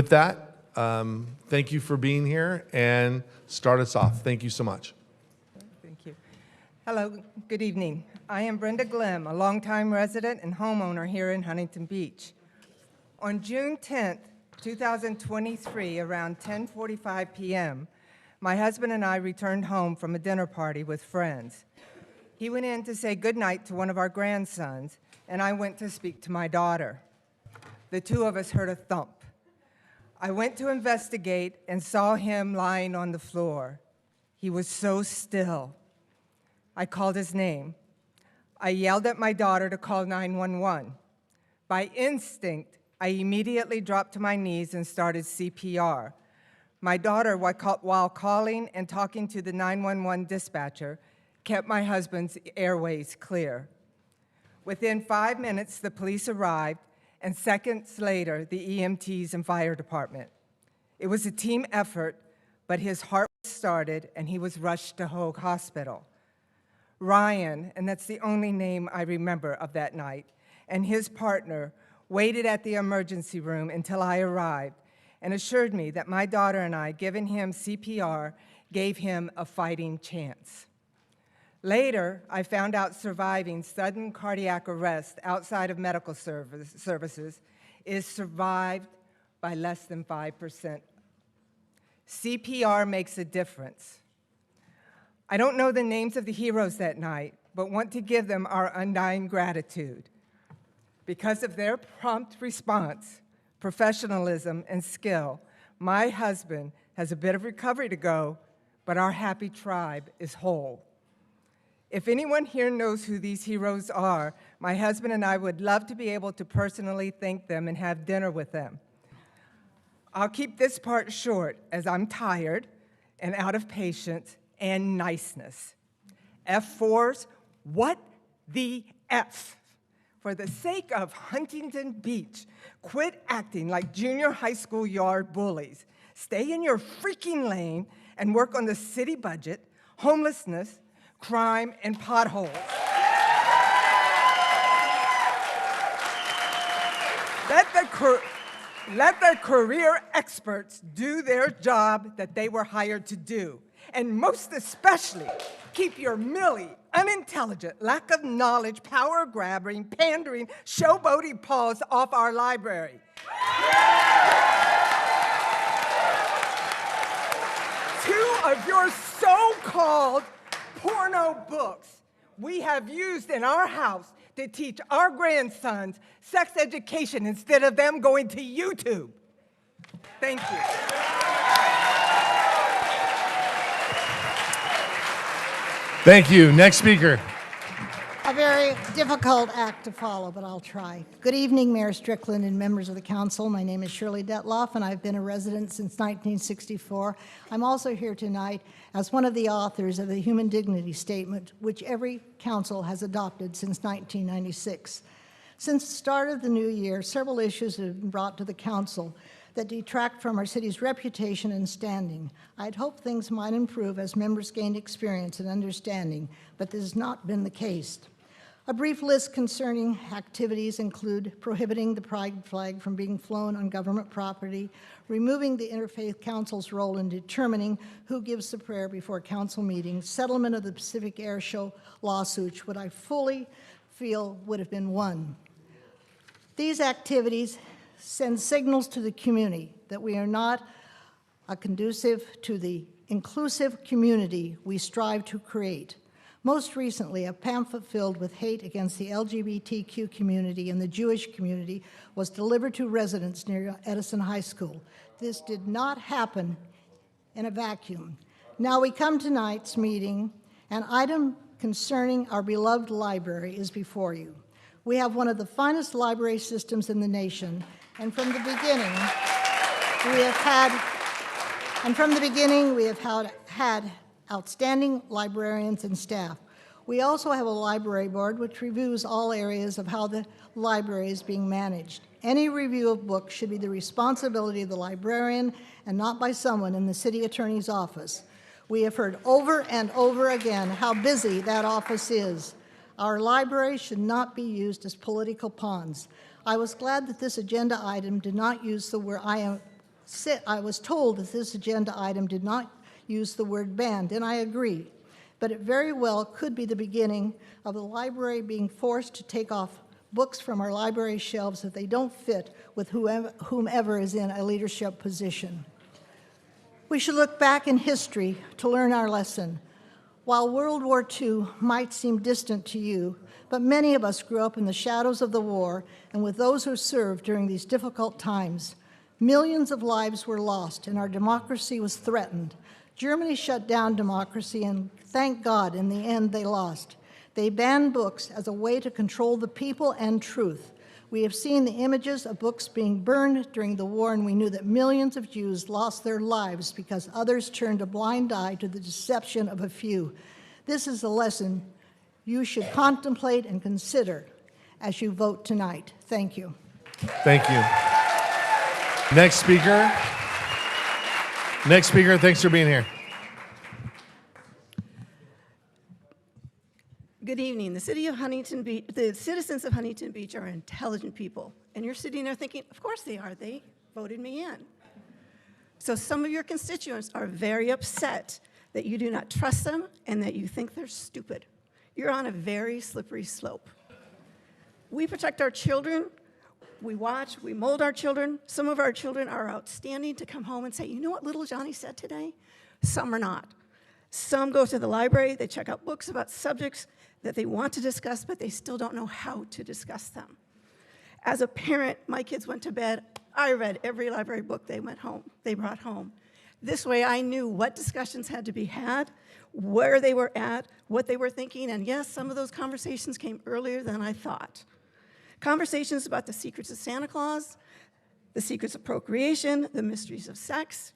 With that, thank you for being here and start us off. Thank you so much. Thank you. Hello, good evening. I am Brenda Glenn, a longtime resident and homeowner here in Huntington Beach. On June 10th, 2023, around 10:45 p.m., my husband and I returned home from a dinner party with friends. He went in to say goodnight to one of our grandsons, and I went to speak to my daughter. The two of us heard a thump. I went to investigate and saw him lying on the floor. He was so still. I called his name. I yelled at my daughter to call 911. By instinct, I immediately dropped to my knees and started CPR. My daughter, while calling and talking to the 911 dispatcher, kept my husband's airways clear. Within 5 minutes, the police arrived, and seconds later, the EMTs and fire department. It was a team effort, but his heart started, and he was rushed to Hoag Hospital. Ryan, and that's the only name I remember of that night, and his partner waited at the emergency room until I arrived and assured me that my daughter and I, giving him CPR, gave him a fighting chance. Later, I found out surviving sudden cardiac arrest outside of medical services is survived by less than 5%. CPR makes a difference. I don't know the names of the heroes that night, but want to give them our undying gratitude. Because of their prompt response, professionalism, and skill, my husband has a bit of recovery to go, but our happy tribe is whole. If anyone here knows who these heroes are, my husband and I would love to be able to personally thank them and have dinner with them. I'll keep this part short as I'm tired and out of patience and niceness. F4s, what the F? For the sake of Huntington Beach, quit acting like junior high school yard bullies. Stay in your freaking lane and work on the city budget, homelessness, crime, and potholes. Let the career experts do their job that they were hired to do. And most especially, keep your milly, unintelligent, lack of knowledge, power-grabbing, pandering, showboating paws off our library. Two of your so-called porno books we have used in our house to teach our grandsons sex education instead of them going to YouTube. Thank you. Thank you. Next speaker. A very difficult act to follow, but I'll try. Good evening, Mayor Strickland and members of the council. My name is Shirley Detloff, and I've been a resident since 1964. I'm also here tonight as one of the authors of the Human Dignity Statement, which every council has adopted since 1996. Since the start of the new year, several issues have been brought to the council that detract from our city's reputation and standing. I'd hoped things might improve as members gained experience and understanding, but this has not been the case. A brief list concerning activities include prohibiting the pride flag from being flown on government property, removing the Interfaith Council's role in determining who gives the prayer before council meetings, settlement of the Pacific Air Show lawsuits, which I fully feel would have been won. These activities send signals to the community that we are not conducive to the inclusive community we strive to create. Most recently, a pamphlet filled with hate against the LGBTQ community and the Jewish community was delivered to residents near Edison High School. This did not happen in a vacuum. Now we come to tonight's meeting, an item concerning our beloved library is before you. We have one of the finest library systems in the nation, and from the beginning, we have had outstanding librarians and staff. We also have a library board which reviews all areas of how the library is being managed. Any review of books should be the responsibility of the librarian and not by someone in the city attorney's office. We have heard over and over again how busy that office is. Our library should not be used as political pawns. I was glad that this agenda item did not use the word, I I was told that this agenda item did not use the word banned, and I agree. But it very well could be the beginning of the library being forced to take off books from our library shelves if they don't fit with whomever is in a leadership position. We should look back in history to learn our lesson. While World War II might seem distant to you, but many of us grew up in the shadows of the war and with those who served during these difficult times. Millions of lives were lost and our democracy was threatened. Germany shut down democracy, and thank God, in the end, they lost. They banned books as a way to control the people and truth. We have seen the images of books being burned during the war, and we knew that millions of Jews lost their lives because others turned a blind eye to the deception of a few. This is a lesson you should contemplate and consider as you vote tonight. Thank you. Thank you. Next speaker. Next speaker, thanks for being here. Good evening. The citizens of Huntington Beach are intelligent people. And you're sitting there thinking, of course they are. They voted me in. So some of your constituents are very upset that you do not trust them and that you think they're stupid. You're on a very slippery slope. We protect our children. We watch, we mold our children. Some of our children are outstanding to come home and say, you know what little Johnny said today? Some are not. Some go to the library, they check out books about subjects that they want to discuss, but they still don't know how to discuss them. As a parent, my kids went to bed. I read every library book they brought home. This way I knew what discussions had to be had, where they were at, what they were thinking, and yes, some of those conversations came earlier than I thought. Conversations about the secrets of Santa Claus, the secrets of procreation, the mysteries of sex.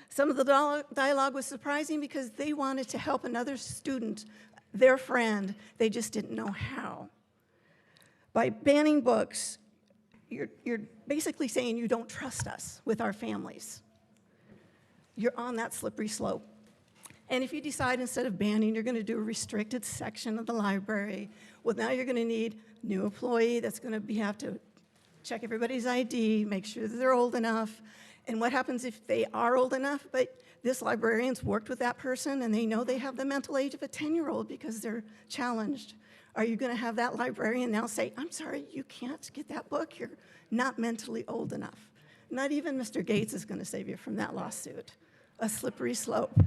Some of the dialogue was surprising because they wanted to help another student, their friend, they just didn't know how. By banning books, you're basically saying you don't trust us with our families. You're on that slippery slope. And if you decide instead of banning, you're going to do a restricted section of the library, well, now you're going to need a new employee that's going to have to check everybody's ID, make sure that they're old enough. And what happens if they are old enough, but this librarian's worked with that person and they know they have the mental age of a 10-year-old because they're challenged? Are you going to have that librarian now say, I'm sorry, you can't get that book, you're not mentally old enough? Not even Mr. Gates is going to save you from that lawsuit. A slippery slope.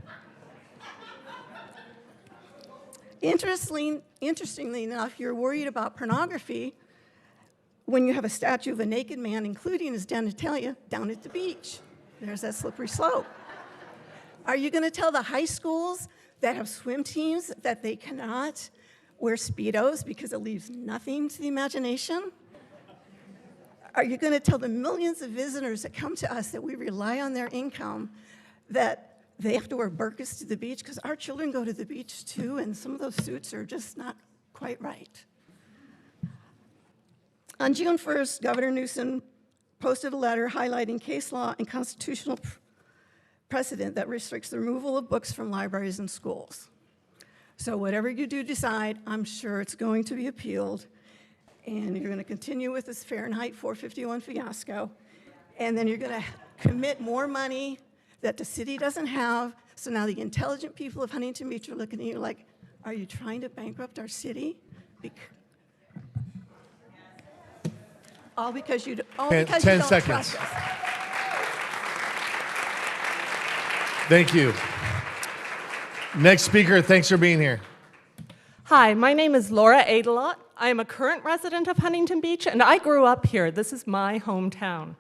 Interestingly enough, you're worried about pornography when you have a statue of a naked man, including his genitalia, down at the beach. There's that slippery slope. Are you going to tell the high schools that have swim teams that they cannot wear Speedos because it leaves nothing to the imagination? Are you going to tell the millions of visitors that come to us that we rely on their income that they have to wear burqas to the beach? Because our children go to the beach too, and some of those suits are just not quite right. On June 1st, Governor Newsom posted a letter highlighting case law and constitutional precedent that restricts the removal of books from libraries and schools. So whatever you do decide, I'm sure it's going to be appealed, and you're going to continue with this Fahrenheit 451 fiasco, and then you're going to commit more money that the city doesn't have. So now the intelligent people of Huntington Beach are looking at you like, are you trying to bankrupt our city? All because you don't 10 trust seconds. us. Thank you. Next speaker, thanks for being here. Hi, my name is Laura Adelot. I am a current resident of Huntington Beach, and I grew up here. This is my hometown.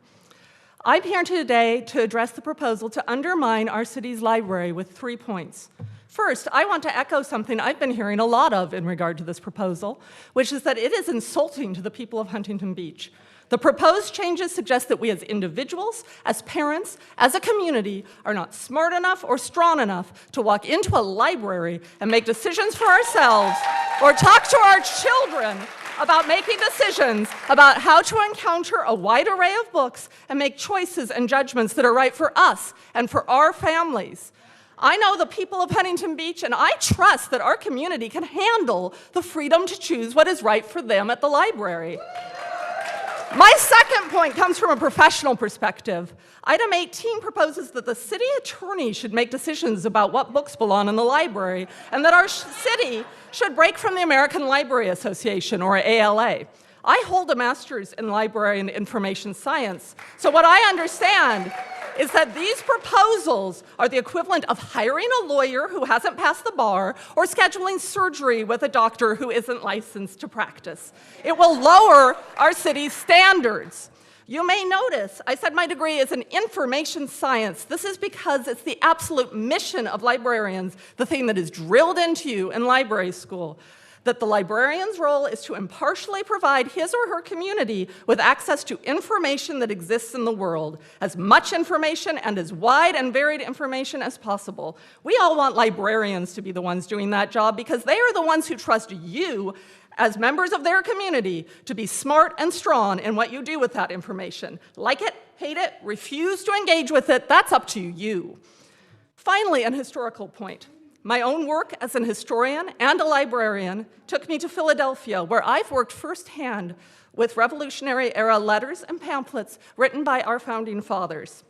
I'm here today to address the proposal to undermine our city's library with 3 points. First, I want to echo something I've been hearing a lot of in regard to this proposal, which is that it is insulting to the people of Huntington Beach. The proposed changes suggest that we as individuals, as parents, as a community, are not smart enough or strong enough to walk into a library and make decisions for ourselves or talk to our children about making decisions about how to encounter a wide array of books and make choices and judgments that are right for us and for our families. I know the people of Huntington Beach, and I trust that our community can handle the freedom to choose what is right for them at the library. My second point comes from a professional perspective. Item 18 proposes that the city attorney should make decisions about what books belong in the library, and that our city should break from the American Library Association, or ALA. I hold a master's in library and information science, so what I understand is that these proposals are the equivalent of hiring a lawyer who hasn't passed the bar or scheduling surgery with a doctor who isn't licensed to practice. It will lower our city's standards. You may notice I said my degree is in information science. This is because it's the absolute mission of librarians, the thing that is drilled into you in library school, that the librarian's role is to impartially provide his or her community with access to information that exists in the world, as much information and as wide and varied information as possible. We all want librarians to be the ones doing that job because they are the ones who trust you as members of their community to be smart and strong in what you do with that information. Like it, hate it, refuse to engage with it, that's up to you. Finally, an historical point. My own work as an historian and a librarian took me to Philadelphia, where I've worked firsthand with Revolutionary-era letters and pamphlets written by our founding fathers.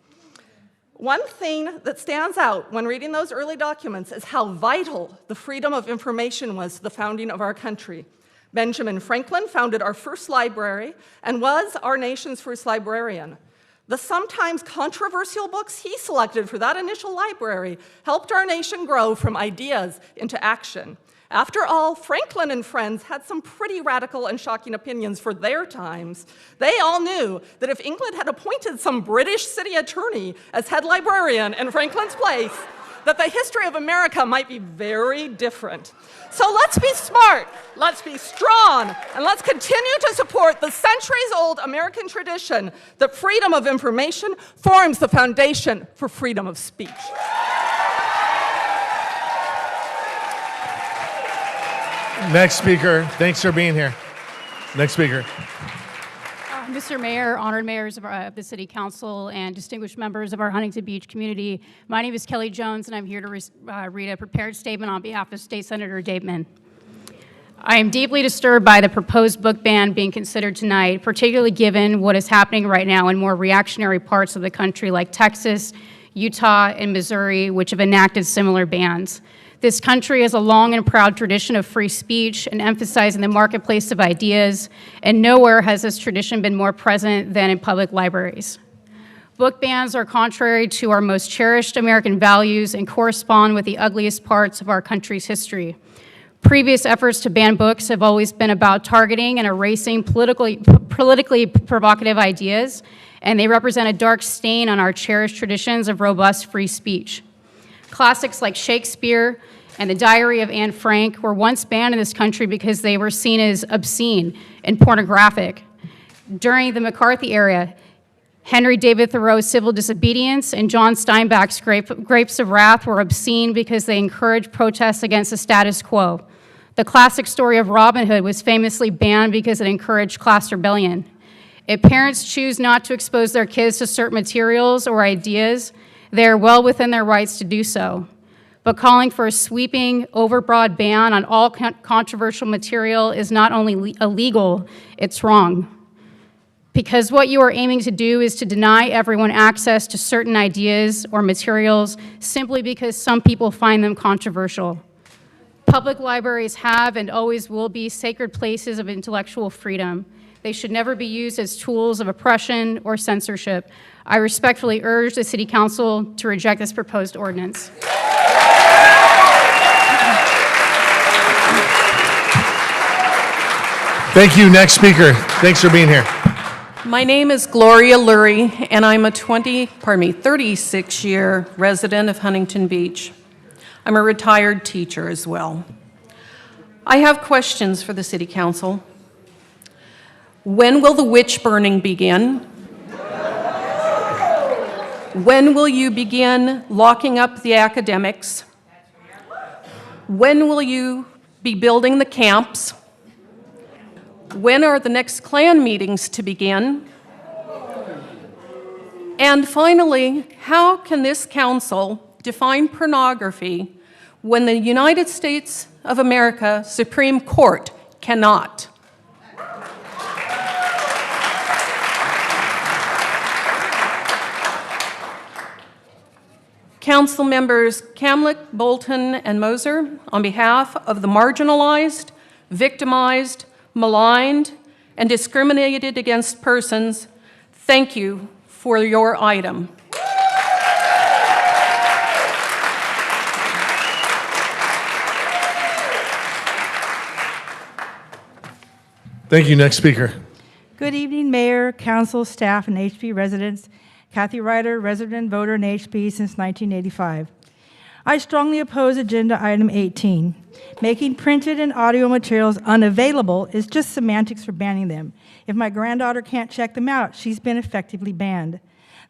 One thing that stands out when reading those early documents is how vital the freedom of information was to the founding of our country. Benjamin Franklin founded our first library and was our nation's first librarian. The sometimes controversial books he selected for that initial library helped our nation grow from ideas into action. After all, Franklin and friends had some pretty radical and shocking opinions for their times. They all knew that if England had appointed some British city attorney as head librarian in Franklin's place, that the history of America might be very different. So let's be smart, let's be strong, and let's continue to support the centuries-old American tradition that freedom of information forms the foundation for freedom of speech. Next speaker, thanks for being here. Next speaker. Mr. Mayor, honored mayors of the City Council, and distinguished members of our Huntington Beach community, my name is Kelly Jones, and I'm here to read a prepared statement on behalf of State Senator Daveman. I am deeply disturbed by the proposed book ban being considered tonight, particularly given what is happening right now in more reactionary parts of the country like Texas, Utah, and Missouri, which have enacted similar bans. This country has a long and proud tradition of free speech and emphasizing the marketplace of ideas, and nowhere has this tradition been more present than in public libraries. Book bans are contrary to our most cherished American values and correspond with the ugliest parts of our country's history. Previous efforts to ban books have always been about targeting and erasing politically provocative ideas, and they represent a dark stain on our cherished traditions of robust free speech. Classics like Shakespeare and The Diary of Anne Frank were once banned in this country because they were seen as obscene and pornographic. During the McCarthy era, Henry David Thoreau's Civil Disobedience and John Steinbeck's Grapes of Wrath were obscene because they encouraged protests against the status quo. The classic story of Robin Hood was famously banned because it encouraged class rebellion. If parents choose not to expose their kids to certain materials or ideas, they are well within their rights to do so. But calling for a sweeping, overbroad ban on all controversial material is not only illegal, it's wrong. Because what you are aiming to do is to deny everyone access to certain ideas or materials simply because some people find them controversial. Public libraries have and always will be sacred places of intellectual freedom. They should never be used as tools of oppression or censorship. I respectfully urge the City Council to reject this proposed ordinance. Thank you. Next speaker. Thanks for being here. My name is Gloria Lurie, and I'm a 36-year resident of Huntington Beach. I'm a retired teacher as well. I have questions for the City Council. When will the witch burning begin? When will you begin locking up the academics? When will you be building the camps? When are the next Klan meetings to begin? And finally, how can this council define pornography when the United States of America Supreme Court cannot? Council members Kamlick, Bolton, and Moser, on behalf of the marginalized, victimized, maligned, and discriminated against persons, thank you for your item. Thank you. Next speaker. Good evening, Mayor, Council, staff, and HB residents. Kathy Ryder, resident voter in HB since 1985. I strongly oppose Agenda Item 18. Making printed and audio materials unavailable is just semantics for banning them. If my granddaughter can't check them out, she's been effectively banned.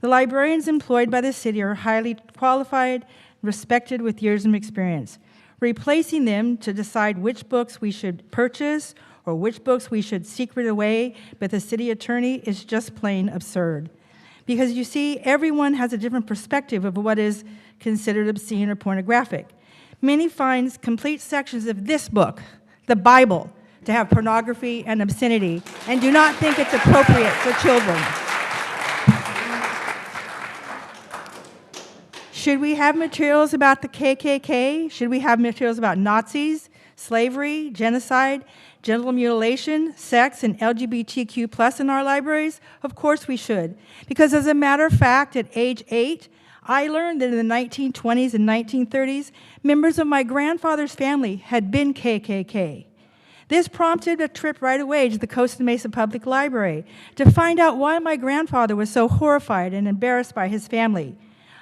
The librarians employed by the city are highly qualified, respected with years of experience. Replacing them to decide which books we should purchase or which books we should secret away with the city attorney is just plain absurd. Because you see, everyone has a different perspective of what is considered obscene or pornographic. Many find complete sections of this book, the Bible, to have pornography and obscenity, and do not think it's appropriate for children. Should we have materials about the KKK? Should we have materials about Nazis, slavery, genocide, genital mutilation, sex, and LGBTQ+ in our libraries? Of course we should. Because as a matter of fact, at age 8, I learned that in the 1920s and 1930s, members of my grandfather's family had been KKK. This prompted a trip right away to the Costa Mesa Public Library to find out why my grandfather was so horrified and embarrassed by his family.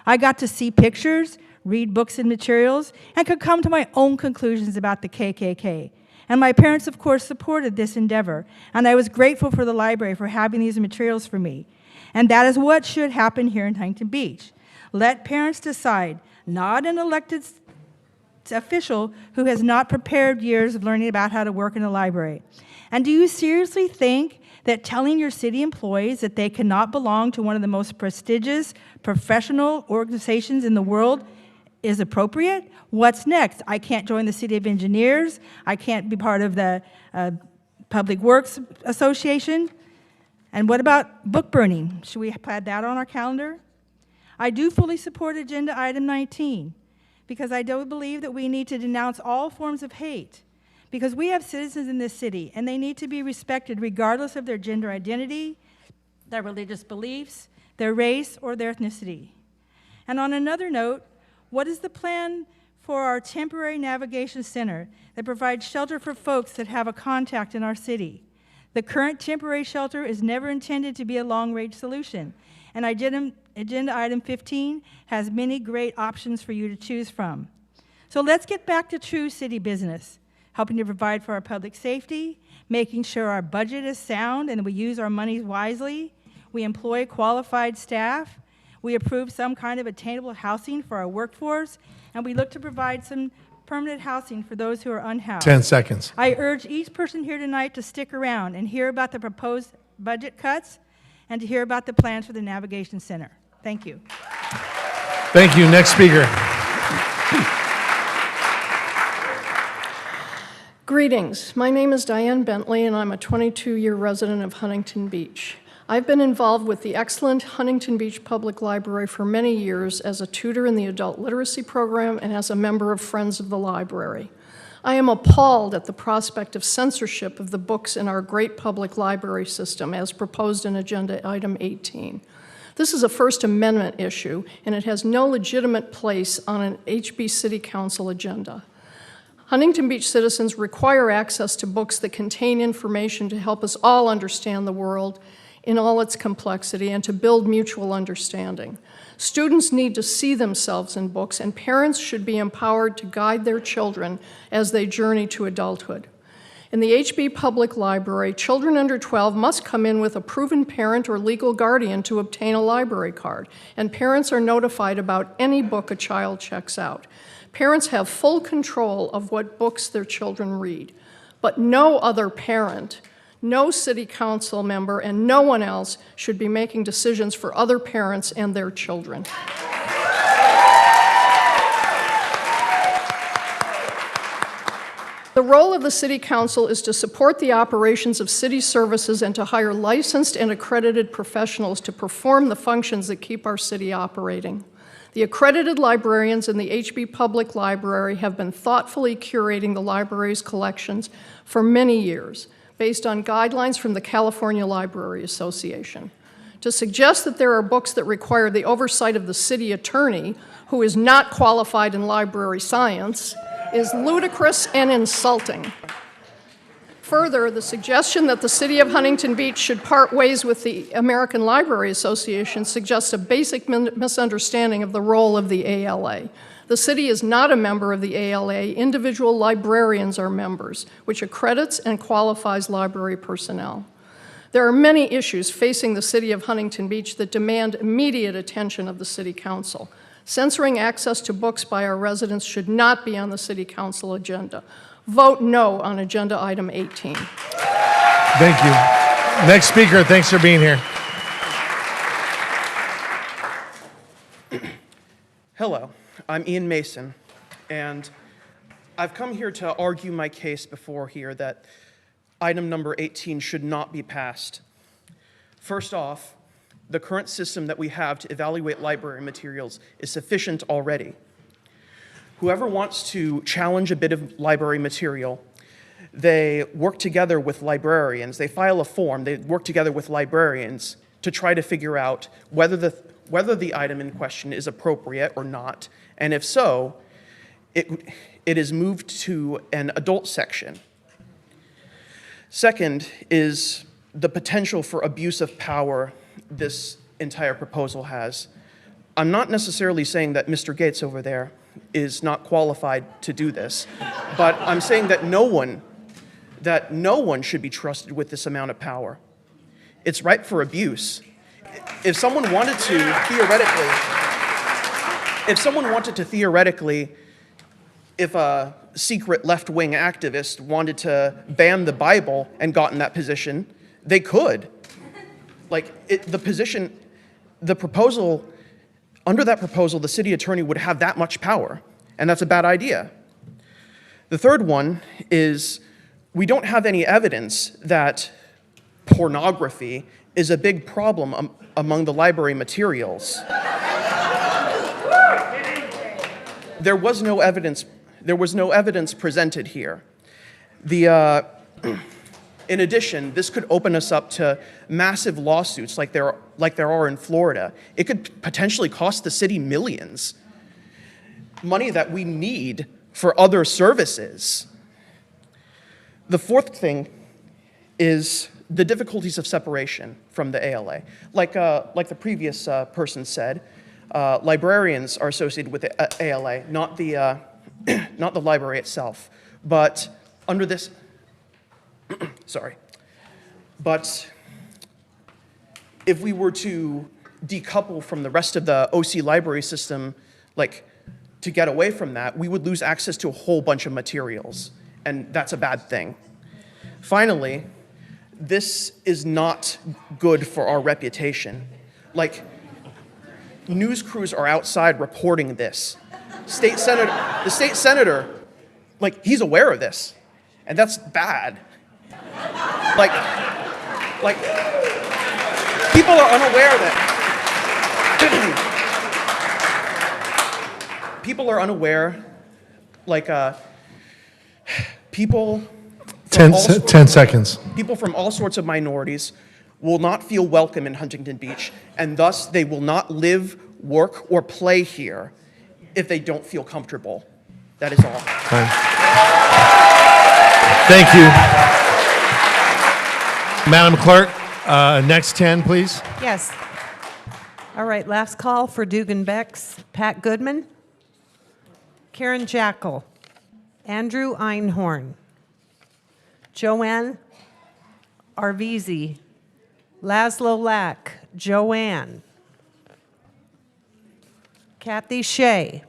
I got to see pictures, read books and materials, and could come to my own conclusions about the KKK. And my parents, of course, supported this endeavor, and I was grateful for the library for having these materials for me. And that is what should happen here in Huntington Beach. Let parents decide, not an elected official who has not prepared years of learning about how to work in a library. And do you seriously think that telling your city employees that they cannot belong to one of the most prestigious professional organizations in the world is appropriate? What's next? I can't join the City of Engineers. I can't be part of the Public Works Association. And what about book burning? Should we add that on our calendar? I do fully support Agenda Item 19 because I do believe that we need to denounce all forms of hate because we have citizens in this city and they need to be respected regardless of their gender identity, their religious beliefs, their race, or their ethnicity. And on another note, what is the plan for our temporary navigation center that provides shelter for folks that have a contact in our city? The current temporary shelter is never intended to be a long-range solution, and Agenda Item 15 has many great options for you to choose from. So let's get back to true city business, helping to provide for our public safety, making sure our budget is sound and we use our money wisely. We employ qualified staff. We approve some kind of attainable housing for our workforce, and we look to provide some permanent housing for those who are unhoused. 10 seconds. I urge each person here tonight to stick around and hear about the proposed budget cuts and to hear about the plans for the Navigation Center. Thank you. Thank you. Next speaker. Greetings. My name is Diane Bentley, and I'm a 22-year resident of Huntington Beach. I've been involved with the excellent Huntington Beach Public Library for many years as a tutor in the adult literacy program and as a member of Friends of the Library. I am appalled at the prospect of censorship of the books in our great public library system as proposed in Agenda Item 18. This is a First Amendment issue, and it has no legitimate place on an HB City Council agenda. Huntington Beach citizens require access to books that contain information to help us all understand the world in all its complexity and to build mutual understanding. Students need to see themselves in books, and parents should be empowered to guide their children as they journey to adulthood. In the HB Public Library, children under 12 must come in with a proven parent or legal guardian to obtain a library card, and parents are notified about any book a child checks out. Parents have full control of what books their children read, but no other parent, no city council member, and no one else should be making decisions for other parents and their children. The role of the City Council is to support the operations of city services and to hire licensed and accredited professionals to perform the functions that keep our city operating. The accredited librarians in the HB Public Library have been thoughtfully curating the library's collections for many years, based on guidelines from the California Library Association. To suggest that there are books that require the oversight of the city attorney, who is not qualified in library science, is ludicrous and insulting. Further, the suggestion that the City of Huntington Beach should part ways with the American Library Association suggests a basic misunderstanding of the role of the ALA. The city is not a member of the ALA. Individual librarians are members, which accredits and qualifies library personnel. There are many issues facing the City of Huntington Beach that demand immediate attention of the City Council. Censoring access to books by our residents should not be on the City Council agenda. Vote no on agenda item 18. Thank you. Next speaker, thanks for being here. Hello, I'm Ian Mason, and I've come here to argue my case before here that item number 18 should not be passed. First off, the current system that we have to evaluate library materials is sufficient already. Whoever wants to challenge a bit of library material, they work together with librarians. They file a form. They work together with librarians to try to figure out whether the item in question is appropriate or not, and if so, it is moved to an adult section. Second is the potential for abuse of power this entire proposal has. I'm not necessarily saying that Mr. Gates over there is not qualified to do this, but I'm saying that no one should be trusted with this amount of power. It's ripe for abuse. If someone wanted to theoretically, if a secret left-wing activist wanted to ban the Bible and got in that position, they could. Under that proposal, the city attorney would have that much power, and that's a bad idea. The third one is we don't have any evidence that pornography is a big problem among the library materials. There was no evidence presented here. In addition, this could open us up to massive lawsuits like there are in Florida. It could potentially cost the city millions, money that we need for other services. The fourth thing is the difficulties of separation from the ALA. Like the previous person said, librarians are associated with the ALA, not the library itself. But under this, but if we were to decouple from the rest of the OC library system, to get away from that, we would lose access to a whole bunch of materials, and that's a bad thing. Finally, this is not good for our reputation. News crews are outside reporting this. The state senator, he's aware of this, and that's bad. People are unaware that people are unaware, people. 10 seconds. People from all sorts of minorities will not feel welcome in Huntington Beach, and thus they will not live, work, or play here if they don't feel comfortable. That is all. Thank you. Madam Clerk, next 10, please. Yes. All right, last call for Dugan Becks. Pat Goodman, Karen Jackal, Andrew Einhorn, Joanne Arvizu, Laszlo Lack, Joanne, Kathy Shea,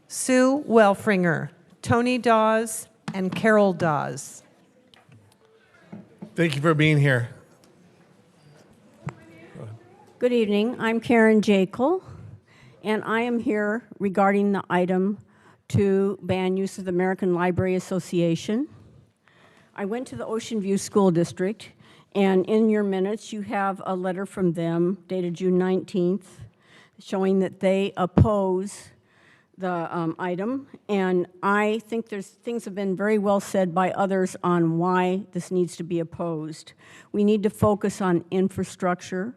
Sue Welfringer, Tony Dawes, and Carol Dawes. Thank you for being here. Good evening. I'm Karen Jackal, and I am here regarding the item to ban use of the American Library Association. I went to the Ocean View School District, and in your minutes you have a letter from them dated June 19th showing that they oppose the item, and I think things have been very well said by others on why this needs to be opposed. We need to focus on infrastructure,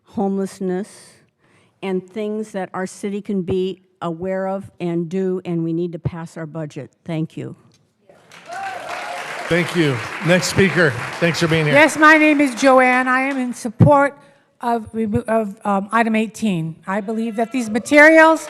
homelessness, and things that our city can be aware of and do, and we need to pass our budget. Thank you. Thank you. Next speaker. Thanks for being here. Yes, my name is Joanne. I am in support of item 18. I believe that these materials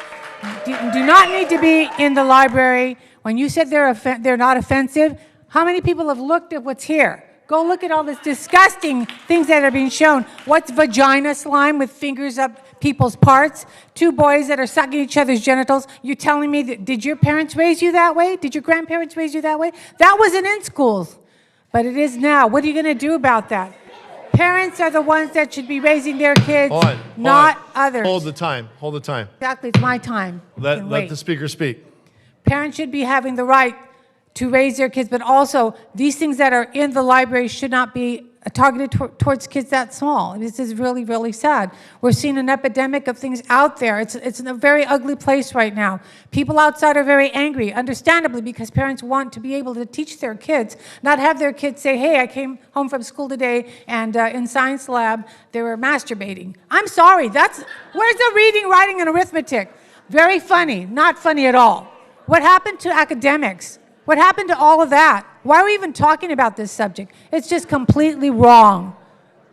do not need to be in the library. When you said they're not offensive, how many people have looked at what's here? Go look at all this disgusting things that are being shown. What's vagina slime with fingers up people's parts? Two boys that are sucking each other's genitals. You're telling me that, did your parents raise you that way? Did your grandparents raise you that way? That wasn't in schools, but it is now. What are you going to do about that? Parents are the ones that should be raising their kids, not others. Hold the time. Hold the time. Exactly, it's my time. Let the speaker speak. Parents should be having the right to raise their kids, but also these things that are in the library should not be targeted towards kids that small. This is really, really sad. We're seeing an epidemic of things out there. It's in a very ugly place right now. People outside are very angry, understandably, because parents want to be able to teach their kids, not have their kids say, hey, I came home from school today and in science lab they were masturbating. I'm sorry, where's the reading, writing, and arithmetic? Very funny, not funny at all. What happened to academics? What happened to all of that? Why are we even talking about this subject? It's just completely wrong.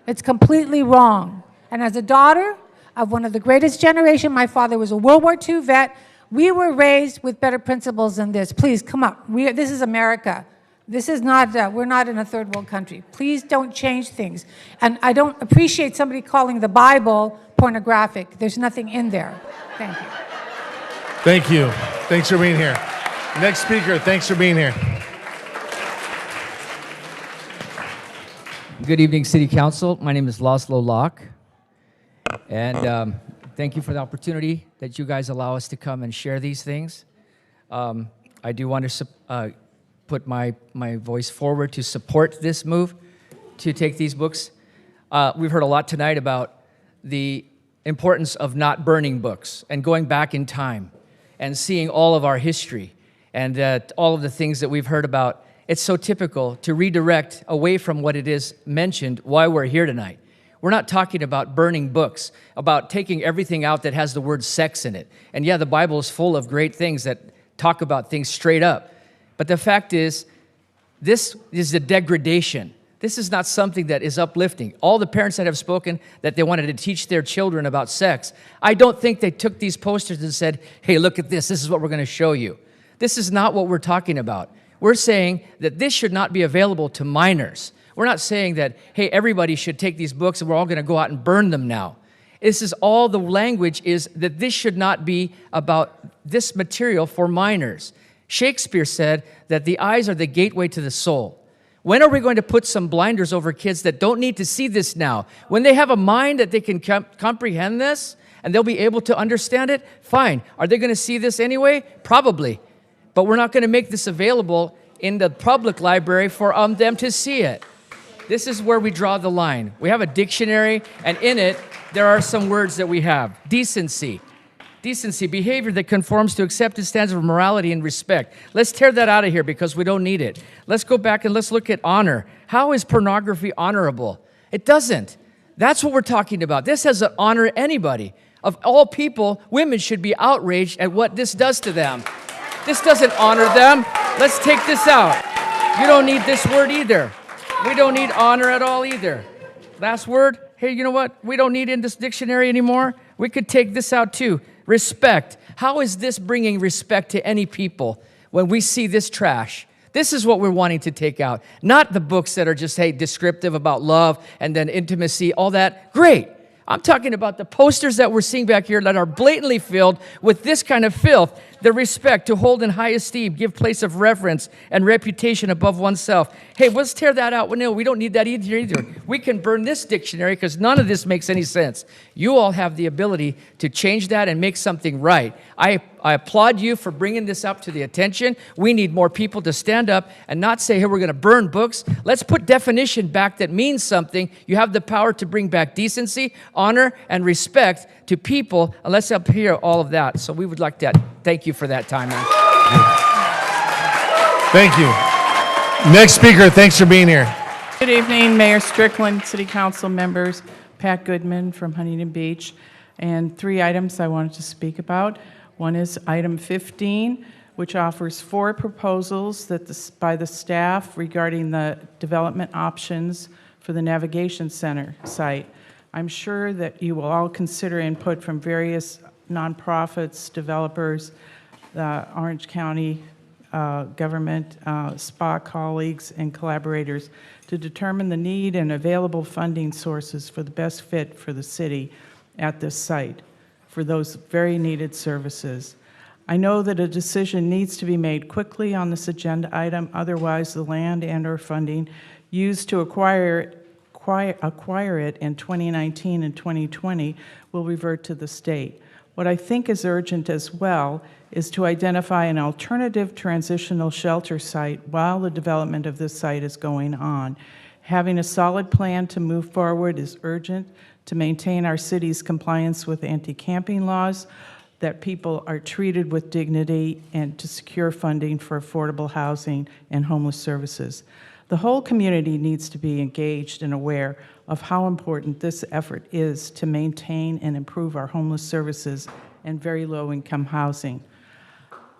It's completely wrong. And as a daughter of one of the greatest generation, my father was a World War II vet, we were raised with better principles than this. Please, come up. This is America. This is not, we're not in a third world country. Please don't change things. And I don't appreciate somebody calling the Bible pornographic. There's nothing in there. Thank you. Thank you. Thanks for being here. Next speaker, thanks for being here. Good evening, City Council. My name is Laszlo Locke. And thank you for the opportunity that you guys allow us to come and share these things. I do want to put my voice forward to support this move to take these books. We've heard a lot tonight about the importance of not burning books and going back in time and seeing all of our history and all of the things that we've heard about. It's so typical to redirect away from what it is mentioned why we're here tonight. We're not talking about burning books, about taking everything out that has the word sex in it. And yeah, the Bible is full of great things that talk about things straight up. But the fact is, this is a degradation. This is not something that is uplifting. All the parents that have spoken that they wanted to teach their children about sex, I don't think they took these posters and said, hey, look at this. This is what we're going to show you. This is not what we're talking about. We're saying that this should not be available to minors. We're not saying that, hey, everybody should take these books and we're all going to go out and burn them now. This is all the language is that this should not be about this material for minors. Shakespeare said that the eyes are the gateway to the soul. When are we going to put some blinders over kids that don't need to see this now? When they have a mind that they can comprehend this and they'll be able to understand it, fine. Are they going to see this anyway? Probably. But we're not going to make this available in the public library for them to see it. This is where we draw the line. We have a dictionary, and in it, there are some words that we have. Decency. Decency, behavior that conforms to accepted standards of morality and respect. Let's tear that out of here because we don't need it. Let's go back and let's look at honor. How is pornography honorable? It doesn't. That's what we're talking about. This doesn't honor anybody. Of all people, women should be outraged at what this does to them. This doesn't honor them. Let's take this out. You don't need this word either. We don't need honor at all either. Last word. Hey, you know what? We don't need it in this dictionary anymore. We could take this out too. Respect. How is this bringing respect to any people when we see this trash? This is what we're wanting to take out. Not the books that are just, hey, descriptive about love and then intimacy, all that. Great. I'm talking about the posters that we're seeing back here that are blatantly filled with this kind of filth. The respect, to hold in high esteem, give place of reverence and reputation above oneself. Hey, let's tear that out. Well, no, we don't need that either. We can burn this dictionary because none of this makes any sense. You all have the ability to change that and make something right. I I applaud you for bringing this up to the attention. We need more people to stand up and not say, hey, we're going to burn books. Let's put definition back that means something. You have the power to bring back decency, honor, and respect to people, and let's up here all of that. So we would like to thank you for that time. Thank you. Next speaker, thanks for being here. Good evening, Mayor Strickland, City Council members, Pat Goodman from Huntington Beach, and 3 items I wanted to speak about. One is item 15, which offers 4 proposals by the staff regarding the development options for the Navigation Center site. I'm sure that you will all consider input from various nonprofits, developers, Orange County government, SPA colleagues, and collaborators to determine the need and available funding sources for the best fit for the city at this site for those very needed services. I know that a decision needs to be made quickly on this agenda item, otherwise the land and/or funding used to acquire it in 2019 and 2020 will revert to the state. What I think is urgent as well is to identify an alternative transitional shelter site while the development of this site is going on. Having a solid plan to move forward is urgent to maintain our city's compliance with anti-camping laws, that people are treated with dignity, and to secure funding for affordable housing and homeless services. The whole community needs to be engaged and aware of how important this effort is to maintain and improve our homeless services and very low-income housing.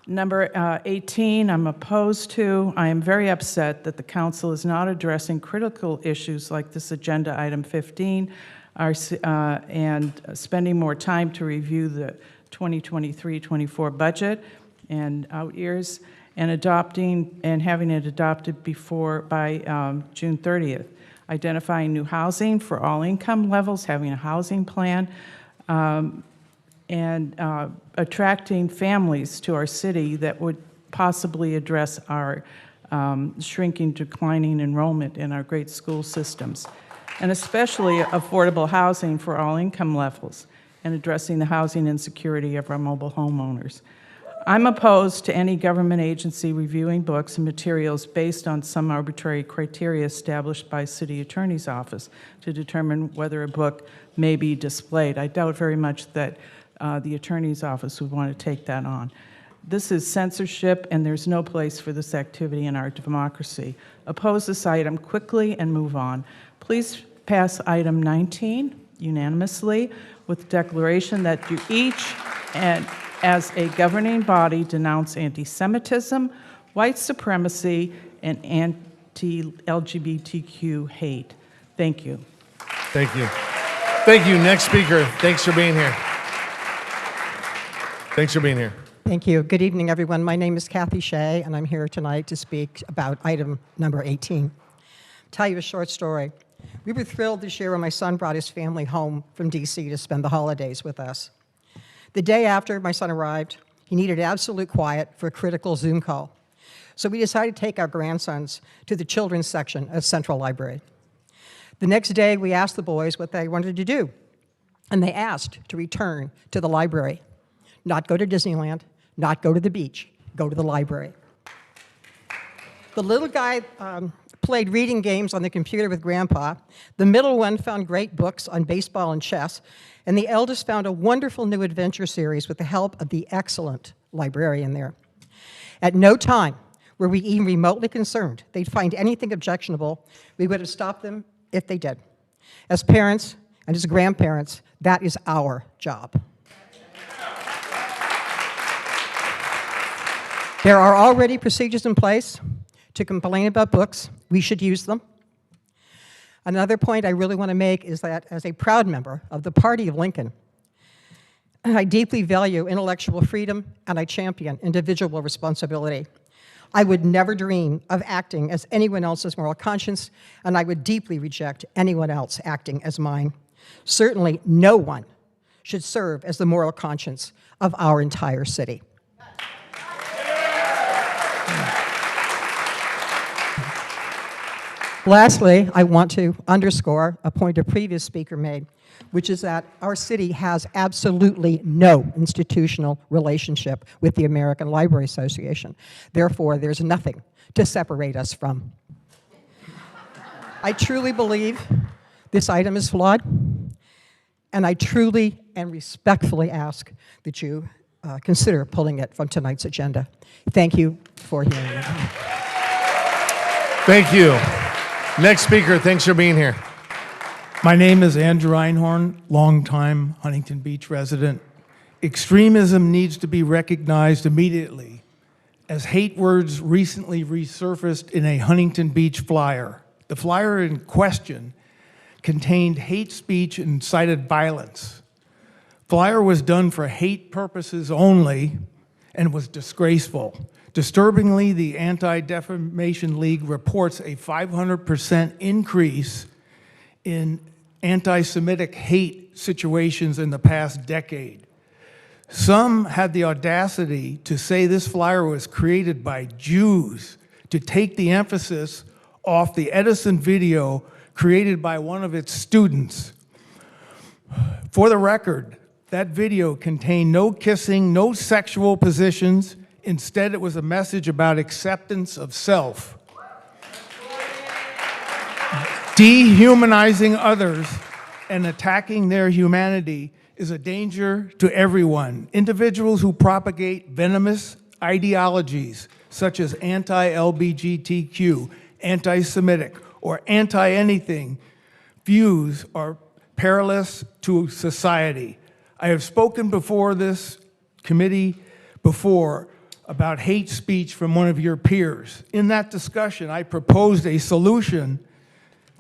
Number 18, I'm opposed to. I am very upset that the council is not addressing critical issues like this agenda item 15 and spending more time to review the 2023-24 budget and out years and adopting and having it adopted by June 30th. Identifying new housing for all income levels, having a housing plan, and attracting families to our city that would possibly address our shrinking, declining enrollment in our great school systems, and especially affordable housing for all income levels, and addressing the housing insecurity of our mobile homeowners. I'm opposed to any government agency reviewing books and materials based on some arbitrary criteria established by City Attorney's Office to determine whether a book may be displayed. I doubt very much that the Attorney's Office would want to take that on. This is censorship, and there's no place for this activity in our democracy. Oppose this item quickly and move on. Please pass item 19 unanimously with declaration that you each, and as a governing body, denounce anti-Semitism, white supremacy, and anti-LGBTQ hate. Thank you. Thank you. Thank you. Next speaker, thanks for being here. Thanks for being here. Thank you. Good evening, everyone. My name is Kathy Shea, and I'm here tonight to speak about item number 18. Tell you a short story. We were thrilled this year when my son brought his family home from D.C. to spend the holidays with us. The day after my son arrived, he needed absolute quiet for a critical Zoom call. So we decided to take our grandsons to the children's section of Central Library. The next day, we asked the boys what they wanted to do, and they asked to return to the library. Not go to Disneyland, not go to the beach, go to the library. The little guy played reading games on the computer with Grandpa. The middle one found great books on baseball and chess, and the eldest found a wonderful new adventure series with the help of the excellent librarian there. At no time were we even remotely concerned they'd find anything objectionable. We would have stopped them if they did. As parents and as grandparents, that is our job. There are already procedures in place to complain about books. We should use them. Another point I really want to make is that as a proud member of the Party of Lincoln, I deeply value intellectual freedom and I champion individual responsibility. I would never dream of acting as anyone else's moral conscience, and I would deeply reject anyone else acting as mine. Certainly no one should serve as the moral conscience of our entire city. Lastly, I want to underscore a point a previous speaker made, which is that our city has absolutely no institutional relationship with the American Library Association. Therefore, there's nothing to separate us from. I truly believe this item is flawed, and I truly and respectfully ask that you consider pulling it from tonight's agenda. Thank you for hearing me. Thank you. Next speaker, thanks for being here. My name is Andrew Einhorn, longtime Huntington Beach resident. Extremism needs to be recognized immediately, as hate words recently resurfaced in a Huntington Beach flyer. The flyer in question contained hate speech and incited violence. Flyer was done for hate purposes only and was disgraceful. Disturbingly, the Anti-Defamation League reports a 500% increase in anti-Semitic hate situations in the past decade. Some had the audacity to say this flyer was created by Jews to take the emphasis off the Edison video created by one of its students. For the record, that video contained no kissing, no sexual positions. Instead, it was a message about acceptance of self. Dehumanizing others and attacking their humanity is a danger to everyone. Individuals who propagate venomous ideologies such as anti-LGBTQ, anti-Semitic, or anti-anything views are perilous to society. I have spoken before this committee about hate speech from one of your peers. In that discussion, I proposed a solution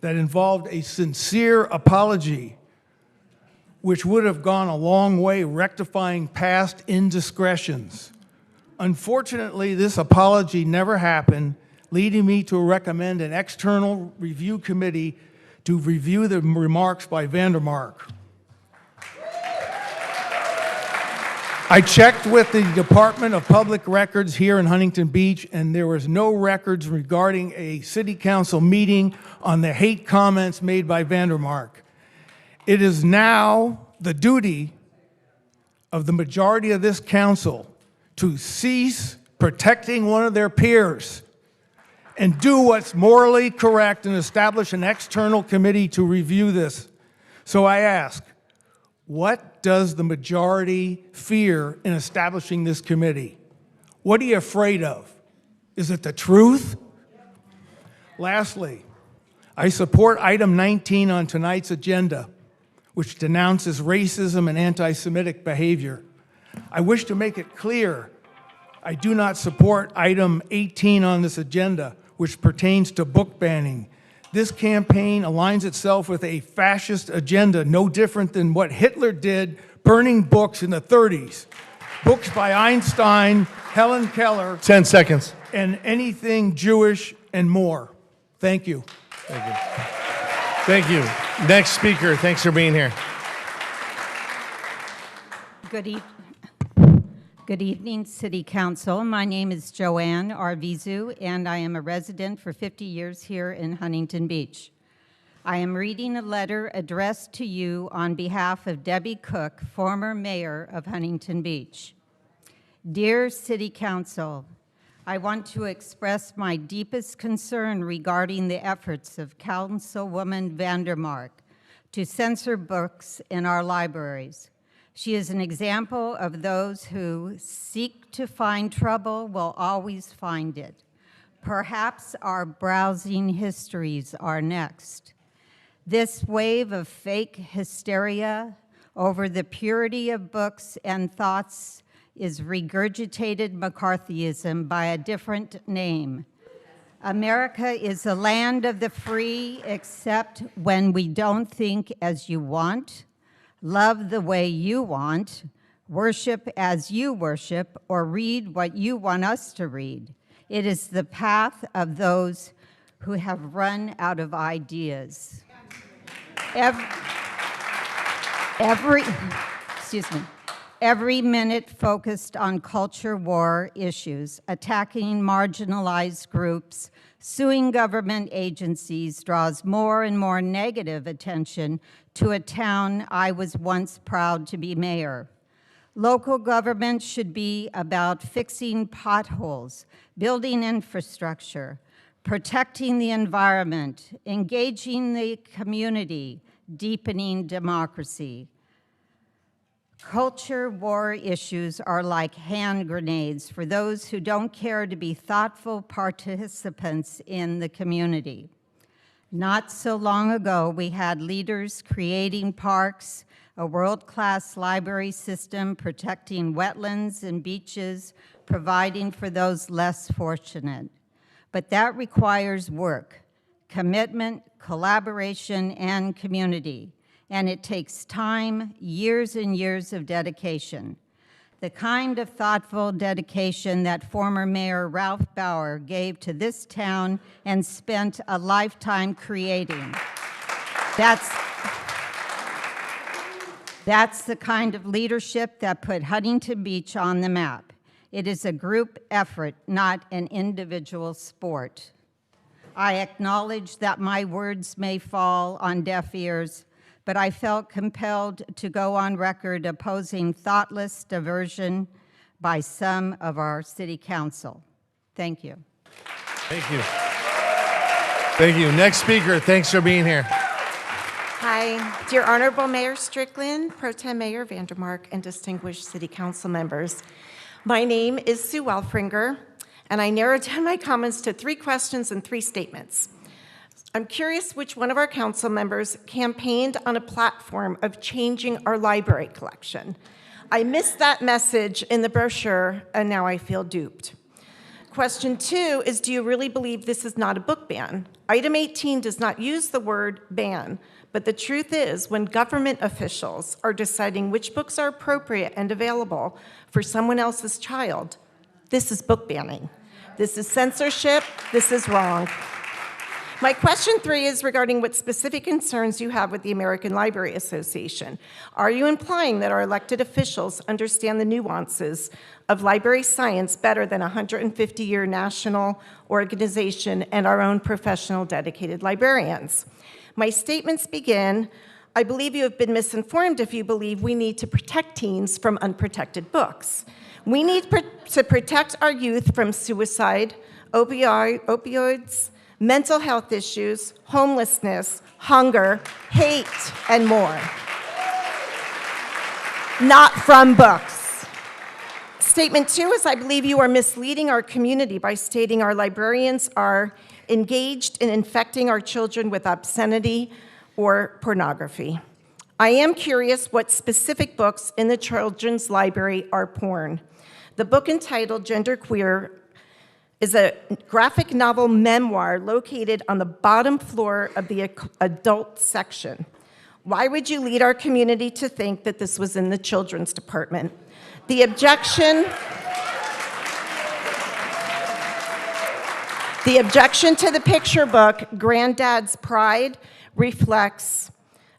that involved a sincere apology, which would have gone a long way rectifying past indiscretions. Unfortunately, this apology never happened, leading me to recommend an external review committee to review the remarks by Vandermark. I checked with the Department of Public Records here in Huntington Beach, and there was no records regarding a city council meeting on the hate comments made by Vandermark. It is now the duty of the majority of this council to cease protecting one of their peers and do what's morally correct and establish an external committee to review this. So I ask, what does the majority fear in establishing this committee? What are you afraid of? Is it the truth? Lastly, I support item 19 on tonight's agenda, which denounces racism and anti-Semitic behavior. I wish to make it clear I do not support item 18 on this agenda, which pertains to book banning. This campaign aligns itself with a fascist agenda, no different than what Hitler did, burning books in the 30s. Books by Einstein, Helen Keller. 10 seconds. And anything Jewish and more. Thank you. Thank you. Thank you. Next speaker, thanks for being here. Good evening, City Council. My name is Joanne Arvizu, and I am a resident for 50 years here in Huntington Beach. I am reading a letter addressed to you on behalf of Debbie Cook, former mayor of Huntington Beach. Dear City Council, I want to express my deepest concern regarding the efforts of Councilwoman Vandermark to censor books in our libraries. She is an example of those who seek to find trouble will always find it. Perhaps our browsing histories are next. This wave of fake hysteria over the purity of books and thoughts is regurgitated McCarthyism by a different name. America is a land of the free, except when we don't think as you want, love the way you want, worship as you worship, or read what you want us to read. It is the path of those who have run out of ideas. Every minute focused on culture war issues, attacking marginalized groups, Suing government agencies draws more and more negative attention to a town I was once proud to be mayor. Local government should be about fixing potholes, building infrastructure, protecting the environment, engaging the community, deepening democracy. Culture war issues are like hand grenades for those who don't care to be thoughtful participants in the community. Not so long ago, we had leaders creating parks, a world-class library system, protecting wetlands and beaches, providing for those less fortunate. But that requires work, commitment, collaboration, and community. And it takes time, years and years of dedication. The kind of thoughtful dedication that former Mayor Ralph Bauer gave to this town and spent a lifetime creating. That's the kind of leadership that put Huntington Beach on the map. It is a group effort, not an individual sport. I acknowledge that my words may fall on deaf ears, but I felt compelled to go on record opposing thoughtless diversion by some of our city council. Thank you. Thank you. Thank you. Next speaker, thanks for being here. Hi, dear Honorable Mayor Strickland, Pro Tem Mayor Vandermark, and distinguished City Council members. My name is Sue Welfringer, and I narrowed down my comments to 3 questions and 3 statements. I'm curious which one of our council members campaigned on a platform of changing our library collection. I missed that message in the brochure, and now I feel duped. Question 2 is, do you really believe this is not a book ban? Item 18 does not use the word ban, but the truth is, when government officials are deciding which books are appropriate and available for someone else's child, this is book banning. This is censorship. This is wrong. My question 3 is regarding what specific concerns you have with the American Library Association. Are you implying that our elected officials understand the nuances of library science better than a 150-year national organization and our own professional dedicated librarians? My statements begin, I believe you have been misinformed if you believe we need to protect teens from unprotected books. We need to protect our youth from suicide, opioids, mental health issues, homelessness, hunger, hate, and more. Not from books. Statement 2 is, I believe you are misleading our community by stating our librarians are engaged in infecting our children with obscenity or pornography. I am curious what specific books in the children's library are porn. The book entitled Genderqueer is a graphic novel memoir located on the bottom floor of the adult section. Why would you lead our community to think that this was in the children's department? The objection to the picture book, Granddad's Pride, reflects,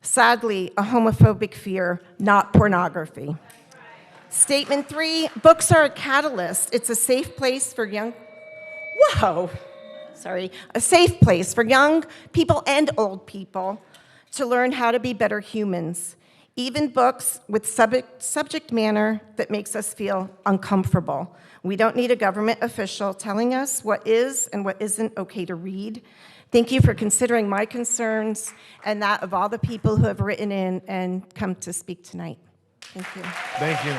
sadly, a homophobic fear, not pornography. Statement 3, books are a catalyst. It's a safe place for a safe place for young people and old people to learn how to be better humans. Even books with subject matter that makes us feel uncomfortable. We don't need a government official telling us what is and what isn't okay to read. Thank you for considering my concerns and that of all the people who have written in and come to speak tonight. Thank you. Thank you.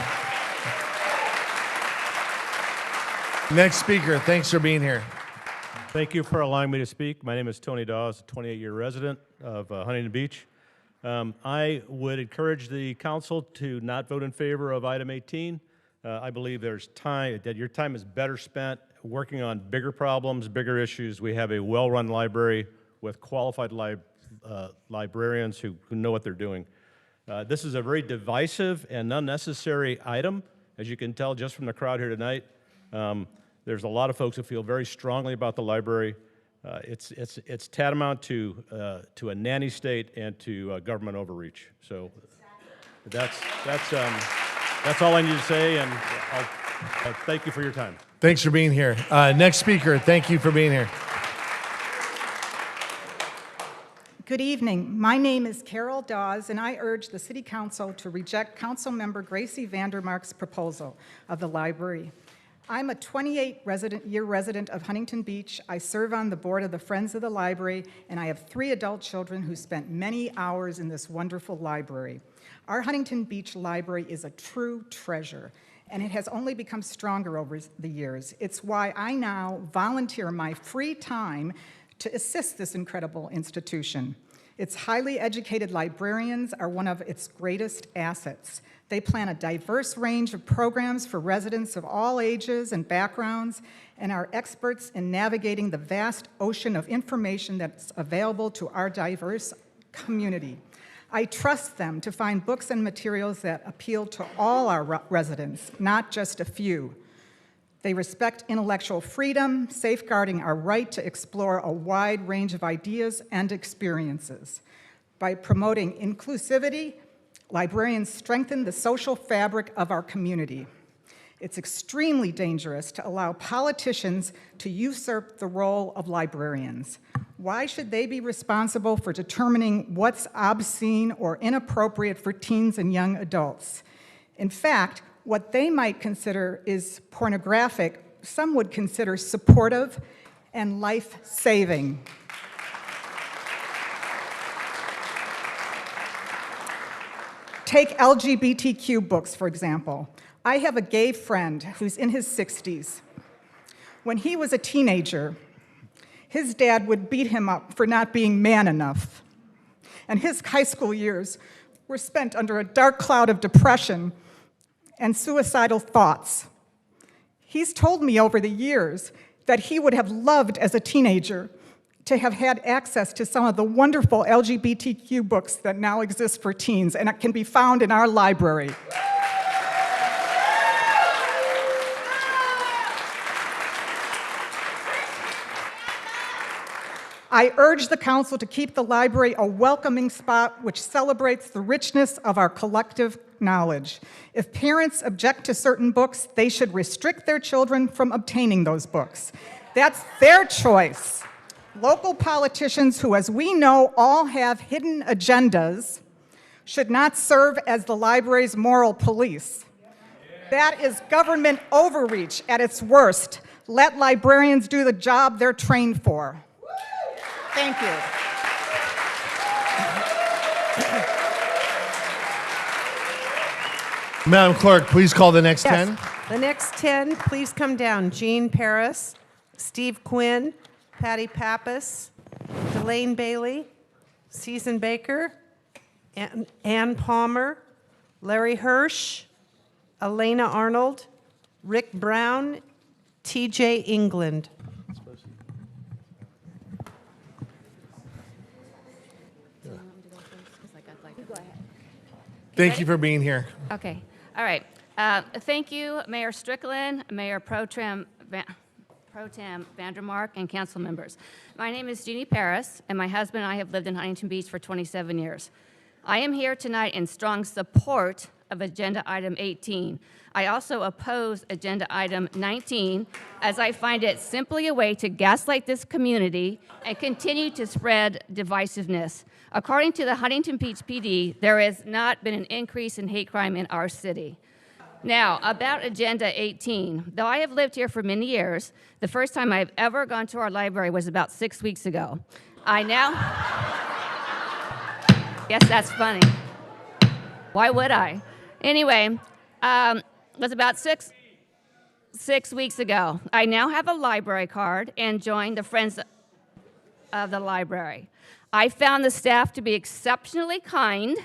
Next speaker, thanks for being here. Thank you for allowing me to speak. My name is Tony Dawes, a 28-year resident of Huntington Beach. I would encourage the council to not vote in favor of item 18. I believe there's time, that your time is better spent working on bigger problems, bigger issues. We have a well-run library with qualified librarians who know what they're doing. This is a very divisive and unnecessary item, as you can tell just from the crowd here tonight. There's a lot of folks who feel very strongly about the library. It's tantamount to a nanny state and to government overreach. So that's all I need to say, and I'll thank you for your time. Thanks for being here. Next speaker, thank you for being here. Good evening. My name is Carol Dawes, and I urge the City Council to reject Councilmember Gracey Vandermark's proposal of the library. I'm a 28-year resident of Huntington Beach. I serve on the board of the Friends of the Library, and I have 3 adult children who spent many hours in this wonderful library. Our Huntington Beach Library is a true treasure, and it has only become stronger over the years. It's why I now volunteer my free time to assist this incredible institution. Its highly educated librarians are one of its greatest assets. They plan a diverse range of programs for residents of all ages and backgrounds and are experts in navigating the vast ocean of information that's available to our diverse community. I trust them to find books and materials that appeal to all our residents, not just a few. They respect intellectual freedom, safeguarding our right to explore a wide range of ideas and experiences. By promoting inclusivity, librarians strengthen the social fabric of our community. It's extremely dangerous to allow politicians to usurp the role of librarians. Why should they be responsible for determining what's obscene or inappropriate for teens and young adults? In fact, what they might consider is pornographic, some would consider supportive and life-saving. Take LGBTQ books, for example. I have a gay friend who's in his 60s. When he was a teenager, his dad would beat him up for not being man enough. And his high school years were spent under a dark cloud of depression and suicidal thoughts. He's told me over the years that he would have loved as a teenager to have had access to some of the wonderful LGBTQ books that now exist for teens, and it can be found in our library. I urge the council to keep the library a welcoming spot which celebrates the richness of our collective knowledge. If parents object to certain books, they should restrict their children from obtaining those books. That's their choice. Local politicians who, as we know, all have hidden agendas, should not serve as the library's moral police. That is government overreach at its worst. Let librarians do the job they're trained for. Thank you. Madam Clerk, please call the next 10. The next 10, please come down. Judy Paris, Steve Quinn, Patty Pappas, Delane Bailey, Susan Baker, Ann Palmer, Larry Hirsch, Elena Arnold, Rick Brown, TJ England. Thank you for being here. Okay. All right. Thank you, Mayor Strickland, Mayor Pro Tem Vandermark, and council members. My name is Judy Paris, and my husband and I have lived in Huntington Beach for 27 years. I am here tonight in strong support of Agenda Item 18. I also oppose Agenda Item 19, as I find it simply a way to gaslight this community and continue to spread divisiveness. According to the Huntington Beach PD, there has not been an increase in hate crime in our city. Now, about Agenda 18. Though I have lived here for many years, the first time I've ever gone to our library was about 6 weeks ago. Yes, that's funny. Why would I? Anyway, it was about six weeks ago. I now have a library card and joined the Friends of the Library. I found the staff to be exceptionally kind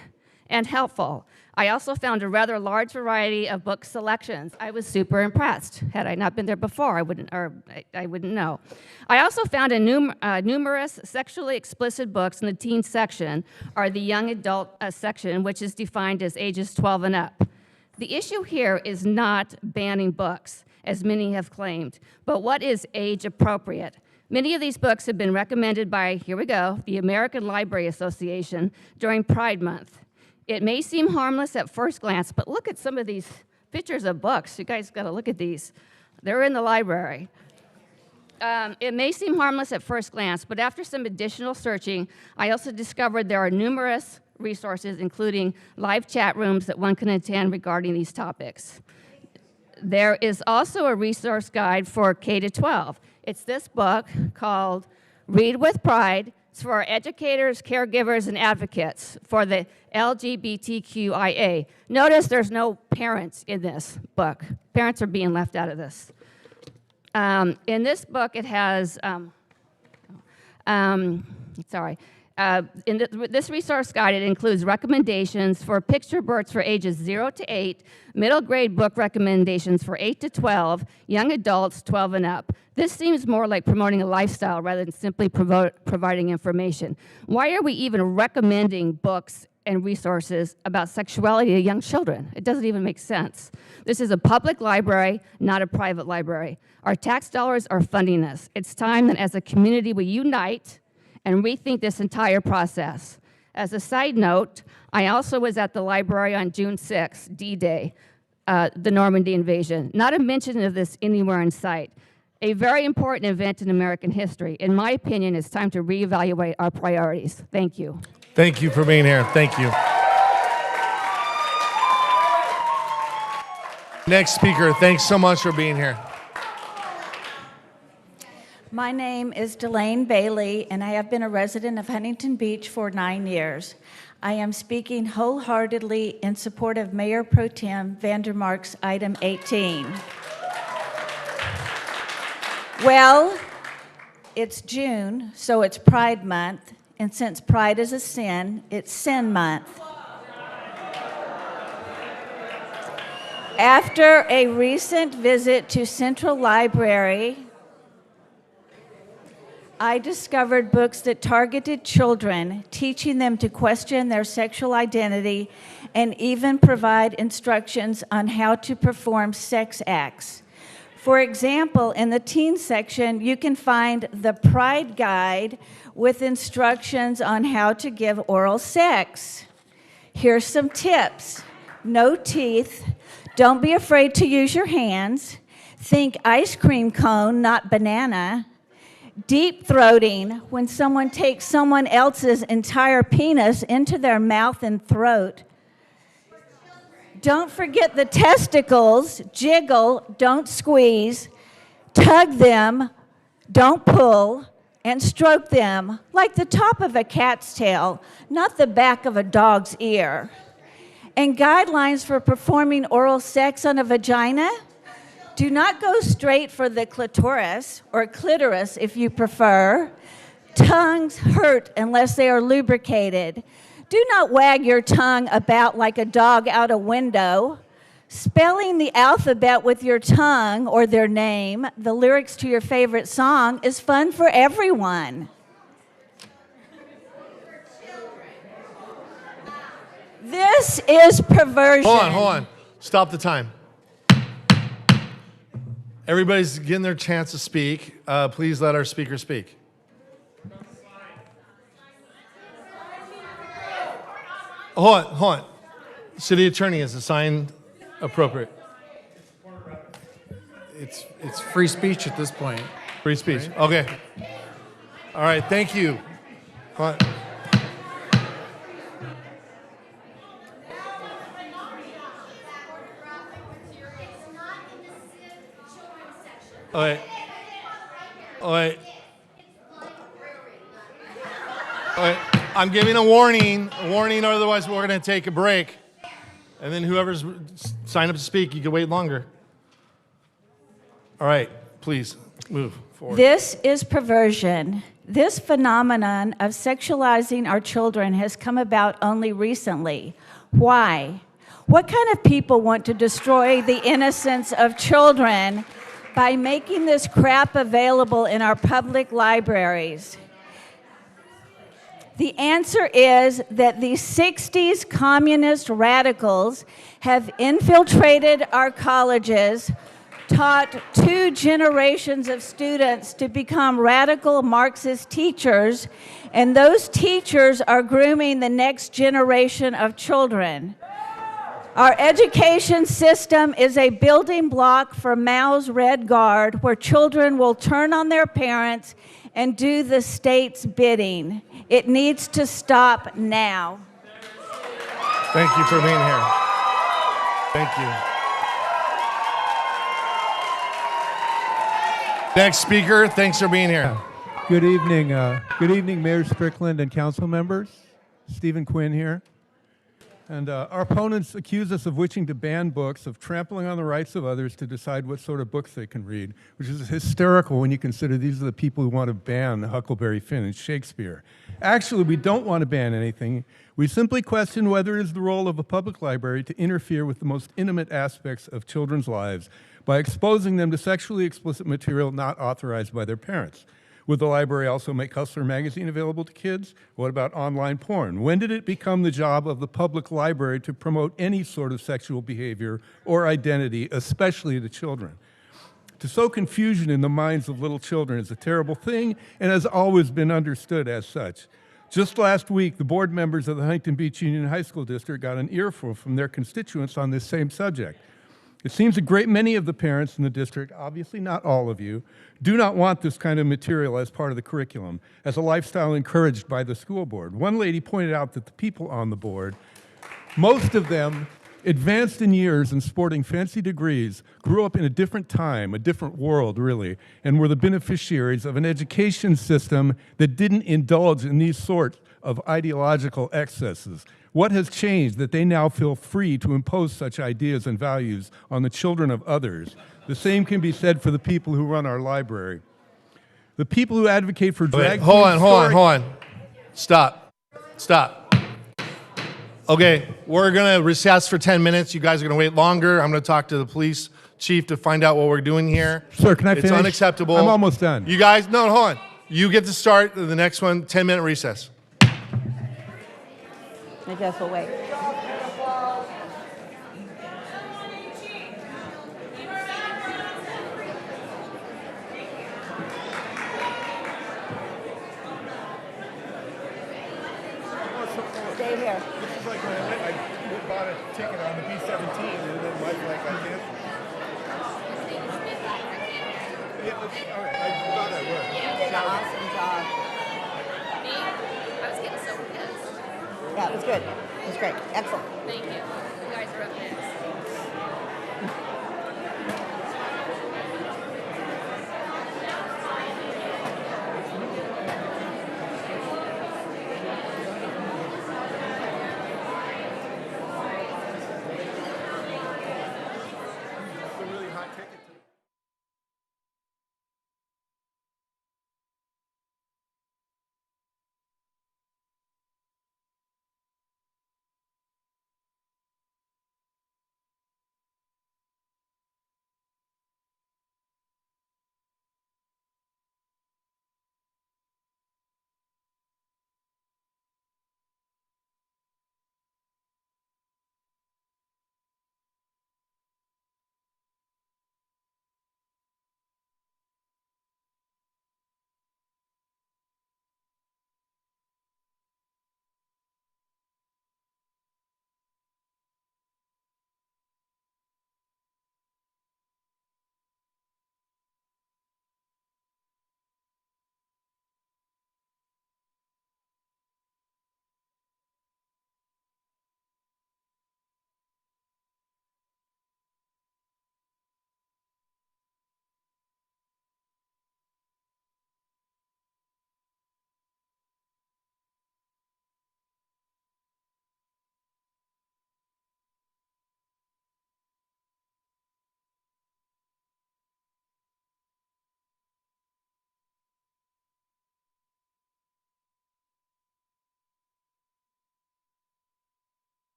and helpful. I also found a rather large variety of book selections. I was super impressed. Had I not been there before, I wouldn't know. I also found numerous sexually explicit books in the teen section, or the young adult section, which is defined as ages 12 and up. The issue here is not banning books, as many have claimed, but what is age appropriate? Many of these books have been recommended by, here we go, the American Library Association during Pride Month. It may seem harmless at first glance, but look at some of these pictures of books. You guys got to look at these. They're in the library. It may seem harmless at first glance, but after some additional searching, I also discovered there are numerous resources, including live chat rooms that one can attend regarding these topics. There is also a resource guide for K-12. It's this book called Read with Pride. It's for our educators, caregivers, and advocates for the LGBTQIA. Notice there's no parents in this book. Parents are being left out of this. In this book, it has, this resource guide, it includes recommendations for picture books for ages 0 to 8, middle grade book recommendations for 8 to 12, young adults 12 and up. This seems more like promoting a lifestyle rather than simply providing information. Why are we even recommending books and resources about sexuality to young children? It doesn't even make sense. This is a public library, not a private library. Our tax dollars are funding this. It's time that as a community we unite and rethink this entire process. As a side note, I also was at the library on June 6th, D-Day, the Normandy invasion. Not a mention of this anywhere in sight. A very important event in American history. In my opinion, it's time to reevaluate our priorities. Thank you. Thank you for being here. Thank you. Next speaker, thanks so much for being here. My name is Delane Bailey, and I have been a resident of Huntington Beach for 9 years. I am speaking wholeheartedly in support of Mayor Pro Tem Vandermark's item 18. Well, it's June, so it's Pride Month, and since pride is a sin, it's Sin Month. After a recent visit to Central Library, I discovered books that targeted children, teaching them to question their sexual identity and even provide instructions on how to perform sex acts. For example, in the teen section, you can find the Pride Guide with instructions on how to give oral sex. Here's some tips. No teeth. Don't be afraid to use your hands. Think ice cream cone, not banana. Deep throating, when someone takes someone else's entire penis into their mouth and throat. Don't forget the testicles. Jiggle, don't squeeze. Tug them, don't pull. And stroke them like the top of a cat's tail, not the back of a dog's ear. And guidelines for performing oral sex on a vagina. Do not go straight for the clitoris, or clitoris if you prefer. Tongues hurt unless they are lubricated. Do not wag your tongue about like a dog out a window. Spelling the alphabet with your tongue or their name, the lyrics to your favorite song, is fun for everyone. This is perversion. Hold on. Stop the time. Everybody's getting their chance to speak. Please let our speaker speak. Hold on. City attorney, is the sign appropriate? It's free speech at this point. Free speech. Right? Okay. All right. Thank you. Hold on. All right. I'm giving a warning, otherwise we're going to take a break. And then whoever's signed up to speak, you can wait longer. All right, please move forward. This is perversion. This phenomenon of sexualizing our children has come about only recently. Why? What kind of people want to destroy the innocence of children by making this crap available in our public libraries? The answer is that the 60s communist radicals have infiltrated our colleges, taught 2 generations of students to become radical Marxist teachers, and those teachers are grooming the next generation of children. Our education system is a building block for Mao's Red Guard, where children will turn on their parents and do the state's bidding. It needs to stop now. Thank you for being here. Thank you. Next speaker, thanks for being here. Good evening. Good evening, Mayor Strickland and council members. Stephen Quinn here. And our opponents accuse us of wishing to ban books, of trampling on the rights of others to decide what sort of books they can read, which is hysterical when you consider these are the people who want to ban Huckleberry Finn and Shakespeare. Actually, we don't want to ban anything. We simply question whether it is the role of a public library to interfere with the most intimate aspects of children's lives by exposing them to sexually explicit material not authorized by their parents. Would the library also make Hustler magazine available to kids? What about online porn? When did it become the job of the public library to promote any sort of sexual behavior or identity, especially to children? To sow confusion in the minds of little children is a terrible thing and has always been understood as such. Just last week, the board members of the Huntington Beach Union High School District got an earful from their constituents on this same subject. It seems a great many of the parents in the district, obviously not all of you, do not want this kind of material as part of the curriculum, as a lifestyle encouraged by the school board. One lady pointed out that the people on the board, most of them advanced in years and sporting fancy degrees, grew up in a different time, a different world really, and were the beneficiaries of an education system that didn't indulge in these sorts of ideological excesses. What has changed that they now feel free to impose such ideas and values on the children of others? The same can be said for the people who run our library. The people who advocate for drag queen Hold on. Stop. Okay, we're gonna recess for 10 minutes. You guys are gonna wait longer. I'm gonna talk to the police chief to find out what we're doing here. Sir, can I finish? It's unacceptable. I'm almost done. You guys, no, hold on. You get to start the next one, 10-minute recess. I guess we'll wait. Stay here. This is like when I bought a ticket on the B-17 and then like I canceled. Yeah, all right, I thought I would. You did an awesome job. Me? I was getting so pissed. Yeah, it was good. It was great. Excellent. Thank you. You guys are up next.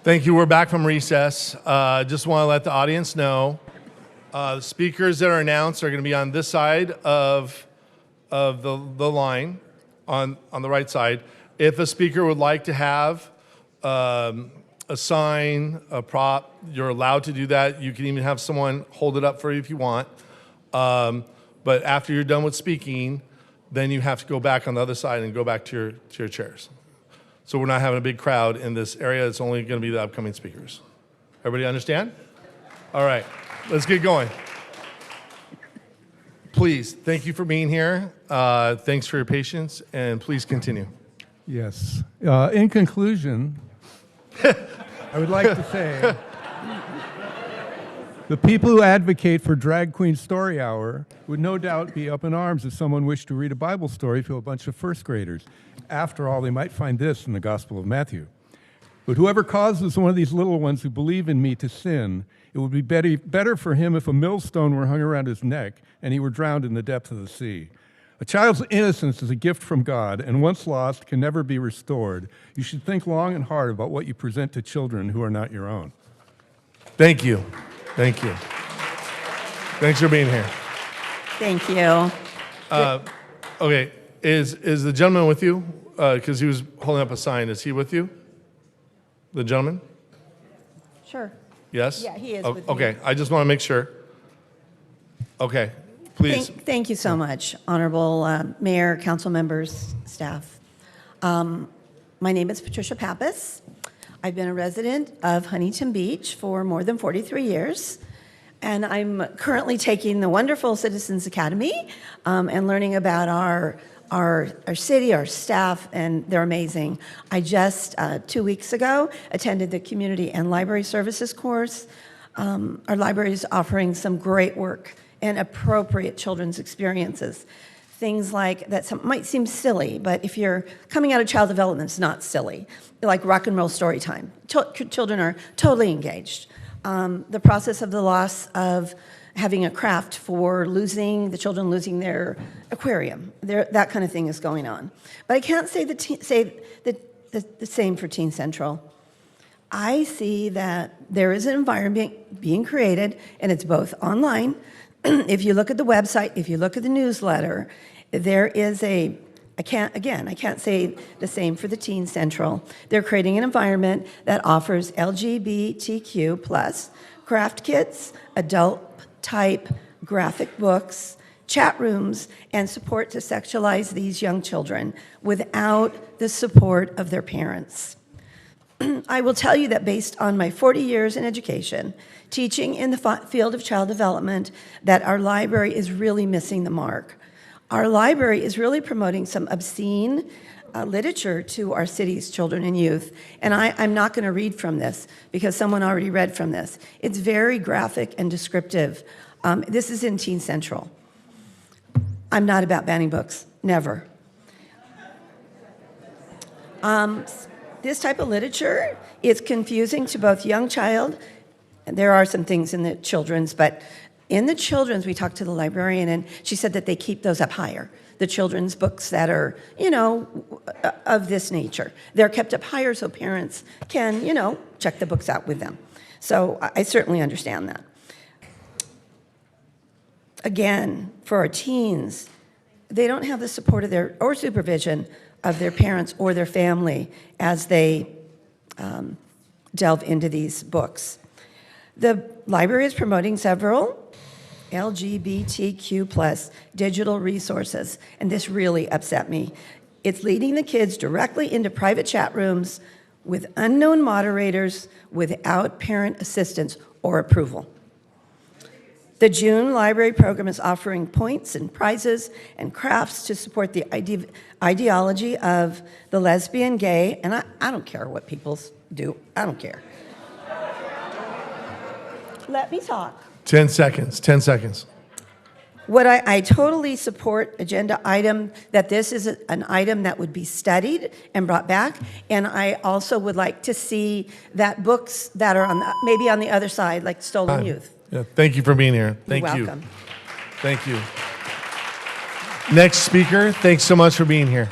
Thank you. We're back from recess. Just want to let the audience know the speakers that are announced are going to be on this side of the line, on the right side. If a speaker would like to have a sign, a prop, you're allowed to do that. You can even have someone hold it up for you if you want. But after you're done with speaking, then you have to go back on the other side and go back to your chairs. So we're not having a big crowd in this area. It's only going to be the upcoming speakers. Everybody understand? All right, let's get going. Please, thank you for being here. Thanks for your patience, and please continue. Yes. In conclusion, I would like to say the people who advocate for Drag Queen Story Hour would no doubt be up in arms if someone wished to read a Bible story to a bunch of first graders. After all, they might find this in the Gospel of Matthew. But whoever causes one of these little ones who believe in me to sin, it would be better for him if a millstone were hung around his neck and he were drowned in the depth of the sea. A child's innocence is a gift from God, and once lost, can never be restored. You should think long and hard about what you present to children who are not your own. Thank you. Thank you. Thanks for being here. Thank you. Okay, is the gentleman with you? Because he was holding up a sign. Is he with you? The gentleman? Sure. Yes? Yeah, he is with me. Okay, I just want to make sure. Okay, please. Thank you so much, Honorable Mayor, council members, staff. My name is Patricia Pappas. I've been a resident of Huntington Beach for more than 43 years, and I'm currently taking the wonderful Citizens Academy and learning about our city, our staff, and they're amazing. I just, 2 weeks ago, attended the Community and Library Services course. Our library is offering some great work and appropriate children's experiences. Things like that might seem silly, but if you're coming out of child development, it's not silly. Like rock and roll story time. Children are totally engaged. The process of the loss of having a craft for the children losing their aquarium. That kind of thing is going on. But I can't say the same for Teen Central. I see that there is an environment being created, and it's both online. If you look at the website, if you look at the newsletter, there is I can't say the same for the Teen Central. They're creating an environment that offers LGBTQ plus craft kits, adult-type graphic books, chat rooms, and support to sexualize these young children without the support of their parents. I will tell you that based on my 40 years in education, teaching in the field of child development, that our library is really missing the mark. Our library is really promoting some obscene literature to our city's children and youth. And I'm not going to read from this because someone already read from this. It's very graphic and descriptive. This is in Teen Central. I'm not about banning books, never. This type of literature is confusing to both young child, and there are some things in the children's, but in the children's, we talked to the librarian, and she said that they keep those up higher. The children's books that are, of this nature. They're kept up higher so parents can, check the books out with them. So I certainly understand that. Again, for our teens, they don't have the support of or supervision of their parents or their family as they delve into these books. The library is promoting several LGBTQ plus digital resources, and this really upset me. It's leading the kids directly into private chat rooms with unknown moderators without parent assistance or approval. The June library program is offering points and prizes and crafts to support the ideology of the lesbian, gay, and I don't care what people do. I don't care. Let me talk. 10 seconds, 10 seconds. What I totally support agenda item, that this is an item that would be studied and brought back. And I also would like to see that books that are maybe on the other side, like Stolen Youth. Yeah, thank you for being here. Thank You're you. welcome. Thank you. Next speaker, thanks so much for being here.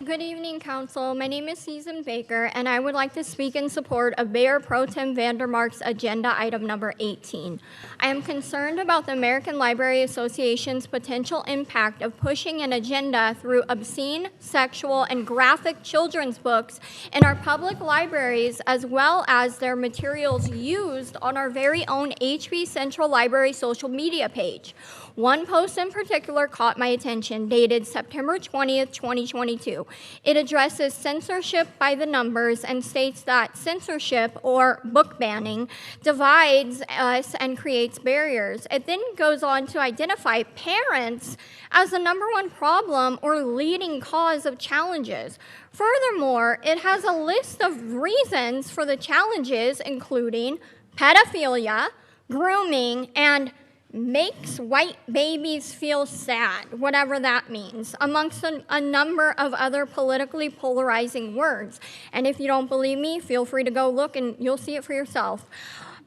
Good evening, Council. My name is Susan Baker, and I would like to speak in support of Mayor Pro Tem Vandermark's agenda item number 18. I am concerned about the American Library Association's potential impact of pushing an agenda through obscene, sexual, and graphic children's books in our public libraries, as well as their materials used on our very own HB Central Library social media page. One post in particular caught my attention, dated September 20th, 2022. It addresses censorship by the numbers and states that censorship, or book banning, divides us and creates barriers. It then goes on to identify parents as the #1 problem or leading cause of challenges. Furthermore, it has a list of reasons for the challenges, including pedophilia, grooming, and makes white babies feel sad, whatever that means, amongst a number of other politically polarizing words. And if you don't believe me, feel free to go look and you'll see it for yourself.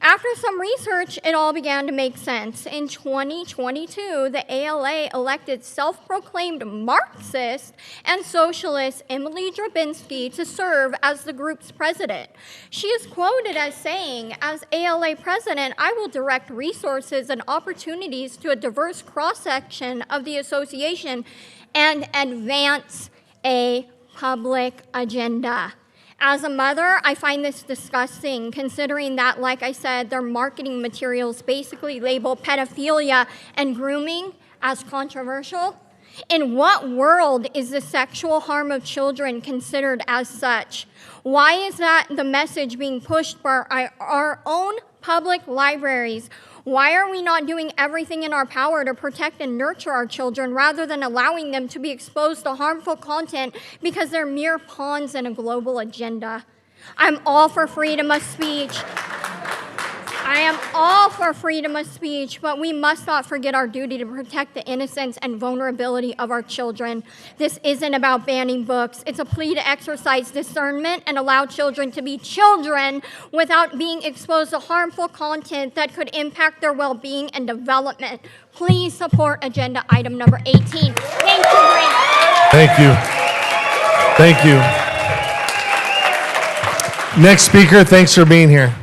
After some research, it all began to make sense. In 2022, the ALA elected self-proclaimed Marxist and socialist Emily Drabinski to serve as the group's president. She is quoted as saying, "As ALA president, I will direct resources and opportunities to a diverse cross-section of the association and advance a public agenda." As a mother, I find this disgusting, considering that, like I said, their marketing materials basically label pedophilia and grooming as controversial. In what world is the sexual harm of children considered as such? Why is that the message being pushed by our own public libraries? Why are we not doing everything in our power to protect and nurture our children rather than allowing them to be exposed to harmful content because they're mere pawns in a global agenda? I'm all for freedom of speech. I am all for freedom of speech, but we must not forget our duty to protect the innocence and vulnerability of our children. This isn't about banning books. It's a plea to exercise discernment and allow children to be children without being exposed to harmful content that could impact their well-being and development. Please support agenda item number 18. Thank you, Brenda. Thank you. Thank you. Next speaker, thanks for being here.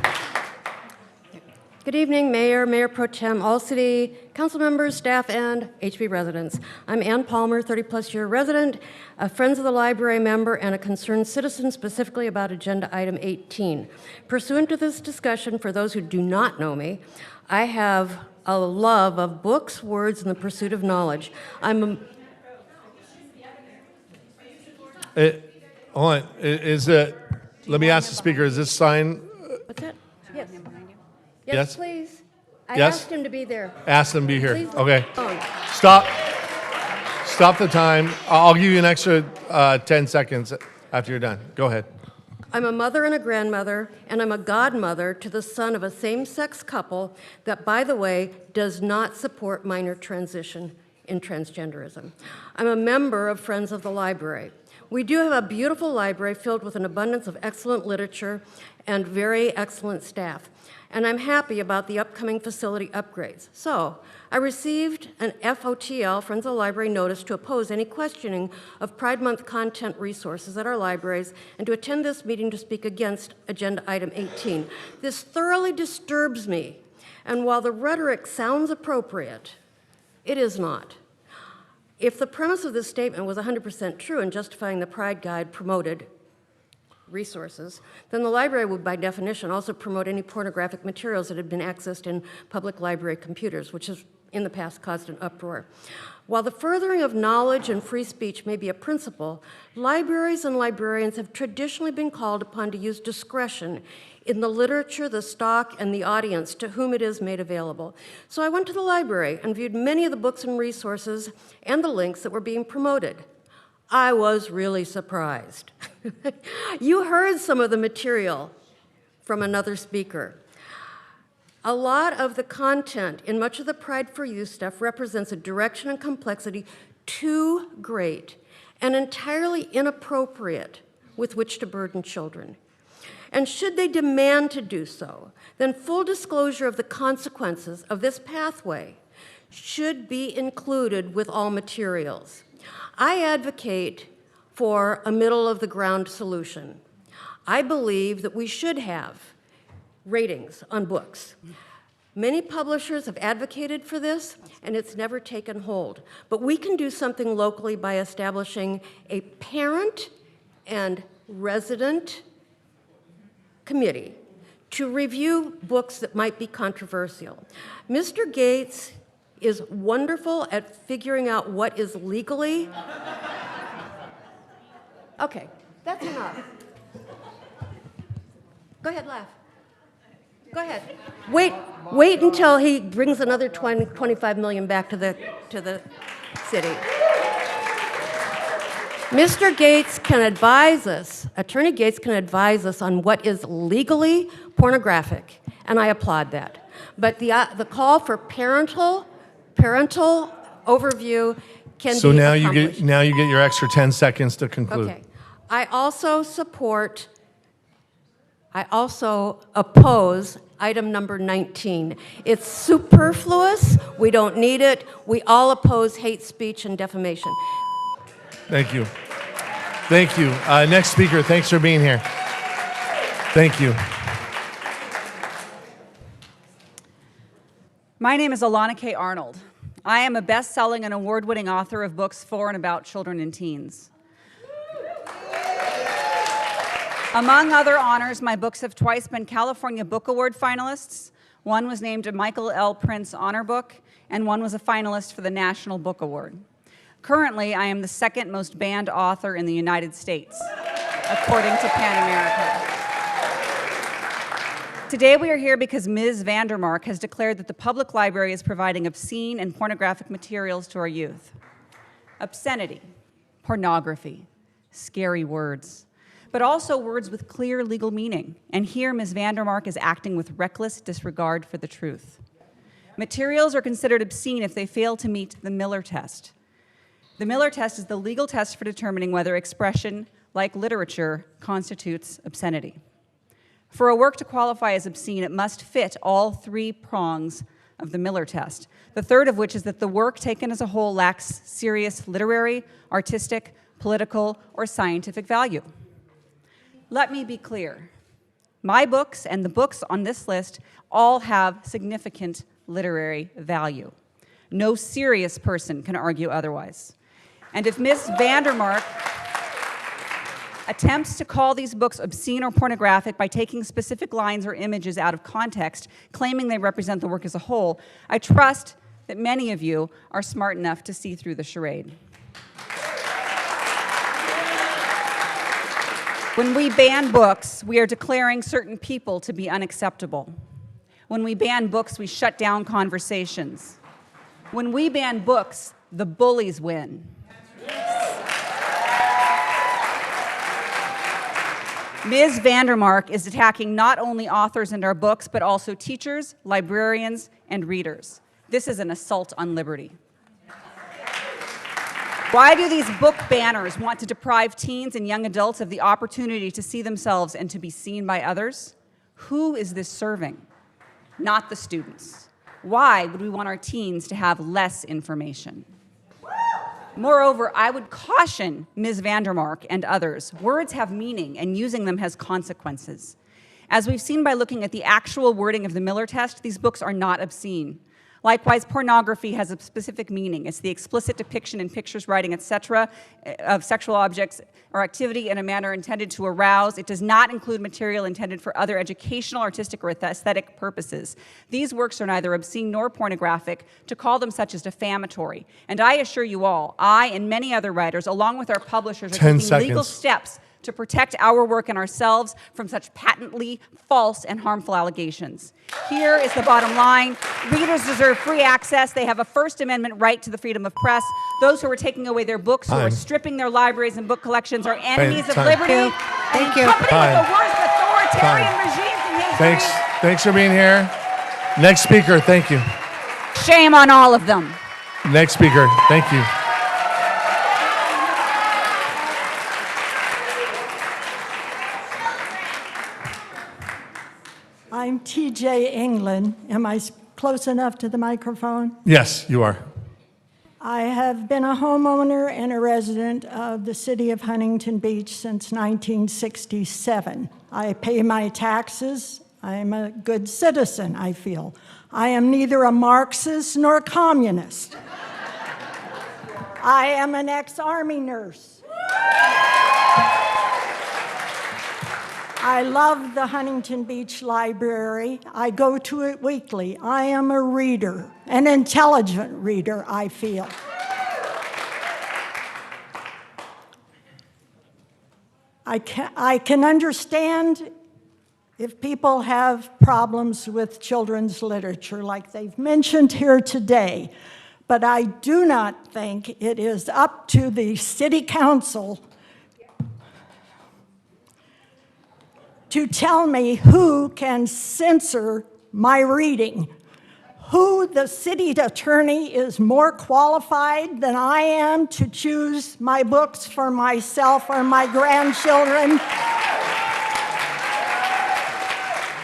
Good evening, Mayor, Mayor Pro Tem, all city council members, staff, and HB residents. I'm Ann Palmer, 30-plus year resident, a Friends of the Library member, and a concerned citizen specifically about agenda item 18. Pursuant to this discussion, for those who do not know me, I have a love of books, words, and the pursuit of knowledge. Hold on. Is it? Let me ask the speaker. Is this sign? What's that? Yes. Yes? Yes, please. I Yes? asked him to be there. Ask them to be here. Please. Okay. Oh. Stop the time. I'll give you an extra 10 seconds after you're done. Go ahead. I'm a mother and a grandmother, and I'm a godmother to the son of a same-sex couple that, by the way, does not support minor transition in transgenderism. I'm a member of Friends of the Library. We do have a beautiful library filled with an abundance of excellent literature and very excellent staff. And I'm happy about the upcoming facility upgrades. So, I received an FOTL, Friends of the Library, notice to oppose any questioning of Pride Month content resources at our libraries and to attend this meeting to speak against agenda item 18. This thoroughly disturbs me, and while the rhetoric sounds appropriate, it is not. If the premise of this statement was 100% true in justifying the Pride Guide promoted resources, then the library would, by definition, also promote any pornographic materials that had been accessed in public library computers, which has in the past caused an uproar. While the furthering of knowledge and free speech may be a principle, libraries and librarians have traditionally been called upon to use discretion in the literature, the stock, and the audience to whom it is made available. So I went to the library and viewed many of the books and resources and the links that were being promoted. I was really surprised. You heard some of the material from another speaker. A lot of the content in much of the Pride for You stuff represents a direction and complexity too great and entirely inappropriate with which to burden children. And should they demand to do so, then full disclosure of the consequences of this pathway should be included with all materials. I advocate for a middle-of-the-ground solution. I believe that we should have ratings on books. Many publishers have advocated for this, and it's never taken hold. But we can do something locally by establishing a parent and resident committee to review books that might be controversial. Mr. Gates is wonderful at figuring out what is legally. Okay, that's enough. Go ahead, laugh. Go ahead. Wait until he brings another 25 million back to the city. Mr. Gates can advise us, Attorney Gates can advise us on what is legally pornographic, and I applaud that. But the call for parental overview can So be now accomplished. you get your extra 10 seconds to conclude. Okay. I also oppose item number 19. It's superfluous. We don't need it. We all oppose hate speech and defamation. Thank you. Thank you. Next speaker, thanks for being here. Thank you. My name is Alana K. Arnold. I am a best-selling and award-winning author of books for and about children and teens. Among other honors, my books have twice been California Book Award finalists. One was named a Michael L. Prince Honor Book, and one was a finalist for the National Book Award. Currently, I am the second most banned author in the United States, according to PEN America. Today we are here because Ms. Vandermark has declared that the public library is providing obscene and pornographic materials to our youth. Obscenity, pornography, scary words, but also words with clear legal meaning. And here Ms. Vandermark is acting with reckless disregard for the truth. Materials are considered obscene if they fail to meet the Miller test. The Miller test is the legal test for determining whether expression, like literature, constitutes obscenity. For a work to qualify as obscene, it must fit all three prongs of the Miller test, the third of which is that the work taken as a whole lacks serious literary, artistic, political, or scientific value. Let me be clear. My books and the books on this list all have significant literary value. No serious person can argue otherwise. And if Ms. Vandermark attempts to call these books obscene or pornographic by taking specific lines or images out of context, claiming they represent the work as a whole, I trust that many of you are smart enough to see through the charade. When we ban books, we are declaring certain people to be unacceptable. When we ban books, we shut down conversations. When we ban books, the bullies win. Ms. Vandermark is attacking not only authors and our books, but also teachers, librarians, and readers. This is an assault on liberty. Why do these book banners want to deprive teens and young adults of the opportunity to see themselves and to be seen by others? Who is this serving? Not the students. Why would we want our teens to have less information? Moreover, I would caution Ms. Vandermark and others. Words have meaning, and using them has consequences. As we've seen by looking at the actual wording of the Miller test, these books are not obscene. Likewise, pornography has a specific meaning. It's the explicit depiction in pictures, writing, etc., of sexual objects or activity in a manner intended to arouse. It does not include material intended for other educational, artistic, or aesthetic purposes. These works are neither obscene nor pornographic. To call them such is defamatory. And I assure you all, I and many other writers, along with our publishers, are taking legal steps to protect our work and ourselves from such patently false and harmful allegations. Here is the bottom line. Readers deserve free access. They have a First Amendment right to the freedom of press. Those who are taking away their books, who are stripping their libraries and book collections, are enemies of liberty. Thank you. Company with the worst authoritarian regimes in history. Thanks for being here. Next speaker, thank you. Shame on all of them. Next speaker, thank you. I'm TJ England. Am I close enough to the microphone? Yes, you are. I have been a homeowner and a resident of the city of Huntington Beach since 1967. I pay my taxes. I'm a good citizen, I feel. I am neither a Marxist nor a communist. I am an ex-Army nurse. I love the Huntington Beach Library. I go to it weekly. I am a reader, an intelligent reader, I feel. I can understand if people have problems with children's literature like they've mentioned here today, but I do not think it is up to the city council to tell me who can censor my reading. Who the city attorney is more qualified than I am to choose my books for myself or my grandchildren.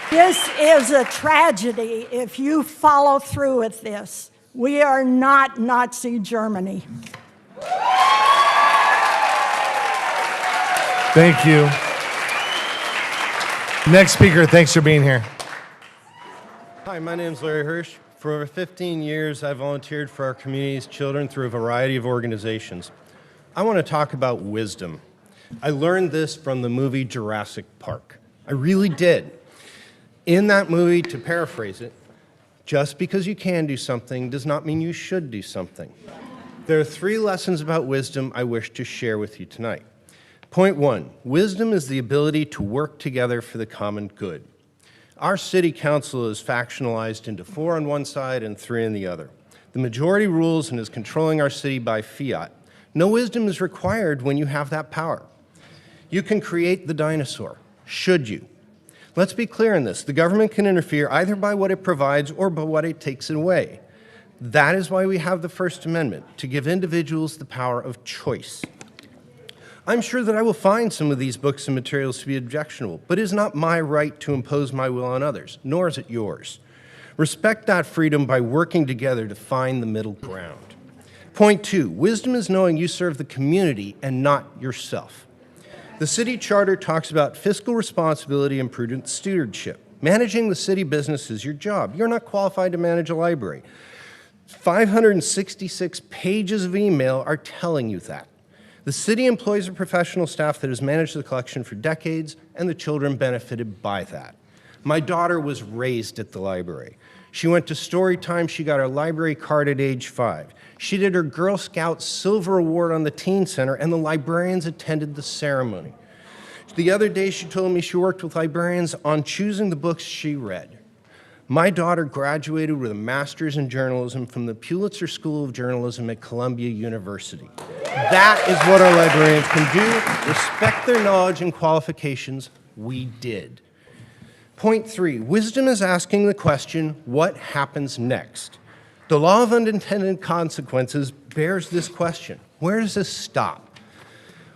This is a tragedy if you follow through with this. We are not Nazi Germany. Thank you. Next speaker, thanks for being here. Hi, my name is Larry Hirsch. For over 15 years, I've volunteered for our community's children through a variety of organizations. I want to talk about wisdom. I learned this from the movie Jurassic Park. I really did. In that movie, to paraphrase it, just because you can do something does not mean you should do something. There are 3 lessons about wisdom I wish to share with you tonight. Point 1, wisdom is the ability to work together for the common good. Our city council is factionalized into 4 on one side and 3 on the other. The majority rules and is controlling our city by fiat. No wisdom is required when you have that power. You can create the dinosaur, should you? Let's be clear on this. The government can interfere either by what it provides or by what it takes away. That is why we have the First Amendment, to give individuals the power of choice. I'm sure that I will find some of these books and materials to be objectionable, but it is not my right to impose my will on others, nor is it yours. Respect that freedom by working together to find the middle ground. Point 2, wisdom is knowing you serve the community and not yourself. The city charter talks about fiscal responsibility and prudent stewardship. Managing the city business is your job. You're not qualified to manage a library. 566 pages of email are telling you that. The city employs a professional staff that has managed the collection for decades, and the children benefited by that. My daughter was raised at the library. She went to story time. She got her library card at age 5. She did her Girl Scout Silver Award on the Teen Center, and the librarians attended the ceremony. The other day, she told me she worked with librarians on choosing the books she read. My daughter graduated with a master's in journalism from the Pulitzer School of Journalism at Columbia University. That is what our librarians can do. Respect their knowledge and qualifications. We did. Point 3, wisdom is asking the question, what happens next? The law of unintended consequences bears this question. Where does this stop?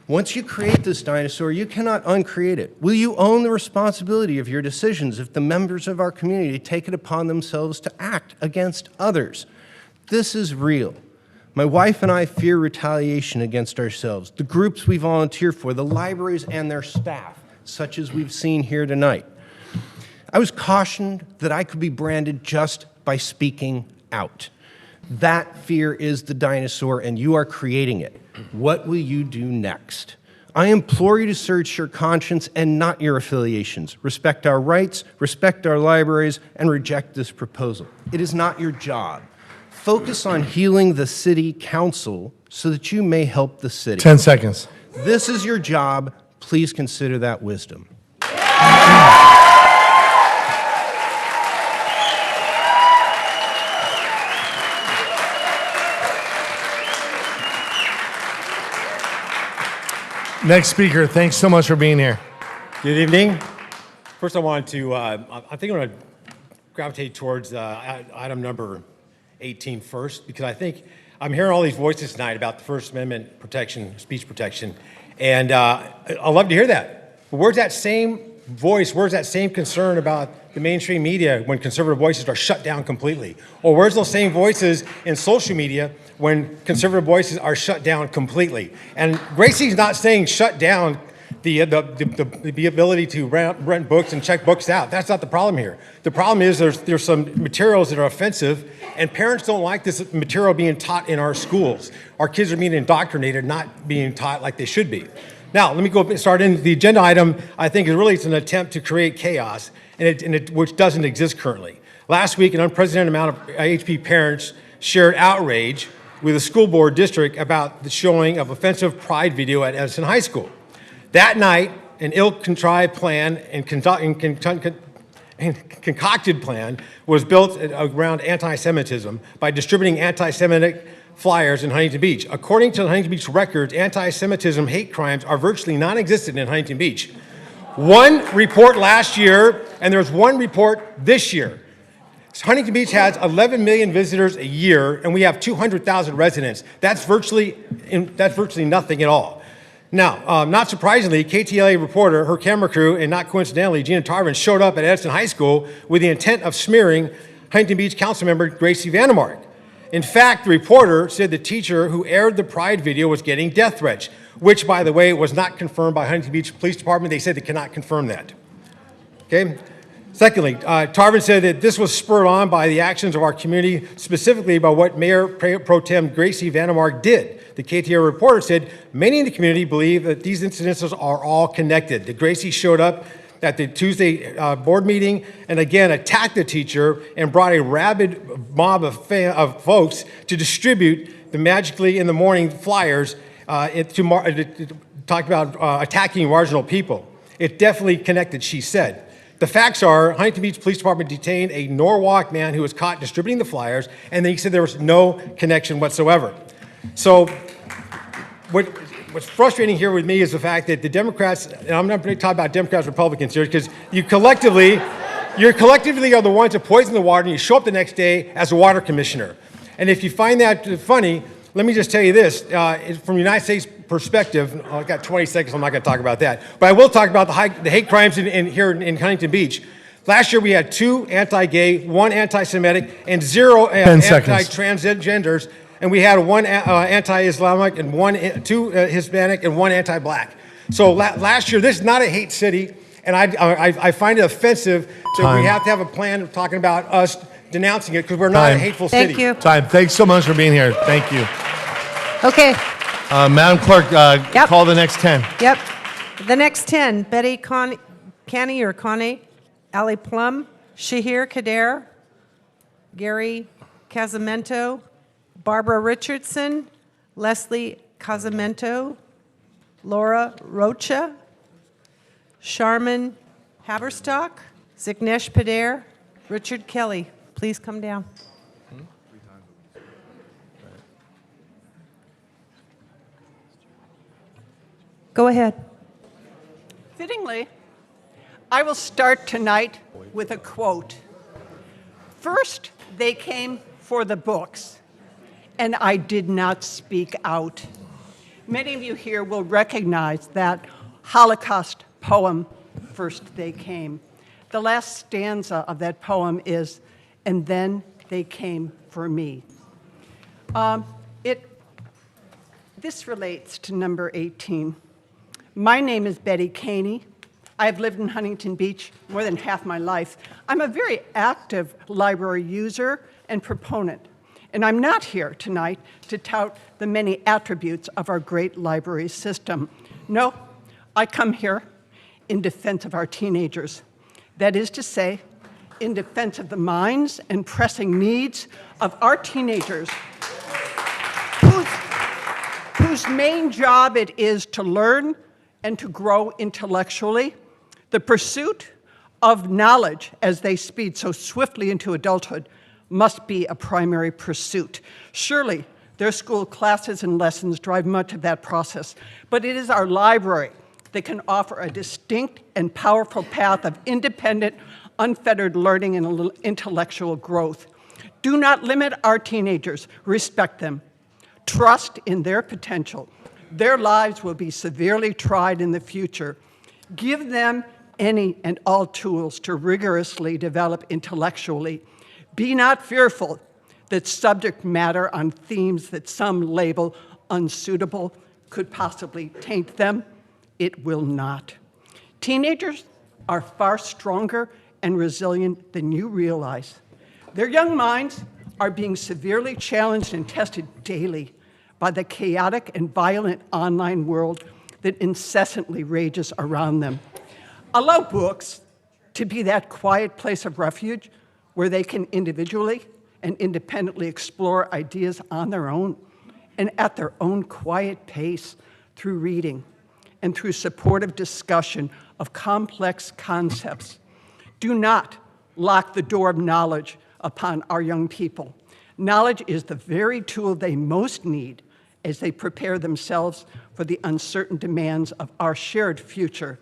Once you create this dinosaur, you cannot uncreate it. Will you own the responsibility of your decisions if the members of our community take it upon themselves to act against others? This is real. My wife and I fear retaliation against ourselves, the groups we volunteer for, the libraries and their staff, such as we've seen here tonight. I was cautioned that I could be branded just by speaking out. That fear is the dinosaur, and you are creating it. What will you do next? I implore you to search your conscience and not your affiliations. Respect our rights, respect our libraries, and reject this proposal. It is not your job. Focus on healing the city council so that you may help the city. 10 seconds. This is your job. Please consider that wisdom. Next speaker, thanks so much for being here. Good evening. First, I want to, I think I'm going to gravitate towards item number 18 first, because I think I'm hearing all these voices tonight about the First Amendment protection, speech protection, and I'd love to hear that. But where's that same voice, where's that same concern about the mainstream media when conservative voices are shut down completely? Or where's those same voices in social media when conservative voices are shut down completely? And Gracey's not saying shut down the ability to rent books and check books out. That's not the problem here. The problem is there's some materials that are offensive, and parents don't like this material being taught in our schools. Our kids are being indoctrinated, not being taught like they should be. Now, let me go start in. The agenda item, I think, is really it's an attempt to create chaos, which doesn't exist currently. Last week, an unprecedented amount of HP parents shared outrage with the school board district about the showing of offensive pride video at Edison High School. That night, an ill-contrived plan and concocted plan was built around anti-Semitism by distributing anti-Semitic flyers in Huntington Beach. According to the Huntington Beach records, anti-Semitism hate crimes are virtually non-existent in Huntington Beach. One report last year, and there's one report this year. Huntington Beach has 11 million visitors a year, and we have 200,000 residents. That's virtually nothing at all. Now, not surprisingly, KTLA reporter, her camera crew, and not coincidentally, Gina Tarvin showed up at Edison High School with the intent of smearing Huntington Beach Councilmember Gracey Vandermark. In fact, the reporter said the teacher who aired the Pride video was getting death threats, which, by the way, was not confirmed by Huntington Beach Police Department. They said they cannot confirm that. Okay? Secondly, Tarvin said that this was spurred on by the actions of our community, specifically by what Mayor Pro Tem Gracey Vandermark did. The KTLA reporter said many in the community believe that these incidences are all connected. That Gracey showed up at the Tuesday board meeting and again attacked the teacher and brought a rabid mob of folks to distribute the magically in the morning flyers to talk about attacking marginal people. It definitely connected, she said. The facts are Huntington Beach Police Department detained a Norwalk man who was caught distributing the flyers, and he said there was no connection whatsoever. So what's frustrating here with me is the fact that the Democrats, and I'm not going to talk about Democrats, Republicans here, because you collectively are the ones that poison the water, and you show up the next day as a water commissioner. And if you find that funny, let me just tell you this, from the United States perspective, I've got 20 seconds, I'm not going to talk about that, but I will talk about the hate crimes here in Huntington Beach. Last year we had 2 anti-gay, 1 anti-Semitic, and 0 anti-transgenders, and we had 1 anti-Islamic, and 2 Hispanic, and 1 anti-black. So last year, this is not a hate city, and I find it offensive that we have to have a plan of talking about us denouncing it because we're not a hateful city. Thank you. Thanks so much for being here. Thank you. Okay. Madam Clerk, call the next 10. Yep. The next 10, Betty Canny or Connie, Ali Plum, Shahir Kader, Gary Casamento, Barbara Richardson, Leslie Casamento, Laura Rocha, Sharman Haberstock, Zignesh Pader, Richard Kelly. Please come down. Go ahead. Fittingly, I will start tonight with a quote. First, they came for the books, and I did not speak out. Many of you here will recognize that Holocaust poem, First They Came. The last stanza of that poem is, and then they came for me. This relates to number 18. My name is Betty Caney. I've lived in Huntington Beach more than half my life. I'm a very active library user and proponent, and I'm not here tonight to tout the many attributes of our great library system. No, I come here in defense of our teenagers. That is to say, in defense of the minds and pressing needs of our teenagers whose main job it is to learn and to grow intellectually. The pursuit of knowledge as they speed so swiftly into adulthood must be a primary pursuit. Surely, their school classes and lessons drive much of that process, but it is our library that can offer a distinct and powerful path of independent, unfettered learning and intellectual growth. Do not limit our teenagers, respect them. Trust in their potential. Their lives will be severely tried in the future. Give them any and all tools to rigorously develop intellectually. Be not fearful that subject matter on themes that some label unsuitable could possibly taint them. It will not. Teenagers are far stronger and resilient than you realize. Their young minds are being severely challenged and tested daily by the chaotic and violent online world that incessantly rages around them. Allow books to be that quiet place of refuge where they can individually and independently explore ideas on their own and at their own quiet pace through reading and through supportive discussion of complex concepts. Do not lock the door of knowledge upon our young people. Knowledge is the very tool they most need as they prepare themselves for the uncertain demands of our shared future.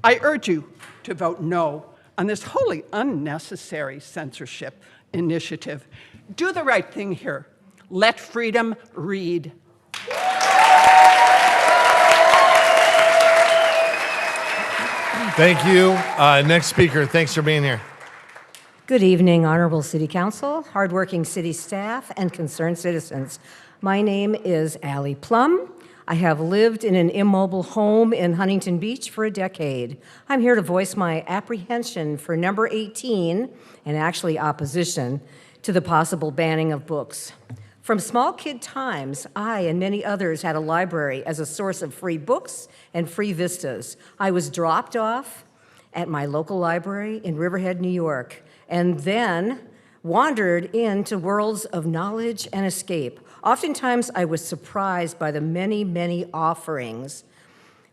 I urge you to vote no on this wholly unnecessary censorship initiative. Do the right thing here. Let freedom read. Thank you. Next speaker, thanks for being here. Good evening, Honorable City Council, hardworking city staff, and concerned citizens. My name is Allie Plum. I have lived in an immobile home in Huntington Beach for a decade. I'm here to voice my apprehension for number 18, and actually opposition, to the possible banning of books. From small kid times, I and many others had a library as a source of free books and free vistas. I was dropped off at my local library in Riverhead, New York, and then wandered into worlds of knowledge and escape. Oftentimes, I was surprised by the many, many offerings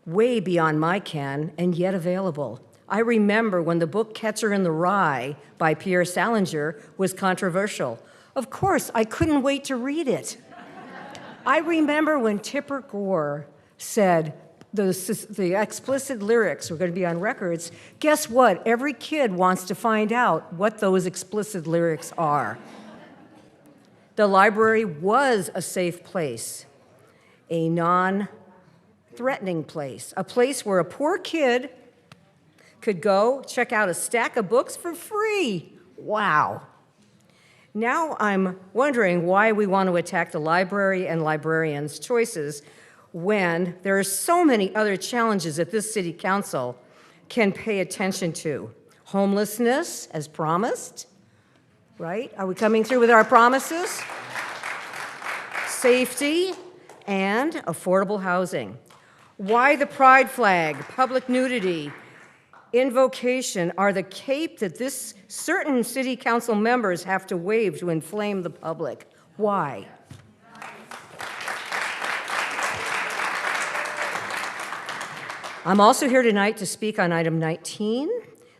way beyond my ken and yet available. I remember when the book Catcher in the Rye by Pierre Salinger was controversial. Of course, I couldn't wait to read it. I remember when Tipper Gore said the explicit lyrics were going to be on records. Guess what? Every kid wants to find out what those explicit lyrics are. The library was a safe place, a non-threatening place, a place where a poor kid could go check out a stack of books for free. Wow. Now I'm wondering why we want to attack the library and librarians' choices when there are so many other challenges that this city council can pay attention to. Homelessness, as promised, right? Are we coming through with our promises? Safety and affordable housing. Why the pride flag, public nudity, invocation are the cape that this certain city council members have to wave to inflame the public. Why? I'm also here tonight to speak on item 19.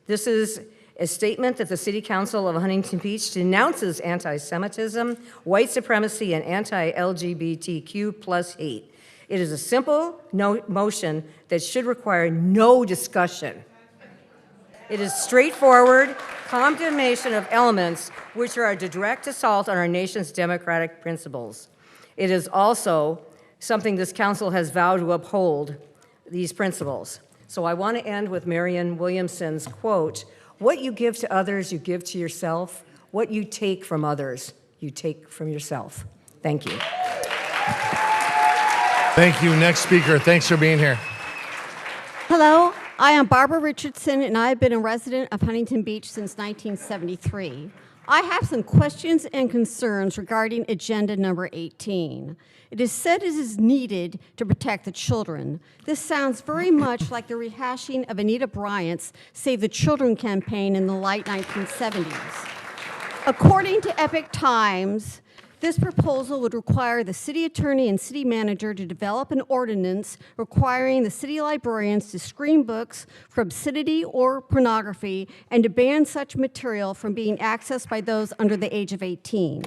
This is a statement that the City Council of Huntington Beach denounces anti-Semitism, white supremacy, and anti-LGBTQ plus hate. It is a simple motion that should require no discussion. It is straightforward condemnation of elements which are a direct assault on our nation's democratic principles. It is also something this council has vowed to uphold these principles. So I want to end with Marianne Williamson's quote, "What you give to others, you give to yourself. What you take from others, you take from yourself." Thank you. Thank you. Next speaker, thanks for being here. Hello, I am Barbara Richardson, and I have been a resident of Huntington Beach since 1973. I have some questions and concerns regarding agenda number 18. It is said it is needed to protect the children. This sounds very much like the rehashing of Anita Bryant's Save the Children campaign in the late 1970s. According to Epic Times, this proposal would require the city attorney and city manager to develop an ordinance requiring the city librarians to screen books for obscenity or pornography and to ban such material from being accessed by those under the age of 18.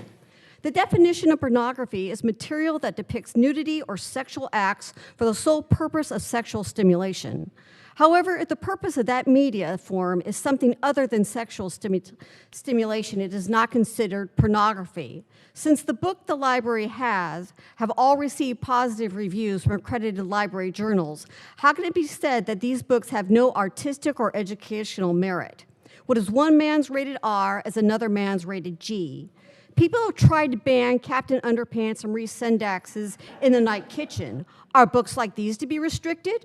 The definition of pornography is material that depicts nudity or sexual acts for the sole purpose of sexual stimulation. However, if the purpose of that media form is something other than sexual stimulation, it is not considered pornography. Since the book the library have all received positive reviews from accredited library journals, how can it be said that these books have no artistic or educational merit? What is one man's rated R is another man's rated G. People have tried to ban Captain Underpants and Reese Sendax's In the Night Kitchen. Are books like these to be restricted?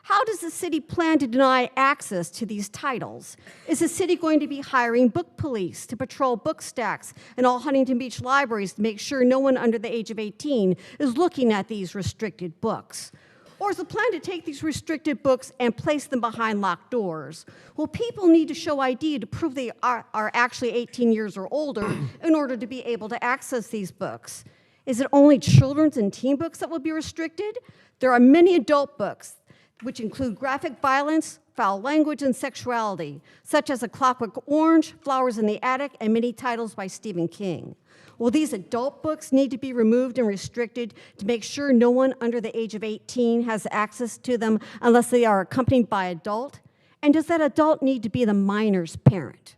How does the city plan to deny access to these titles? Is the city going to be hiring book police to patrol book stacks in all Huntington Beach libraries to make sure no one under the age of 18 is looking at these restricted books? Or is the plan to take these restricted books and place them behind locked doors? Well, people need to show ID to prove they are actually 18 years or older in order to be able to access these books. Is it only children's and teen books that will be restricted? There are many adult books, which include graphic violence, foul language, and sexuality, such as A Clockwork Orange, Flowers in the Attic, and many titles by Stephen King. Will these adult books need to be removed and restricted to make sure no one under the age of 18 has access to them unless they are accompanied by an adult? And does that adult need to be the minor's parent?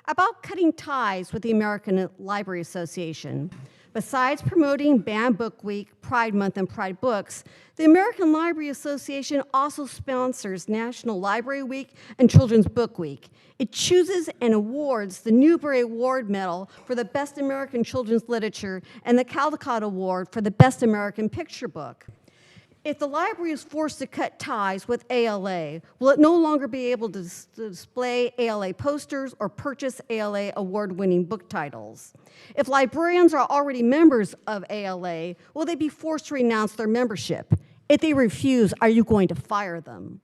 About cutting ties with the American Library Association. Besides promoting Banned Book Week, Pride Month, and Pride Books, the American Library Association also sponsors National Library Week and Children's Book Week. It chooses and awards the Newbery Award Medal for the Best American Children's Literature and the Caldecott Award for the Best American Picture Book. If the library is forced to cut ties with ALA, will it no longer be able to display ALA posters or purchase ALA award-winning book titles? If librarians are already members of ALA, will they be forced to renounce their membership? If they refuse, are you going to fire them?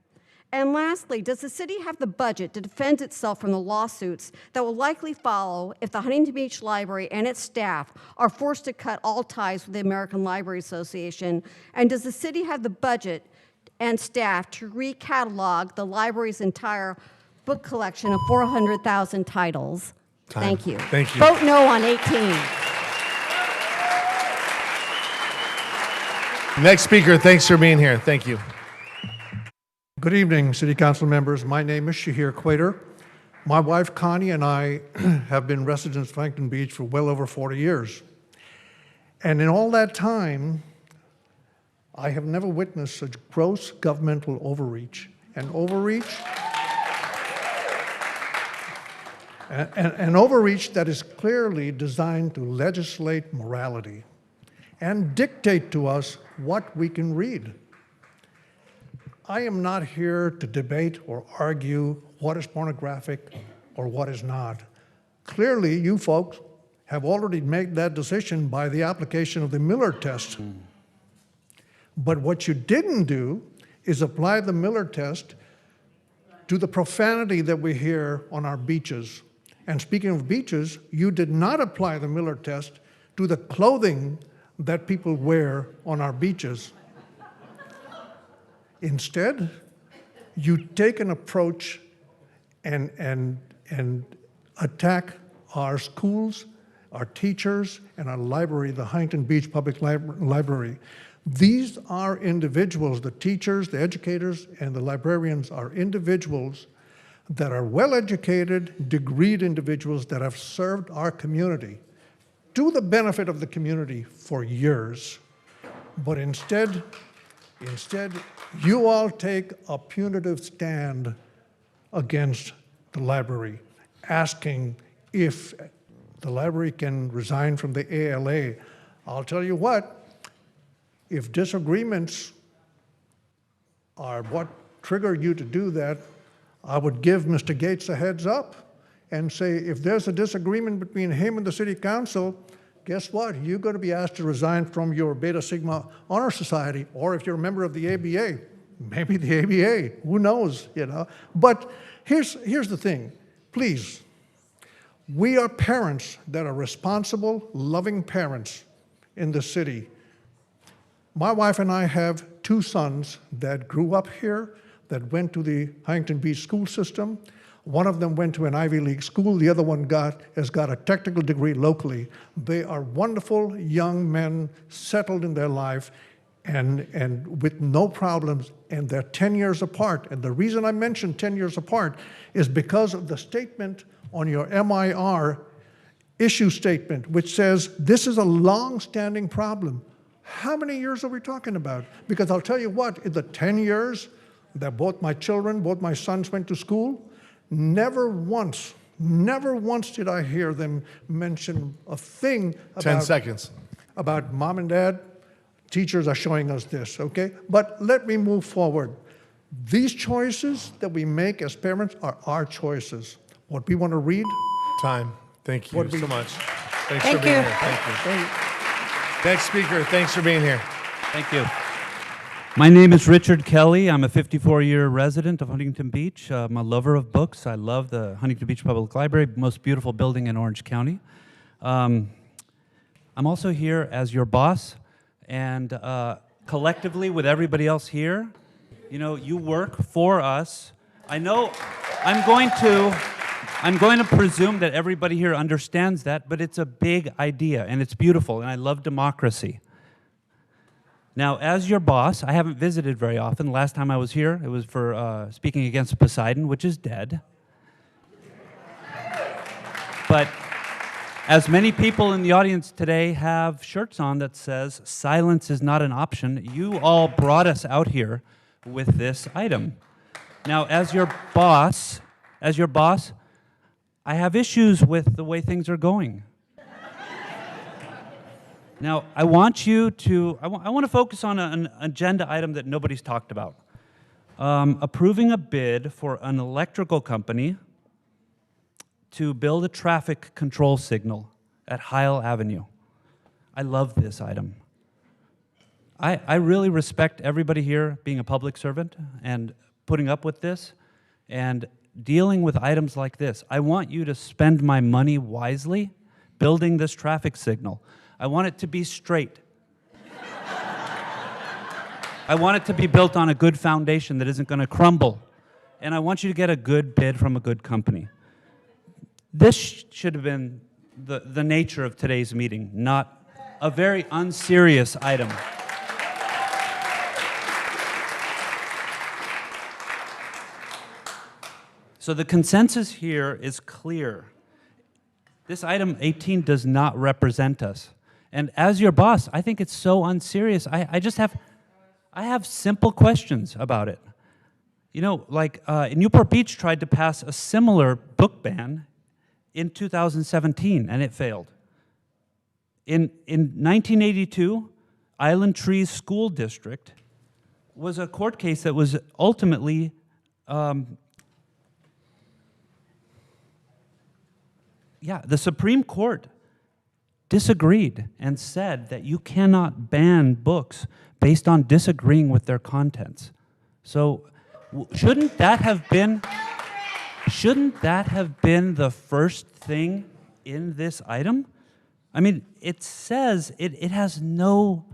And lastly, does the city have the budget to defend itself from the lawsuits that will likely follow if the Huntington Beach Library and its staff are forced to cut all ties with the American Library Association? And does the city have the budget and staff to recatalog the library's entire book collection of 400,000 titles? Time. Thank you. Thank you. Vote no on 18. Next speaker, thanks for being here. Thank you. Good evening, City Council members. My name is Shahir Quater. My wife, Connie, and I have been residents of Huntington Beach for well over 40 years. And in all that time, I have never witnessed such gross governmental overreach. An overreach that is clearly designed to legislate morality and dictate to us what we can read. I am not here to debate or argue what is pornographic or what is not. Clearly, you folks have already made that decision by the application of the Miller test. But what you didn't do is apply the Miller test to the profanity that we hear on our beaches. And speaking of beaches, you did not apply the Miller test to the clothing that people wear on our beaches. Instead, you take an approach and attack our schools, our teachers, and our library, the Huntington Beach Public Library. These are individuals, the teachers, the educators, and the librarians are individuals that are well-educated, degreed individuals that have served our community to the benefit of the community for years. But instead, you all take a punitive stand against the library, asking if the library can resign from the ALA. I'll tell you what, if disagreements are what trigger you to do that, I would give Mr. Gates a heads up and say, if there's a disagreement between him and the city council, guess what? You're going to be asked to resign from your Beta Sigma Honor Society, or if you're a member of the ABA, maybe the ABA, who knows, you know? But here's the thing, please. We are parents that are responsible, loving parents in the city. My wife and I have two sons that grew up here, that went to the Huntington Beach school system. One of them went to an Ivy League school. The other one has got a technical degree locally. They are wonderful young men, settled in their life, and with no problems, and they're 10 years apart. And the reason I mentioned 10 years apart is because of the statement on your MIR issue statement, which says this is a long-standing problem. How many years are we talking about? Because I'll tell you what, in the 10 years that both my sons went to school, never once did I hear them mention a thing about 10 seconds. About mom and dad, teachers are showing us this, okay? But let me move forward. These choices that we make as parents are our choices. What we want to read. Time. Thank you so much. Thanks Thank for being you. here. Thank you. Next speaker, thanks for being here. Thank you. My name is Richard Kelly. I'm a 54-year resident of Huntington Beach. I'm a lover of books. I love the Huntington Beach Public Library, most beautiful building in Orange County. I'm also here as your boss, and collectively with everybody else here, you know, you work for us. I know I'm going to presume that everybody here understands that, but it's a big idea, and it's beautiful, and I love democracy. Now, as your boss, I haven't visited very often. Last time I was here, it was for speaking against Poseidon, which is dead. But as many people in the audience today have shirts on that says, silence is not an option, you all brought us out here with this item. Now, as your boss, I have issues with the way things are going. Now, I want to focus on an agenda item that nobody's talked about. Approving a bid for an electrical company to build a traffic control signal at Heil Avenue. I love this item. I really respect everybody here being a public servant and putting up with this and dealing with items like this. I want you to spend my money wisely building this traffic signal. I want it to be straight. I want it to be built on a good foundation that isn't going to crumble. And I want you to get a good bid from a good company. This should have been the nature of today's meeting, not a very unserious item. So the consensus here is clear. This item 18 does not represent us. And as your boss, I think it's so unserious. I have simple questions about it. You know, like Newport Beach tried to pass a similar book ban in 2017, and it failed. In 1982, Island Trees School District was a court case that was ultimately the Supreme Court disagreed and said that you cannot ban books based on disagreeing with their contents. So shouldn't that have been the first thing in this item? I mean, it says it has no,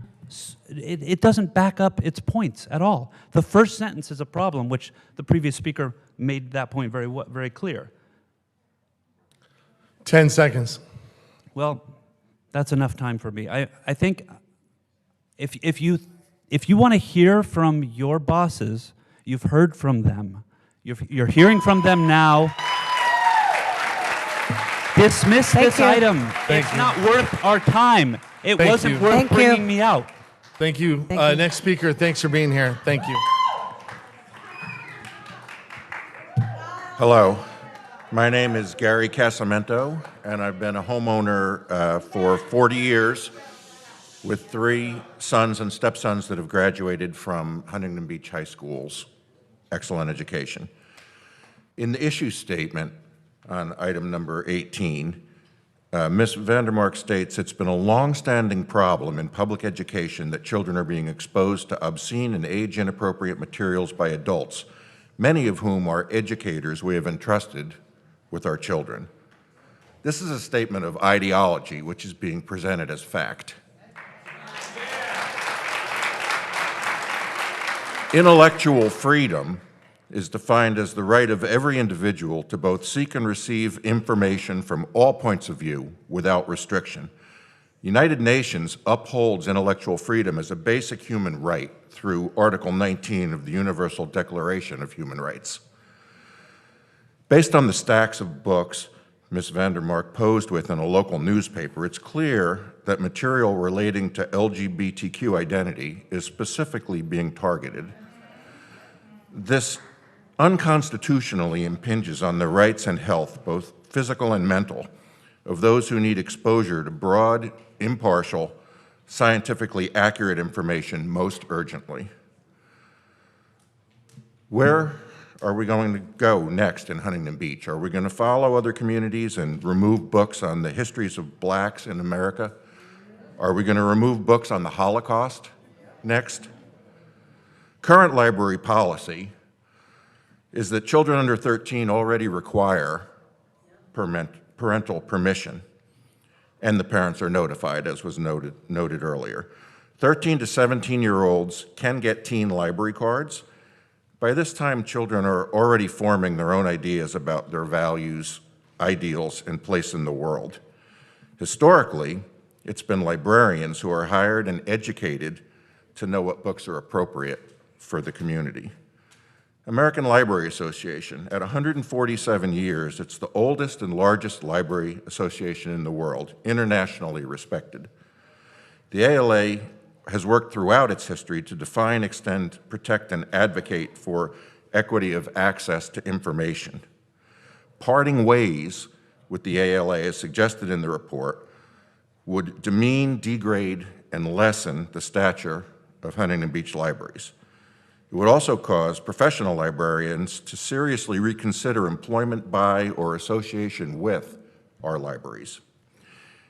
it doesn't back up its points at all. The first sentence is a problem, which the previous speaker made that point very clear. 10 seconds. Well, that's enough time for me. I think if you want to hear from your bosses, you've heard from them. You're hearing from them now. Dismiss this item. It's not worth our time. It wasn't worth bringing me out. Thank you. Next speaker, thanks for being here. Thank you. Hello. My name is Gary Casamento, and I've been a homeowner for 40 years with 3 sons and stepsons that have graduated from Huntington Beach High School's excellent education. In the issue statement on item number 18, Ms. Vandermark states, it's been a long-standing problem in public education that children are being exposed to obscene and age-inappropriate materials by adults, many of whom are educators we have entrusted with our children. This is a statement of ideology which is being presented as fact. Intellectual freedom is defined as the right of every individual to both seek and receive information from all points of view without restriction. United Nations upholds intellectual freedom as a basic human right through Article 19 of the Universal Declaration of Human Rights. Based on the stacks of books Ms. Vandermark posed with in a local newspaper, it's clear that material relating to LGBTQ identity is specifically being targeted. This unconstitutionally impinges on the rights and health, both physical and mental, of those who need exposure to broad, impartial, scientifically accurate information most urgently. Where are we going to go next in Huntington Beach? Are we going to follow other communities and remove books on the histories of blacks in America? Are we going to remove books on the Holocaust next? Current library policy is that children under 13 already require parental permission, and the parents are notified, as was noted earlier. 13 to 17-year-olds can get teen library cards. By this time, children are already forming their own ideas about their values, ideals, and place in the world. Historically, it's been librarians who are hired and educated to know what books are appropriate for the community. American Library Association, at 147 years, it's the oldest and largest library association in the world, internationally respected. The ALA has worked throughout its history to define, extend, protect, and advocate for equity of access to information. Parting ways with the ALA, as suggested in the report, would demean, degrade, and lessen the stature of Huntington Beach libraries. It would also cause professional librarians to seriously reconsider employment by or association with our libraries.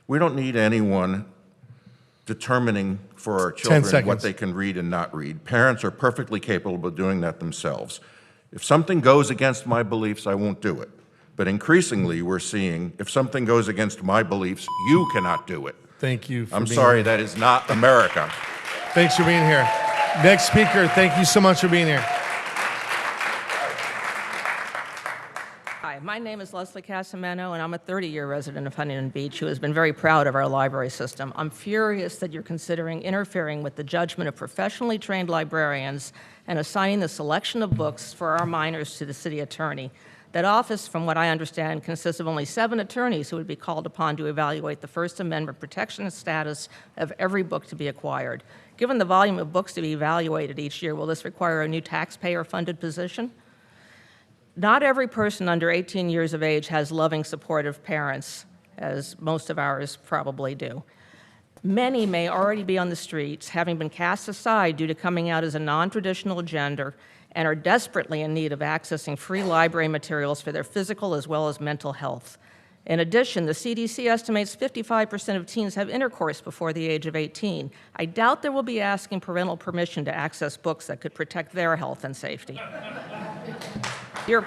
We don't need anyone determining for our 10 children seconds. what they can read and not read. Parents are perfectly capable of doing that themselves. If something goes against my beliefs, I won't do it. But increasingly, we're seeing, if something goes against my beliefs, you cannot do it. Thank you for I'm being sorry, here. that is not America. Thanks for being here. Next speaker, thank you so much for being here. Hi, my name is Leslie Casamento, and I'm a 30-year resident of Huntington Beach who has been very proud of our library system. I'm furious that you're considering interfering with the judgment of professionally trained librarians and assigning the selection of books for our minors to the city attorney. That office, from what I understand, consists of only 7 attorneys who would be called upon to evaluate the First Amendment protection status of every book to be acquired. Given the volume of books to be evaluated each year, will this require a new taxpayer-funded position? Not every person under 18 years of age has loving, supportive parents, as most of ours probably do. Many may already be on the streets, having been cast aside due to coming out as a non-traditional gender, and are desperately in need of accessing free library materials for their physical as well as mental health. In addition, the CDC estimates 55% of teens have intercourse before the age of 18. I doubt they will be asking parental permission to access books that could protect their health and safety. Your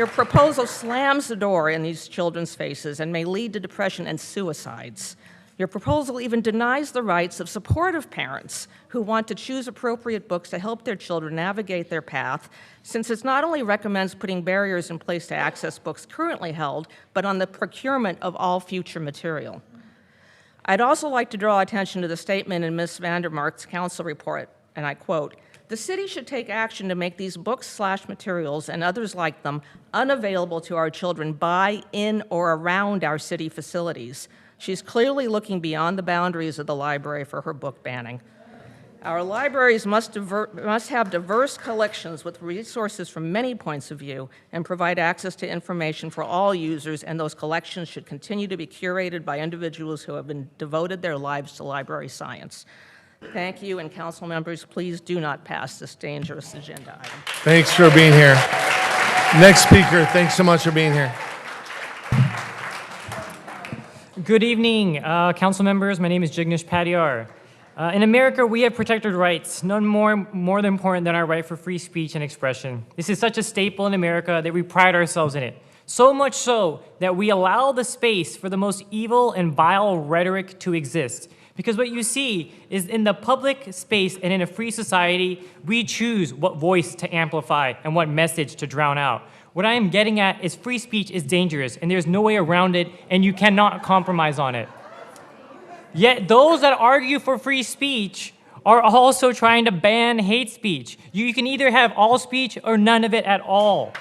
proposal slams the door in these children's faces and may lead to depression and suicides. Your proposal even denies the rights of supportive parents who want to choose appropriate books to help their children navigate their path, since it not only recommends putting barriers in place to access books currently held, but on the procurement of all future material. I'd also like to draw attention to the statement in Ms. Vandermark's council report, and I quote, "The city should take action to make these books/materials and others like them unavailable to our children by, in, or around our city facilities." She's clearly looking beyond the boundaries of the library for her book banning. Our libraries must have diverse collections with resources from many points of view and provide access to information for all users, and those collections should continue to be curated by individuals who have devoted their lives to library science. Thank you, and council members, please do not pass this dangerous agenda item. Thanks for being here. Next speaker, thanks so much for being here. Good evening, council members. My name is Jignesh Padiyar. In America, we have protected rights, none more important than our right for free speech and expression. This is such a staple in America that we pride ourselves in it. So much so that we allow the space for the most evil and vile rhetoric to exist. Because what you see is in the public space and in a free society, we choose what voice to amplify and what message to drown out. What I am getting at is free speech is dangerous, and there's no way around it, and you cannot compromise on it. Yet those that argue for free speech are also trying to ban hate speech. You can either have all speech or none of it at all.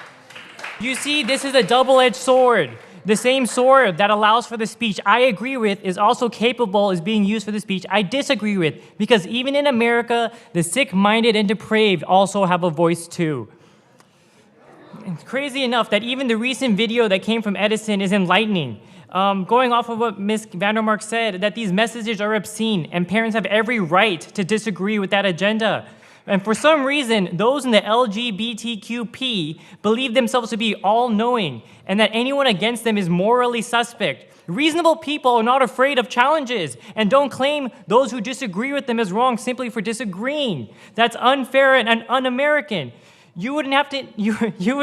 You see, this is a double-edged sword. The same sword that allows for the speech I agree with is also capable as being used for the speech I disagree with, because even in America, the sick-minded and depraved also have a voice too. It's crazy enough that even the recent video that came from Edison is enlightening. Going off of what Ms. Vandermark said, that these messages are obscene and parents have every right to disagree with that agenda. And for some reason, those in the LGBTQP believe themselves to be all-knowing and that anyone against them is morally suspect. Reasonable people are not afraid of challenges and don't claim those who disagree with them as wrong simply for disagreeing. That's unfair and un-American. You would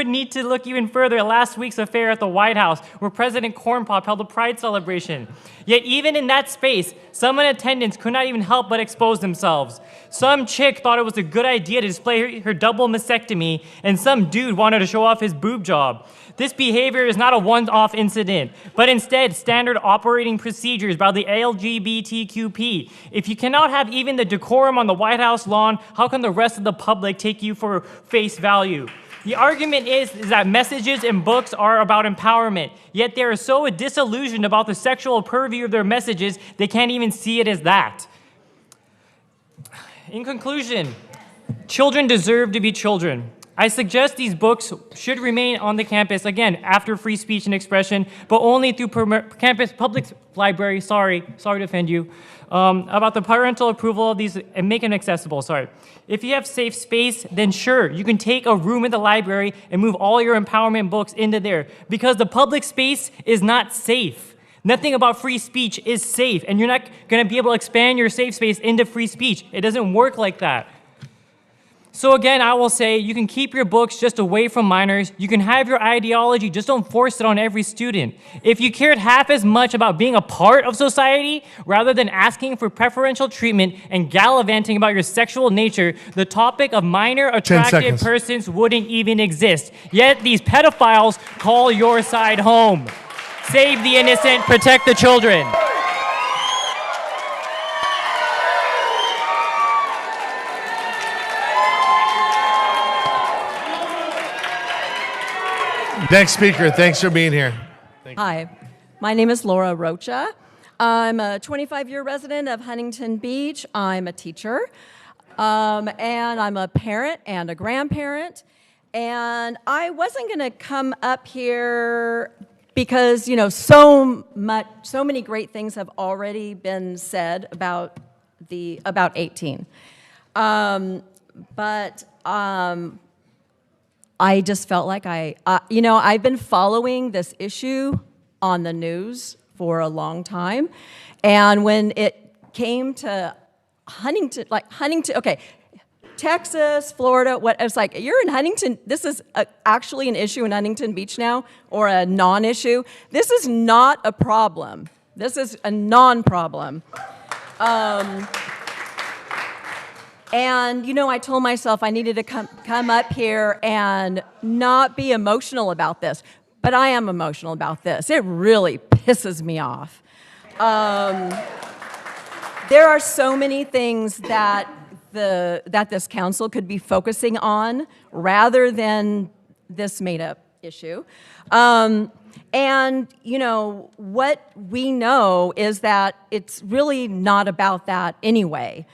need to look even further at last week's affair at the White House, where President Corn Pop held a pride celebration. Yet even in that space, some in attendance could not even help but expose themselves. Some chick thought it was a good idea to display her double mastectomy, and some dude wanted to show off his boob job. This behavior is not a one-off incident, but instead standard operating procedures by the LGBTQP. If you cannot have even the decorum on the White House lawn, how can the rest of the public take you for face value? The argument is that messages in books are about empowerment, yet they are so disillusioned about the sexual purview of their messages, they can't even see it as that. In conclusion, children deserve to be children. I suggest these books should remain on the campus, again, after free speech and expression, but only through campus public library, sorry to offend you, about the parental approval of these and make them accessible, sorry. If you have safe space, then sure, you can take a room in the library and move all your empowerment books into there, because the public space is not safe. Nothing about free speech is safe, and you're not gonna be able to expand your safe space into free speech. It doesn't work like that. So again, I will say, you can keep your books just away from minors. You can have your ideology, just don't force it on every student. If you cared half as much about being a part of society, rather than asking for preferential treatment and gallivanting about your sexual nature, the topic of minor attracted persons wouldn't even exist. Yet these pedophiles call your side home. Save the innocent, protect the children. Next speaker, thanks for being here. Hi, my name is Laura Rocha. I'm a 25-year resident of Huntington Beach. I'm a teacher, and I'm a parent and a grandparent. And I wasn't going to come up here because, you know, so many great things have already been said about 18. I just felt like I've been following this issue on the news for a long time. And when it came to Huntington, okay, Texas, Florida, it's like, you're in Huntington, this is actually an issue in Huntington Beach now, or a non-issue. This is not a problem. This is a non-problem. And, you know, I told myself I needed to come up here and not be emotional about this. But I am emotional about this. It really pisses me off. There are so many things that this council could be focusing on rather than this made-up issue. And, you know, what we know is that it's really not about that anyway.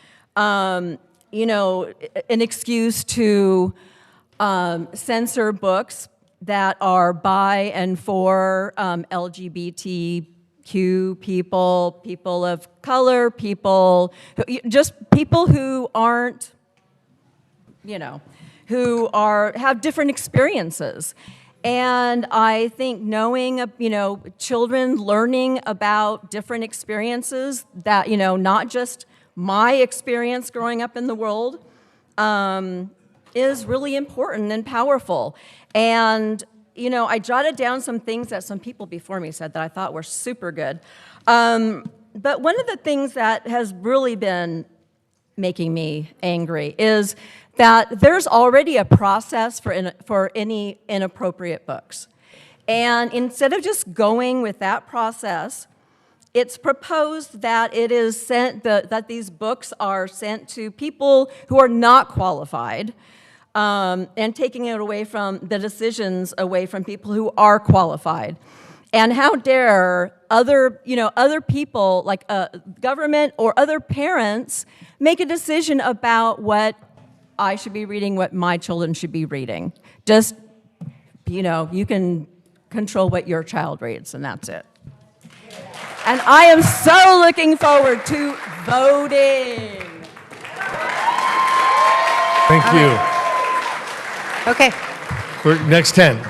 You know, an excuse to censor books that are by and for LGBTQ people, people of color, just people who aren't, you know, who have different experiences. And I think knowing, you know, children learning about different experiences that, you know, not just my experience growing up in the world is really important and powerful. And, you know, I jotted down some things that some people before me said that I thought were super good. But one of the things that has really been making me angry is that there's already a process for any inappropriate books. And instead of just going with that process It's proposed that it is sent, that these books are sent to people who are not qualified, and taking it away from the decisions away from people who are qualified. And how dare other people, like government or other parents, make a decision about what I should be reading, what my children should be reading. Just, you can control what your child reads, and that's it. And I am so looking forward to voting. Thank you. Okay. Next 10.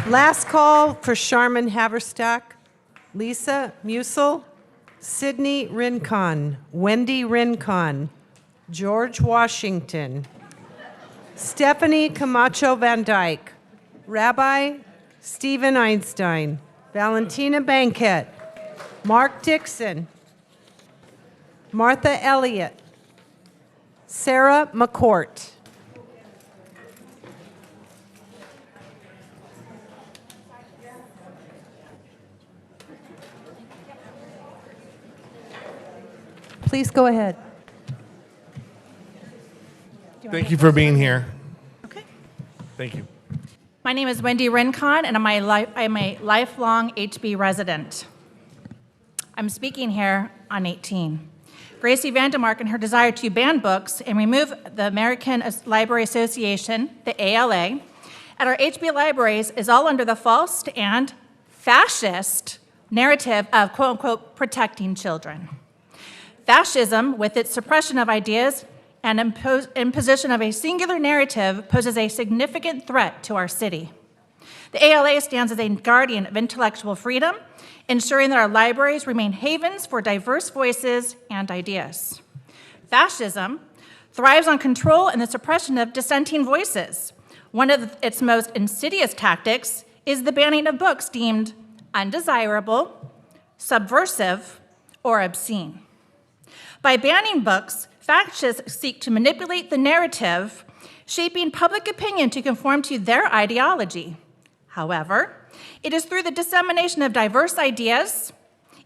Last call for Sharman Haverstock, Lisa Musel, Sydney Rincon, Wendy Rincon, George Washington, Stephanie Camacho Van Dyke, Rabbi Stephen Einstein, Valentina Banquet, Mark Dixon, Martha Elliott, Sarah McCourt. Please go ahead. Thank you for being here. Okay. Thank you. My name is Wendy Rincon, and I'm a lifelong HB resident. I'm speaking here on 18. Gracey Vandermark and her desire to ban books and remove the American Library Association, the ALA, at our HB libraries is all under the false and fascist narrative of, quote unquote, protecting children. Fascism, with its suppression of ideas and imposition of a singular narrative, poses a significant threat to our city. The ALA stands as a guardian of intellectual freedom, ensuring that our libraries remain havens for diverse voices and ideas. Fascism thrives on control and the suppression of dissenting voices. One of its most insidious tactics is the banning of books deemed undesirable, subversive, or obscene. By banning books, fascists seek to manipulate the narrative, shaping public opinion to conform to their ideology. However, it is through the dissemination of diverse ideas,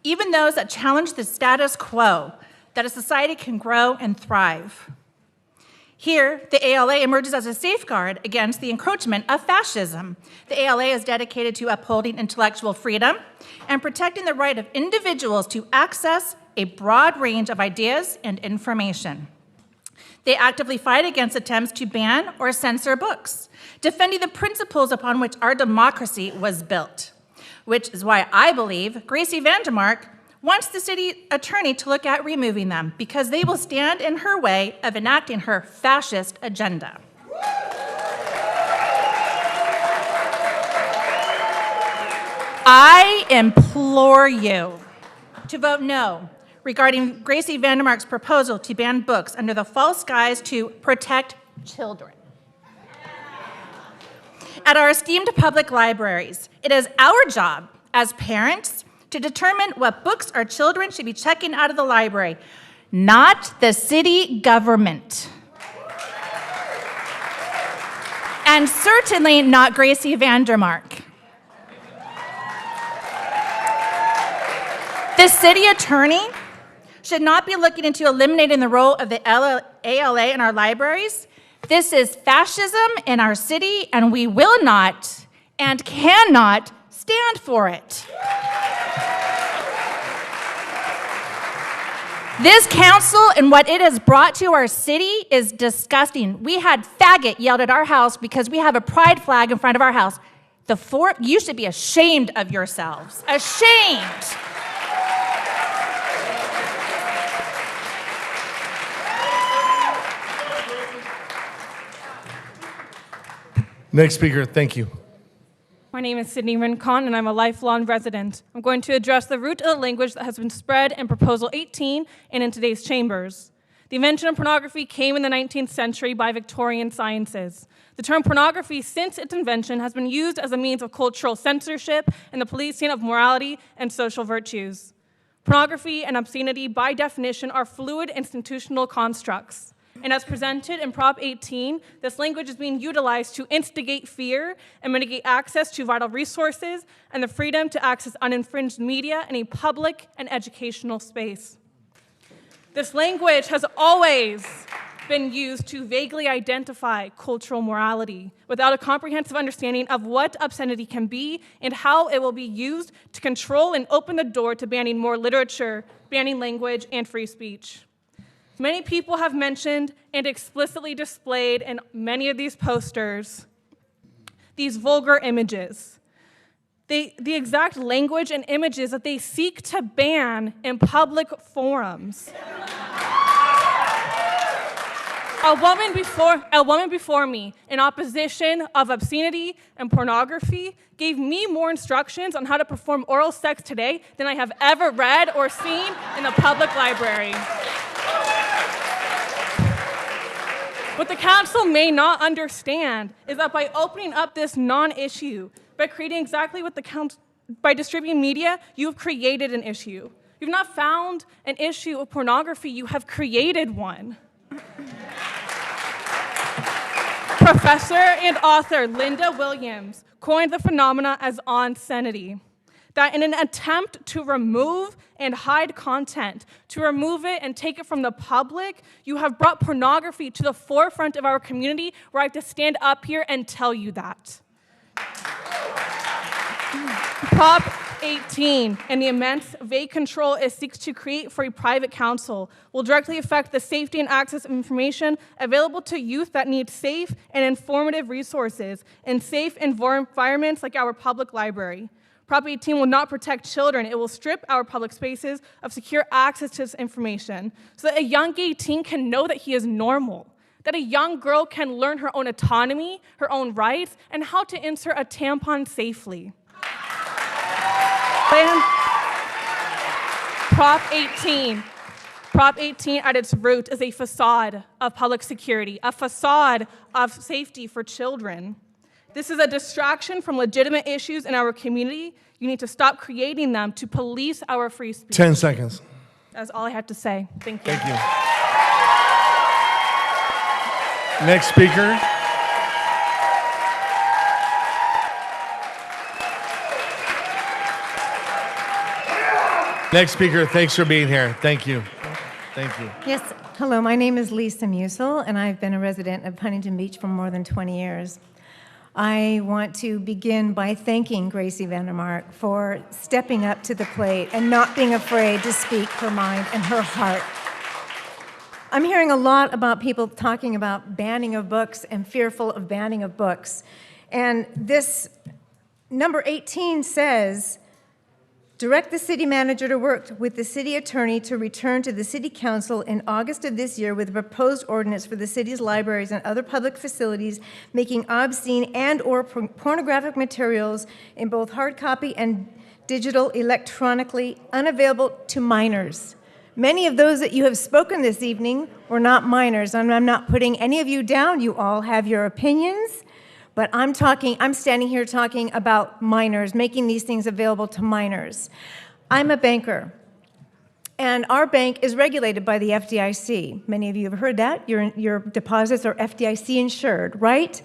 even those that challenge the status quo, that a society can grow and thrive. Here, the ALA emerges as a safeguard against the encroachment of fascism. The ALA is dedicated to upholding intellectual freedom and protecting the right of individuals to access a broad range of ideas and information. They actively fight against attempts to ban or censor books, defending the principles upon which our democracy was built, which is why I believe Gracey Vandermark wants the city attorney to look at removing them, because they will stand in her way of enacting her fascist agenda. I implore you to vote no regarding Gracey Vandermark's proposal to ban books under the false guise to protect children. At our esteemed public libraries, it is our job as parents to determine what books our children should be checking out of the library, not the city government. And certainly not Gracey Vandermark. The city attorney should not be looking into eliminating the role of the ALA in our libraries. This is fascism in our city, and we will not and cannot stand for it. This council and what it has brought to our city is disgusting. We had faggot yelled at our house because we have a pride flag in front of our house. You should be ashamed of yourselves. Ashamed. Next speaker, thank you. My name is Sydney Rincon, and I'm a lifelong resident. I'm going to address the root of the language that has been spread in Proposal 18 and in today's chambers. The invention of pornography came in the 19th century by Victorian sciences. The term pornography, since its invention, has been used as a means of cultural censorship and the policing of morality and social virtues. Pornography and obscenity, by definition, are fluid institutional constructs. And as presented in Prop 18, this language is being utilized to instigate fear and mitigate access to vital resources and the freedom to access uninfringed media in a public and educational space. This language has always been used to vaguely identify cultural morality without a comprehensive understanding of what obscenity can be and how it will be used to control and open the door to banning more literature, banning language, and free speech. Many people have mentioned and explicitly displayed in many of these posters these vulgar images. The exact language and images that they seek to ban in public forums. A woman before me, in opposition of obscenity and pornography, gave me more instructions on how to perform oral sex today than I have ever read or seen in the public library. What the council may not understand is that by opening up this non-issue, by creating exactly what the council, by distributing media, you have created an issue. You've not found an issue of pornography, you have created one. Professor and author Linda Williams coined the phenomena as onsenity, that in an attempt to remove and hide content, to remove it and take it from the public, you have brought pornography to the forefront of our community where I have to stand up here and tell you that. Prop 18 and the immense vague control it seeks to create for a private council will directly affect the safety and access of information available to youth that need safe and informative resources in safe environments like our public library. Prop 18 will not protect children. It will strip our public spaces of secure access to this information so that a young gay teen can know that he is normal, that a young girl can learn her own autonomy, her own rights, and how to insert a tampon safely. Prop 18 at its root is a facade of public security, a facade of safety for children. This is a distraction from legitimate issues in our community. You need to stop creating them to police our free speech. 10 seconds. That's all I have to say. Thank you. Thank you. Next speaker. Next speaker, thanks for being here. Thank you. Thank you. Yes, hello, my name is Lisa Musel, and I've been a resident of Huntington Beach for more than 20 years. I want to begin by thanking Gracey Vandermark for stepping up to the plate and not being afraid to speak her mind and her heart. I'm hearing a lot about people talking about banning of books and fearful of banning of books. And this number 18 says, direct the city manager to work with the city attorney to return to the city council in August of this year with a proposed ordinance for the city's libraries and other public facilities making obscene and or pornographic materials in both hard copy and digital electronically unavailable to minors. Many of those that you have spoken this evening were not minors, and I'm not putting any of you down. You all have your opinions. But I'm standing here talking about minors, making these things available to minors. I'm a banker, and our bank is regulated by the FDIC. Many of you have heard that. Your deposits are FDIC insured, right?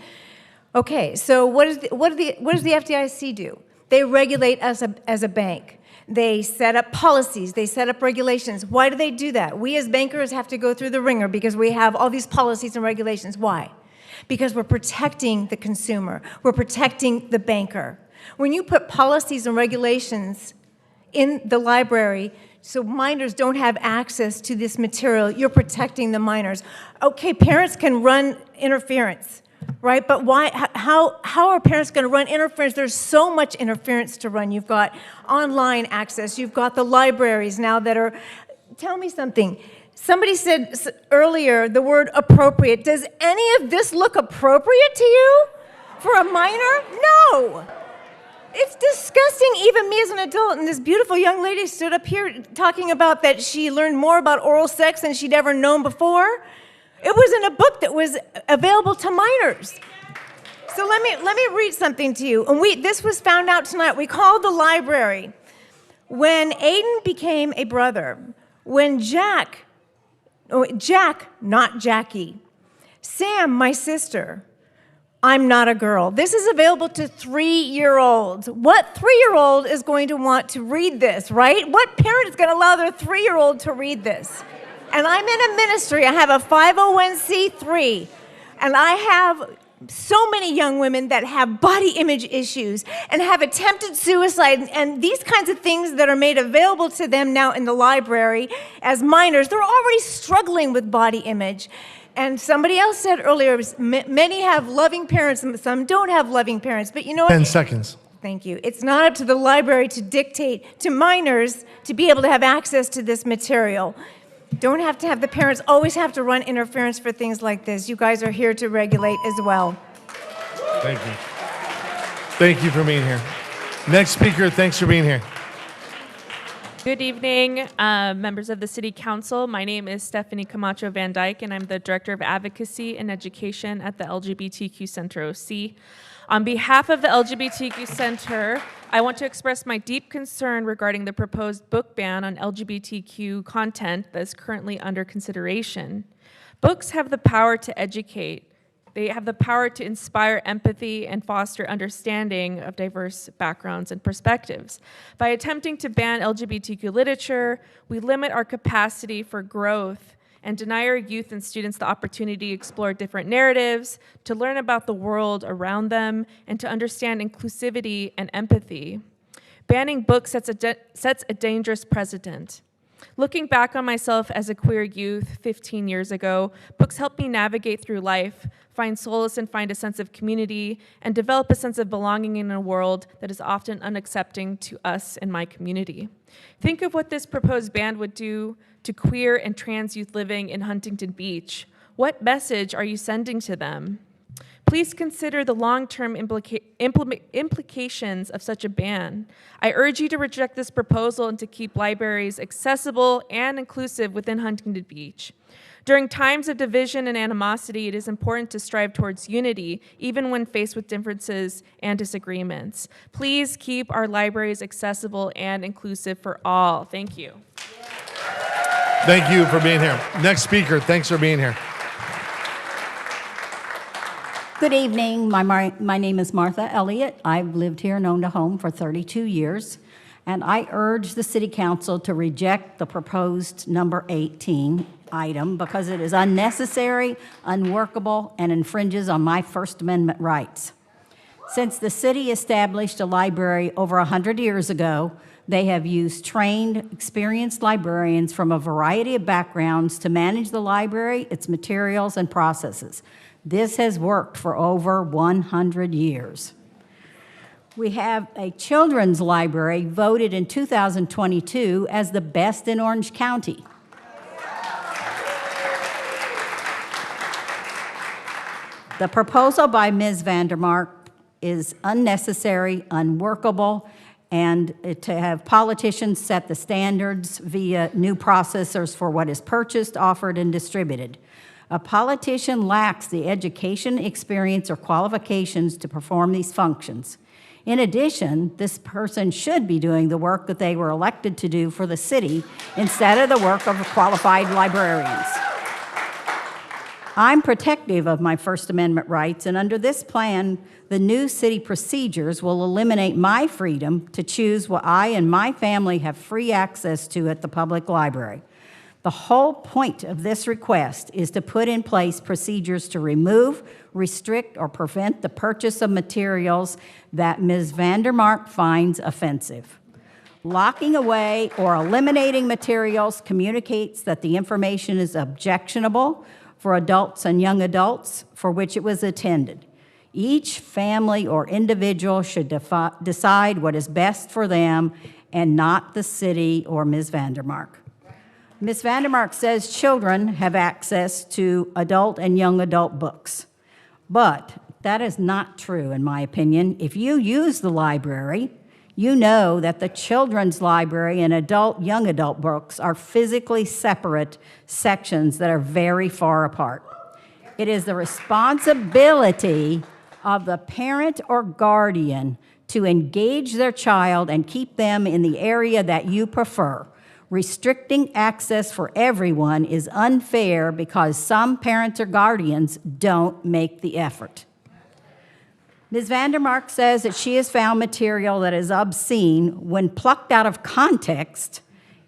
Okay, so what does the FDIC do? They regulate us as a bank. They set up policies, they set up regulations. Why do they do that? We as bankers have to go through the ringer because we have all these policies and regulations. Why? Because we're protecting the consumer. We're protecting the banker. When you put policies and regulations in the library so minors don't have access to this material, you're protecting the minors. Okay, parents can run interference, right? But why? How are parents going to run interference? There's so much interference to run. You've got online access. You've got the libraries now that are... Tell me something. Somebody said earlier the word appropriate. Does any of this look appropriate to you for a minor? No. It's disgusting. Even me as an adult, and this beautiful young lady stood up here talking about that she learned more about oral sex than she'd ever known before. It was in a book that was available to minors. So let me read something to you. And this was found out tonight. We called the library. When Aiden became a brother, when Jack Oh, Jack, not Jackie. Sam, my sister. I'm not a girl. This is available to 3-year-olds. What 3-year-old is going to want to read this, right? What parent is going to allow their 3-year-old to read this? And I'm in a ministry. I have a 501c3, and I have so many young women that have body image issues and have attempted suicide and these kinds of things that are made available to them now in the library as minors. They're already struggling with body image. And somebody else said earlier, many have loving parents and some don't have loving parents. But you know what? 10 seconds. Thank you. It's not up to the library to dictate to minors to be able to have access to this material. Don't have to have the parents always have to run interference for things like this. You guys are here to regulate as well. Thank you. Thank you for being here. Next speaker, thanks for being here. Good evening, members of the City Council. My name is Stephanie Camacho Van Dyke, and I'm the Director of Advocacy and Education at the LGBTQ Center OC. On behalf of the LGBTQ Center, I want to express my deep concern regarding the proposed book ban on LGBTQ content that is currently under consideration. Books have the power to educate. They have the power to inspire empathy and foster understanding of diverse backgrounds and perspectives. By attempting to ban LGBTQ literature, we limit our capacity for growth and deny our youth and students the opportunity to explore different narratives, to learn about the world around them, and to understand inclusivity and empathy. Banning books sets a dangerous precedent. Looking back on myself as a queer youth 15 years ago, books helped me navigate through life, find solace and find a sense of community, and develop a sense of belonging in a world that is often unaccepting to us in my community. Think of what this proposed ban would do to queer and trans youth living in Huntington Beach. What message are you sending to them? Please consider the long-term implications of such a ban. I urge you to reject this proposal and to keep libraries accessible and inclusive within Huntington Beach. During times of division and animosity, it is important to strive towards unity, even when faced with differences and disagreements. Please keep our libraries accessible and inclusive for all. Thank you. Thank you for being here. Next speaker, thanks for being here. Good evening. My name is Martha Elliott. I've lived here and owned a home for 32 years, and I urge the City Council to reject the proposed number 18 item because it is unnecessary, unworkable, and infringes on my First Amendment rights. Since the city established a library over 100 years ago, they have used trained, experienced librarians from a variety of backgrounds to manage the library, its materials, and processes. This has worked for over 100 years. We have a children's library voted in 2022 as the best in Orange County. The proposal by Ms. Vandermark is unnecessary, unworkable, and to have politicians set the standards via new processors for what is purchased, offered, and distributed. A politician lacks the education, experience, or qualifications to perform these functions. In addition, this person should be doing the work that they were elected to do for the city instead of the work of qualified librarians. I'm protective of my First Amendment rights, and under this plan, the new city procedures will eliminate my freedom to choose what I and my family have free access to at the public library. The whole point of this request is to put in place procedures to remove, restrict, or prevent the purchase of materials that Ms. Vandermark finds offensive. Locking away or eliminating materials communicates that the information is objectionable for adults and young adults for which it was intended. Each family or individual should decide what is best for them and not the city or Ms. Vandermark. Ms. Vandermark says children have access to adult and young adult books, but that is not true in my opinion. If you use the library, you know that the children's library and young adult books are physically separate sections that are very far apart. It is the responsibility of the parent or guardian to engage their child and keep them in the area that you prefer, Restricting access for everyone is unfair because some parents or guardians don't make the effort. Ms. Vandermark says that she has found material that is obscene when plucked out of context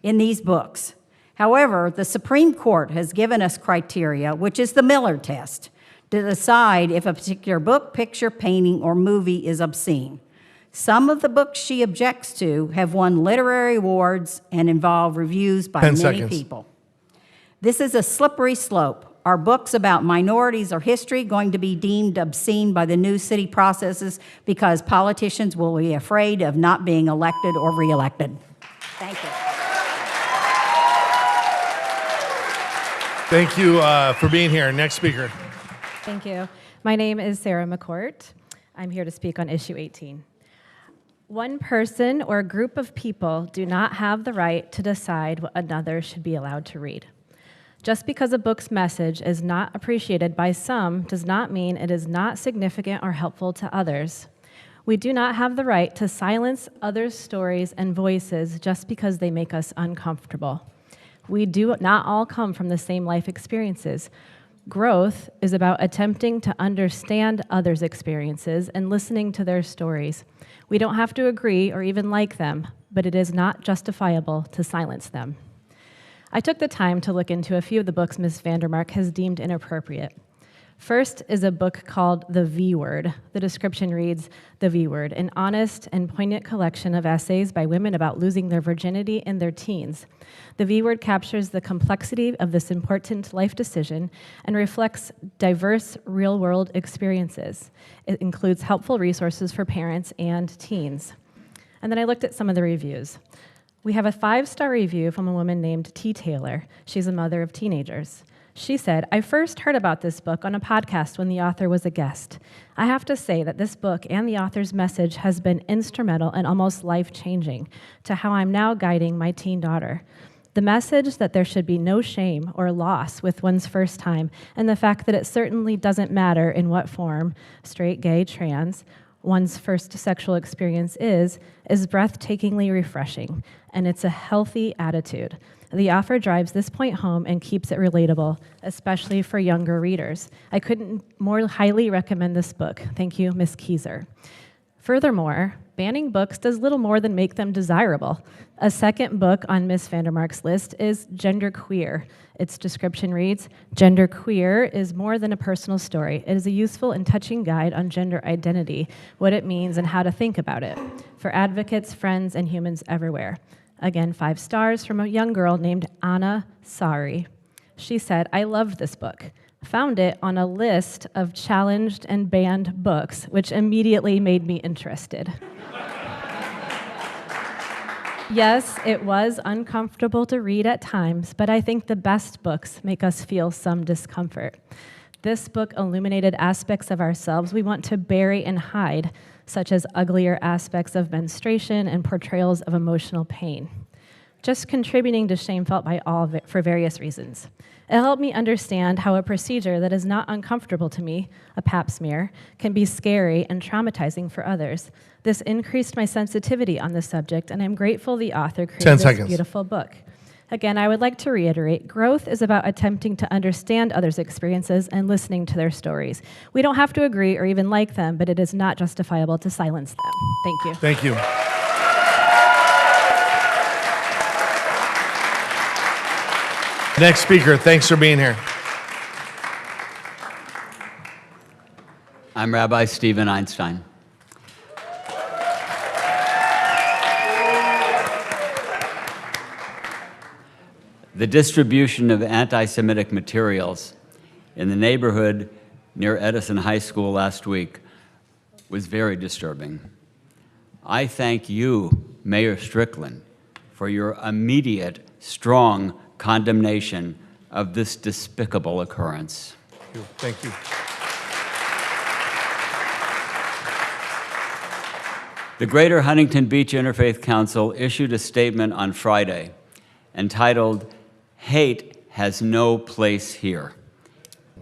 in these books. However, the Supreme Court has given us criteria, which is the Miller test, to decide if a particular book, picture, painting, or movie is obscene. Some of the books she objects to have won literary awards and involve reviews by 10 many seconds. people. This is a slippery slope. Are books about minorities or history going to be deemed obscene by the new city processes because politicians will be afraid of not being elected or reelected? Thank you. Thank you for being here. Next speaker. Thank you. My name is Sarah McCourt. I'm here to speak on issue 18. One person or group of people do not have the right to decide what another should be allowed to read. Just because a book's message is not appreciated by some does not mean it is not significant or helpful to others. We do not have the right to silence others' stories and voices just because they make us uncomfortable. We do not all come from the same life experiences. Growth is about attempting to understand others' experiences and listening to their stories. We don't have to agree or even like them, but it is not justifiable to silence them. I took the time to look into a few of the books Ms. Vandermark has deemed inappropriate. First is a book called The V Word. The description reads, The V Word, an honest and poignant collection of essays by women about losing their virginity in their teens. The V Word captures the complexity of this important life decision and reflects diverse real-world experiences. It includes helpful resources for parents and teens. And then I looked at some of the reviews. We have a 5-star review from a woman named T. Taylor. She's a mother of teenagers. She said, I first heard about this book on a podcast when the author was a guest. I have to say that this book and the author's message has been instrumental and almost life-changing to how I'm now guiding my teen daughter. The message that there should be no shame or loss with one's first time, and the fact that it certainly doesn't matter in what form, straight, gay, trans, one's first sexual experience is breathtakingly refreshing, and it's a healthy attitude. The author drives this point home and keeps it relatable, especially for younger readers. I couldn't more highly recommend this book. Thank you, Ms. Keyser. Furthermore, banning books does little more than make them desirable. A second book on Ms. Vandermark's list is Genderqueer. Its description reads, Genderqueer is more than a personal story. It is a useful and touching guide on gender identity, what it means and how to think about it, for advocates, friends, and humans everywhere. Again, 5 stars from a young girl named Anna Sari. She said, I loved this book. Found it on a list of challenged and banned books, which immediately made me interested. Yes, it was uncomfortable to read at times, but I think the best books make us feel some discomfort. This book illuminated aspects of ourselves we want to bury and hide, such as uglier aspects of menstruation and portrayals of emotional pain, just contributing to shame felt by all for various reasons. It helped me understand how a procedure that is not uncomfortable to me, a pap smear, can be scary and traumatizing for others. This increased my sensitivity on the subject, and I'm grateful the author created this beautiful book. Again, I would like to reiterate, growth is about attempting to understand others' experiences and listening to their stories. We don't have to agree or even like them, but it is not justifiable to silence them. Thank you. Thank you. Next speaker, thanks for being here. I'm Rabbi Stephen Einstein. The distribution of anti-Semitic materials in the neighborhood near Edison High School last week was very disturbing. I thank you, Mayor Strickland, for your immediate, strong condemnation of this despicable occurrence. Thank you. The Greater Huntington Beach Interfaith Council issued a statement on Friday entitled, Hate has no place here.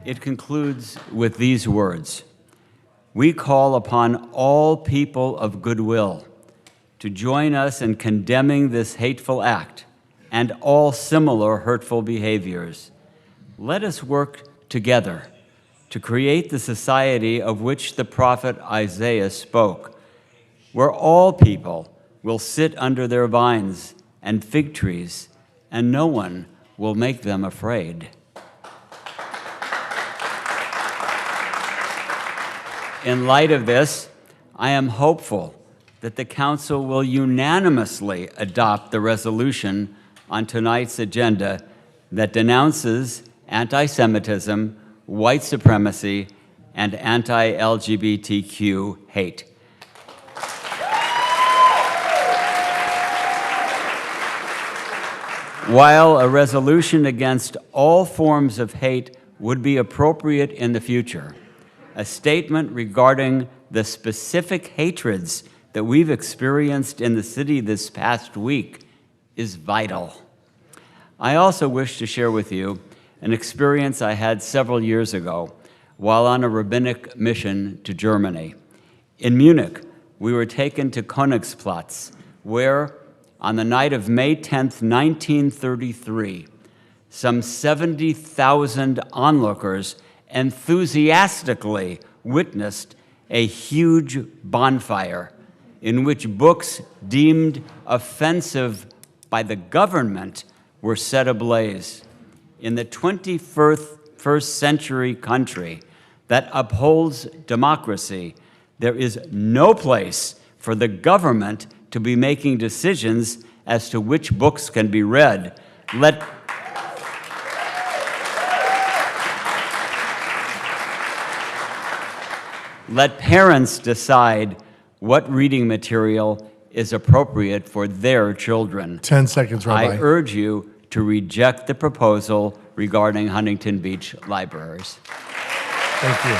It concludes with these words, we call upon all people of goodwill to join us in condemning this hateful act and all similar hurtful behaviors. Let us work together to create the society of which the prophet Isaiah spoke, where all people will sit under their vines and fig trees, and no one will make them afraid. In light of this, I am hopeful that the Council will unanimously adopt the resolution on tonight's agenda that denounces anti-Semitism, white supremacy, and anti-LGBTQ hate. While a resolution against all forms of hate would be appropriate in the future, a statement regarding the specific hatreds that we've experienced in the city this past week is vital. I also wish to share with you an experience I had several years ago while on a rabbinic mission to Germany. In Munich, we were taken to Königsplatz, where, on the night of May 10th, 1933, some 70,000 onlookers enthusiastically witnessed a huge bonfire in which books deemed offensive by the government were set ablaze. In the 21st century country that upholds democracy, there is no place for the government to be making decisions as to which books can be read. Let parents decide what reading material is appropriate for their children. 10 seconds, Rabbi. I urge you to reject the proposal regarding Huntington Beach libraries. Thank you.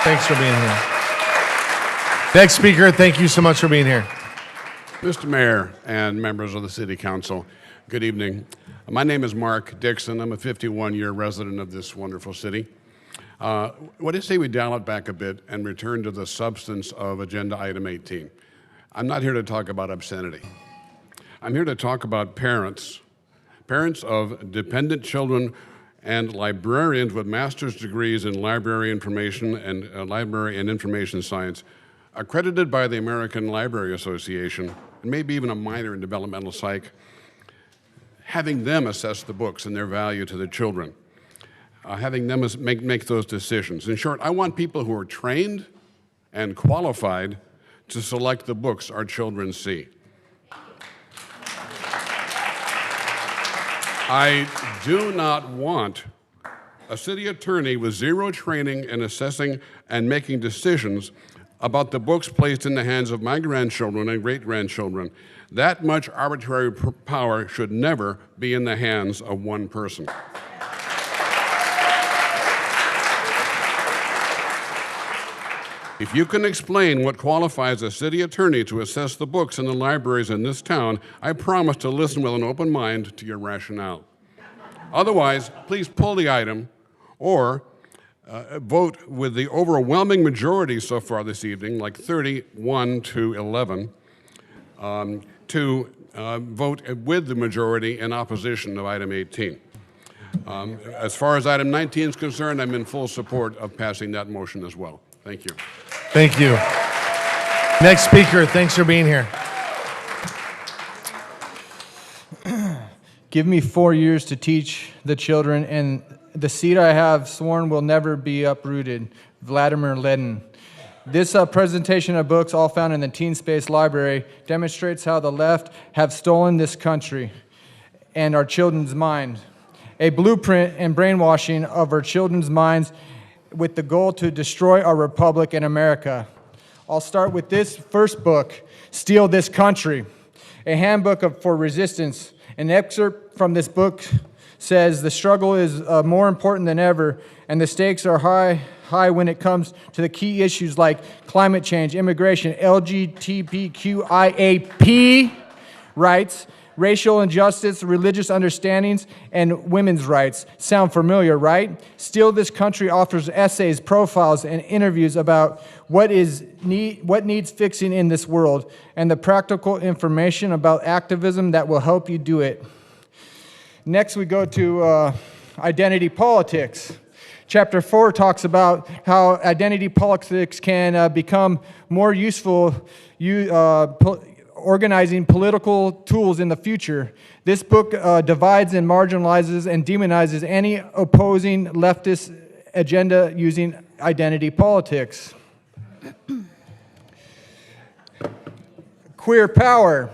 Thanks for being here. Next speaker, thank you so much for being here. Mr. Mayor and members of the City Council, good evening. My name is Mark Dixon. I'm a 51-year resident of this wonderful city. What do you say we dial it back a bit and return to the substance of Agenda Item 18? I'm not here to talk about obscenity. I'm here to talk about parents of dependent children and librarians with master's degrees in library information and library and information science, accredited by the American Library Association, and maybe even a minor in developmental psych, having them assess the books and their value to the children. Having them make those decisions. In short, I want people who are trained and qualified to select the books our children see. I do not want a city attorney with zero training in assessing and making decisions about the books placed in the hands of my grandchildren and great-grandchildren. That much arbitrary power should never be in the hands of one person. If you can explain what qualifies a city attorney to assess the books in the libraries in this town, I promise to listen with an open mind to your rationale. Otherwise, please pull the item or vote with the overwhelming majority so far this evening, like 31 to 11, to vote with the majority in opposition of item 18. As far as item 19 is concerned, I'm in full support of passing that motion as well. Thank you. Thank you. Next speaker, thanks for being here. Give me 4 years to teach the children, and the seed I have sworn will never be uprooted. Vladimir Lenin. This presentation of books, all found in the Teen Space Library, demonstrates how the left have stolen this country and our children's mind. A blueprint and brainwashing of our children's minds with the goal to destroy our republic and America. I'll start with this first book, Steal This Country, a handbook for resistance. An excerpt from this book says, the struggle is more important than ever, and the stakes are high when it comes to the key issues like climate change, immigration, LGBTQIAP rights, racial injustice, religious understandings, and women's rights. Sound familiar, right? Still, this country offers essays, profiles, and interviews about what needs fixing in this world, and the practical information about activism that will help you do it. Next, we go to identity politics. Chapter 4 talks about how identity politics can become more useful organizing political tools in the future. This book divides and marginalizes and demonizes any opposing leftist agenda using identity politics. Queer Power,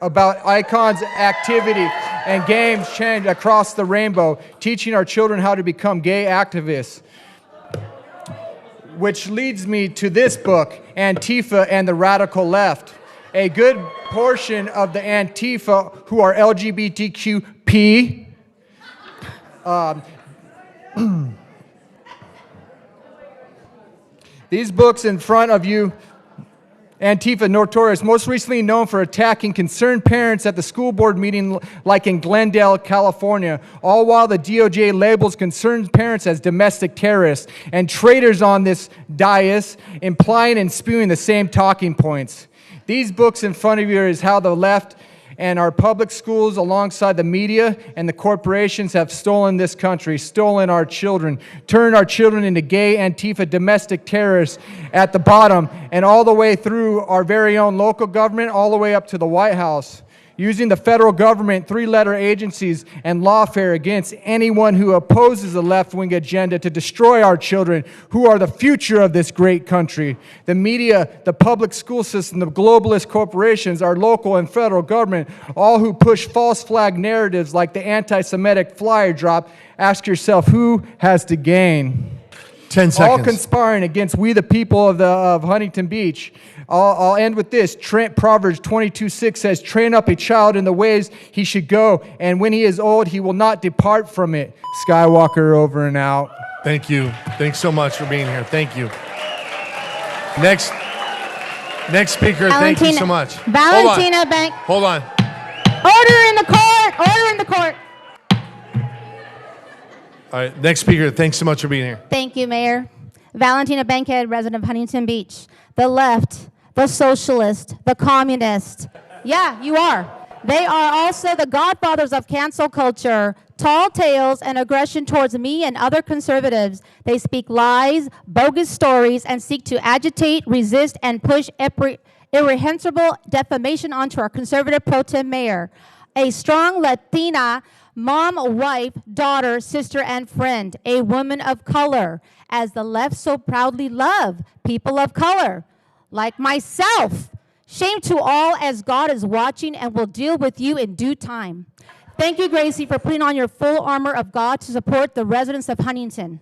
about icons, activity, and games change across the rainbow, teaching our children how to become gay activists. Which leads me to this book, Antifa and the Radical Left. A good portion of the Antifa who are LGBTQP these books in front of you, Antifa notorious, most recently known for attacking concerned parents at the school board meeting like in Glendale, California, all while the DOJ labels concerned parents as domestic terrorists and traitors on this dais, implying and spewing the same talking points. These books in front of you is how the left and our public schools alongside the media and the corporations have stolen this country, stolen our children, turned our children into gay Antifa domestic terrorists at the bottom and all the way through our very own local government, all the way up to the White House. Using the federal government, three-letter agencies, and lawfare against anyone who opposes the left-wing agenda to destroy our children, who are the future of this great country. The media, the public school system, the globalist corporations, our local and federal government, all who push false flag narratives like the anti-Semitic flyer drop. Ask yourself, who has to gain? 10 seconds. All conspiring against we the people of Huntington Beach. I'll end with this. Proverbs 22:6 says, train up a child in the ways he should go, and when he is old, he will not depart from it. Skywalker, over and out. Thank you. Thanks so much for being here. Thank you. Next speaker, thank you so much. Valentina Bank. Hold on. Order in the court. Order in the court. All right, next speaker, thanks so much for being here. Thank you, Mayor. Valentina Bankhead, resident of Huntington Beach. The left, the socialist, the communist. Yeah, you are. They are also the godfathers of cancel culture, tall tales, and aggression towards me and other conservatives. They speak lies, bogus stories, and seek to agitate, resist, and push irreprehensible defamation onto our conservative pro tem mayor. A strong Latina mom, wife, daughter, sister, and friend, a woman of color, as the left so proudly love people of color, like myself. Shame to all, as God is watching and will deal with you in due time. Thank you, Gracey, for putting on your full armor of God to support the residents of Huntington.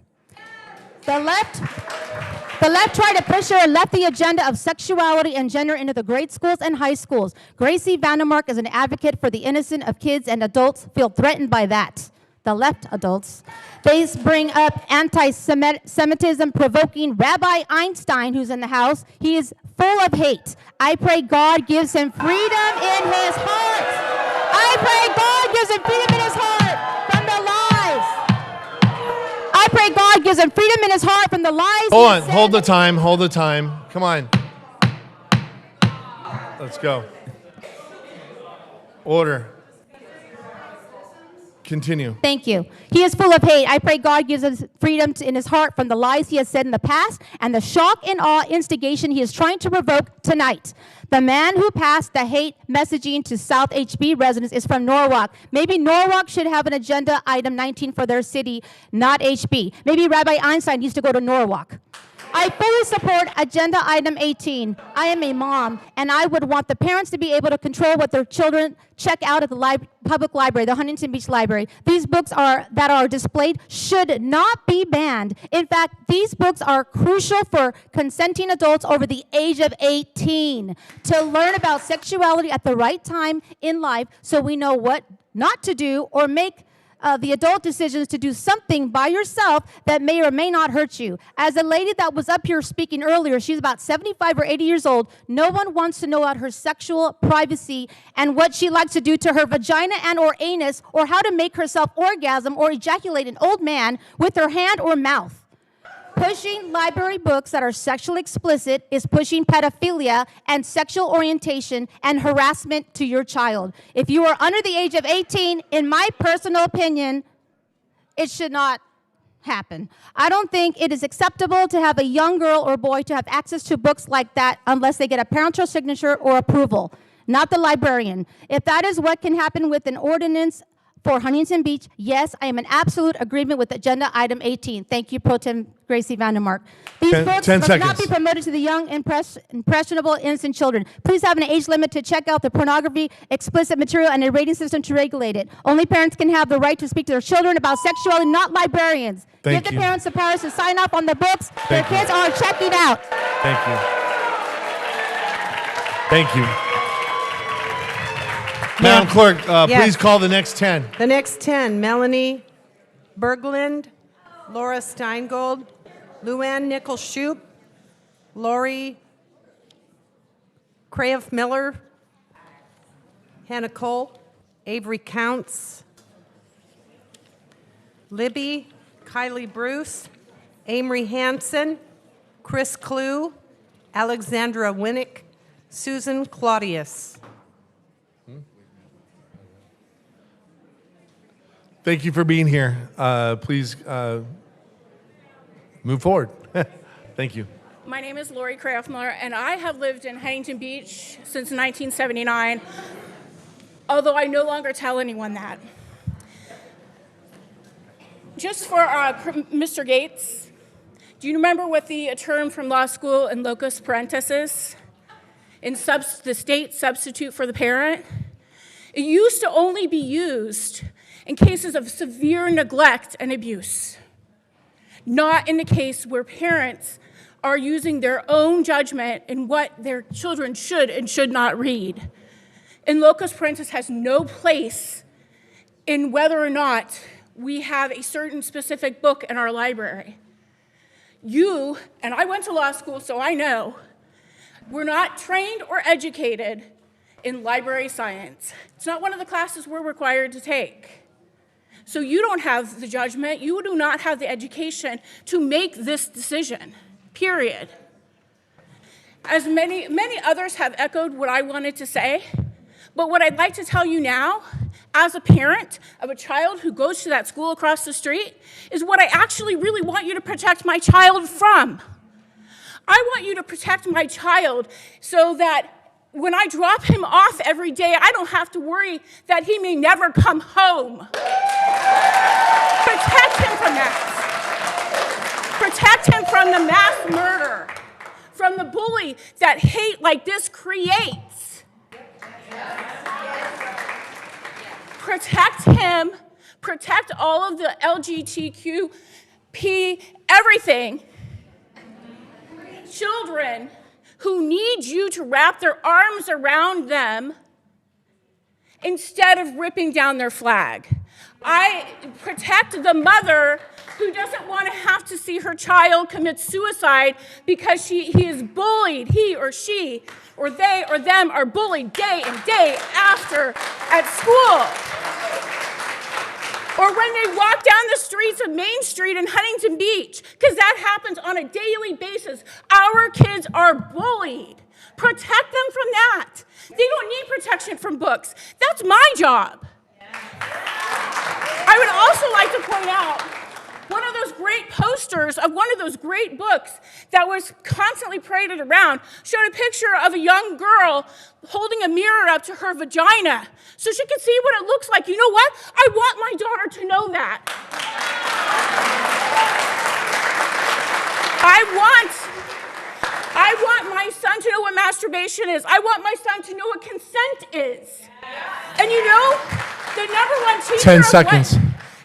The left tried to push their lefty agenda of sexuality and gender into the grade schools and high schools. Gracey Vandermark is an advocate for the innocent of kids and adults feel threatened by that. The left adults. They bring up anti-Semitism provoking Rabbi Einstein, who's in the house. He is full of hate. I pray God gives him freedom in his heart. I pray God gives him freedom in his heart from the lies. I pray God gives him freedom in his heart from the lies. Hold on, hold the time. Come on. Let's go. Order. Continue. Thank you. He is full of hate. I pray God gives us freedom in his heart from the lies he has said in the past and the shock and awe instigation he is trying to provoke tonight. The man who passed the hate messaging to South HB residents is from Norwalk. Maybe Norwalk should have an agenda item 19 for their city, not HB. Maybe Rabbi Einstein needs to go to Norwalk. I fully support agenda item 18. I am a mom, and I would want the parents to be able to control what their children check out at the public library, the Huntington Beach Library. These books that are displayed should not be banned. In fact, these books are crucial for consenting adults over the age of 18 to learn about sexuality at the right time in life so we know what not to do or make the adult decisions to do something by yourself that may or may not hurt you. As the lady that was up here speaking earlier, she's about 75 or 80 years old. No one wants to know about her sexual privacy and what she likes to do to her vagina and or anus, or how to make herself orgasm or ejaculate an old man with her hand or mouth. Pushing library books that are sexually explicit is pushing pedophilia and sexual orientation and harassment to your child. If you are under the age of 18, in my personal opinion, it should not happen. I don't think it is acceptable to have a young girl or boy to have access to books like that unless they get a parental signature or approval, not the librarian. If that is what can happen with an ordinance for Huntington Beach, yes, I am in absolute agreement with agenda item 18. Thank you, Pro Tem Gracey Vandermark. These books must not be promoted to the young, impressionable, innocent children. Please have an age limit to check out the pornography, explicit material, and a rating system to regulate it. Only parents can have the right to speak to their children about sexuality, not librarians. Give the parents the powers to sign up on the books their kids are checking out. Thank you. Thank you. Madam Clerk, Yes. please call the next 10. The next 10, Melanie Berglund, Laura Steingold, Luann Nichol-Shoup, Lori Craif Miller, Hannah Cole, Avery Counts, Libby, Kylie Bruce, Amory Hansen, Chris Clue, Alexandra Winnick, Susan Claudius. Thank you for being here. Please move forward. Thank you. My name is Lori Craftmiller, and I have lived in Huntington Beach since 1979, although I no longer tell anyone that. Just for Mr. Gates, do you remember what the term from law school in locus parentis is? In the state substitute for the parent? It used to only be used in cases of severe neglect and abuse, not in the case where parents are using their own judgment in what their children should and should not read. And locus parentis has no place in whether or not we have a certain specific book in our library. You, and I went to law school, so I know, we're not trained or educated in library science. It's not one of the classes we're required to take. So you don't have the judgment, you do not have the education to make this decision, period. As many others have echoed what I wanted to say, but what I'd like to tell you now, as a parent of a child who goes to that school across the street, is what I actually really want you to protect my child from. I want you to protect my child so that when I drop him off every day, I don't have to worry that he may never come home. Protect him from that. Protect him from the mass murder, from the bully that hate like this creates. Protect him, protect all of the LGBTQ, everything. Children who need you to wrap their arms around them instead of ripping down their flag. I protect the mother who doesn't want to have to see her child commit suicide because he is bullied, he or she, or they or them are bullied day and day after at school. Or when they walk down the streets of Main Street in Huntington Beach, because that happens on a daily basis. Our kids are bullied. Protect them from that. They don't need protection from books. That's my job. I would also like to point out one of those great posters of one of those great books that was constantly paraded around showed a picture of a young girl holding a mirror up to her vagina so she could see what it looks like. You know what? I want my daughter to know that. I want my son to know what masturbation is. I want my son to know what consent is. And you know, the number one teacher 10 seconds.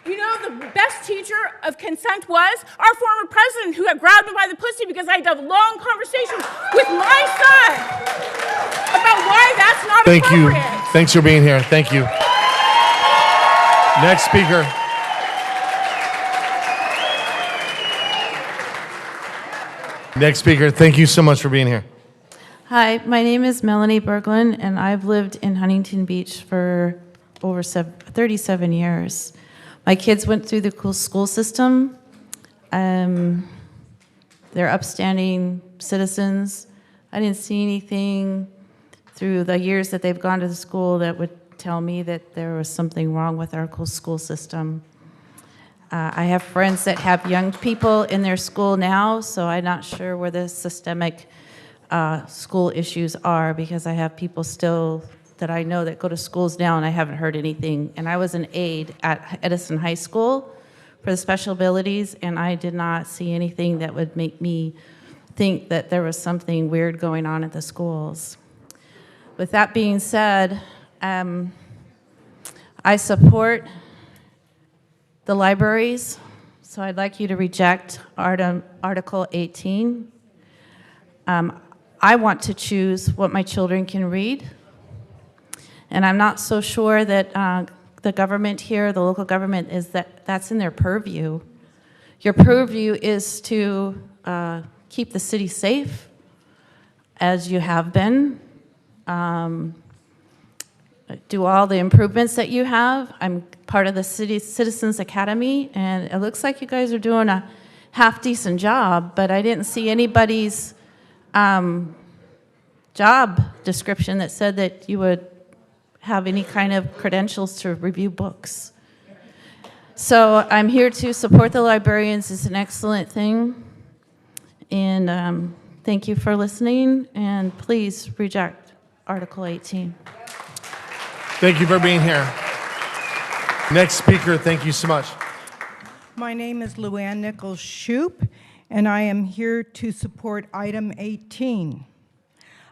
You know, the best teacher of consent was our former president who had grabbed me by the pussy because I had a long conversation with my son about why that's not Thank you. appropriate. Thanks for being here. Thank you. Next speaker. Next speaker, thank you so much for being here. Hi, my name is Melanie Berglund, and I've lived in Huntington Beach for over 37 years. My kids went through the school system. They're upstanding citizens. I didn't see anything through the years that they've gone to the school that would tell me that there was something wrong with our school system. I have friends that have young people in their school now, so I'm not sure where the systemic school issues are, because I have people still that I know that go to schools now and I haven't heard anything. And I was an aide at Edison High School for the special abilities, and I did not see anything that would make me think that there was something weird going on at the schools. With that being said, I support the libraries, so I'd like you to reject Article 18. I want to choose what my children can read, and I'm not so sure that the government here, the local government, is that's in their purview. Your purview is to keep the city safe, as you have been. Do all the improvements that you have. I'm part of the City Citizens Academy, and it looks like you guys are doing a half-decent job, but I didn't see anybody's job description that said that you would have any kind of credentials to review books. So I'm here to support the librarians. It's an excellent thing, and thank you for listening, and please reject Article 18. Thank you for being here. Next speaker, thank you so much. My name is Luann Nichols-Shoup, and I am here to support item 18.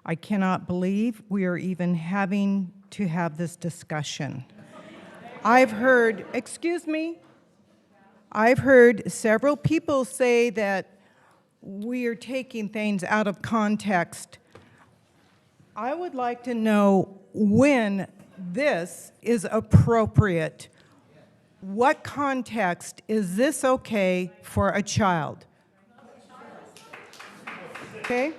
I cannot believe we are even having to have this discussion. I've heard several people say that we are taking things out of context. I would like to know when this is appropriate. What context is this okay for a child? Okay?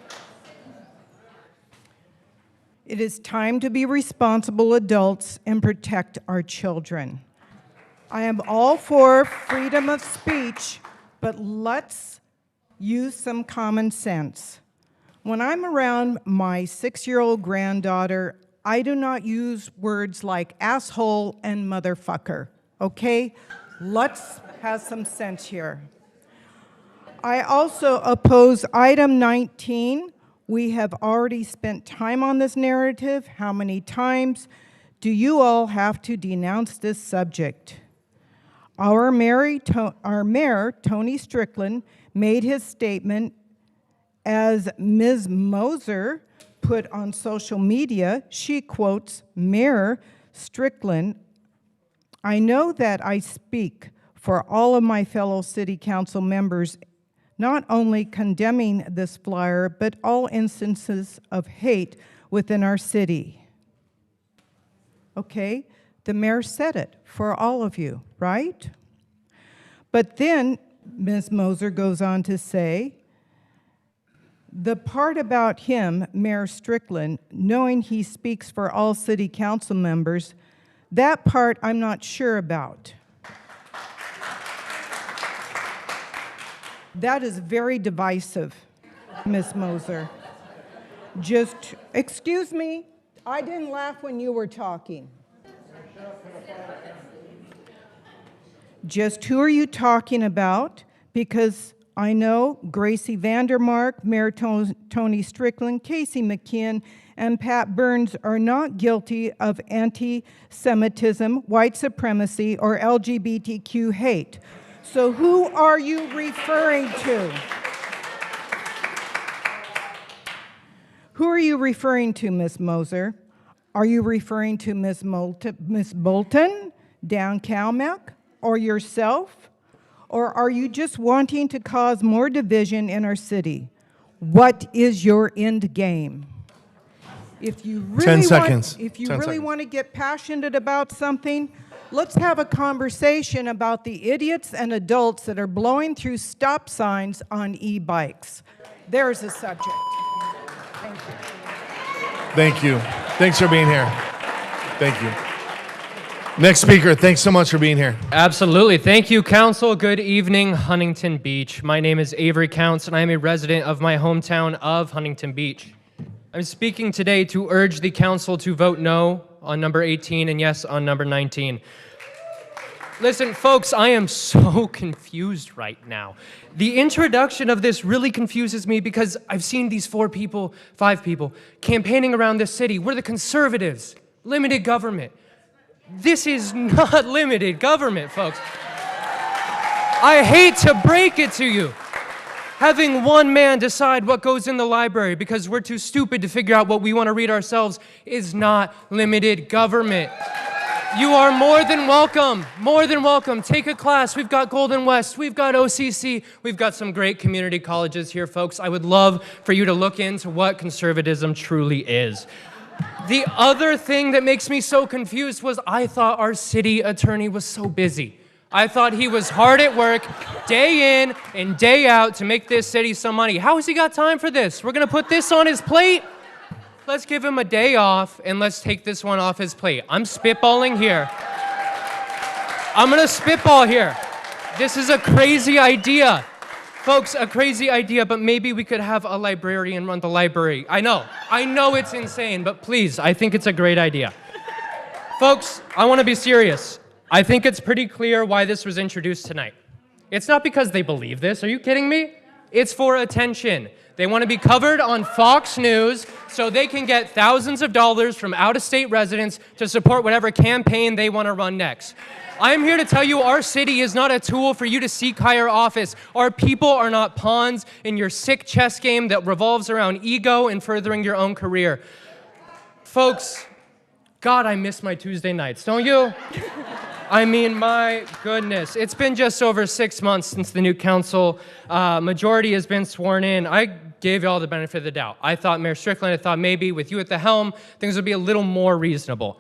It is time to be responsible adults and protect our children. I am all for freedom of speech, but let's use some common sense. When I'm around my 6-year-old granddaughter, I do not use words like asshole and motherfucker, okay? Let's have some sense here. I also oppose item 19. We have already spent time on this narrative. How many times do you all have to denounce this subject? Our mayor, Tony Strickland, made his statement. As Ms. Moser put on social media, she quotes Mayor Strickland. I know that I speak for all of my fellow city council members, not only condemning this flyer, but all instances of hate within our city. Okay, the mayor said it for all of you, right? But then Ms. Moser goes on to say, the part about him, Mayor Strickland, knowing he speaks for all city council members, that part I'm not sure about. That is very divisive, Ms. Moser. Just, excuse me, I didn't laugh when you were talking. Just who are you talking about? Because I know Gracey Vandermark, Mayor Tony Strickland, Casey McKeon, and Pat Burns are not guilty of anti-Semitism, white supremacy, or LGBTQ hate. So who are you referring to? Who are you referring to, Ms. Moser? Are you referring to Ms. Bolton, down Calmac, or yourself? Or are you just wanting to cause more division in our city? What is your end game? If you really 10 seconds. If you really want to get passionate about something, let's have a conversation about the idiots and adults that are blowing through stop signs on e-bikes. There's a subject. Thank you. Thank you. Thanks for being here. Thank you. Next speaker, thanks so much for being here. Absolutely. Thank you, Council. Good evening, Huntington Beach. My name is Avery Counts, and I am a resident of my hometown of Huntington Beach. I'm speaking today to urge the Council to vote no on number 18 and yes on number 19. Listen, folks, I am so confused right now. The introduction of this really confuses me because I've seen these 5 people, campaigning around this city. We're the conservatives, limited government. This is not limited government, folks. I hate to break it to you. Having one man decide what goes in the library because we're too stupid to figure out what we want to read ourselves is not limited government. You are more than welcome, more than welcome. Take a class. We've got Golden West, we've got OCC, we've got some great community colleges here, folks. I would love for you to look into what conservatism truly is. The other thing that makes me so confused was I thought our city attorney was so busy. I thought he was hard at work, day in and day out to make this city some money. How has he got time for this? We're gonna put this on his plate? Let's give him a day off and let's take this one off his plate. I'm spitballing here. I'm gonna spitball here. This is a crazy idea. Folks, a crazy idea, but maybe we could have a librarian run the library. I know it's insane, but please, I think it's a great idea. Folks, I wanna be serious. I think it's pretty clear why this was introduced tonight. It's not because they believe this, are you kidding me? It's for attention. They wanna be covered on Fox News so they can get thousands of dollars from out-of-state residents to support whatever campaign they wanna run next. I'm here to tell you our city is not a tool for you to seek higher office. Our people are not pawns in your sick chess game that revolves around ego and furthering your own career. Folks, God, I miss my Tuesday nights, don't you? I mean, my goodness. It's been just over 6 months since the new council majority has been sworn in. I gave you all the benefit of the doubt. I thought Mayor Strickland, I thought maybe with you at the helm, things would be a little more reasonable.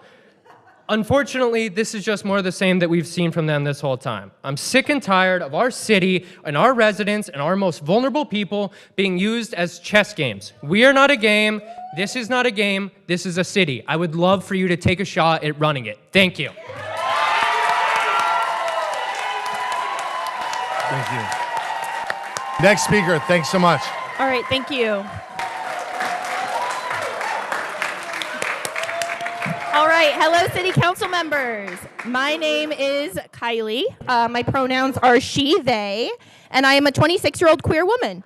Unfortunately, this is just more of the same that we've seen from them this whole time. I'm sick and tired of our city and our residents and our most vulnerable people being used as chess games. We are not a game. This is not a game. This is a city. I would love for you to take a shot at running it. Thank you. Thank you. Next speaker, thanks so much. All right, thank you. All right, hello, City Council members. My name is Kylie. My pronouns are she, they, and I am a 26-year-old queer woman.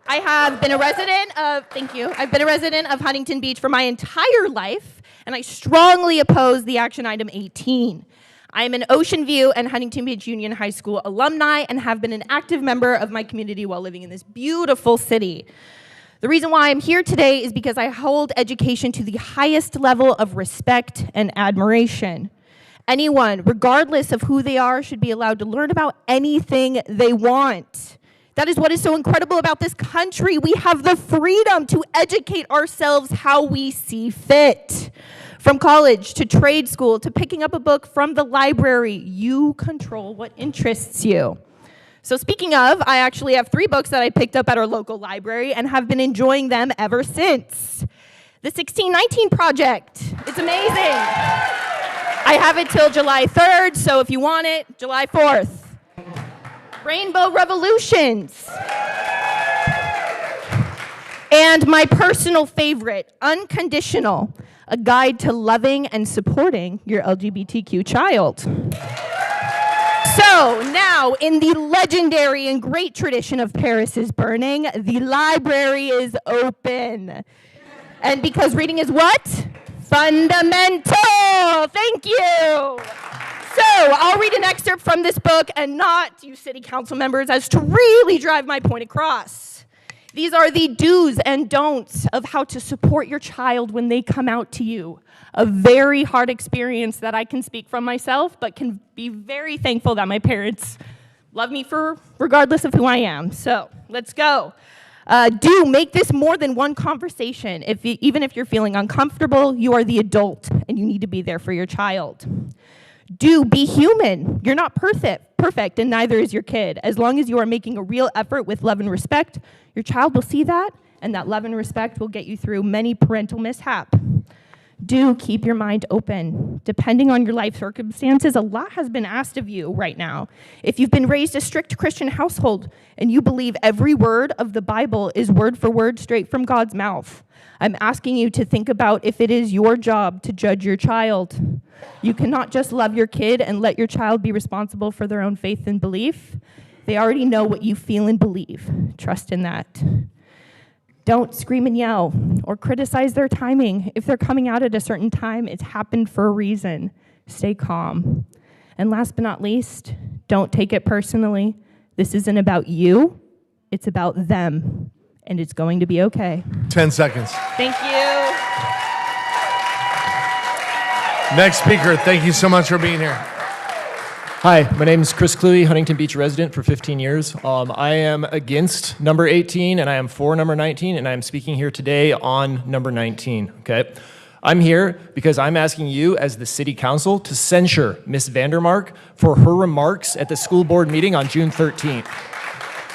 I have been a resident of, thank you, I've been a resident of Huntington Beach for my entire life, and I strongly oppose the action item 18. I am an Ocean View and Huntington Beach Union High School alumni and have been an active member of my community while living in this beautiful city. The reason why I'm here today is because I hold education to the highest level of respect and admiration. Anyone, regardless of who they are, should be allowed to learn about anything they want. That is what is so incredible about this country. We have the freedom to educate ourselves how we see fit. From college to trade school to picking up a book from the library, you control what interests you. So speaking of, I actually have 3 books that I picked up at our local library and have been enjoying them ever since. The 1619 Project, it's amazing. I have it till July 3rd, so if you want it, July 4th. Rainbow Revolutions. And my personal favorite, Unconditional, a guide to loving and supporting your LGBTQ child. So now, in the legendary and great tradition of Paris is Burning, the library is open. And because reading is what? Fundamental! Thank you! So, I'll read an excerpt from this book and not you city council members as to really drive my point across. These are the do's and don'ts of how to support your child when they come out to you. A very hard experience that I can speak from myself, but can be very thankful that my parents love me for regardless of who I am. So, let's go. Do make this more than one conversation. Even if you're feeling uncomfortable, you are the adult and you need to be there for your child. Do be human. You're not perfect, and neither is your kid. As long as you are making a real effort with love and respect, your child will see that, and that love and respect will get you through many parental mishap. Do keep your mind open. Depending on your life circumstances, a lot has been asked of you right now. If you've been raised a strict Christian household and you believe every word of the Bible is word for word straight from God's mouth, I'm asking you to think about if it is your job to judge your child. You cannot just love your kid and let your child be responsible for their own faith and belief. They already know what you feel and believe. Trust in that. Don't scream and yell or criticize their timing. If they're coming out at a certain time, it's happened for a reason. Stay calm. And last but not least, don't take it personally. This isn't about you, it's about them. And it's going to be okay. 10 seconds. Thank you. Next speaker, thank you so much for being here. Hi, my name is Chris Cluey, Huntington Beach resident for 15 years. I am against number 18 and I am for number 19, and I am speaking here today on number 19, okay? I'm here because I'm asking you as the city council to censure Ms. Vandermark for her remarks at the school board meeting on June 13th.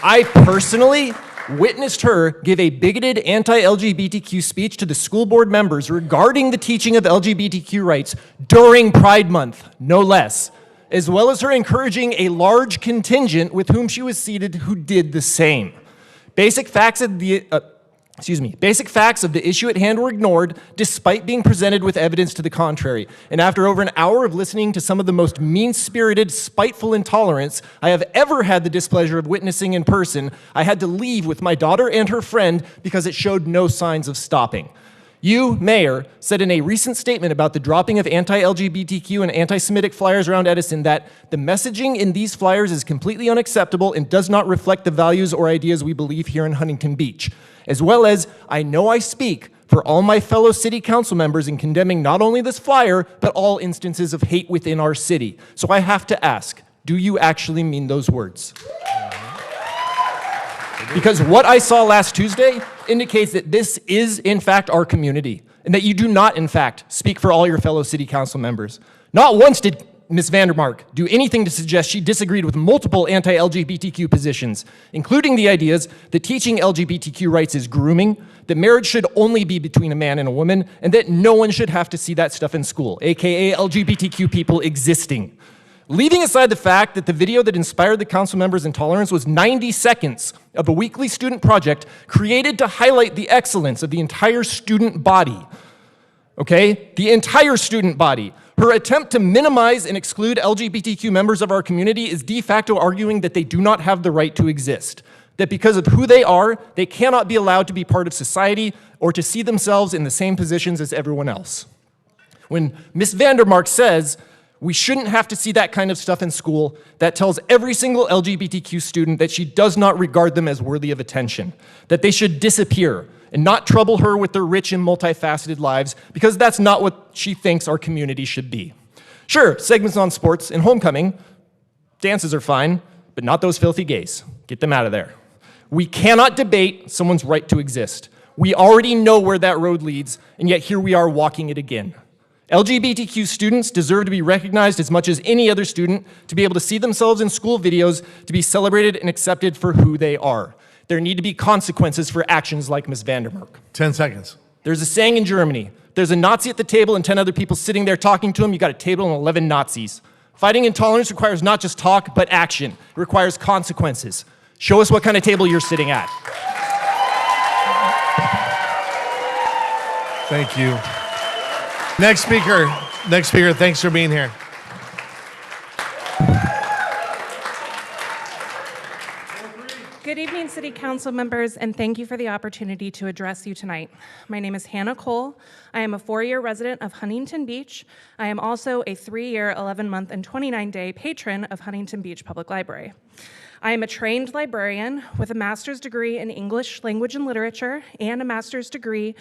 I personally witnessed her give a bigoted anti-LGBTQ speech to the school board members regarding the teaching of LGBTQ rights during Pride Month, no less, as well as her encouraging a large contingent with whom she was seated who did the same. Basic facts of the issue at hand were ignored despite being presented with evidence to the contrary. And after over an hour of listening to some of the most mean-spirited, spiteful intolerance I have ever had the displeasure of witnessing in person, I had to leave with my daughter and her friend because it showed no signs of stopping. You, Mayor, said in a recent statement about the dropping of anti-LGBTQ and anti-Semitic flyers around Edison that the messaging in these flyers is completely unacceptable and does not reflect the values or ideas we believe here in Huntington Beach. As well as, I know I speak for all my fellow city council members in condemning not only this flyer, but all instances of hate within our city. So I have to ask, do you actually mean those words? Because what I saw last Tuesday indicates that this is, in fact, our community, and that you do not, in fact, speak for all your fellow city council members. Not once did Ms. Vandermark do anything to suggest she disagreed with multiple anti-LGBTQ positions, including the ideas that teaching LGBTQ rights is grooming, that marriage should only be between a man and a woman, and that no one should have to see that stuff in school, aka LGBTQ people existing. Leaving aside the fact that the video that inspired the council members' intolerance was 90 seconds of a weekly student project created to highlight the excellence of the entire student body. Okay? The entire student body. Her attempt to minimize and exclude LGBTQ members of our community is de facto arguing that they do not have the right to exist. That because of who they are, they cannot be allowed to be part of society or to see themselves in the same positions as everyone else. When Ms. Vandermark says, we shouldn't have to see that kind of stuff in school, that tells every single LGBTQ student that she does not regard them as worthy of attention, that they should disappear and not trouble her with their rich and multifaceted lives, because that's not what she thinks our community should be. Sure, segments on sports and homecoming, dances are fine, but not those filthy gays. Get them out of there. We cannot debate someone's right to exist. We already know where that road leads, and yet here we are walking it again. LGBTQ students deserve to be recognized as much as any other student, to be able to see themselves in school videos, to be celebrated and accepted for who they are. There need to be consequences for actions like Ms. Vandermark. 10 seconds. There's a saying in Germany, if there's a Nazi at the table and 10 other people sitting there talking to him, you got a table and 11 Nazis. Fighting intolerance requires not just talk, but action. It requires consequences. Show us what kind of table you're sitting at. Thank you. Next speaker, thanks for being here. Good evening, City Council members, and thank you for the opportunity to address you tonight. My name is Hannah Cole. I am a 4-year resident of Huntington Beach. I am also a 3-year, 11-month, and 29-day patron of Huntington Beach Public Library. I am a trained librarian with a master's degree in English Language and Literature and a master's degree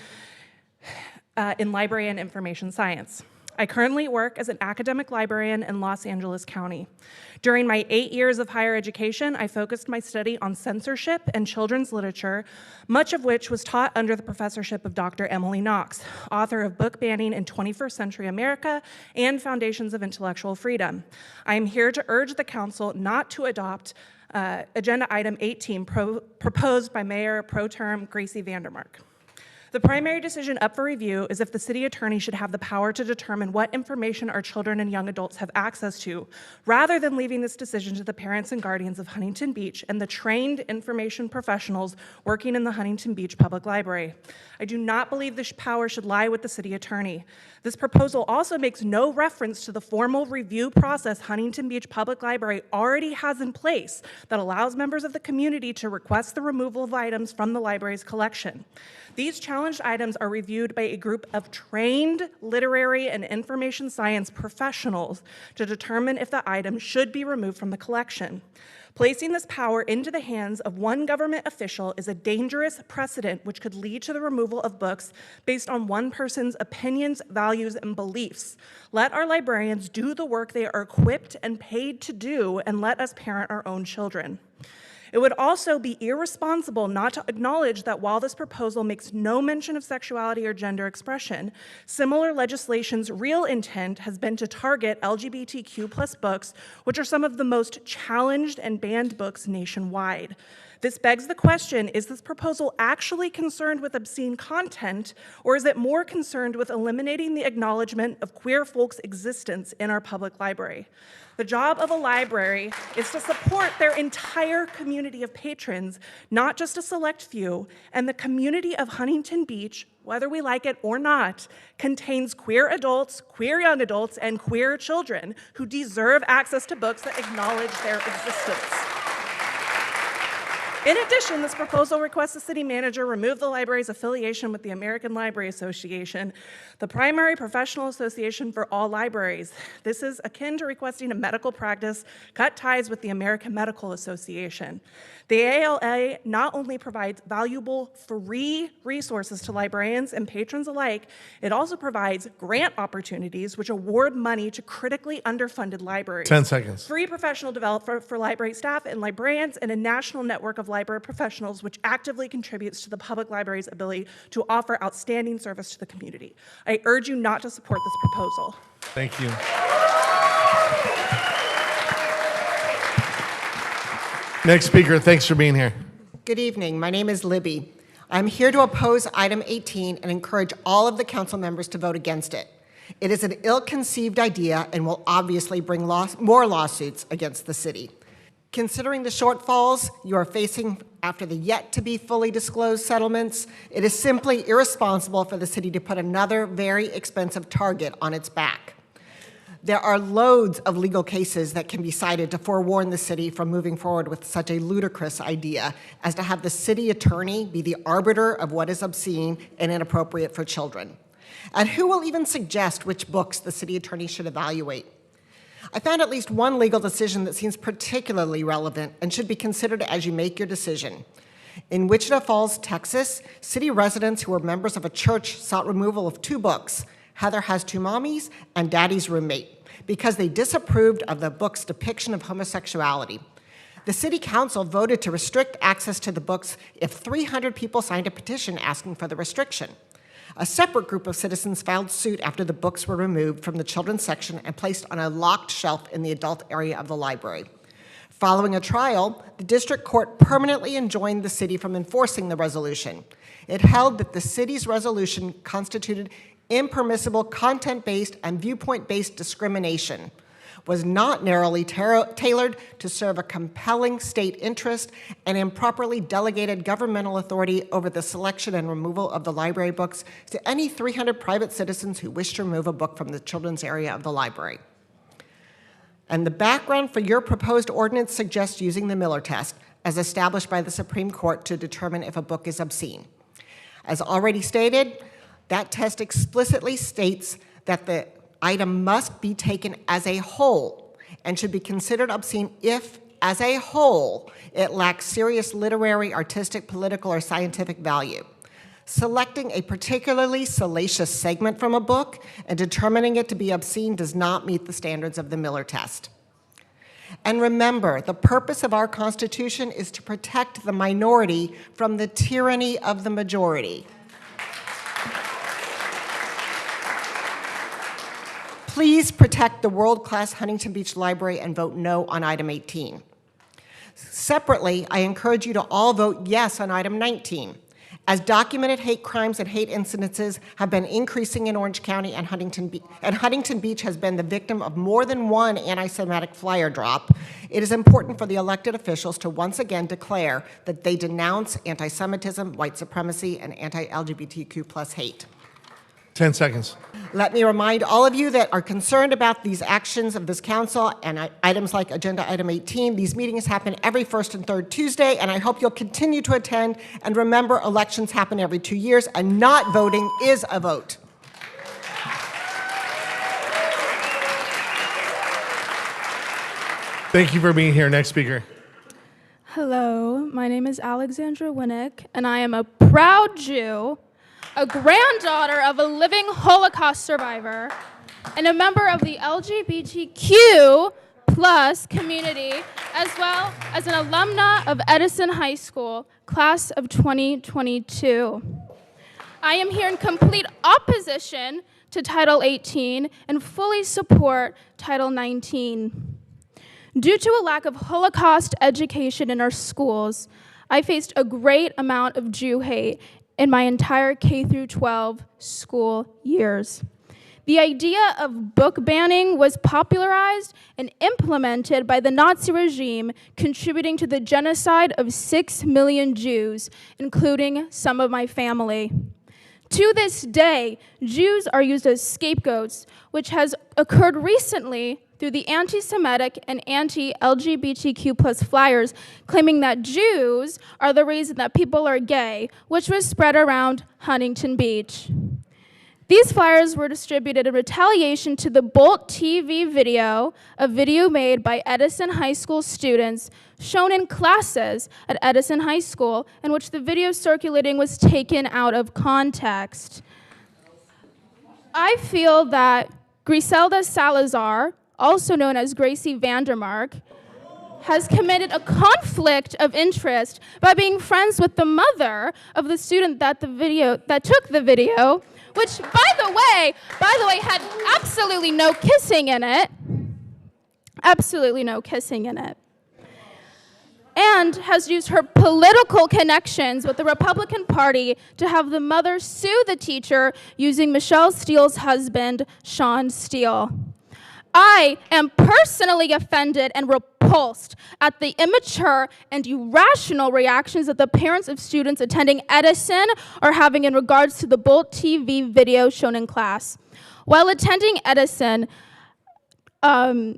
in Library and Information Science. I currently work as an academic librarian in Los Angeles County. During my 8 years of higher education, I focused my study on censorship and children's literature, much of which was taught under the professorship of Dr. Emily Knox, author of Book Banning in 21st Century America and Foundations of Intellectual Freedom. I am here to urge the council not to adopt Agenda Item 18 proposed by Mayor Pro Tem Gracey Vandermark. The primary decision up for review is if the city attorney should have the power to determine what information our children and young adults have access to, rather than leaving this decision to the parents and guardians of Huntington Beach and the trained information professionals working in the Huntington Beach Public Library. I do not believe this power should lie with the city attorney. This proposal also makes no reference to the formal review process Huntington Beach Public Library already has in place that allows members of the community to request the removal of items from the library's collection. These challenged items are reviewed by a group of trained literary and information science professionals to determine if the item should be removed from the collection. Placing this power into the hands of one government official is a dangerous precedent which could lead to the removal of books based on one person's opinions, values, and beliefs. Let our librarians do the work they are equipped and paid to do, and let us parent our own children. It would also be irresponsible not to acknowledge that while this proposal makes no mention of sexuality or gender expression, similar legislation's real intent has been to target LGBTQ+ books, which are some of the most challenged and banned books nationwide. This begs the question, is this proposal actually concerned with obscene content, or is it more concerned with eliminating the acknowledgement of queer folks' existence in our public library? The job of a library is to support their entire community of patrons, not just a select few, and the community of Huntington Beach, whether we like it or not, contains queer adults, queer young adults, and queer children who deserve access to books that acknowledge their existence. In addition, this proposal requests the city manager remove the library's affiliation with the American Library Association, the primary professional association for all libraries. This is akin to requesting a medical practice cut ties with the American Medical Association. The ALA not only provides valuable free resources to librarians and patrons alike, it also provides grant opportunities which award money to critically underfunded libraries. 10 seconds. Free professional development for library staff and librarians, and a national network of library professionals which actively contributes to the public library's ability to offer outstanding service to the community. I urge you not to support this proposal. Thank you. Next speaker, thanks for being here. Good evening. My name is Libby. I'm here to oppose item 18 and encourage all of the council members to vote against it. It is an ill-conceived idea and will obviously bring more lawsuits against the city. Considering the shortfalls you are facing after the yet-to-be fully disclosed settlements, it is simply irresponsible for the city to put another very expensive target on its back. There are loads of legal cases that can be cited to forewarn the city from moving forward with such a ludicrous idea as to have the city attorney be the arbiter of what is obscene and inappropriate for children. And who will even suggest which books the city attorney should evaluate? I found at least one legal decision that seems particularly relevant and should be considered as you make your decision. In Wichita Falls, Texas, city residents who were members of a church sought removal of 2 books, Heather Has 2 Mommies and Daddy's Roommate, because they disapproved of the book's depiction of homosexuality. The city council voted to restrict access to the books if 300 people signed a petition asking for the restriction. A separate group of citizens filed suit after the books were removed from the children's section and placed on a locked shelf in the adult area of the library. Following a trial, the district court permanently enjoined the city from enforcing the resolution. It held that the city's resolution constituted impermissible content-based and viewpoint-based discrimination, was not narrowly tailored to serve a compelling state interest, and improperly delegated governmental authority over the selection and removal of the library books to any 300 private citizens who wish to remove a book from the children's area of the library. And the background for your proposed ordinance suggests using the Miller test, as established by the Supreme Court, to determine if a book is obscene. As already stated, that test explicitly states that the item must be taken as a whole and should be considered obscene if, as a whole, it lacks serious literary, artistic, political, or scientific value. Selecting a particularly salacious segment from a book and determining it to be obscene does not meet the standards of the Miller test. And remember, the purpose of our Constitution is to protect the minority from the tyranny of the majority. Please protect the world-class Huntington Beach Library and vote no on item 18. Separately, I encourage you to all vote yes on item 19. As documented hate crimes and hate incidences have been increasing in Orange County and Huntington Beach has been the victim of more than one anti-Semitic flyer drop, it is important for the elected officials to once again declare that they denounce anti-Semitism, white supremacy, and anti-LGBTQ+ hate. 10 seconds. Let me remind all of you that are concerned about these actions of this council and items like agenda item 18, these meetings happen every first and third Tuesday, and I hope you'll continue to attend. And remember, elections happen every 2 years, and not voting is a vote. Thank you for being here. Next speaker. Hello, my name is Alexandra Winnick, and I am a proud Jew, a granddaughter of a living Holocaust survivor, and a member of the LGBTQ+ community, as well as an alumna of Edison High School, class of 2022. I am here in complete opposition to Title 18 and fully support Title 19. Due to a lack of Holocaust education in our schools, I faced a great amount of Jew hate in my entire K-12 school years. The idea of book banning was popularized and implemented by the Nazi regime, contributing to the genocide of 6 million Jews, including some of my family. To this day, Jews are used as scapegoats, which has occurred recently through the anti-Semitic and anti-LGBTQ+ flyers claiming that Jews are the reason that people are gay, which was spread around Huntington Beach. These flyers were distributed in retaliation to the Bolt TV video, a video made by Edison High School students shown in classes at Edison High School, in which the video circulating was taken out of context. I feel that Griselda Salazar, also known as Gracey Vandermark, has committed a conflict of interest by being friends with the mother of the student that took the video, which, by the way, had absolutely no kissing in it. Absolutely no kissing in it. And has used her political connections with the Republican Party to have the mother sue the teacher using Michelle Steele's husband, Sean Steele. I am personally offended and repulsed at the immature and irrational reactions that the parents of students attending Edison are having in regards to the Bolt TV video shown in class. While attending Edison, not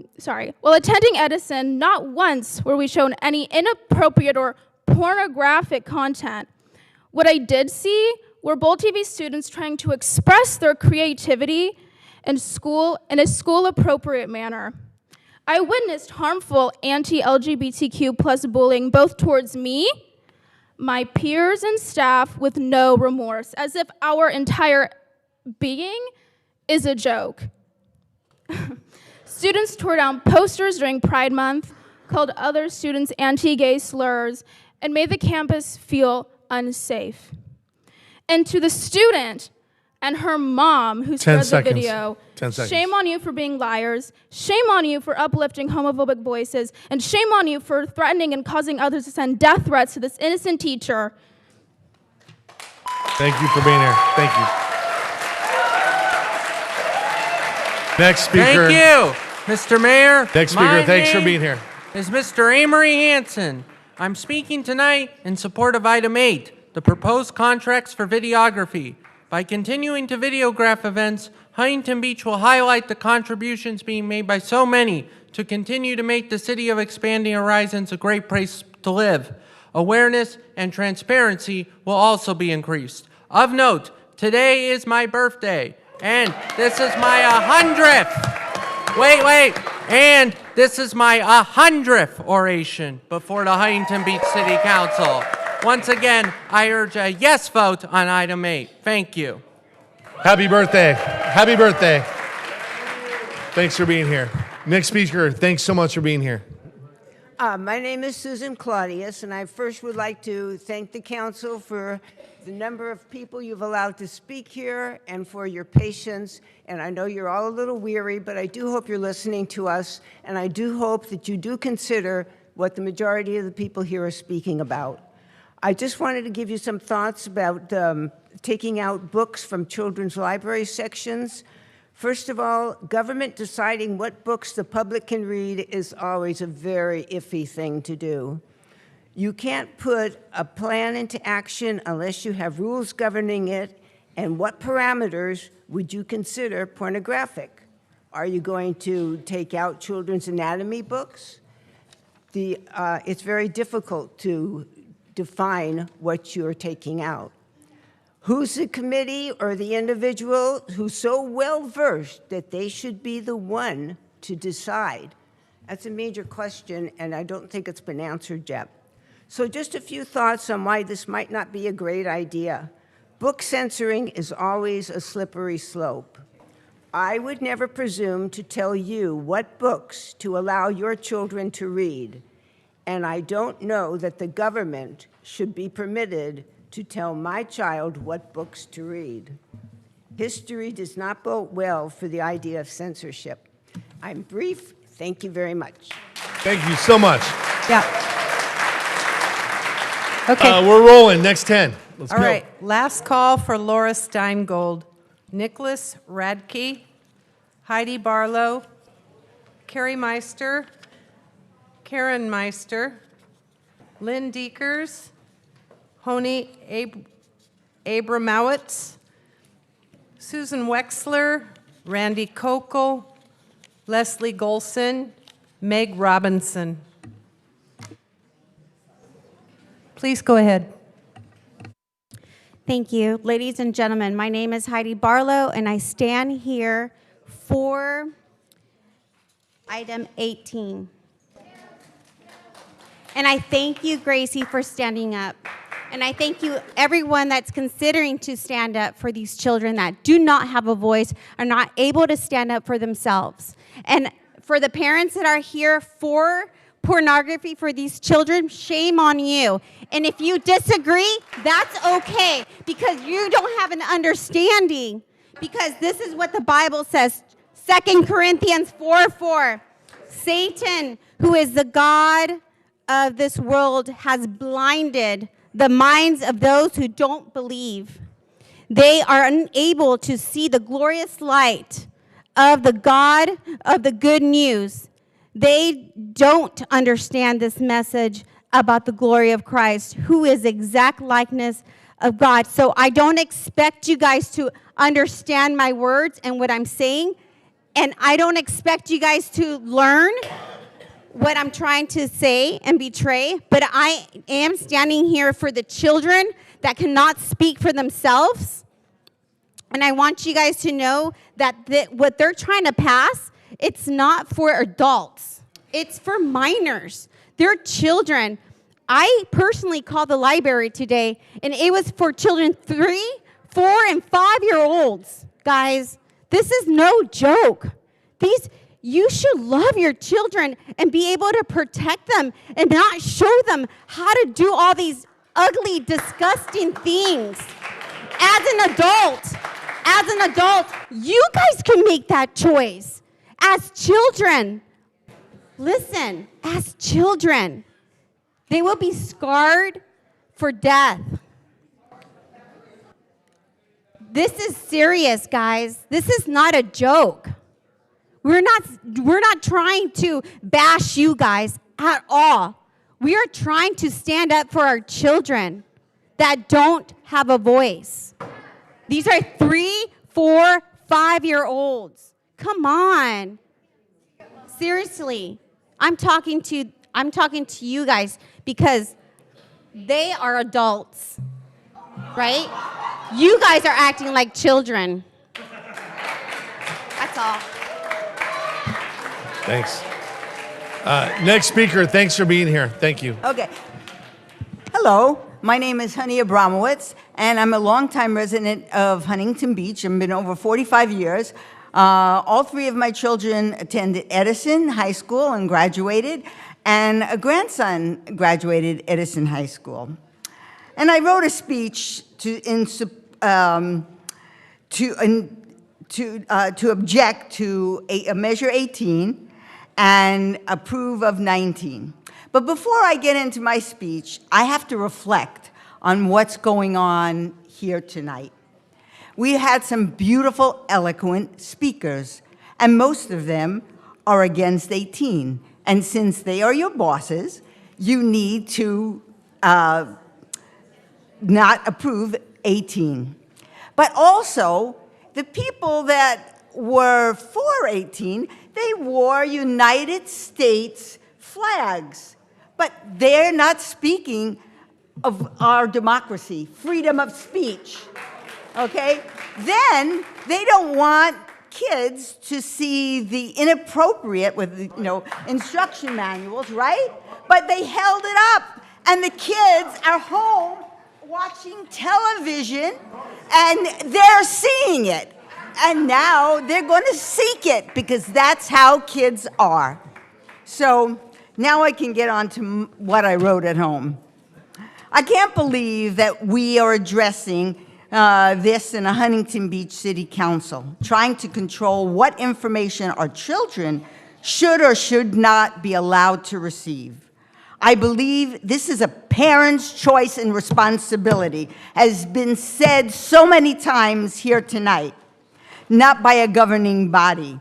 once were we shown any inappropriate or pornographic content. What I did see were Bolt TV students trying to express their creativity in a school-appropriate manner. I witnessed harmful anti-LGBTQ+ bullying both towards me, my peers, and staff with no remorse, as if our entire being is a joke. Students tore down posters during Pride Month, called other students anti-gay slurs, and made the campus feel unsafe. And to the student and her mom who spread the video, 10 seconds. Shame on you for being liars, shame on you for uplifting homophobic voices, and shame on you for threatening and causing others to send death threats to this innocent teacher. Thank you for being here. Thank you. Next speaker. Thank you, Mr. Mayor. Next speaker, My thanks for name being here. Is Mr. Amory Hanson. I'm speaking tonight in support of item 8, the proposed contracts for videography. By continuing to videograph events, Huntington Beach will highlight the contributions being made by so many to continue to make the city of Expanding Horizons a great place to live. Awareness and transparency will also be increased. Of note, today is my birthday, and this is my 100th. Wait, and this is my 100th oration before the Huntington Beach City Council. Once again, I urge a yes vote on item 8. Thank you. Happy birthday. Happy birthday. Thanks for being here. Next speaker, thanks so much for being here. My name is Susan Claudius, and I first would like to thank the council for the number of people you've allowed to speak here and for your patience. And I know you're all a little weary, but I do hope you're listening to us, and I do hope that you do consider what the majority of the people here are speaking about. I just wanted to give you some thoughts about taking out books from children's library sections. First of all, government deciding what books the public can read is always a very iffy thing to do. You can't put a plan into action unless you have rules governing it, and what parameters would you consider pornographic? Are you going to take out children's anatomy books? It's very difficult to define what you're taking out. Who's the committee or the individual who's so well-versed that they should be the one to decide? That's a major question, and I don't think it's been answered yet. So just a few thoughts on why this might not be a great idea. Book censoring is always a slippery slope. I would never presume to tell you what books to allow your children to read, and I don't know that the government should be permitted to tell my child what books to read. History does not bode well for the idea of censorship. I'm brief. Thank you very much. Thank you so much. Yeah. Okay. We're rolling. Next 10. Let's All go. right. Last call for Laura Steingold. Nicholas Radke, Heidi Barlow, Carrie Meister, Karen Meister, Lynn Deekers, Honi Abramowitz, Susan Wexler, Randy Kokel, Leslie Golson, Meg Robinson. Please go ahead. Thank you. Ladies and gentlemen, my name is Heidi Barlow, and I stand here for item 18. And I thank you, Gracey, for standing up. And I thank you, everyone that's considering to stand up for these children that do not have a voice, are not able to stand up for themselves. And for the parents that are here for pornography for these children, shame on you. And if you disagree, that's okay, because you don't have an understanding. Because this is what the Bible says, 2 Corinthians 4:4. Satan, who is the God of this world, has blinded the minds of those who don't believe. They are unable to see the glorious light of the God of the good news. They don't understand this message about the glory of Christ, who is exact likeness of God. So I don't expect you guys to understand my words and what I'm saying, and I don't expect you guys to learn what I'm trying to say and betray, but I am standing here for the children that cannot speak for themselves. And I want you guys to know that what they're trying to pass, it's not for adults. It's for minors. They're children. I personally called the library today, and it was for children 3, 4, and 5-year-olds. Guys, this is no joke. You should love your children and be able to protect them and not show them how to do all these ugly, disgusting things. As an adult, you guys can make that choice. As children, listen, as children, they will be scarred for death. This is serious, guys. This is not a joke. We're not trying to bash you guys at all. We are trying to stand up for our children that don't have a voice. These are 3, 4, 5-year-olds. Come on. Seriously. I'm talking to you guys because they are adults. Right? You guys are acting like children. That's all. Thanks. Next speaker, thanks for being here. Thank you. Okay. Hello, My name is Honey Abramowitz, and I'm a longtime resident of Huntington Beach. I've been over 45 years. All three of my children attended Edison High School and graduated, and a grandson graduated Edison High School. And I wrote a speech to object to Measure 18 and approve of 19. But before I get into my speech, I have to reflect on what's going on here tonight. We had some beautiful, eloquent speakers, and most of them are against 18. And since they are your bosses, you need to not approve 18. But also, the people that were for 18, they wore United States flags. But they're not speaking of our democracy, freedom of speech, okay? Then they don't want kids to see the inappropriate with, instruction manuals, right? But they held it up, and the kids are home watching television, and they're seeing it. And now they're going to seek it, because that's how kids are. So now I can get on to what I wrote at home. I can't believe that we are addressing this in a Huntington Beach City Council, trying to control what information our children should or should not be allowed to receive. I believe this is a parent's choice and responsibility, has been said so many times here tonight, not by a governing body.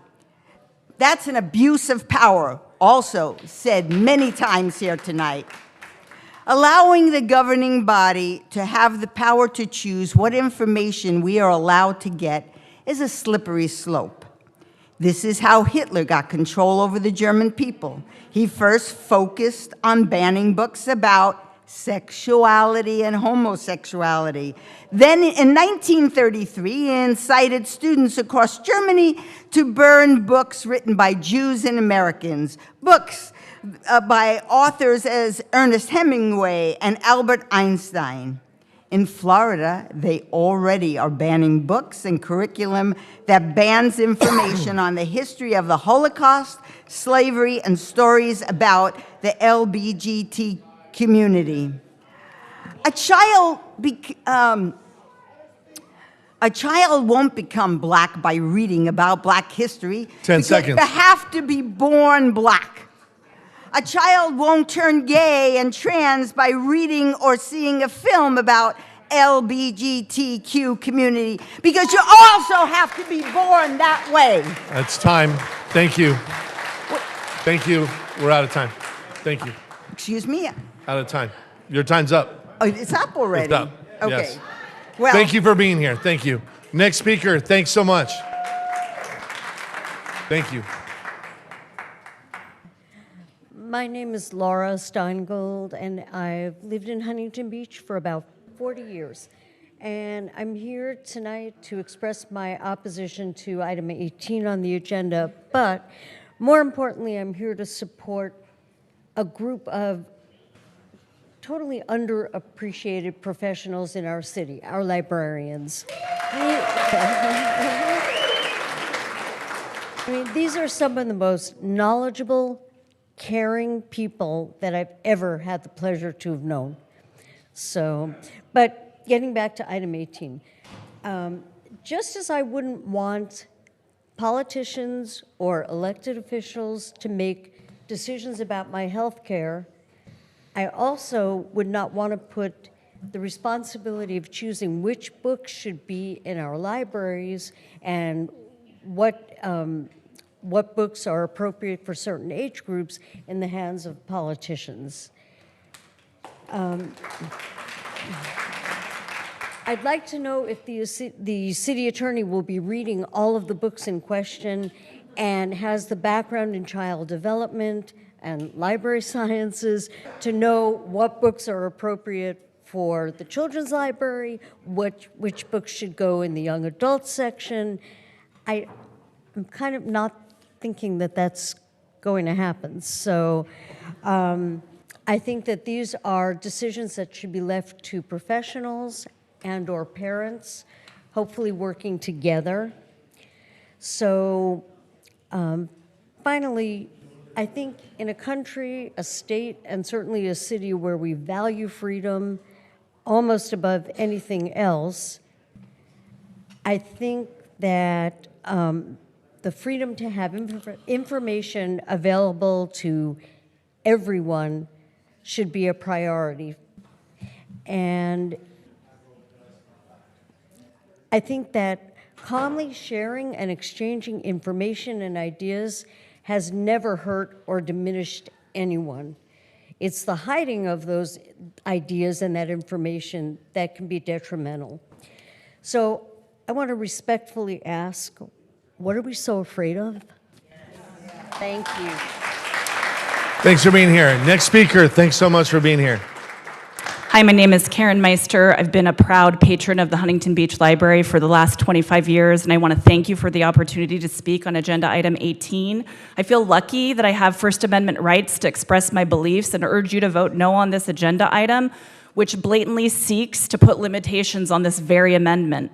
That's an abuse of power, also said many times here tonight. Allowing the governing body to have the power to choose what information we are allowed to get is a slippery slope. This is how Hitler got control over the German people. He first focused on banning books about sexuality and homosexuality. Then in 1933, he incited students across Germany to burn books written by Jews and Americans, books by authors as Ernest Hemingway and Albert Einstein. In Florida, they already are banning books and curriculum that bans information on the history of the Holocaust, slavery, and stories about the LGBT community. A child won't become black by reading about black history. 10 seconds. They have to be born black. A child won't turn gay and trans by reading or seeing a film about LGBTQ community, because you also have to be born that way. That's time. Thank you. Thank you. We're out of time. Thank you. Excuse me? Out of time. Your time's up. Oh, it's up already? It's up. Okay. Yes. Well, thank you for being here. Thank you. Next speaker, thanks so much. Thank you. My name is Laura Steingold, and I've lived in Huntington Beach for about 40 years. And I'm here tonight to express my opposition to item 18 on the agenda, but more importantly, I'm here to support a group of totally underappreciated professionals in our city, our librarians. I mean, these are some of the most knowledgeable, caring people that I've ever had the pleasure to have known. So, but getting back to item 18, just as I wouldn't want politicians or elected officials to make decisions about my health care, I also would not want to put the responsibility of choosing which books should be in our libraries and what books are appropriate for certain age groups in the hands of politicians. I'd like to know if the city attorney will be reading all of the books in question and has the background in child development and library sciences to know what books are appropriate for the children's library, which books should go in the young adult section. I'm kind of not thinking that that's going to happen. So I I think that these are decisions that should be left to professionals and or parents, hopefully working together. So finally, I think in a country, a state, and certainly a city where we value freedom almost above anything else, I think that the freedom to have information available to everyone should be a priority. And I think that calmly sharing and exchanging information and ideas has never hurt or diminished anyone. It's the hiding of those ideas and that information that can be detrimental. So I want to respectfully ask, what are we so afraid of? Thank you. Thanks for being here. Next speaker, thanks so much for being here. Hi, my name is Karen Meister. I've been a proud patron of the Huntington Beach Library for the last 25 years, and I want to thank you for the opportunity to speak on agenda item 18. I feel lucky that I have First Amendment rights to express my beliefs and urge you to vote no on this agenda item, which blatantly seeks to put limitations on this very amendment.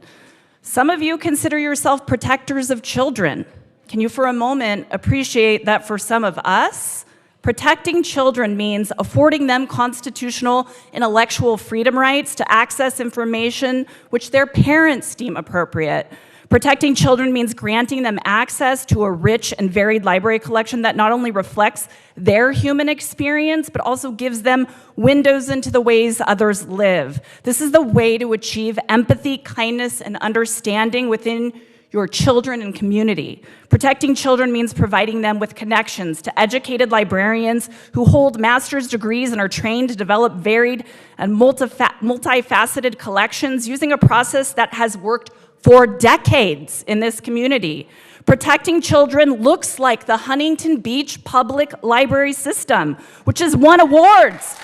Some of you consider yourself protectors of children. Can you for a moment appreciate that for some of us, protecting children means affording them constitutional intellectual freedom rights to access information which their parents deem appropriate. Protecting children means granting them access to a rich and varied library collection that not only reflects their human experience, but also gives them windows into the ways others live. This is the way to achieve empathy, kindness, and understanding within your children and community. Protecting children means providing them with connections to educated librarians who hold master's degrees and are trained to develop varied and multifaceted collections using a process that has worked for decades in this community. Protecting children looks like the Huntington Beach Public Library System, which has won awards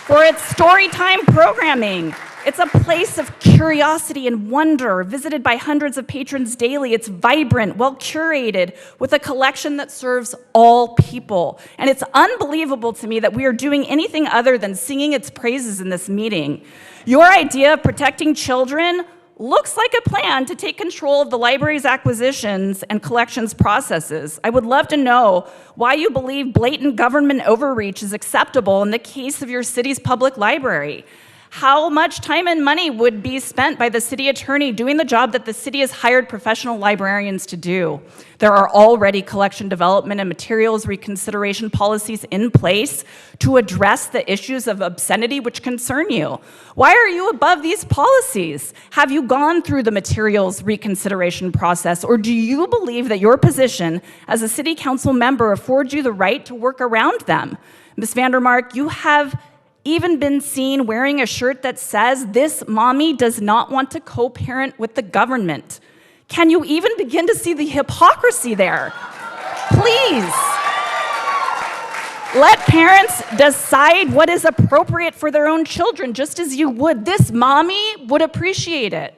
for its storytime programming. It's a place of curiosity and wonder, visited by hundreds of patrons daily. It's vibrant, well-curated, with a collection that serves all people. And it's unbelievable to me that we are doing anything other than singing its praises in this meeting. Your idea of protecting children looks like a plan to take control of the library's acquisitions and collections processes. I would love to know why you believe blatant government overreach is acceptable in the case of your city's public library. How much time and money would be spent by the city attorney doing the job that the city has hired professional librarians to do? There are already collection development and materials reconsideration policies in place to address the issues of obscenity which concern you. Why are you above these policies? Have you gone through the materials reconsideration process, or do you believe that your position as a city council member affords you the right to work around them? Ms. Vandermark, you have even been seen wearing a shirt that says, "This mommy does not want to co-parent with the government." Can you even begin to see the hypocrisy there? Please, let parents decide what is appropriate for their own children, just as you would. This mommy would appreciate it.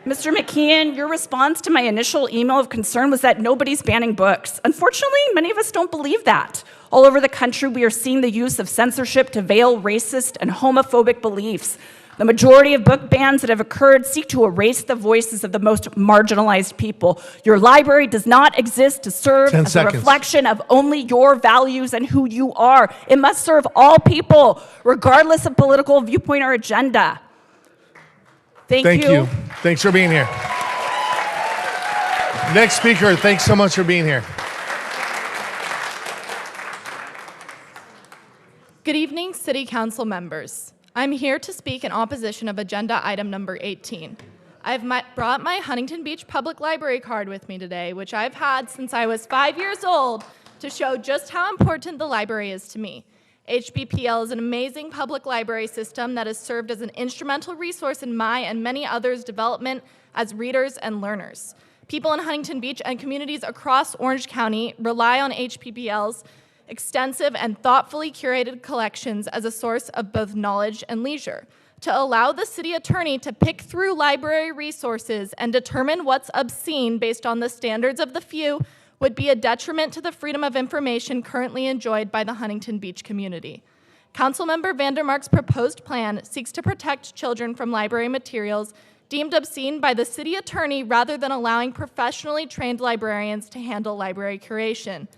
Mr. McKeon, your response to my initial email of concern was that nobody's banning books. Unfortunately, many of us don't believe that. All over the country, we are seeing the use of censorship to veil racist and homophobic beliefs. The majority of book bans that have occurred seek to erase the voices of the most marginalized people. Your library does not exist to serve as a reflection of only your values and who you are. It must serve all people, regardless of political viewpoint or agenda. Thank you. Thanks for being here. Next speaker, thanks so much for being here. Good evening, City Council members. I'm here to speak in opposition of agenda item number 18. I've brought my Huntington Beach Public Library card with me today, which I've had since I was 5 years old, to show just how important the library is to me. HBPL is an amazing public library system that has served as an instrumental resource in my and many others' development as readers and learners. People in Huntington Beach and communities across Orange County rely on HBPL's extensive and thoughtfully curated collections as a source of both knowledge and leisure. To allow the city attorney to pick through library resources and determine what's obscene based on the standards of the few would be a detriment to the freedom of information currently enjoyed by the Huntington Beach community. Councilmember Vandermark's proposed plan seeks to protect children from library materials deemed obscene by the city attorney rather than allowing professionally trained librarians to handle library curation.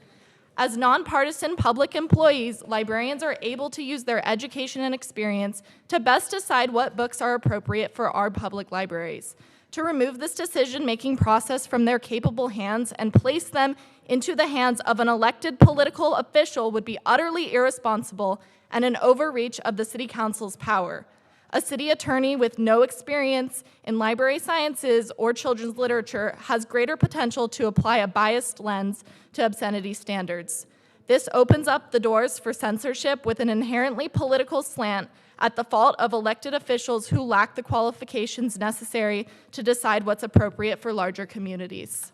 As nonpartisan public employees, librarians are able to use their education and experience to best decide what books are appropriate for our public libraries. To remove this decision-making process from their capable hands and place them into the hands of an elected political official would be utterly irresponsible and an overreach of the City Council's power. A city attorney with no experience in library sciences or children's literature has greater potential to apply a biased lens to obscenity standards. This opens up the doors for censorship with an inherently political slant at the fault of elected officials who lack the qualifications necessary to decide what's appropriate for larger communities.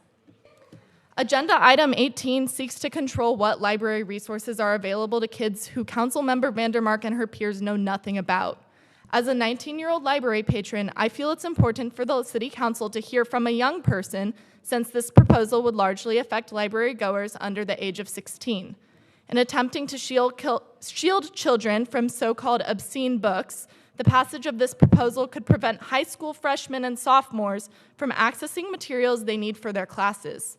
Agenda item 18 seeks to control what library resources are available to kids who Councilmember Vandermark and her peers know nothing about. As a 19-year-old library patron, I feel it's important for the City Council to hear from a young person, since this proposal would largely affect library goers under the age of 16. In attempting to shield children from so-called obscene books, the passage of this proposal could prevent high school freshmen and sophomores from accessing materials they need for their classes.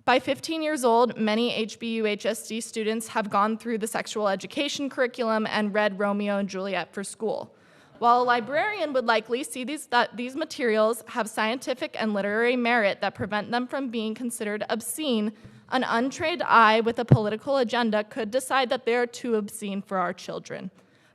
By 15 years old, many HBU-HSD students have gone through the sexual education curriculum and read Romeo and Juliet for school. While a librarian would likely see that these materials have scientific and literary merit that prevent them from being considered obscene, an untrained eye with a political agenda could decide that they are too obscene for our children.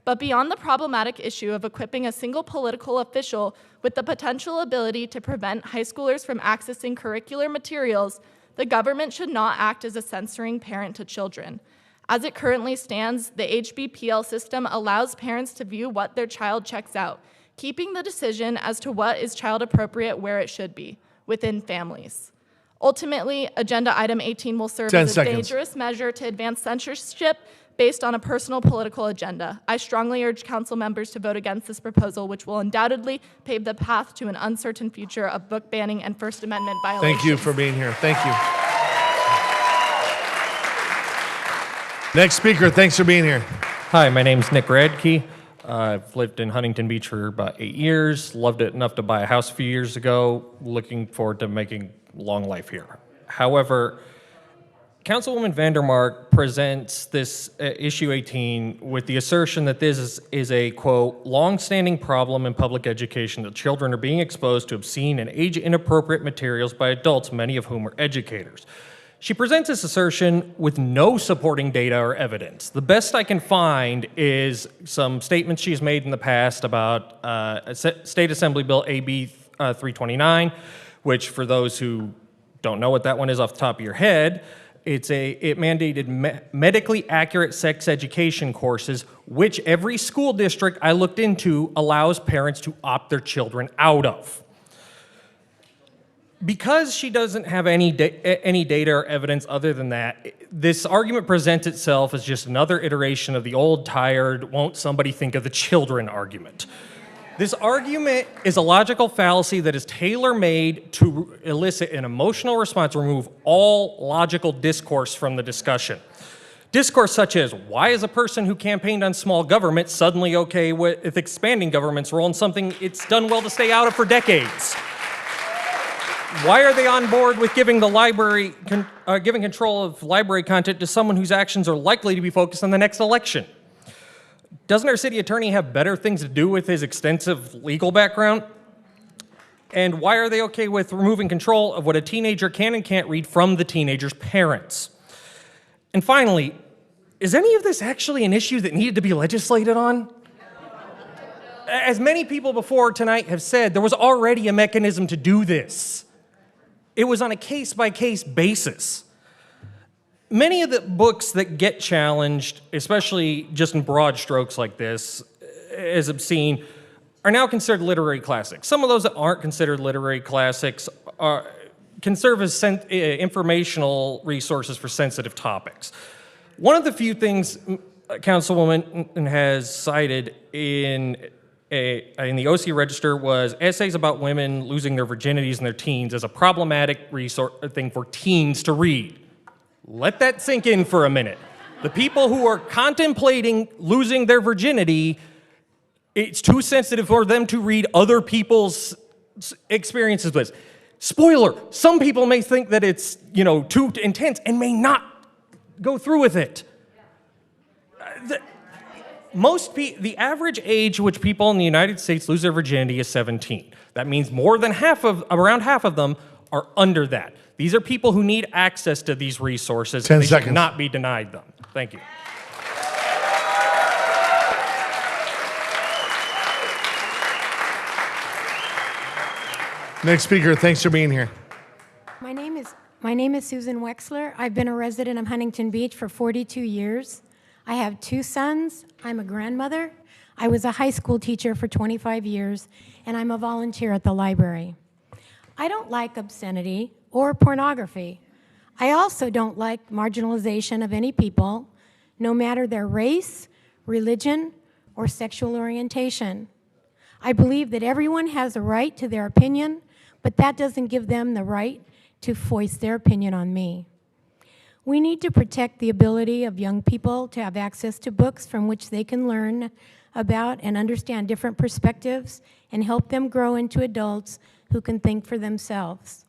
But beyond the problematic issue of equipping a single political official with the potential ability to prevent high schoolers from accessing curricular materials, the government should not act as a censoring parent to children. As it currently stands, the HBPL system allows parents to view what their child checks out, keeping the decision as to what is child appropriate where it should be, within families. Ultimately, agenda item 18 will serve as a dangerous measure to advance censorship based on a personal political agenda. I strongly urge council members to vote against this proposal, which will undoubtedly pave the path to an uncertain future of book banning and First Amendment violations. Thank you for being here. Thank you. Next speaker, thanks for being here. Hi, my name's Nick Radke. I've lived in Huntington Beach for about 8 years, loved it enough to buy a house a few years ago, looking forward to making long life here. However, Councilwoman Vandermark presents this issue 18 with the assertion that this is a, quote, long-standing problem in public education that children are being exposed to obscene and age-inappropriate materials by adults, many of whom are educators. She presents this assertion with no supporting data or evidence. The best I can find is some statements she's made in the past about State Assembly Bill AB 329, which for those who don't know what that one is off the top of your head, it mandated medically accurate sex education courses, which every school district I looked into allows parents to opt their children out of. Because she doesn't have any data or evidence other than that, this argument presents itself as just another iteration of the old, tired, won't somebody think of the children argument. This argument is a logical fallacy that is tailor-made to elicit an emotional response, remove all logical discourse from the discussion. Discourse such as, why is a person who campaigned on small government suddenly okay with expanding government's role in something it's done well to stay out of for decades? Why are they on board with giving the library, giving control of library content to someone whose actions are likely to be focused on the next election? Doesn't our city attorney have better things to do with his extensive legal background? And why are they okay with removing control of what a teenager can and can't read from the teenager's parents? And finally, is any of this actually an issue that needed to be legislated on? As many people before tonight have said, there was already a mechanism to do this. It was on a case-by-case basis. Many of the books that get challenged, especially just in broad strokes like this, as obscene, are now considered literary classics. Some of those that aren't considered literary classics can serve as informational resources for sensitive topics. One of the few things Councilwoman has cited in the OC Register was essays about women losing their virginities in their teens as a problematic thing for teens to read. Let that sink in for a minute. The people who are contemplating losing their virginity, it's too sensitive for them to read other people's experiences with. Spoiler, some people may think that it's, too intense and may not go through with it. The average age which people in the United States lose their virginity is 17. That means around half of them are under that. These are people who need access to these resources. 10 They seconds. should not be denied them. Thank you. Next speaker, thanks for being here. My name is Susan Wexler. I've been a resident of Huntington Beach for 42 years. I have 2 sons. I'm a grandmother. I was a high school teacher for 25 years, and I'm a volunteer at the library. I don't like obscenity or pornography. I also don't like marginalization of any people, no matter their race, religion, or sexual orientation. I believe that everyone has a right to their opinion, but that doesn't give them the right to voice their opinion on me. We need to protect the ability of young people to have access to books from which they can learn about and understand different perspectives and help them grow into adults who can think for themselves.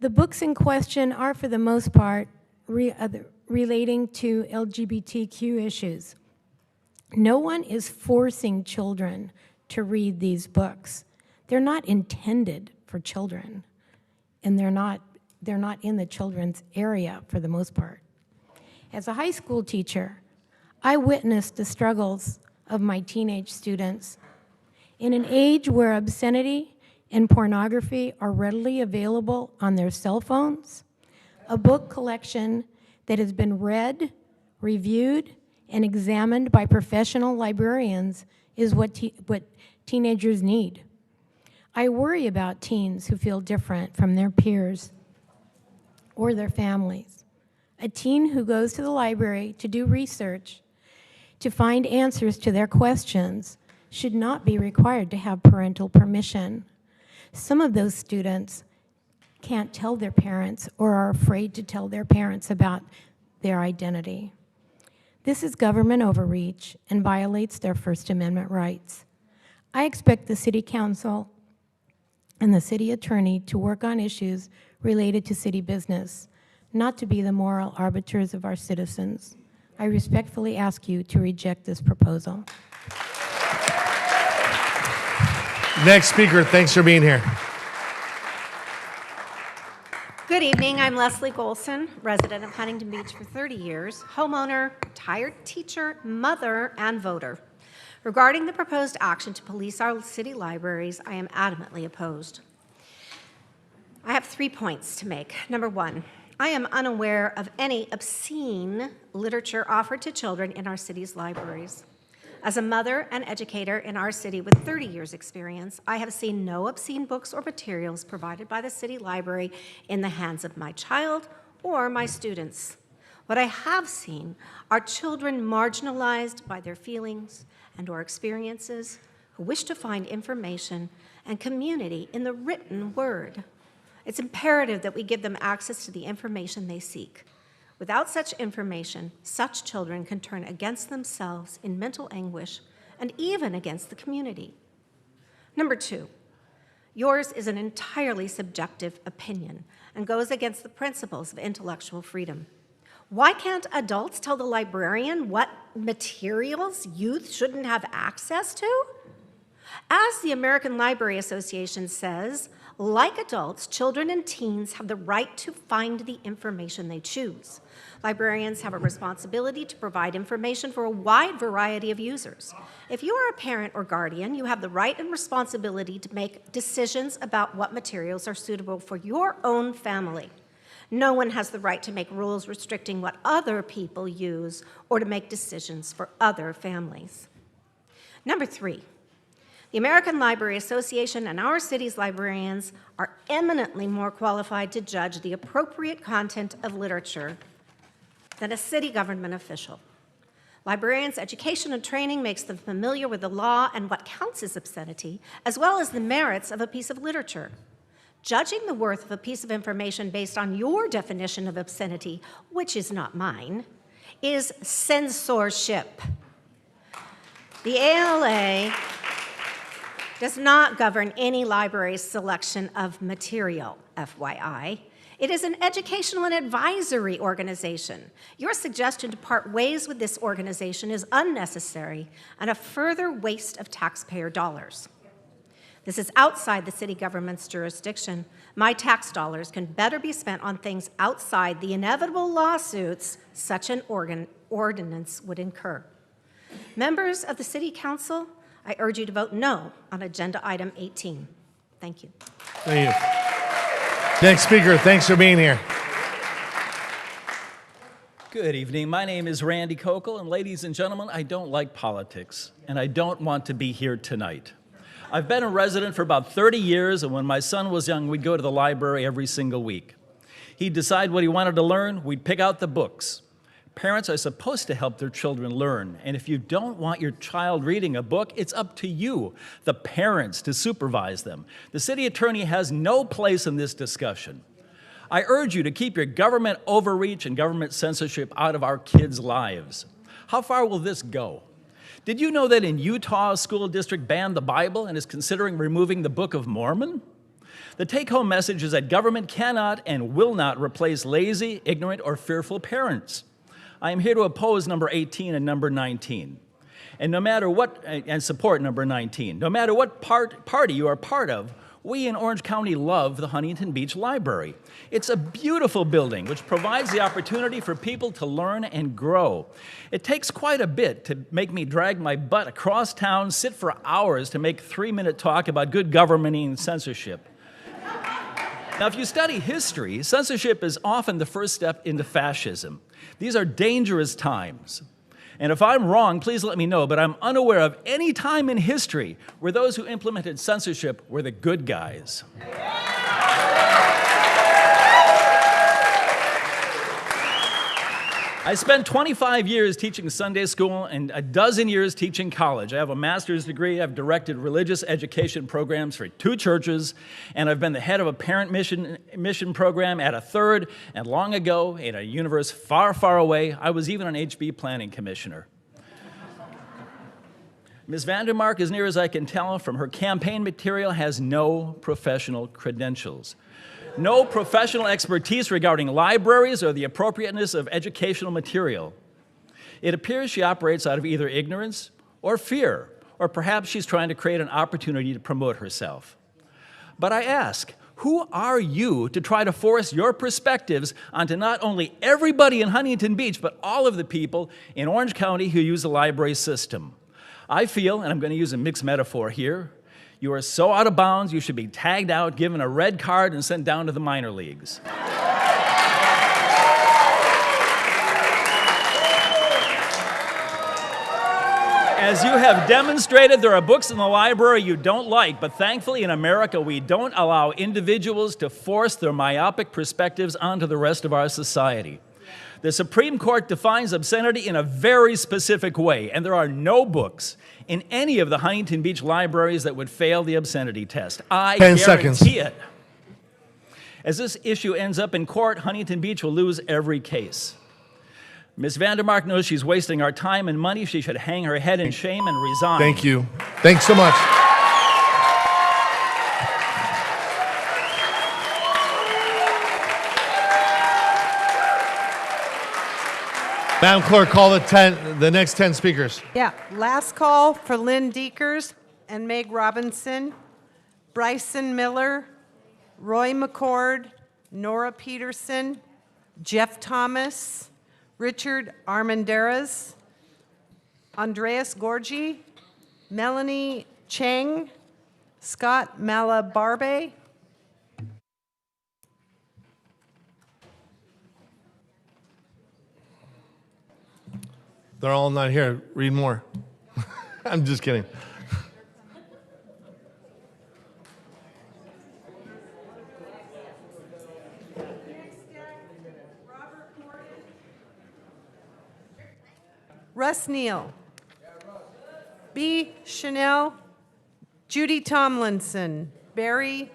The books in question are, for the most part, relating to LGBTQ issues. No one is forcing children to read these books. They're not intended for children, and they're not in the children's area for the most part. As a high school teacher, I witnessed the struggles of my teenage students. In an age where obscenity and pornography are readily available on their cell phones, a book collection that has been read, reviewed, and examined by professional librarians is what teenagers need. I worry about teens who feel different from their peers or their families. A teen who goes to the library to do research, to find answers to their questions, should not be required to have parental permission. Some of those students can't tell their parents or are afraid to tell their parents about their identity. This is government overreach and violates their First Amendment rights. I expect the City Council and the City Attorney to work on issues related to city business, not to be the moral arbiters of our citizens. I respectfully ask you to reject this proposal. Next speaker, thanks for being here. Good evening. I'm Leslie Golson, resident of Huntington Beach for 30 years, homeowner, retired teacher, mother, and voter. Regarding the proposed action to police our city libraries, I am adamantly opposed. I have 3 points to make. Number 1, I am unaware of any obscene literature offered to children in our city's libraries. As a mother and educator in our city with 30 years experience, I have seen no obscene books or materials provided by the city library in the hands of my child or my students. What I have seen are children marginalized by their feelings and or experiences who wish to find information and community in the written word. It's imperative that we give them access to the information they seek. Without such information, such children can turn against themselves in mental anguish and even against the community. Number 2, yours is an entirely subjective opinion and goes against the principles of intellectual freedom. Why can't adults tell the librarian what materials youth shouldn't have access to? As the American Library Association says, like adults, children and teens have the right to find the information they choose. Librarians have a responsibility to provide information for a wide variety of users. If you are a parent or guardian, you have the right and responsibility to make decisions about what materials are suitable for your own family. No one has the right to make rules restricting what other people use or to make decisions for other families. Number 3, the American Library Association and our city's librarians are eminently more qualified to judge the appropriate content of literature than a city government official. Librarians' education and training makes them familiar with the law and what counts as obscenity, as well as the merits of a piece of literature. Judging the worth of a piece of information based on your definition of obscenity, which is not mine, is censorship. The ALA does not govern any library's selection of material, FYI. It is an educational and advisory organization. Your suggestion to part ways with this organization is unnecessary and a further waste of taxpayer dollars. This is outside the city government's jurisdiction. My tax dollars can better be spent on things outside the inevitable lawsuits such an ordinance would incur. Members of the City Council, I urge you to vote no on agenda item 18. Thank you. Thank you. Next speaker, thanks for being here. Good evening. My name is Randy Kokel, and ladies and gentlemen, I don't like politics, and I don't want to be here tonight. I've been a resident for about 30 years, and when my son was young, we'd go to the library every single week. He'd decide what he wanted to learn, we'd pick out the books. Parents are supposed to help their children learn, and if you don't want your child reading a book, it's up to you, the parents, to supervise them. The city attorney has no place in this discussion. I urge you to keep your government overreach and government censorship out of our kids' lives. How far will this go? Did you know that in Utah, a school district banned the Bible and is considering removing the Book of Mormon? The take-home message is that government cannot and will not replace lazy, ignorant, or fearful parents. I am here to oppose number 18 and number 19. And no matter what, and support number 19. No matter what party you are part of, we in Orange County love the Huntington Beach Library. It's a beautiful building which provides the opportunity for people to learn and grow. It takes quite a bit to make me drag my butt across town, sit for hours to make a 3-minute talk about good governing and censorship. Now, if you study history, censorship is often the first step into fascism. These are dangerous times. And if I'm wrong, please let me know, but I'm unaware of any time in history where those who implemented censorship were the good guys. I spent 25 years teaching Sunday school and a dozen years teaching college. I have a master's degree. I've directed religious education programs for 2 churches, and I've been the head of a parent mission program at a third, and long ago, in a universe far, far away, I was even an HB planning commissioner. Ms. Vandermark, as near as I can tell from her campaign material, has no professional credentials. No professional expertise regarding libraries or the appropriateness of educational material. It appears she operates out of either ignorance or fear, or perhaps she's trying to create an opportunity to promote herself. But I ask, who are you to try to force your perspectives onto not only everybody in Huntington Beach, but all of the people in Orange County who use the library system? I feel, and I'm going to use a mixed metaphor here, you are so out of bounds, you should be tagged out, given a red card, and sent down to the minor leagues. As you have demonstrated, there are books in the library you don't like, but thankfully in America, we don't allow individuals to force their myopic perspectives onto the rest of our society. The Supreme Court defines obscenity in a very specific way, and there are no books in any of the Huntington Beach libraries that would fail the obscenity test. I 10 guarantee seconds. it. As this issue ends up in court, Huntington Beach will lose every case. Ms. Vandermark knows she's wasting our time and money. She should hang her head in shame and resign. Thank you. Thanks so much. Madam Clerk, call the next 10 speakers. Yeah, last call for Lynn Deekers and Meg Robinson, Bryson Miller, Roy McCord, Nora Peterson, Jeff Thomas, Richard Armendariz, Andreas Gorgi, Melanie Cheng, Scott Malabarbe, They're all not here. Read more. I'm just kidding. Russ Neal, B. Chanel, Judy Tomlinson, Barry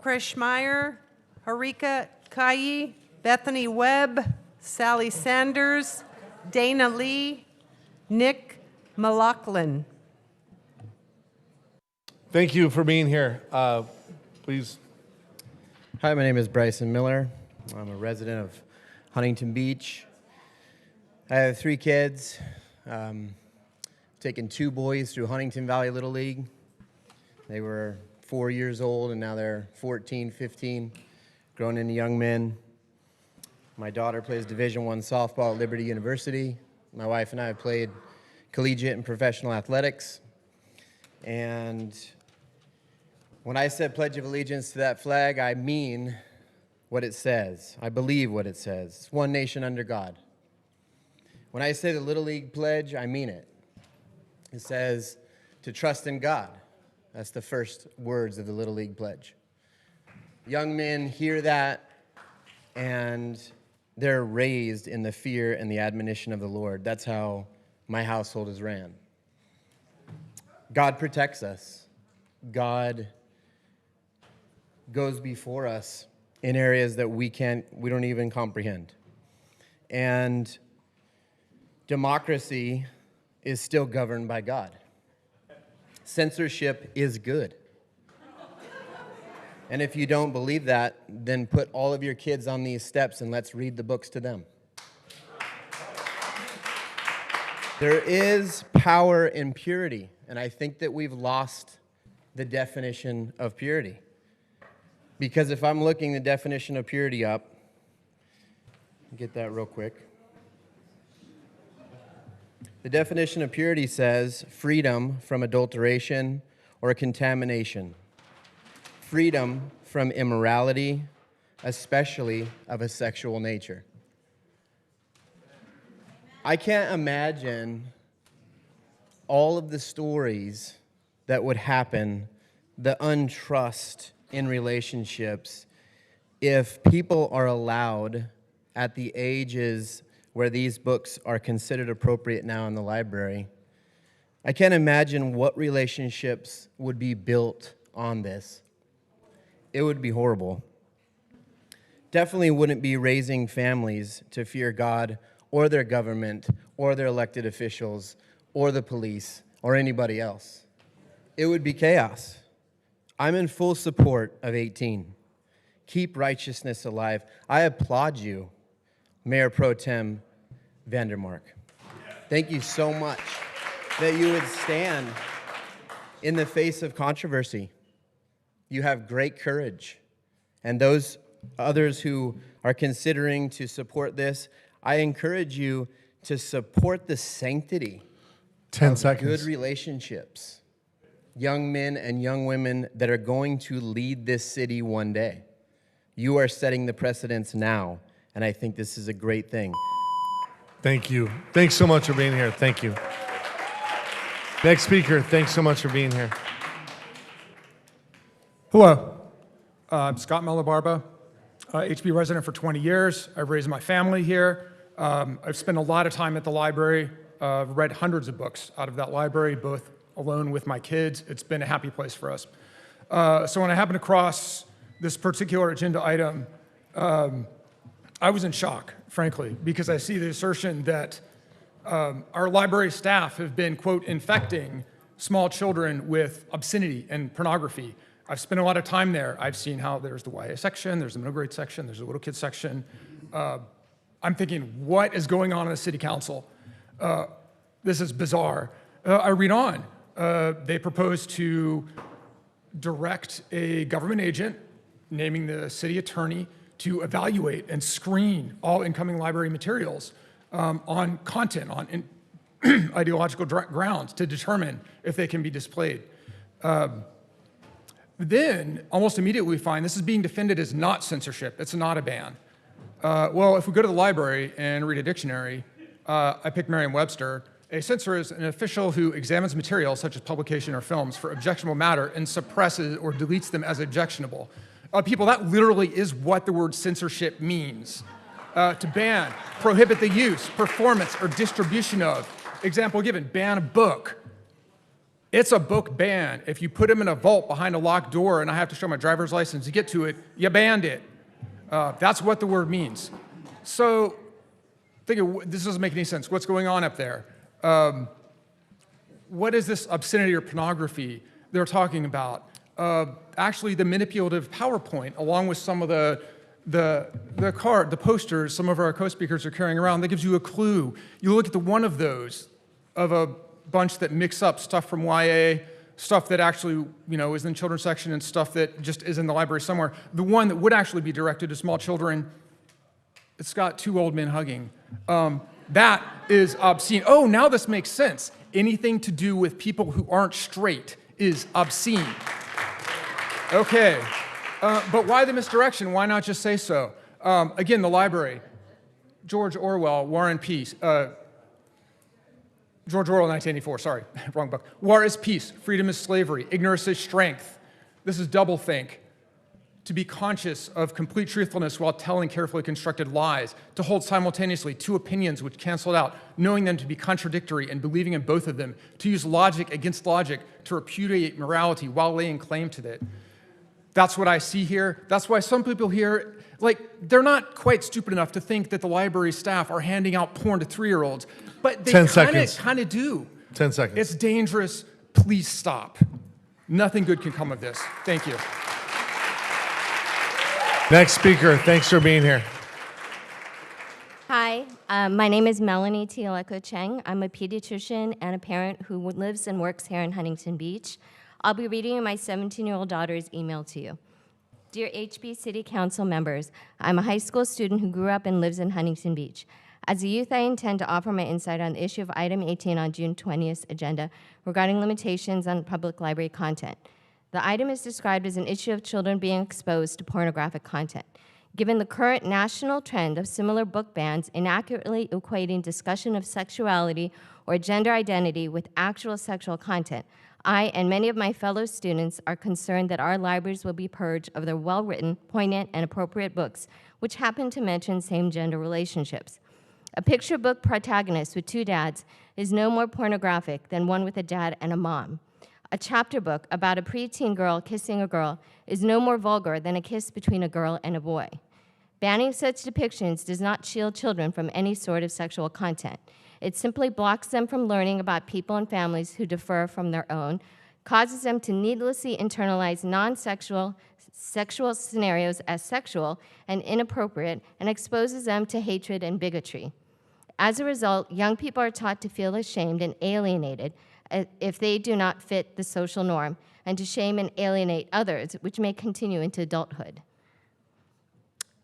Kreschmeyer, Harika Kayi, Bethany Webb, Sally Sanders, Dana Lee, Nick McLaughlin. Thank you for being here. Please. Hi, my name is Bryson Miller. I'm a resident of Huntington Beach. I have 3 kids. Taken 2 boys through Huntington Valley Little League. They were 4 years old, and now they're 14, 15, grown into young men. My daughter plays Division I softball at Liberty University. My wife and I have played collegiate and professional athletics. And when I said Pledge of Allegiance to that flag, I mean what it says. I believe what it says. It's one nation under God. When I say the Little League Pledge, I mean it. It says to trust in God. That's the first words of the Little League Pledge. Young men hear that, and they're raised in the fear and the admonition of the Lord. That's how my household is ran. God protects us. God goes before us in areas that we don't even comprehend. And democracy is still governed by God. Censorship is good. And if you don't believe that, then put all of your kids on these steps and let's read the books to them. There is power in purity, and I think that we've lost the definition of purity. Because if I'm looking the definition of purity up, get that real quick. The definition of purity says freedom from adulteration or contamination. Freedom from immorality, especially of a sexual nature. I can't imagine all of the stories that would happen, the untrust in relationships, if people are allowed at the ages where these books are considered appropriate now in the library. I can't imagine what relationships would be built on this. It would be horrible. Definitely wouldn't be raising families to fear God or their government or their elected officials or the police or anybody else. It would be chaos. I'm in full support of 18. Keep righteousness alive. I applaud you, Mayor Pro Tem Vandermark. Thank you so much that you would stand in the face of controversy. You have great courage. And those others who are considering to support this, I encourage you to support the sanctity 10 of seconds. good relationships. Young men and young women that are going to lead this city one day. You are setting the precedents now, and I think this is a great thing. Thank you. Thanks so much for being here. Thank you. Next speaker, thanks so much for being here. Hello, I'm Scott Malabarba, HB resident for 20 years. I've raised my family here. I've spent a lot of time at the library. I've read hundreds of books out of that library, both alone with my kids. It's been a happy place for us. So when I happened across this particular agenda item, I was in shock, frankly, because I see the assertion that our library staff have been, quote, infecting small children with obscenity and pornography. I've spent a lot of time there. I've seen how there's the YA section, there's the middle grade section, there's the little kids section. I'm thinking, what is going on in the city council? This is bizarre. I read on. They propose to direct a government agent, naming the city attorney, to evaluate and screen all incoming library materials on content, on ideological grounds, to determine if they can be displayed. Then, almost immediately, we find this is being defended as not censorship. It's not a ban. Well, if we go to the library and read a dictionary, I picked Merriam-Webster. A censor is an official who examines materials, such as publication or films, for objectionable matter and suppresses or deletes them as objectionable. People, that literally is what the word censorship means. To ban, prohibit the use, performance, or distribution of. Example given, ban a book. It's a book ban. If you put them in a vault behind a locked door and I have to show my driver's license to get to it, you banned it. That's what the word means. So this doesn't make any sense. What's going on up there? What is this obscenity or pornography they're talking about? Actually, the manipulative PowerPoint, along with some of the posters some of our co-speakers are carrying around, that gives you a clue. You look at the one of those, of a bunch that mix up stuff from YA, stuff that actually, is in the children's section and stuff that just is in the library somewhere. The one that would actually be directed to small children, it's got two old men hugging. That is obscene. Oh, now this makes sense. Anything to do with people who aren't straight is obscene. Okay, but why the misdirection? Why not just say so? Again, the library. George Orwell, War and Peace. George Orwell, 1984, sorry, wrong book. War is peace, freedom is slavery, ignorance is strength. This is doublethink. To be conscious of complete truthfulness while telling carefully constructed lies, to hold simultaneously two opinions which cancel it out, knowing them to be contradictory and believing in both of them, to use logic against logic, to repudiate morality while laying claim to it. That's what I see here. That's why some people here, they're not quite stupid enough to think that the library staff are handing out porn to 3-year-olds, but they kind of do. 10 seconds. It's dangerous. Please stop. Nothing good can come of this. Thank you. Next speaker, thanks for being here. Hi, my name is Melanie Tialeko Cheng. I'm a pediatrician and a parent who lives and works here in Huntington Beach. I'll be reading my 17-year-old daughter's email to you. Dear HB City Council members, I'm a high school student who grew up and lives in Huntington Beach. As a youth, I intend to offer my insight on the issue of item 18 on June 20th agenda regarding limitations on public library content. The item is described as an issue of children being exposed to pornographic content. Given the current national trend of similar book bans inaccurately equating discussion of sexuality or gender identity with actual sexual content, I and many of my fellow students are concerned that our libraries will be purged of their well-written, poignant, and appropriate books, which happen to mention same-gender relationships. A picture book protagonist with two dads is no more pornographic than one with a dad and a mom. A chapter book about a preteen girl kissing a girl is no more vulgar than a kiss between a girl and a boy. Banning such depictions does not shield children from any sort of sexual content. It simply blocks them from learning about people and families who differ from their own, causes them to needlessly internalize non-sexual sexual scenarios as sexual and inappropriate, and exposes them to hatred and bigotry. As a result, young people are taught to feel ashamed and alienated if they do not fit the social norm, and to shame and alienate others, which may continue into adulthood,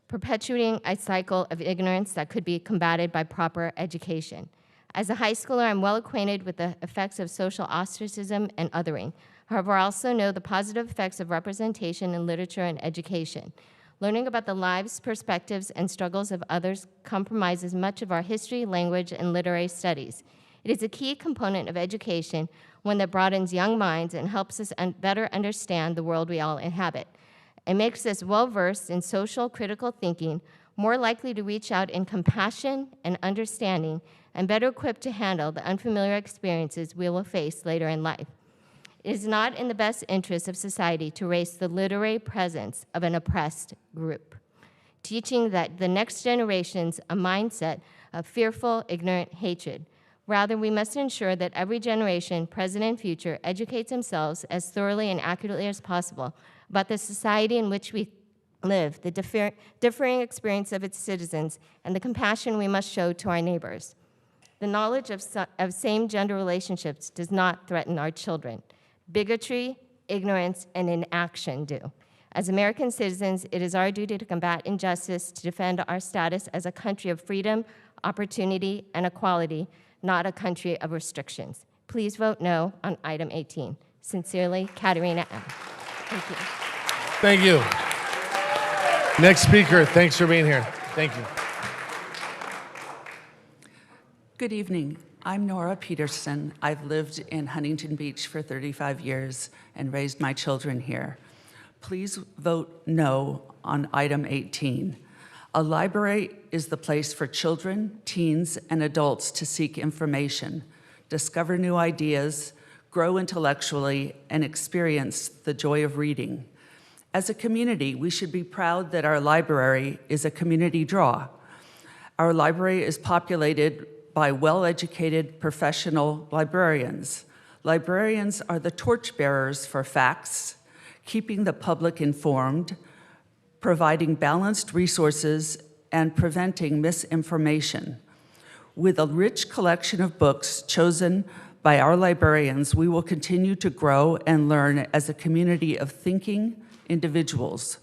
perpetuating a cycle of ignorance that could be combated by proper education. As a high schooler, I'm well acquainted with the effects of social ostracism and othering. However, I also know the positive effects of representation in literature and education. Learning about the lives, perspectives, and struggles of others compromises much of our history, language, and literary studies. It is a key component of education, one that broadens young minds and helps us better understand the world we all inhabit. It makes us well-versed in social critical thinking, more likely to reach out in compassion and understanding, and better equipped to handle the unfamiliar experiences we will face later in life. It is not in the best interest of society to erase the literary presence of an oppressed group, teaching that the next generations a mindset of fearful, ignorant hatred. Rather, we must ensure that every generation, present and future, educates themselves as thoroughly and accurately as possible about the society in which we live, the differing experience of its citizens, and the compassion we must show to our neighbors. The knowledge of same-gender relationships does not threaten our children. Bigotry, ignorance, and inaction do. As American citizens, it is our duty to combat injustice, to defend our status as a country of freedom, opportunity, and equality, not a country of restrictions. Please vote no on item 18. Sincerely, Katerina M. Thank you. Thank you. Next speaker, thanks for being here. Thank you. Good evening. I'm Nora Peterson. I've lived in Huntington Beach for 35 years and raised my children here. Please vote no on item 18. A library is the place for children, teens, and adults to seek information, discover new ideas, grow intellectually, and experience the joy of reading. As a community, we should be proud that our library is a community draw. Our library is populated by well-educated professional librarians. Librarians are the torchbearers for facts, keeping the public informed, providing balanced resources, and preventing misinformation. With a rich collection of books chosen by our librarians, we will continue to grow and learn as a community of thinking individuals.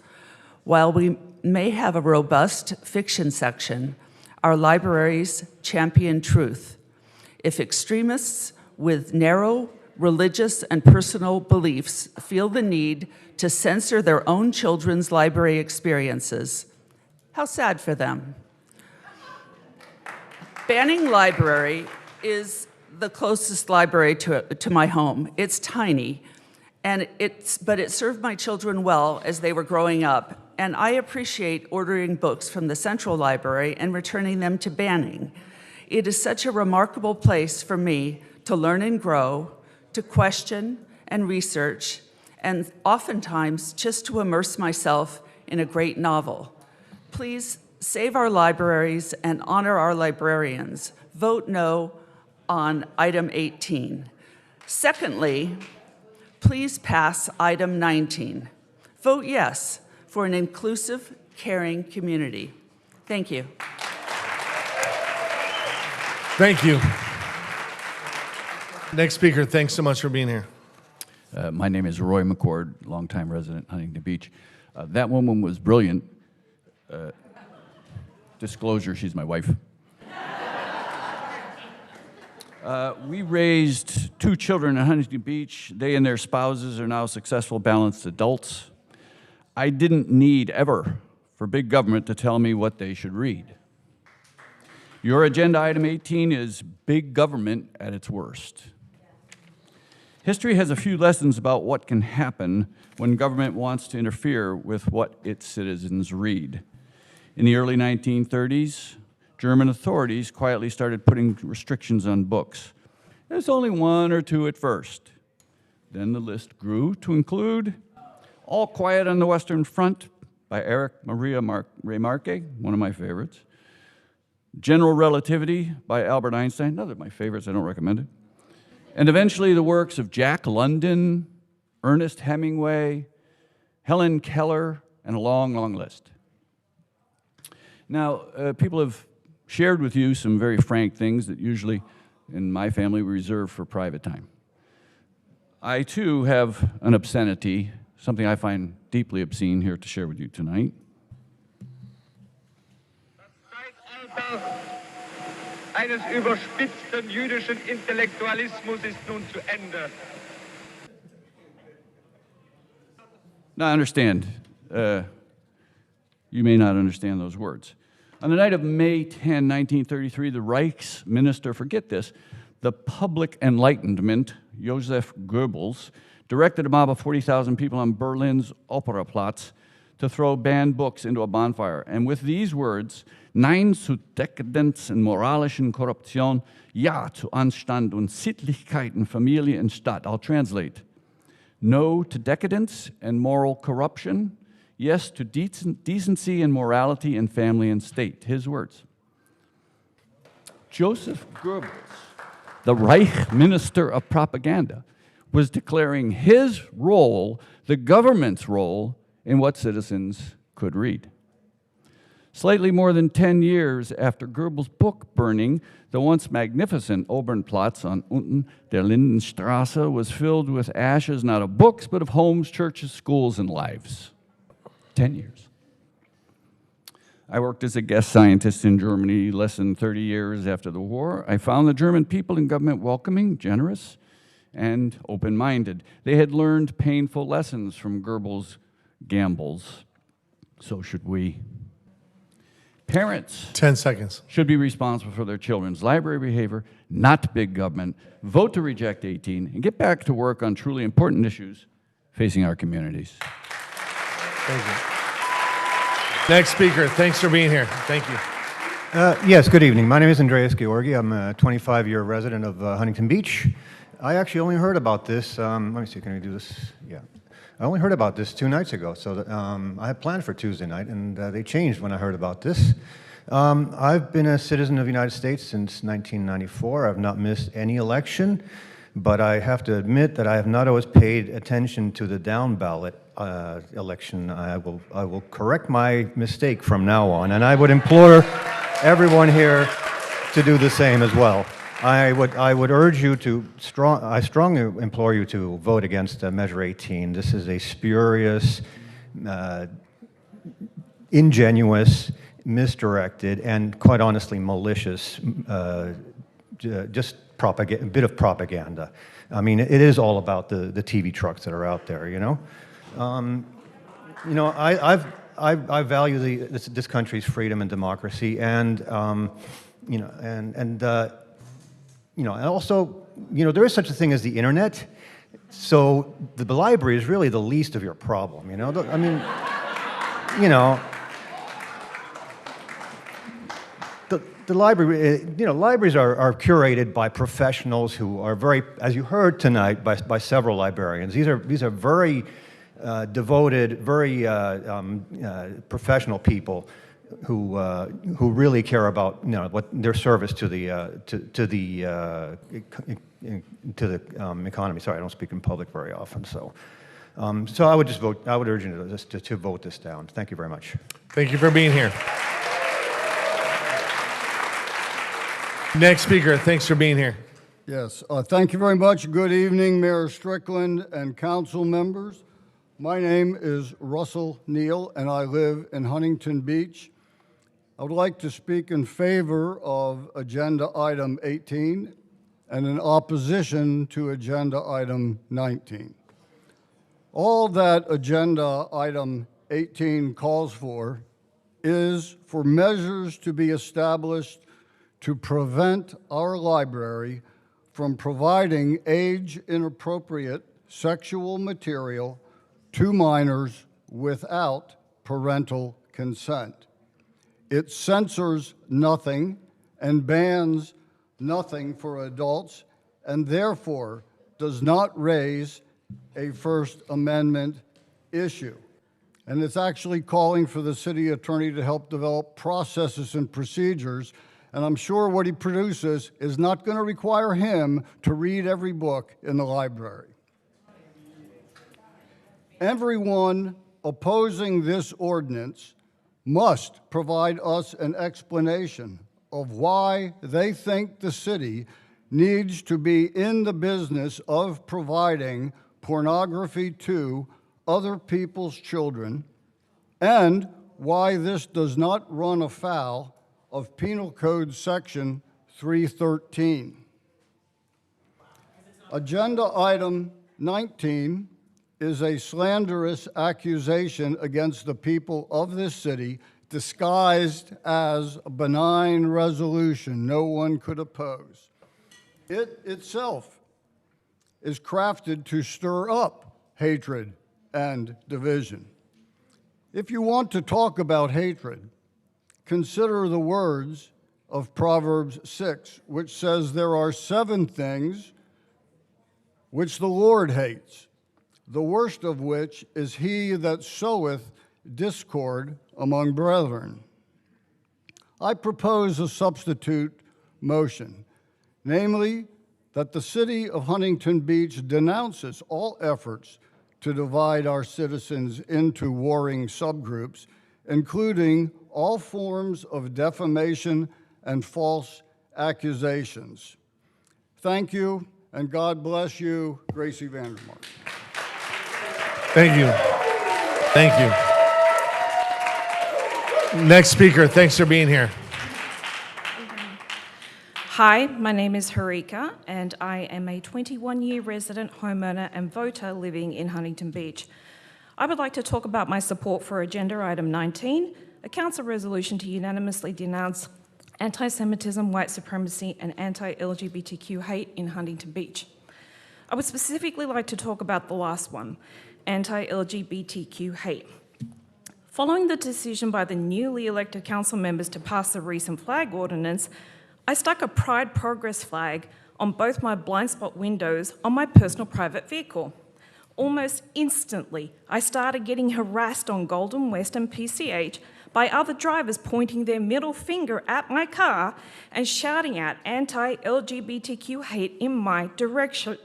While we may have a robust fiction section, our libraries champion truth. If extremists with narrow religious and personal beliefs feel the need to censor their own children's library experiences, how sad for them. Banning Library is the closest library to my home. It's tiny, but it served my children well as they were growing up, and I appreciate ordering books from the Central Library and returning them to Banning. It is such a remarkable place for me to learn and grow, to question and research, and oftentimes just to immerse myself in a great novel. Please save our libraries and honor our librarians. Vote no on item 18. Secondly, please pass item 19. Vote yes for an inclusive, caring community. Thank you. Thank you. Next speaker, thanks so much for being here. My name is Roy McCord, longtime resident, Huntington Beach. That woman was brilliant. Disclosure, she's my wife. We raised 2 children in Huntington Beach. They and their spouses are now successful, balanced adults. I didn't need ever for big government to tell me what they should read. Your agenda item 18 is big government at its worst. History has a few lessons about what can happen when government wants to interfere with what its citizens read. In the early 1930s, German authorities quietly started putting restrictions on books. There's only 1 or 2 at first. Then the list grew to include All Quiet on the Western Front by Erich Maria Remarque, one of my favorites. General Relativity by Albert Einstein, another of my favorites, I don't recommend it. And eventually the works of Jack London, Ernest Hemingway, Helen Keller, and a long, long list. Now, people have shared with you some very frank things that usually in my family we reserve for private time. I too have an obscenity, something I find deeply obscene here to share with you tonight. Eines überspitzten jüdischen Intellektualismus ist nun zu Ende. Now, I understand. You may not understand those words. On the night of May 10, 1933, the Reichsminister, forget this, the Public Enlightenment, Joseph Goebbels, directed a mob of 40,000 people on Berlin's Operaplatz to throw banned books into a bonfire. And with these words, Nein zu Dekadenz und moralischen Korruption, Ja zu Anstand und Sittlichkeit in Familie und Stadt. I'll translate. No to decadence and moral corruption, yes to decency and morality in family and state. His words. Joseph Goebbels, the Reich Minister of Propaganda, was declaring his role, the government's role, in what citizens could read. Slightly more than 10 years after Goebbels' book burning, the once magnificent Obernplatz on Unten der Lindenstraße was filled with ashes not of books, but of homes, churches, schools, and lives. 10 years. I worked as a guest scientist in Germany less than 30 years after the war. I found the German people and government welcoming, generous, and open-minded. They had learned painful lessons from Goebbels' gambles. So should we. Parents 10 seconds. Should be responsible for their children's library behavior, not big government. Vote to reject 18 and get back to work on truly important issues facing our communities. Thank you. Next speaker, thanks for being here. Thank you. Yes, good evening. My name is Andreas Georgi. I'm a 25-year resident of Huntington Beach. I actually only heard about this, let me see, can I do this? Yeah. I only heard about this 2 nights ago, so I had planned for Tuesday night, and they changed when I heard about this. I've been a citizen of the United States since 1994. I've not missed any election, but I have to admit that I have not always paid attention to the down ballot election. I will correct my mistake from now on, and I would implore everyone here to do the same as well. I would urge you to I strongly implore you to vote against Measure 18. This is a spurious, ingenuous, misdirected, and quite honestly malicious, just a bit of propaganda. I mean, it is all about the TV trucks that are out there, you know. I value this country's freedom and democracy, and and also, there is such a thing as the internet. So the library is really the least of your problem, you know. I mean, the library, libraries are curated by professionals who are very, as you heard tonight, by several librarians. These are very devoted, very professional people who really care about what their service to the economy. Sorry, I don't speak in public very often, so I would just vote. I would urge you to vote this down. Thank you very much. Thank you for being here. Next speaker, thanks for being here. Yes, thank you very much. Good evening, Mayor Strickland and council members. My name is Russell Neal, and I live in Huntington Beach. I would like to speak in favor of Agenda Item 18 and in opposition to Agenda Item 19. All that Agenda Item 18 calls for is for measures to be established to prevent our library from providing age-inappropriate sexual material to minors without parental consent. It censors nothing and bans nothing for adults, and therefore does not raise a First Amendment issue. And it's actually calling for the city attorney to help develop processes and procedures, and I'm sure what he produces is not going to require him to read every book in the library. Everyone opposing this ordinance must provide us an explanation of why they think the city needs to be in the business of providing pornography to other people's children, and why this does not run afoul of Penal Code Section 313. Agenda Item 19 is a slanderous accusation against the people of this city, disguised as a benign resolution no one could oppose. It itself is crafted to stir up hatred and division. If you want to talk about hatred, consider the words of Proverbs 6, which says there are 7 things which the Lord hates, the worst of which is he that soweth discord among brethren. I propose a substitute motion, namely that the city of Huntington Beach denounces all efforts to divide our citizens into warring subgroups, including all forms of defamation and false accusations. Thank you, and God bless you, Gracey Vandermark. Thank you. Thank you. Next speaker, thanks for being here. Hi, my name is Harika, and I am a 21-year resident, homeowner, and voter living in Huntington Beach. I would like to talk about my support for Agenda Item 19, a council resolution to unanimously denounce anti-Semitism, white supremacy, and anti-LGBTQ hate in Huntington Beach. I would specifically like to talk about the last one, anti-LGBTQ hate. Following the decision by the newly elected council members to pass the recent flag ordinance, I stuck a Pride Progress flag on both my blind spot windows on my personal private vehicle. Almost instantly, I started getting harassed on Golden West and PCH by other drivers pointing their middle finger at my car and shouting out anti-LGBTQ hate in my direction.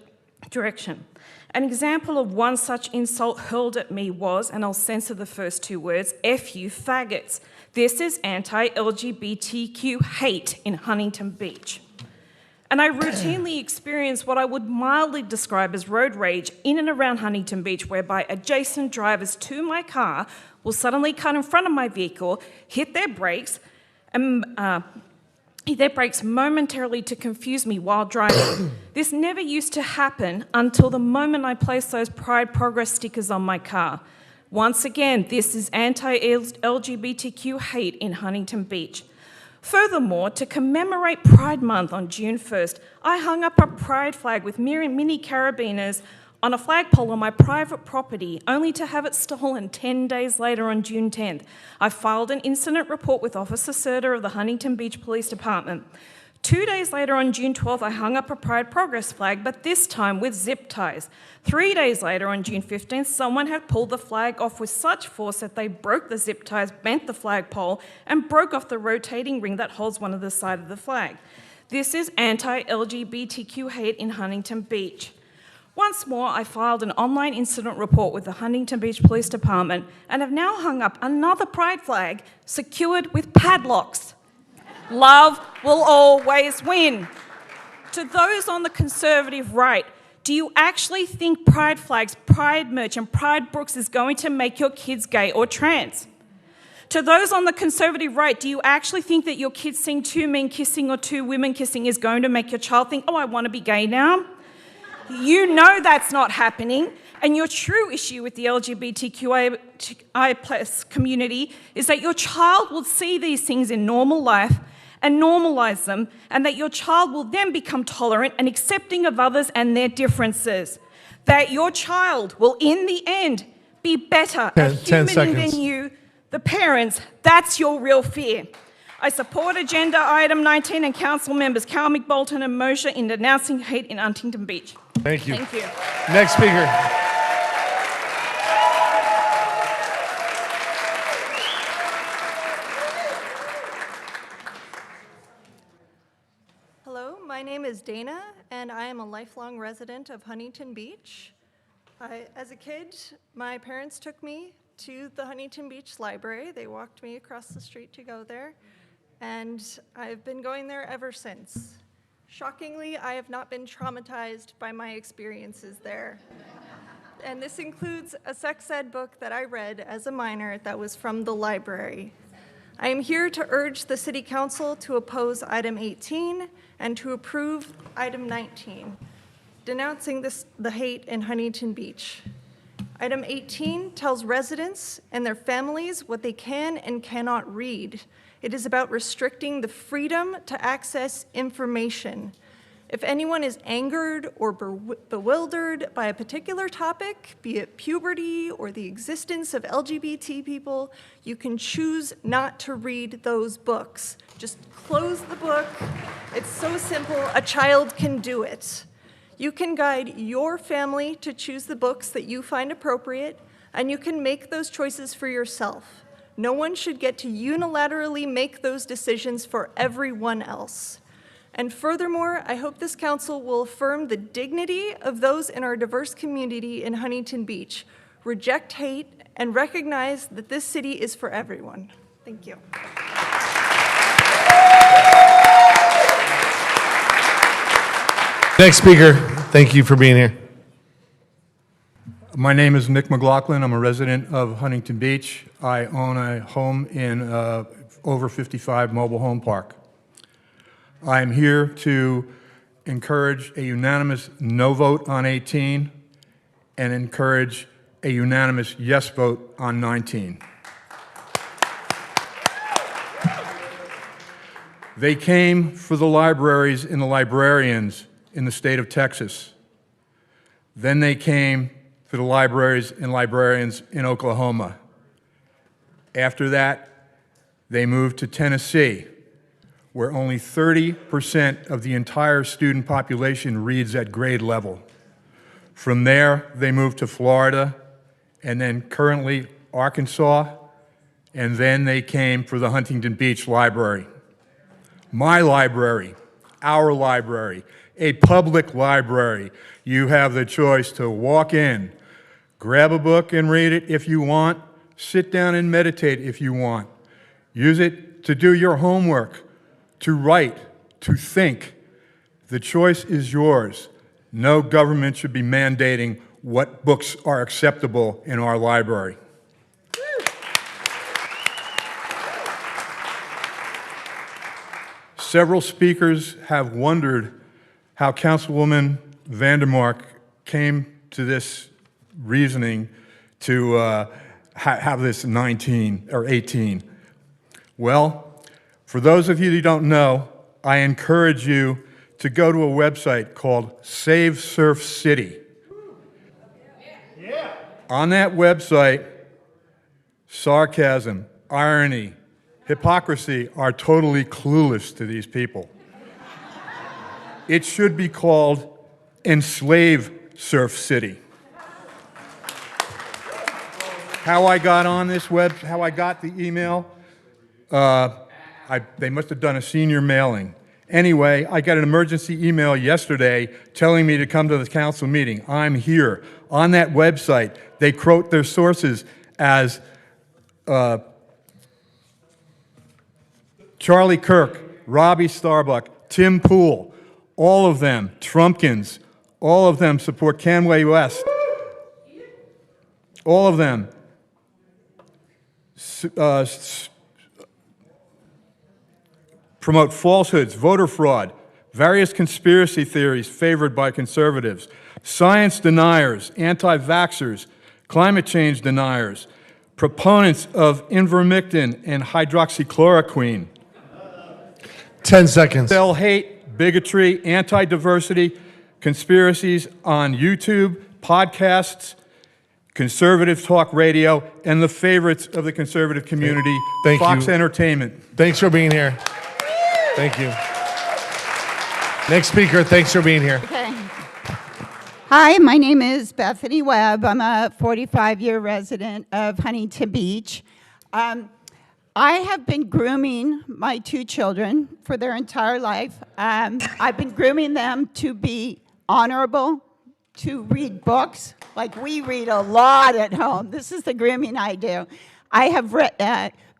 An example of one such insult hurled at me was, and I'll censor the first two words, F you faggots. This is anti-LGBTQ hate in Huntington Beach. And I routinely experience what I would mildly describe as road rage in and around Huntington Beach, whereby adjacent drivers to my car will suddenly cut in front of my vehicle, hit their brakes momentarily to confuse me while driving. This never used to happen until the moment I placed those Pride Progress stickers on my car. Once again, this is anti-LGBTQ hate in Huntington Beach. Furthermore, to commemorate Pride Month on June 1st, I hung up a pride flag with mini carabiners on a flagpole on my private property, only to have it stolen 10 days later on June 10th. I filed an incident report with Officer Serta of the Huntington Beach Police Department. 2 days later on June 12th, I hung up a Pride Progress flag, but this time with zip ties. 3 days later on June 15th, someone had pulled the flag off with such force that they broke the zip ties, bent the flagpole, and broke off the rotating ring that holds one of the side of the flag. This is anti-LGBTQ hate in Huntington Beach. Once more, I filed an online incident report with the Huntington Beach Police Department and have now hung up another pride flag secured with padlocks. Love will always win. To those on the conservative right, do you actually think pride flags, pride merch, and pride books is going to make your kids gay or trans? To those on the conservative right, do you actually think that your kids seeing two men kissing or two women kissing is going to make your child think, oh, I want to be gay now? You know that's not happening, and your true issue with the LGBTQI+ community is that your child will see these things in normal life and normalize them, and that your child will then become tolerant and accepting of others and their differences. That your child will, in the end, be better at humaning than you, the parents. That's your real fear. I support Agenda Item 19 and Council Members Carl McBolton and Mosher in denouncing hate in Huntington Beach. Thank you. Thank you. Next speaker. Hello, my name is Dana, and I am a lifelong resident of Huntington Beach. As a kid, my parents took me to the Huntington Beach Library. They walked me across the street to go there, and I've been going there ever since. Shockingly, I have not been traumatized by my experiences there. And this includes a sex ed book that I read as a minor that was from the library. I am here to urge the City Council to oppose Item 18 and to approve Item 19, denouncing the hate in Huntington Beach. Item 18 tells residents and their families what they can and cannot read. It is about restricting the freedom to access information. If anyone is angered or bewildered by a particular topic, be it puberty or the existence of LGBT people, you can choose not to read those books. Just close the book. It's so simple, a child can do it. You can guide your family to choose the books that you find appropriate, and you can make those choices for yourself. No one should get to unilaterally make those decisions for everyone else. And furthermore, I hope this council will affirm the dignity of those in our diverse community in Huntington Beach, reject hate, and recognize that this city is for everyone. Thank you. Next speaker, thank you for being here. My name is Nick McLaughlin. I'm a resident of Huntington Beach. I own a home in over 55 mobile home park. I am here to encourage a unanimous no vote on 18 and encourage a unanimous yes vote on 19. They came for the libraries and the librarians in the state of Texas. Then they came for the libraries and librarians in Oklahoma. After that, they moved to Tennessee, where only 30% of the entire student population reads at grade level. From there, they moved to Florida, and then currently Arkansas, and then they came for the Huntington Beach Library. My library, our library, a public library. You have the choice to walk in, grab a book and read it if you want, sit down and meditate if you want. Use it to do your homework, to write, to think. The choice is yours. No government should be mandating what books are acceptable in our library. Several speakers have wondered how Councilwoman Vandermark came to this reasoning to have this 19 or 18. Well, for those of you who don't know, I encourage you to go to a website called Save Surf City. On that website, sarcasm, irony, hypocrisy are totally clueless to these people. It should be called Enslave Surf City. How I got on this how I got the email, they must have done a senior mailing. Anyway, I got an emergency email yesterday telling me to come to the council meeting. I'm here. On that website, they quote their sources as Charlie Kirk, Robbie Starbuck, Tim Pool, all of them, Trumpkins, all of them support Canway West. All of them promote falsehoods, voter fraud, various conspiracy theories favored by conservatives, science deniers, anti-vaxxers, climate change deniers, proponents of ivermectin and hydroxychloroquine. 10 seconds. Sell hate, bigotry, anti-diversity, conspiracies on YouTube, podcasts, conservative talk radio, and the favorites of the conservative community, Thank Fox you. Entertainment. Thanks for being here. Thank you. Next speaker, thanks for being here. Okay. Hi, my name is Bethany Webb. I'm a 45-year resident of Huntington Beach. I have been grooming my two children for their entire life. I've been grooming them to be honorable, to read books. Like, we read a lot at home. This is the grooming I do. I have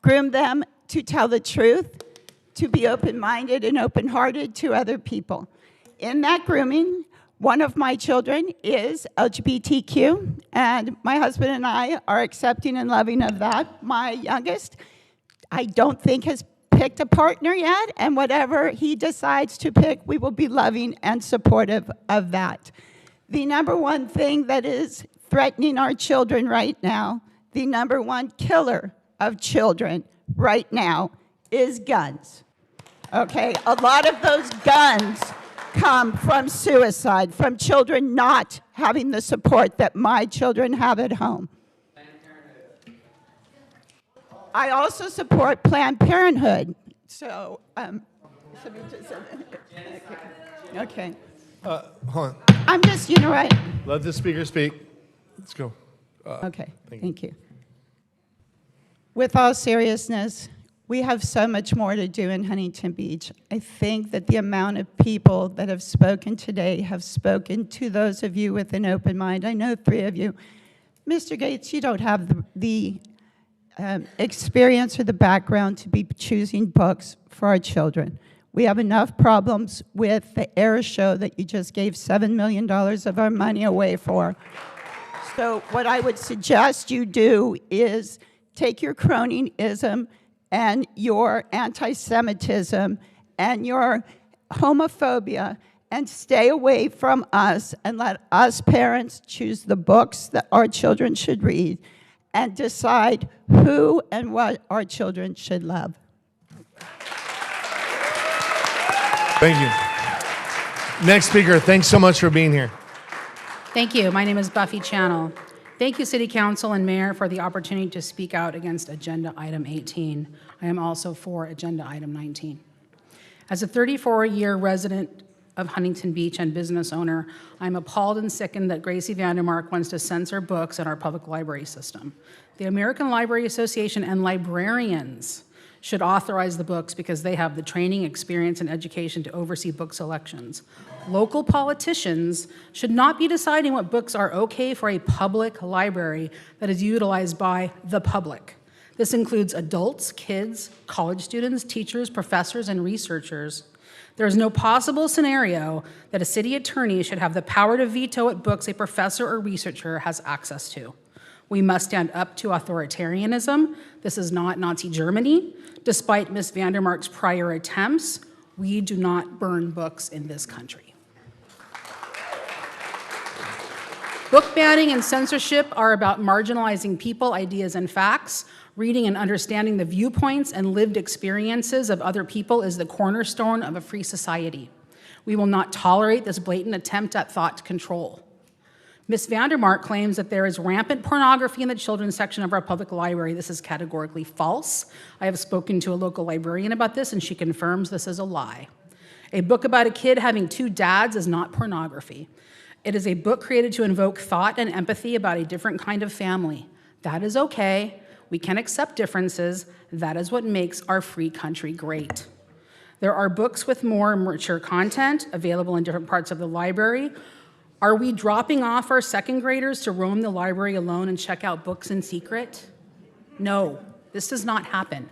groomed them to tell the truth, to be open-minded and open-hearted to other people. In that grooming, one of my children is LGBTQ, and my husband and I are accepting and loving of that. My youngest, I don't think has picked a partner yet, and whatever he decides to pick, we will be loving and supportive of that. The number one thing that is threatening our children right now, the number one killer of children right now is guns. Okay, a lot of those guns come from suicide, from children not having the support that my children have at home. I also support Planned Parenthood. So, okay. Hold on. I'm just, you know what? Let the speaker speak. Let's go. Okay, thank you. With all seriousness, we have so much more to do in Huntington Beach. I think that the amount of people that have spoken today have spoken to those of you with an open mind. I know 3 of you. Mr. Gates, you don't have the experience or the background to be choosing books for our children. We have enough problems with the air show that you just gave $7 million of our money away for. So what I would suggest you do is take your cronyism and your anti-Semitism and your homophobia and stay away from us and let us parents choose the books that our children should read and decide who and what our children should love. Thank you. Next speaker, thanks so much for being here. Thank you. My name is Buffy Channel. Thank you, City Council and Mayor, for the opportunity to speak out against Agenda Item 18. I am also for Agenda Item 19. As a 34-year resident of Huntington Beach and business owner, I'm appalled and sickened that Gracey Vandermark wants to censor books in our public library system. The American Library Association and librarians should authorize the books because they have the training, experience, and education to oversee book selections. Local politicians should not be deciding what books are okay for a public library that is utilized by the public. This includes adults, kids, college students, teachers, professors, and researchers. There is no possible scenario that a city attorney should have the power to veto what books a professor or researcher has access to. We must stand up to authoritarianism. This is not Nazi Germany. Despite Ms. Vandermark's prior attempts, we do not burn books in this country. Book banning and censorship are about marginalizing people, ideas, and facts. Reading and understanding the viewpoints and lived experiences of other people is the cornerstone of a free society. We will not tolerate this blatant attempt at thought control. Ms. Vandermark claims that there is rampant pornography in the children's section of our public library. This is categorically false. I have spoken to a local librarian about this, and she confirms this is a lie. A book about a kid having two dads is not pornography. It is a book created to invoke thought and empathy about a different kind of family. That is okay. We can accept differences. That is what makes our free country great. There are books with more mature content available in different parts of the library. Are we dropping off our second graders to roam the library alone and check out books in secret? No, this does not happen.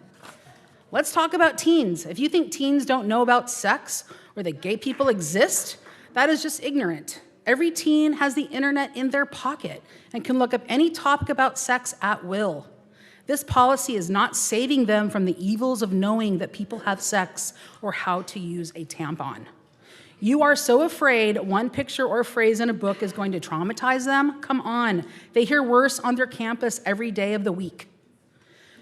Let's talk about teens. If you think teens don't know about sex or that gay people exist, that is just ignorant. Every teen has the internet in their pocket and can look up any topic about sex at will. This policy is not saving them from the evils of knowing that people have sex or how to use a tampon. You are so afraid one picture or phrase in a book is going to traumatize them? Come on, they hear worse on their campus every day of the week.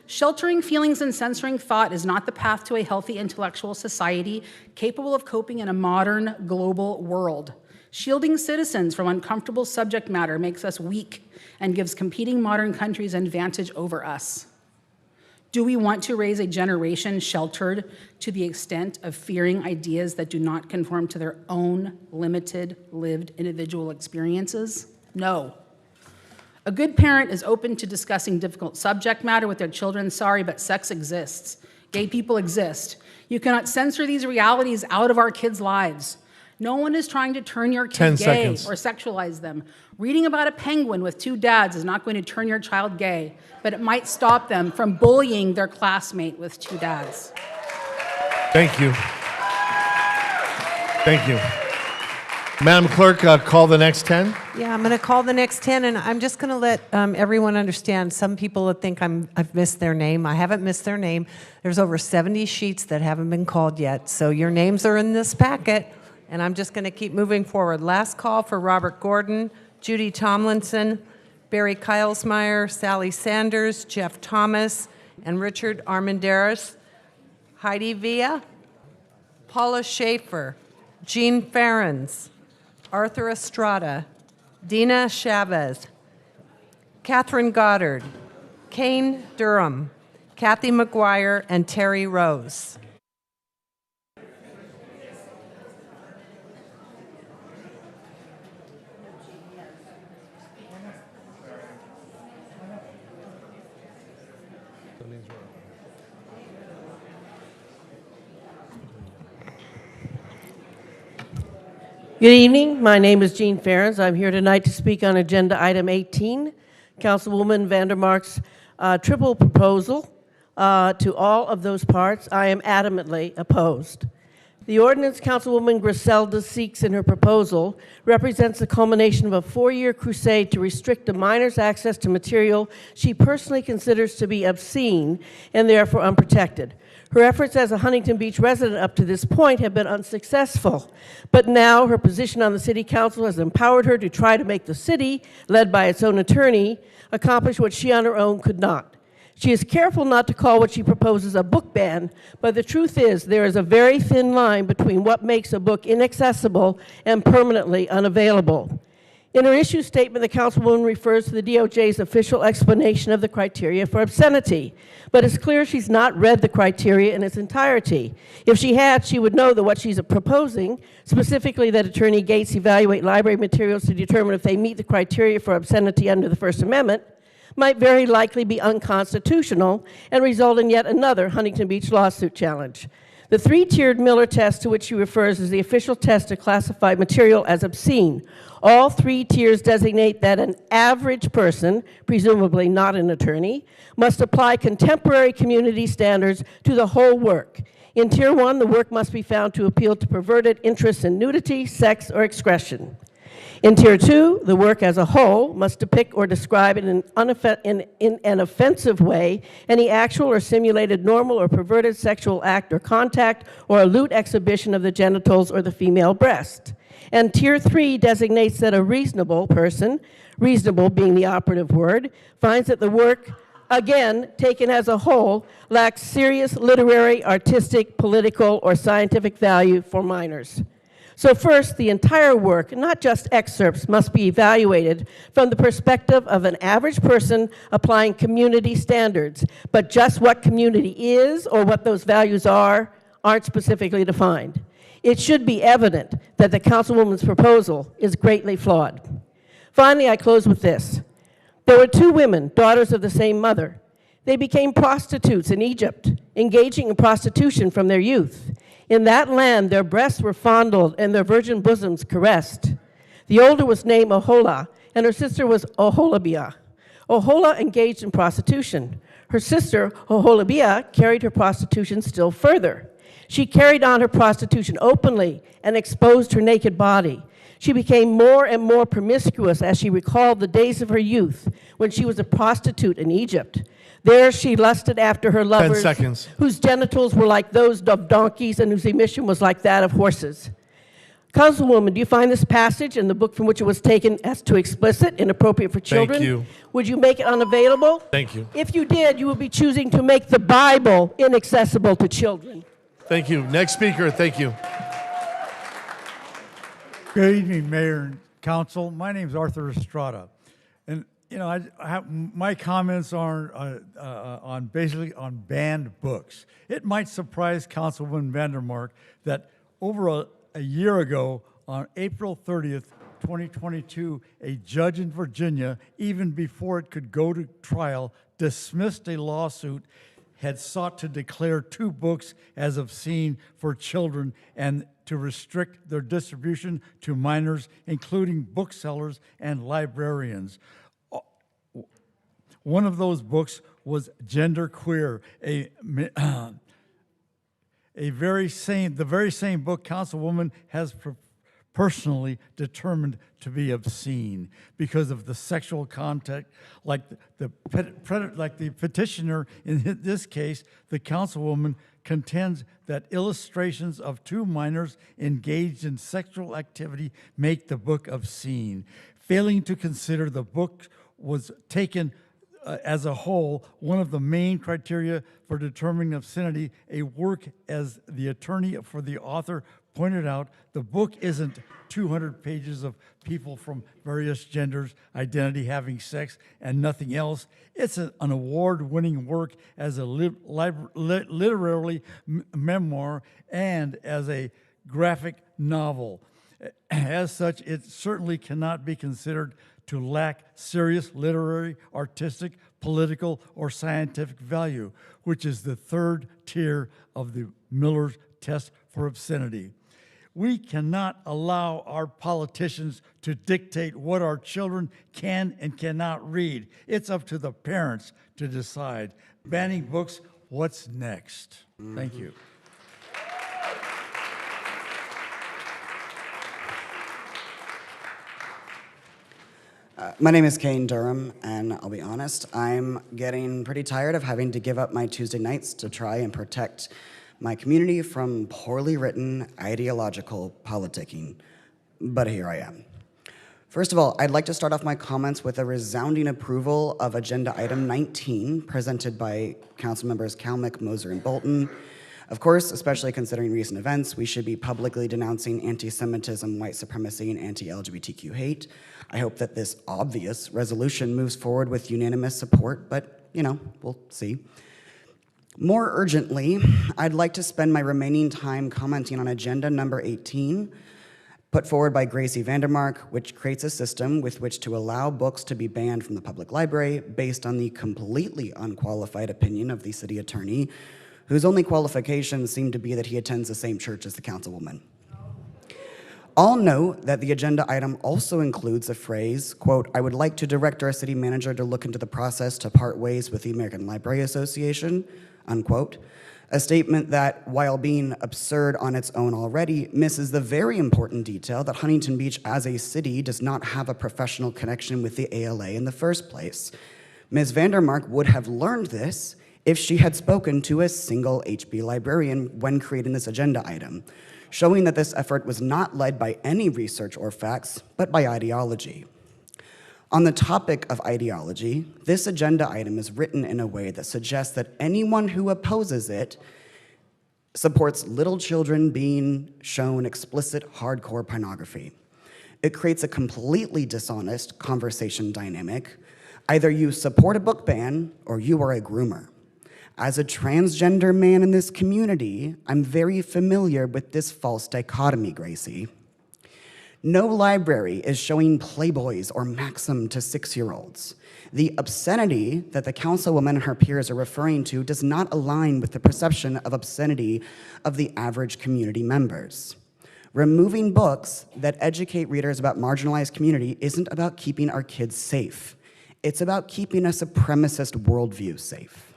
Sheltering feelings and censoring thought is not the path to a healthy intellectual society capable of coping in a modern global world. Shielding citizens from uncomfortable subject matter makes us weak and gives competing modern countries an advantage over us. Do we want to raise a generation sheltered to the extent of fearing ideas that do not conform to their own limited, lived individual experiences? No. A good parent is open to discussing difficult subject matter with their children. Sorry, but sex exists. Gay people exist. You cannot censor these realities out of our kids' lives. No one is trying to turn your kid gay or sexualize them. Reading about a penguin with two dads is not going to turn your child gay, but it might stop them from bullying their classmate with two dads. Thank you. Thank you. Madam Clerk, call the next 10. Yeah, I'm going to call the next 10, and I'm just going to let everyone understand. Some people think I've missed their name. I haven't missed their name. There's over 70 sheets that haven't been called yet, so your names are in this packet, and I'm just going to keep moving forward. Last call for Robert Gordon, Judy Tomlinson, Barry Kylesmeyer, Sally Sanders, Jeff Thomas, and Richard Armendariz, Heidi Villa, Paula Schaefer, Jean Ferens, Arthur Estrada, Dina Chavez, Catherine Goddard, Kane Durham, Kathy McGuire, and Terry Rose. Good evening. My name is Jean Ferens. I'm here tonight to speak on agenda item 18, Councilwoman Vandermark's triple proposal. To all of those parts, I am adamantly opposed. The ordinance Councilwoman Griselda seeks in her proposal represents the culmination of a 4-year crusade to restrict a minor's access to material she personally considers to be obscene and therefore unprotected. Her efforts as a Huntington Beach resident up to this point have been unsuccessful, but now her position on the city council has empowered her to try to make the city, led by its own attorney, accomplish what she on her own could not. She is careful not to call what she proposes a book ban, but the truth is there is a very thin line between what makes a book inaccessible and permanently unavailable. In her issue statement, the councilwoman refers to the DOJ's official explanation of the criteria for obscenity, but it's clear she's not read the criteria in its entirety. If she had, she would know that what she's proposing, specifically that Attorney Gates evaluate library materials to determine if they meet the criteria for obscenity under the First Amendment, might very likely be unconstitutional and result in yet another Huntington Beach lawsuit challenge. The three-tiered Miller test to which she refers is the official test to classify material as obscene. All three tiers designate that an average person, presumably not an attorney, must apply contemporary community standards to the whole work. In Tier 1, the work must be found to appeal to perverted interests in nudity, sex, or expression. In Tier 2, the work as a whole must depict or describe in an offensive way any actual or simulated normal or perverted sexual act or contact or a lewd exhibition of the genitals or the female breast. And Tier 3 designates that a reasonable person, reasonable being the operative word, finds that the work, again, taken as a whole, lacks serious literary, artistic, political, or scientific value for minors. So first, the entire work, not just excerpts, must be evaluated from the perspective of an average person applying community standards, but just what community is or what those values are aren't specifically defined. It should be evident that the councilwoman's proposal is greatly flawed. Finally, I close with this. There were two women, daughters of the same mother. They became prostitutes in Egypt, engaging in prostitution from their youth. In that land, their breasts were fondled and their virgin bosoms caressed. The older was named Ohola, and her sister was Oholibah. Ohola engaged in prostitution. Her sister, Oholibah, carried her prostitution still further. She carried on her prostitution openly and exposed her naked body. She became more and more promiscuous as she recalled the days of her youth when she was a prostitute in Egypt. There she lusted after her lovers, 10 seconds. Whose genitals were like those of donkeys and whose emission was like that of horses. Councilwoman, do you find this passage in the book from which it was taken as too explicit, inappropriate for children? Thank you. Would you make it unavailable? Thank you. If you did, you would be choosing to make the Bible inaccessible to children. Thank you. Next speaker, thank you. Good evening, Mayor and Council. My name is Arthur Estrada. And, you know, I have, my comments are on basically on banned books. It might surprise Councilwoman Vandermark that over a year ago, on April 30th, 2022, a judge in Virginia, even before it could go to trial, dismissed a lawsuit had sought to declare two books as obscene for children and to restrict their distribution to minors, including booksellers and librarians. One of those books was Gender Queer, the very same book Councilwoman has personally determined to be obscene because of the sexual content, like the petitioner in this case, the Councilwoman contends that illustrations of two minors engaged in sexual activity make the book obscene. Failing to consider the book was taken as a whole, one of the main criteria for determining obscenity, a work, as the attorney for the author pointed out, the book isn't 200 pages of people from various genders, identity, having sex, and nothing else. It's an award-winning work as a literary memoir and as a graphic novel. As such, it certainly cannot be considered to lack serious literary, artistic, political, or scientific value, which is the third tier of the Miller's test for obscenity. We cannot allow our politicians to dictate what our children can and cannot read. It's up to the parents to decide. Banning books, what's next? Thank you. My name is Kane Durham, and I'll be honest, I'm getting pretty tired of having to give up my Tuesday nights to try and protect my community from poorly written ideological politicking. But here I am. First of all, I'd like to start off my comments with a resounding approval of Agenda Item 19, presented by Council Members Kalmick, Moser, and Bolton. Of course, especially considering recent events, we should be publicly denouncing anti-Semitism, white supremacy, and anti-LGBTQ hate. I hope that this obvious resolution moves forward with unanimous support, but, we'll see. More urgently, I'd like to spend my remaining time commenting on agenda number 18, put forward by Gracey Vandermark, which creates a system with which to allow books to be banned from the public library based on the completely unqualified opinion of the city attorney, whose only qualifications seem to be that he attends the same church as the councilwoman. I'll note that the agenda item also includes a phrase, quote, "I would like to direct our city manager to look into the process to part ways with the American Library Association," unquote. A statement that, while being absurd on its own already, misses the very important detail that Huntington Beach as a city does not have a professional connection with the ALA in the first place. Ms. Vandermark would have learned this if she had spoken to a single HB librarian when creating this agenda item, showing that this effort was not led by any research or facts, but by ideology. On the topic of ideology, this agenda item is written in a way that suggests that anyone who opposes it supports little children being shown explicit hardcore pornography. It creates a completely dishonest conversation dynamic. Either you support a book ban or you are a groomer. As a transgender man in this community, I'm very familiar with this false dichotomy, Gracey. No library is showing Playboys or Maxim to 6-year-olds. The obscenity that the councilwoman and her peers are referring to does not align with the perception of obscenity of the average community members. Removing books that educate readers about marginalized community isn't about keeping our kids safe. It's about keeping a supremacist worldview safe.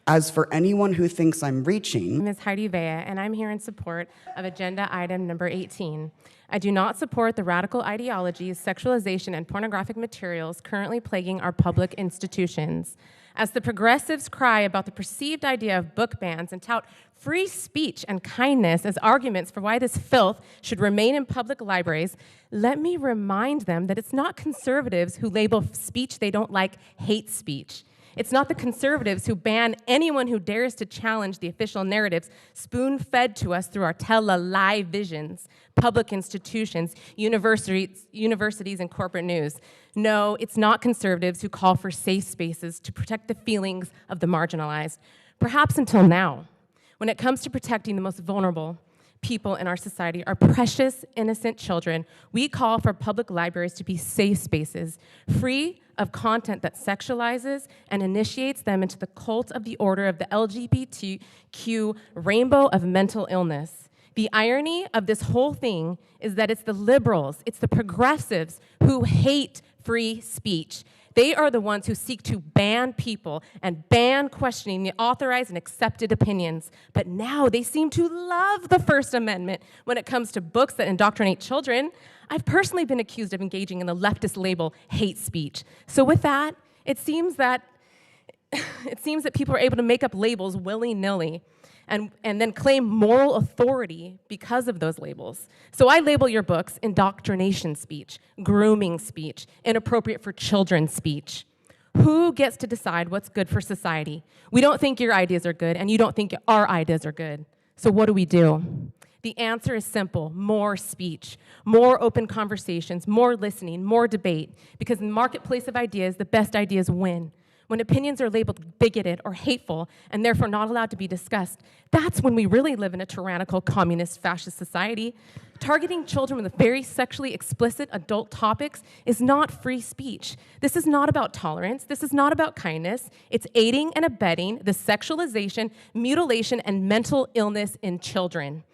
As for anyone who thinks I'm reaching, My name is Heidi Vea, and I'm here in support of agenda item number 18. I do not support the radical ideologies, sexualization, and pornographic materials currently plaguing our public institutions. As the progressives cry about the perceived idea of book bans and tout free speech and kindness as arguments for why this filth should remain in public libraries, let me remind them that it's not conservatives who label speech they don't like hate speech. It's not the conservatives who ban anyone who dares to challenge the official narratives spoon-fed to us through our tell-a-lie visions, public institutions, universities, and corporate news. No, it's not conservatives who call for safe spaces to protect the feelings of the marginalized. Perhaps until now, when it comes to protecting the most vulnerable people in our society, our precious, innocent children, we call for public libraries to be safe spaces, free of content that sexualizes and initiates them into the cult of the order of the LGBTQ rainbow of mental illness. The irony of this whole thing is that it's the liberals, it's the progressives who hate free speech. They are the ones who seek to ban people and ban questioning the authorized and accepted opinions. But now they seem to love the First Amendment when it comes to books that indoctrinate children. I've personally been accused of engaging in the leftist label hate speech. So with that, it seems that people are able to make up labels willy-nilly and then claim moral authority because of those labels. So I label your books indoctrination speech, grooming speech, inappropriate for children speech. Who gets to decide what's good for society? We don't think your ideas are good, and you don't think our ideas are good. So what do? The answer is simple: more speech, more open conversations, more listening, more debate, because in the marketplace of ideas, the best ideas win. When opinions are labeled bigoted or hateful and therefore not allowed to be discussed, that's when we really live in a tyrannical, communist, fascist society. Targeting children with very sexually explicit adult topics is not free speech. This is not about tolerance. This is not about kindness. It's aiding and abetting the sexualization, mutilation, and mental illness in children.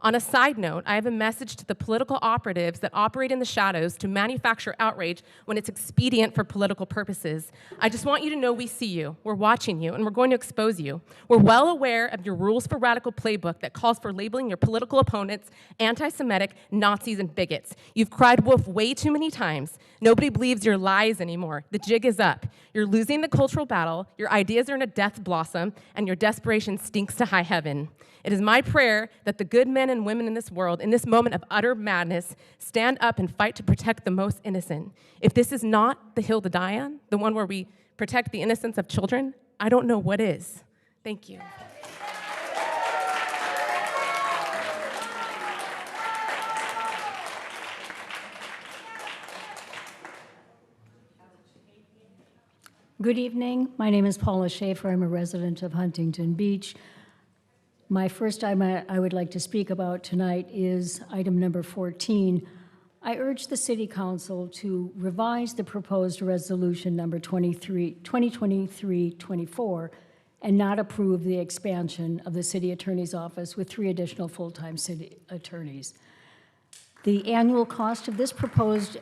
On a side note, I have a message to the political operatives that operate in the shadows to manufacture outrage when it's expedient for political purposes. I just want you to know we see you, we're watching you, and we're going to expose you. We're well aware of your rules for radical playbook that calls for labeling your political opponents anti-Semitic, Nazis, and bigots. You've cried wolf way too many times. Nobody believes your lies anymore. The jig is up. You're losing the cultural battle, your ideas are in a death blossom, and your desperation stinks to high heaven. It is my prayer that the good men and women in this world, in this moment of utter madness, stand up and fight to protect the most innocent. If this is not the hill to die on, the one where we protect the innocence of children, I don't know what is. Thank you. Good evening. My name is Paula Schaefer. I'm a resident of Huntington Beach. My first item I would like to speak about tonight is item number 14. I urge the City Council to revise the proposed resolution number 2023-24 and not approve the expansion of the City Attorney's Office with 3 additional full-time city attorneys. The annual cost of this proposed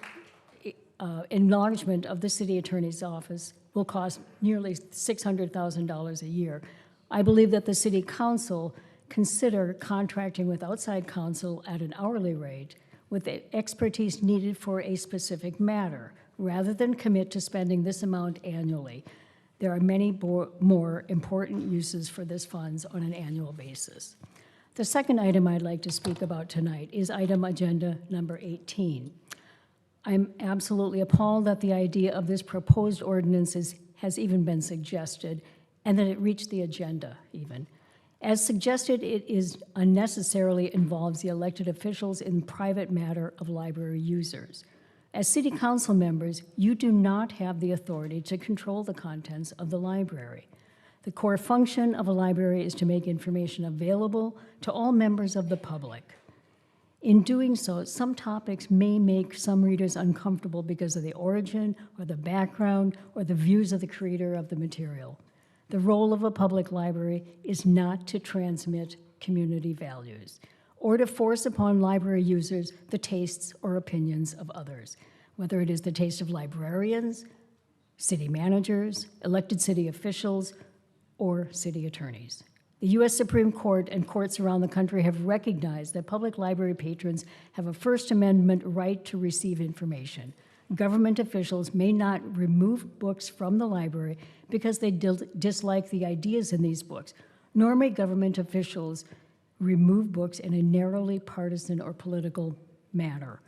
enlargement of the City Attorney's Office will cost nearly $600,000 a year. I believe that the City Council consider contracting with outside counsel at an hourly rate with the expertise needed for a specific matter, rather than commit to spending this amount annually. There are many more important uses for this funds on an annual basis. The second item I'd like to speak about tonight is item agenda number 18. I'm absolutely appalled that the idea of this proposed ordinance has even been suggested and that it reached the agenda even. As suggested, it is unnecessarily involves the elected officials in private matter of library users. As City Council members, you do not have the authority to control the contents of the library. The core function of a library is to make information available to all members of the public. In doing so, some topics may make some readers uncomfortable because of the origin or the background or the views of the creator of the material. The role of a public library is not to transmit community values or to force upon library users the tastes or opinions of others, whether it is the taste of librarians, city managers, elected city officials, or city attorneys. The U.S. Supreme Court and courts around the country have recognized that public library patrons have a First Amendment right to receive information. Government officials may not remove books from the library because they dislike the ideas in these books, nor may government officials remove books in a narrowly partisan or political manner.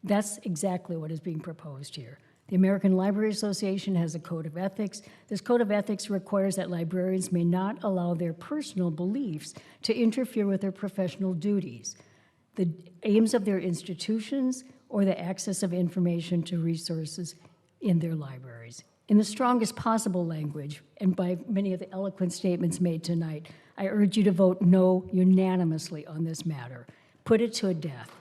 That's exactly what is being proposed here. The American Library Association has a code of ethics. This code of ethics requires that librarians may not allow their personal beliefs to interfere with their professional duties, the aims of their institutions, or the access of information to resources in their libraries. In the strongest possible language, and by many of the eloquent statements made tonight, I urge you to vote no unanimously on this matter. Put it to a death.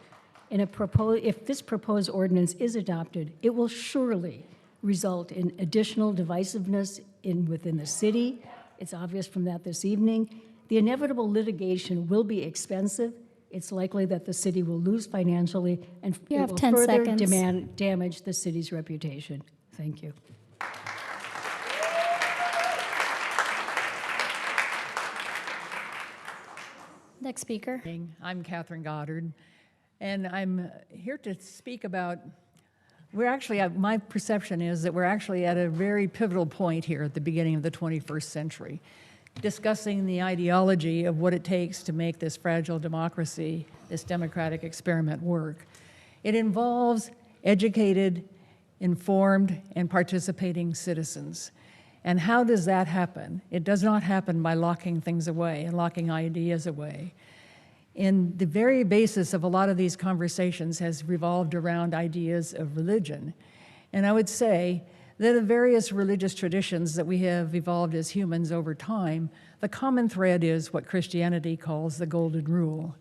If this proposed ordinance is adopted, it will surely result in additional divisiveness within the city. It's obvious from that this evening. The inevitable litigation will be expensive. It's likely that the city will lose financially, and You it have will 10 further seconds. damage the city's reputation. Thank you. Next speaker. I'm Catherine Goddard, and I'm here to speak about, my perception is that we're actually at a very pivotal point here at the beginning of the 21st century, discussing the ideology of what it takes to make this fragile democracy, this democratic experiment work. It involves educated, informed, and participating citizens. And how does that happen? It does not happen by locking things away and locking ideas away. And the very basis of a lot of these conversations has revolved around ideas of religion. And I would say that the various religious traditions that we have evolved as humans over time, the common thread is what Christianity calls the golden rule.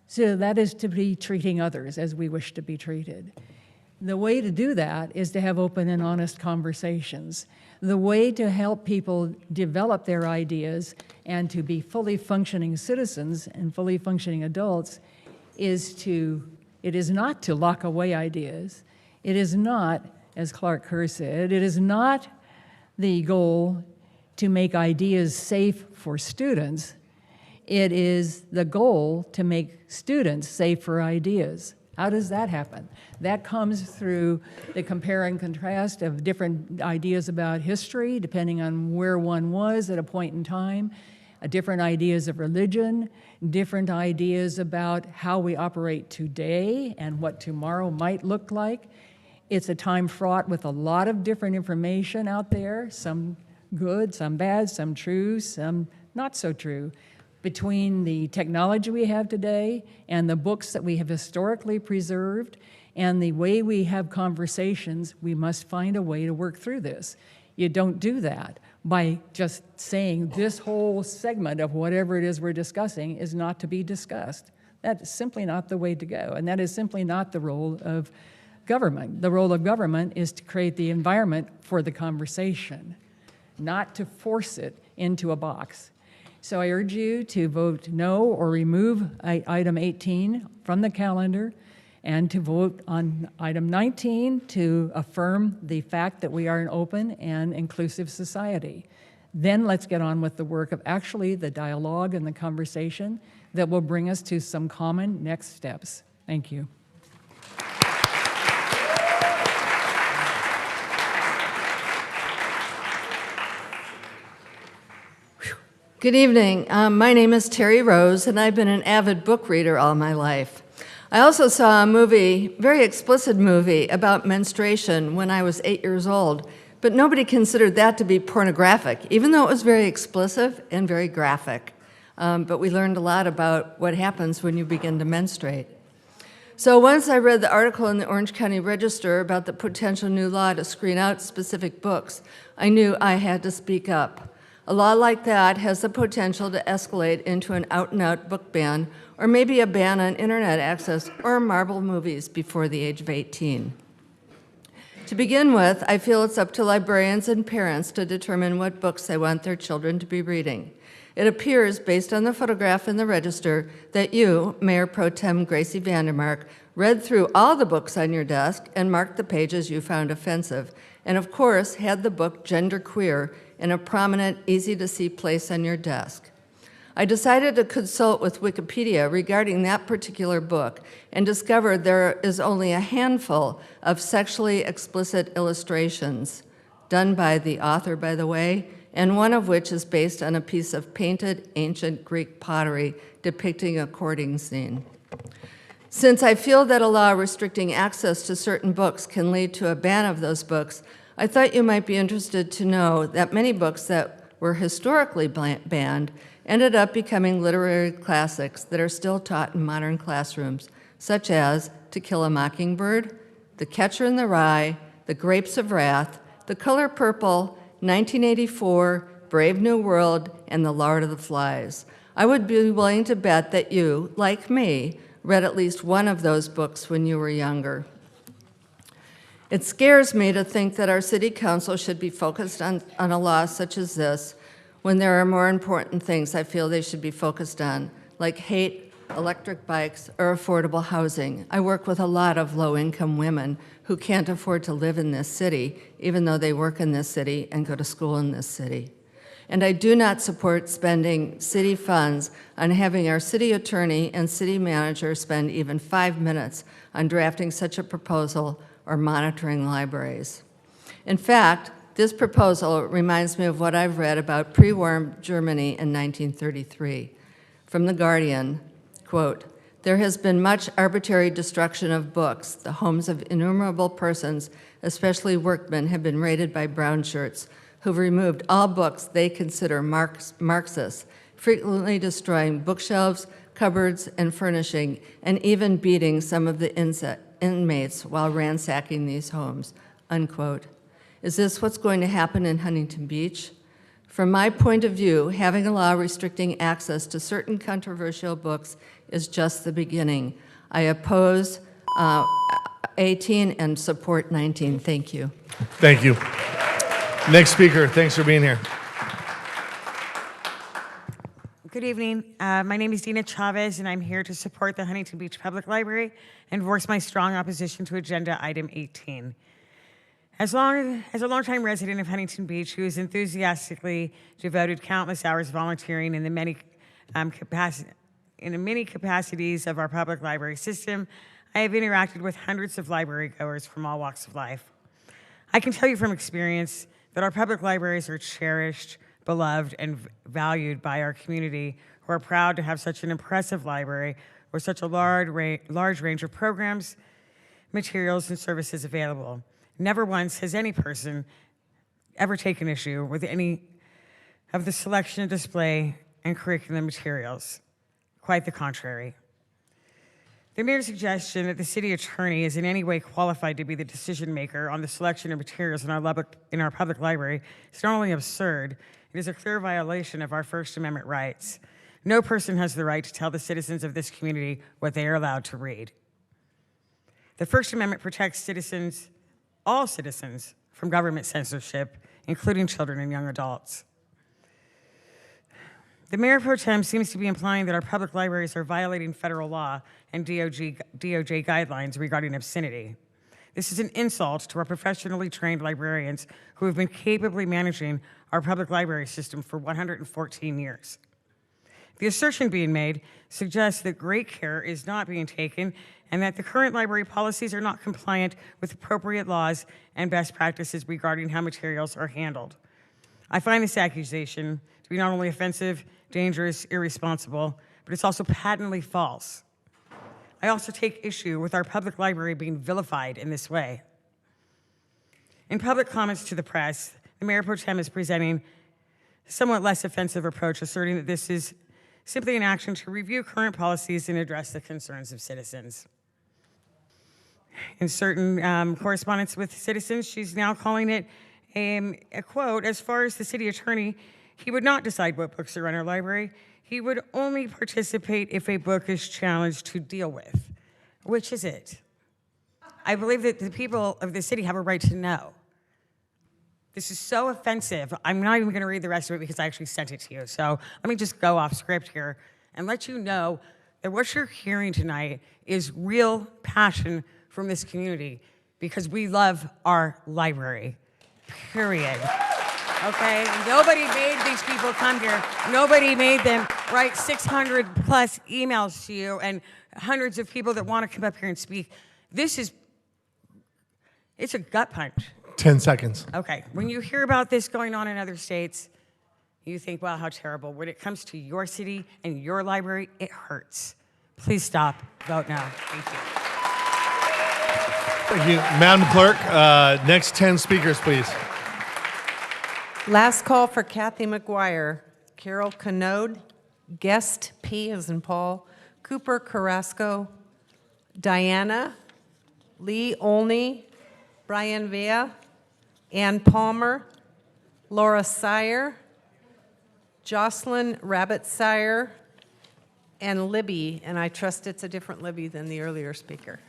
So that is to be treating others as we wish to be treated. The way to do that is to have open and honest conversations. The way to help people develop their ideas and to be fully functioning citizens and fully functioning adults it is not to lock away ideas. It is not, as Clark Kerr said, it is not the goal to make ideas safe for students. It is the goal to make students safe for ideas. How does that happen? That comes through the compare and contrast of different ideas about history, depending on where one was at a point in time, different ideas of religion, different ideas about how we operate today and what tomorrow might look like. It's a time fraught with a lot of different information out there, some good, some bad, some true, some not so true. Between the technology we have today and the books that we have historically preserved and the way we have conversations, we must find a way to work through this. You don't do that by just saying this whole segment of whatever it is we're discussing is not to be discussed. That's simply not the way to go, and that is simply not the role of government. The role of government is to create the environment for the conversation, not to force it into a box. So I urge you to vote no or remove item 18 from the calendar, and to vote on item 19 to affirm the fact that we are an open and inclusive society. Then let's get on with the work of actually the dialogue and the conversation that will bring us to some common next steps. Thank you. Good evening. My name is Terry Rose, and I've been an avid book reader all my life. I also saw a movie, very explicit movie, about menstruation when I was 8 years old, but nobody considered that to be pornographic, even though it was very explicit and very graphic. But we learned a lot about what happens when you begin to menstruate. So once I read the article in the Orange County Register about the potential new law to screen out specific books, I knew I had to speak up. A law like that has the potential to escalate into an out-and-out book ban, or maybe a ban on internet access or Marvel movies before the age of 18. To begin with, I feel it's up to librarians and parents to determine what books they want their children to be reading. It appears, based on the photograph in the register, that you, Mayor Pro Tem Gracey Vandermark, read through all the books on your desk and marked the pages you found offensive, and of course had the book Genderqueer in a prominent, easy-to-see place on your desk. I decided to consult with Wikipedia regarding that particular book and discovered there is only a handful of sexually explicit illustrations, done by the author, by the way, and one of which is based on a piece of painted ancient Greek pottery depicting a courting scene. Since I feel that a law restricting access to certain books can lead to a ban of those books, I thought you might be interested to know that many books that were historically banned ended up becoming literary classics that are still taught in modern classrooms, such as To Kill a Mockingbird, The Catcher in the Rye, The Grapes of Wrath, The Color Purple, 1984, Brave New World, and The Lord of the Flies. I would be willing to bet that you, like me, read at least one of those books when you were younger. It scares me to think that our city council should be focused on a law such as this when there are more important things I feel they should be focused on, like hate, electric bikes, or affordable housing. I work with a lot of low-income women who can't afford to live in this city, even though they work in this city and go to school in this city. And I do not support spending city funds on having our city attorney and city manager spend even 5 minutes on drafting such a proposal or monitoring libraries. In fact, this proposal reminds me of what I've read about pre-war Germany in 1933. From The Guardian, quote, "There has been much arbitrary destruction of books. The homes of innumerable persons, especially workmen, have been raided by brown shirts, who've removed all books they consider Marxist, frequently destroying bookshelves, cupboards, and furnishing, and even beating some of the inmates while ransacking these homes," unquote. Is this what's going to happen in Huntington Beach? From my point of view, having a law restricting access to certain controversial books is just the beginning. I oppose 18 and support 19. Thank you. Thank you. Next speaker, thanks for being here. Good evening. My name is Dina Chavez, and I'm here to support the Huntington Beach Public Library and voice my strong opposition to Agenda Item 18. As a longtime resident of Huntington Beach who has enthusiastically devoted countless hours volunteering in the many capacities of our public library system, I have interacted with hundreds of library goers from all walks of life. I can tell you from experience that our public libraries are cherished, beloved, and valued by our community, who are proud to have such an impressive library with such a large range of programs, materials, and services available. Never once has any person ever taken issue with any of the selection, display, and curriculum materials. Quite the contrary. The mere suggestion that the city attorney is in any way qualified to be the decision maker on the selection of materials in our public library is not only absurd, it is a clear violation of our First Amendment rights. No person has the right to tell the citizens of this community what they are allowed to read. The First Amendment protects citizens, all citizens, from government censorship, including children and young adults. The Mayor Pro Tem seems to be implying that our public libraries are violating federal law and DOJ guidelines regarding obscenity. This is an insult to our professionally trained librarians who have been capably managing our public library system for 114 years. The assertion being made suggests that great care is not being taken and that the current library policies are not compliant with appropriate laws and best practices regarding how materials are handled. I find this accusation to be not only offensive, dangerous, irresponsible, but it's also patently false. I also take issue with our public library being vilified in this way. In public comments to the press, the Mayor Pro Tem is presenting a somewhat less offensive approach, asserting that this is simply an action to review current policies and address the concerns of citizens. In certain correspondence with citizens, she's now calling it a quote, as far as the city attorney, he would not decide what books are in our library. He would only participate if a book is challenged to deal with. Which is it? I believe that the people of the city have a right to know. This is so offensive. I'm not even going to read the rest of it because I actually sent it to you. So let me just go off script here and let you know that what you're hearing tonight is real passion from this community because we love our library, period. Okay? Nobody made these people come here. Nobody made them write 600 plus emails to you and hundreds of people that want to come up here and speak. It's a gut punch. 10 seconds. Okay, when you hear about this going on in other states, you think, wow, how terrible. When it comes to your city and your library, it hurts. Please stop. Vote no. Thank you. Thank you. Madam Clerk, next 10 speakers, please. Last call for Kathy McGuire, Carol Canode, Guest P as in Paul, Cooper Carrasco, Diana, Lee Olney, Brian Vea, Ann Palmer, Laura Sire, Jocelyn Rabbit-Sire, and Libby, and I trust it's a different Libby than the earlier speaker.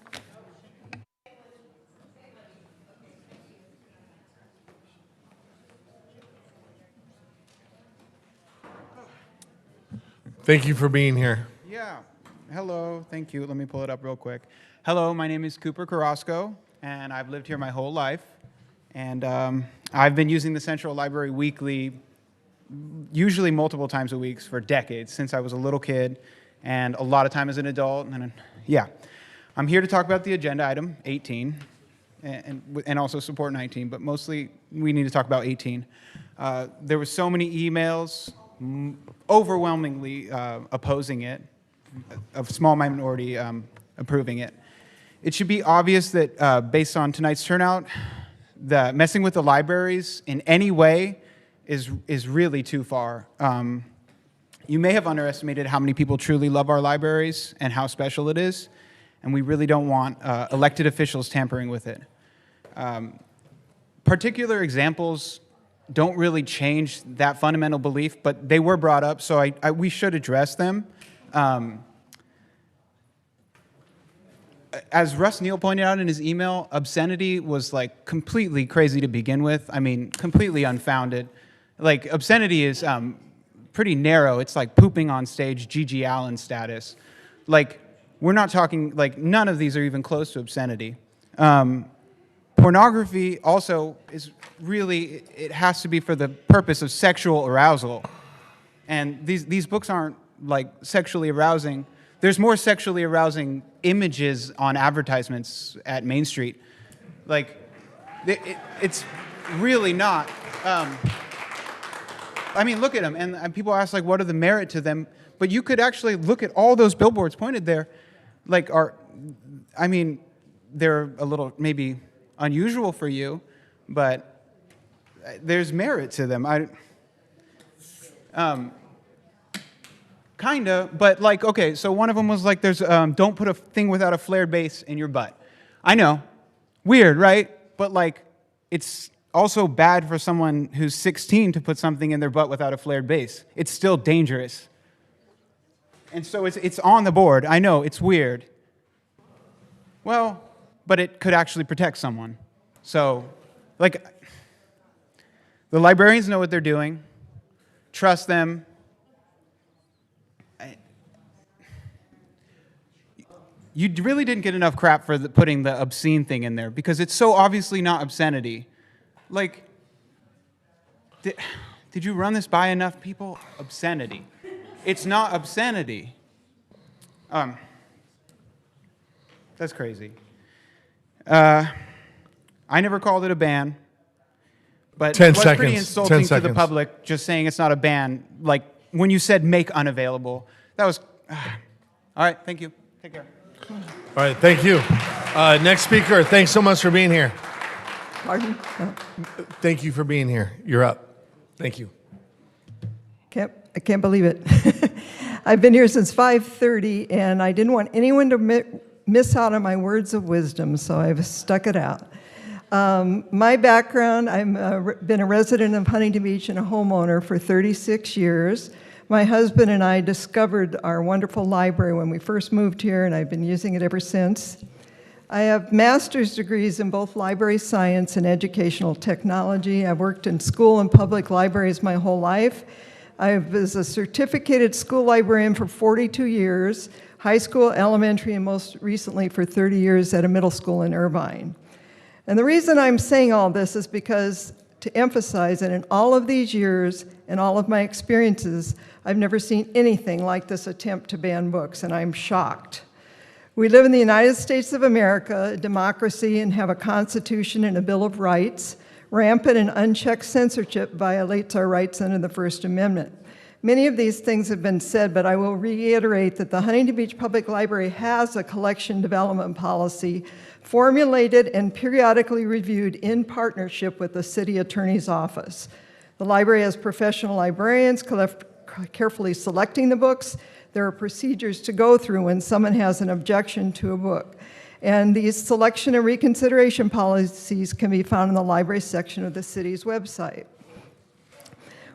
Thank you for being here. Yeah. Hello. Thank you. Let me pull it up real quick. Hello. My name is Cooper Carrasco, and I've lived here my whole life. And I've been using the Central Library weekly, usually multiple times a week for decades, since I was a little kid, and a lot of time as an adult. And yeah, I'm here to talk about the agenda item 18, and also support 19, but mostly we need to talk about 18. There were so many emails, overwhelmingly opposing it, a small minority approving it. It should be obvious that based on tonight's turnout, the messing with the libraries in any way is really too far. You may have underestimated how many people truly love our libraries and how special it is, and we really don't want elected officials tampering with it. Particular examples don't really change that fundamental belief, but they were brought up, so we should address them. As Russ Neal pointed out in his email, obscenity was like completely crazy to begin with. I mean, completely unfounded. Like, obscenity is pretty narrow. It's like pooping on stage, Gigi Allen status. Like, we're not talking, like, none of these are even close to obscenity. Pornography also is really, it has to be for the purpose of sexual arousal. And these books aren't, like, sexually arousing. There's more sexually arousing images on advertisements at Main Street. Like, it's really not. I mean, look at them, and people ask, like, what are the merit to them? But you could actually look at all those billboards pointed there. Like, I mean, they're a little maybe unusual for you, but there's merit to them. Kinda, but like, okay, so one of them was like, there's, don't put a thing without a flared base in your butt. I know, weird, right? But like, it's also bad for someone who's 16 to put something in their butt without a flared base. It's still dangerous. And so it's on the board. I know, it's weird. Well, but it could actually protect someone. So, like, the librarians know what they're doing. Trust them. You really didn't get enough crap for putting the obscene thing in there because it's so obviously not obscenity. Like, did you run this by enough people? Obscenity. It's not obscenity. That's crazy. I never called it a ban, but 10 it was pretty seconds. insulting 10 to seconds. the public just saying it's not a ban. Like, when you said make unavailable, that was... all right, thank you. Take care. All right, thank you. Next speaker, thanks so much for being here. Pardon? Thank you for being here. You're up. Thank you. I can't believe it. I've been here since 5:30, and I didn't want anyone to miss out on my words of wisdom, so I've stuck it out. My background, I've been a resident of Huntington Beach and a homeowner for 36 years. My husband and I discovered our wonderful library when we first moved here, and I've been using it ever since. I have master's degrees in both library science and educational technology. I've worked in school and public libraries my whole life. I was a certificated school librarian for 42 years, high school, elementary, and most recently for 30 years at a middle school in Irvine. And the reason I'm saying all this is because to emphasize that in all of these years and all of my experiences, I've never seen anything like this attempt to ban books, and I'm shocked. We live in the United States of America, a democracy, and have a Constitution and a Bill of Rights. Rampant and unchecked censorship violates our rights under the First Amendment. Many of these things have been said, but I will reiterate that the Huntington Beach Public Library has a collection development policy formulated and periodically reviewed in partnership with the City Attorney's Office. The library has professional librarians carefully selecting the books. There are procedures to go through when someone has an objection to a book. And these selection and reconsideration policies can be found in the library section of the city's website.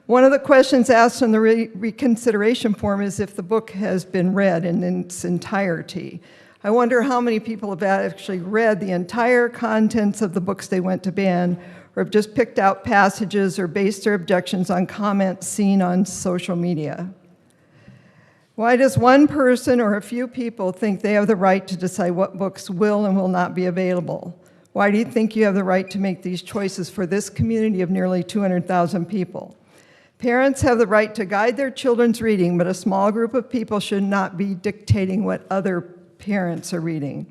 One of the questions asked on the reconsideration form is if the book has been read in its entirety. I wonder how many people have actually read the entire contents of the books they went to ban, or have just picked out passages or based their objections on comments seen on social media. Why does one person or a few people think they have the right to decide what books will and will not be available? Why do you think you have the right to make these choices for this community of nearly 200,000 people? Parents have the right to guide their children's reading, but a small group of people should not be dictating what other parents are reading.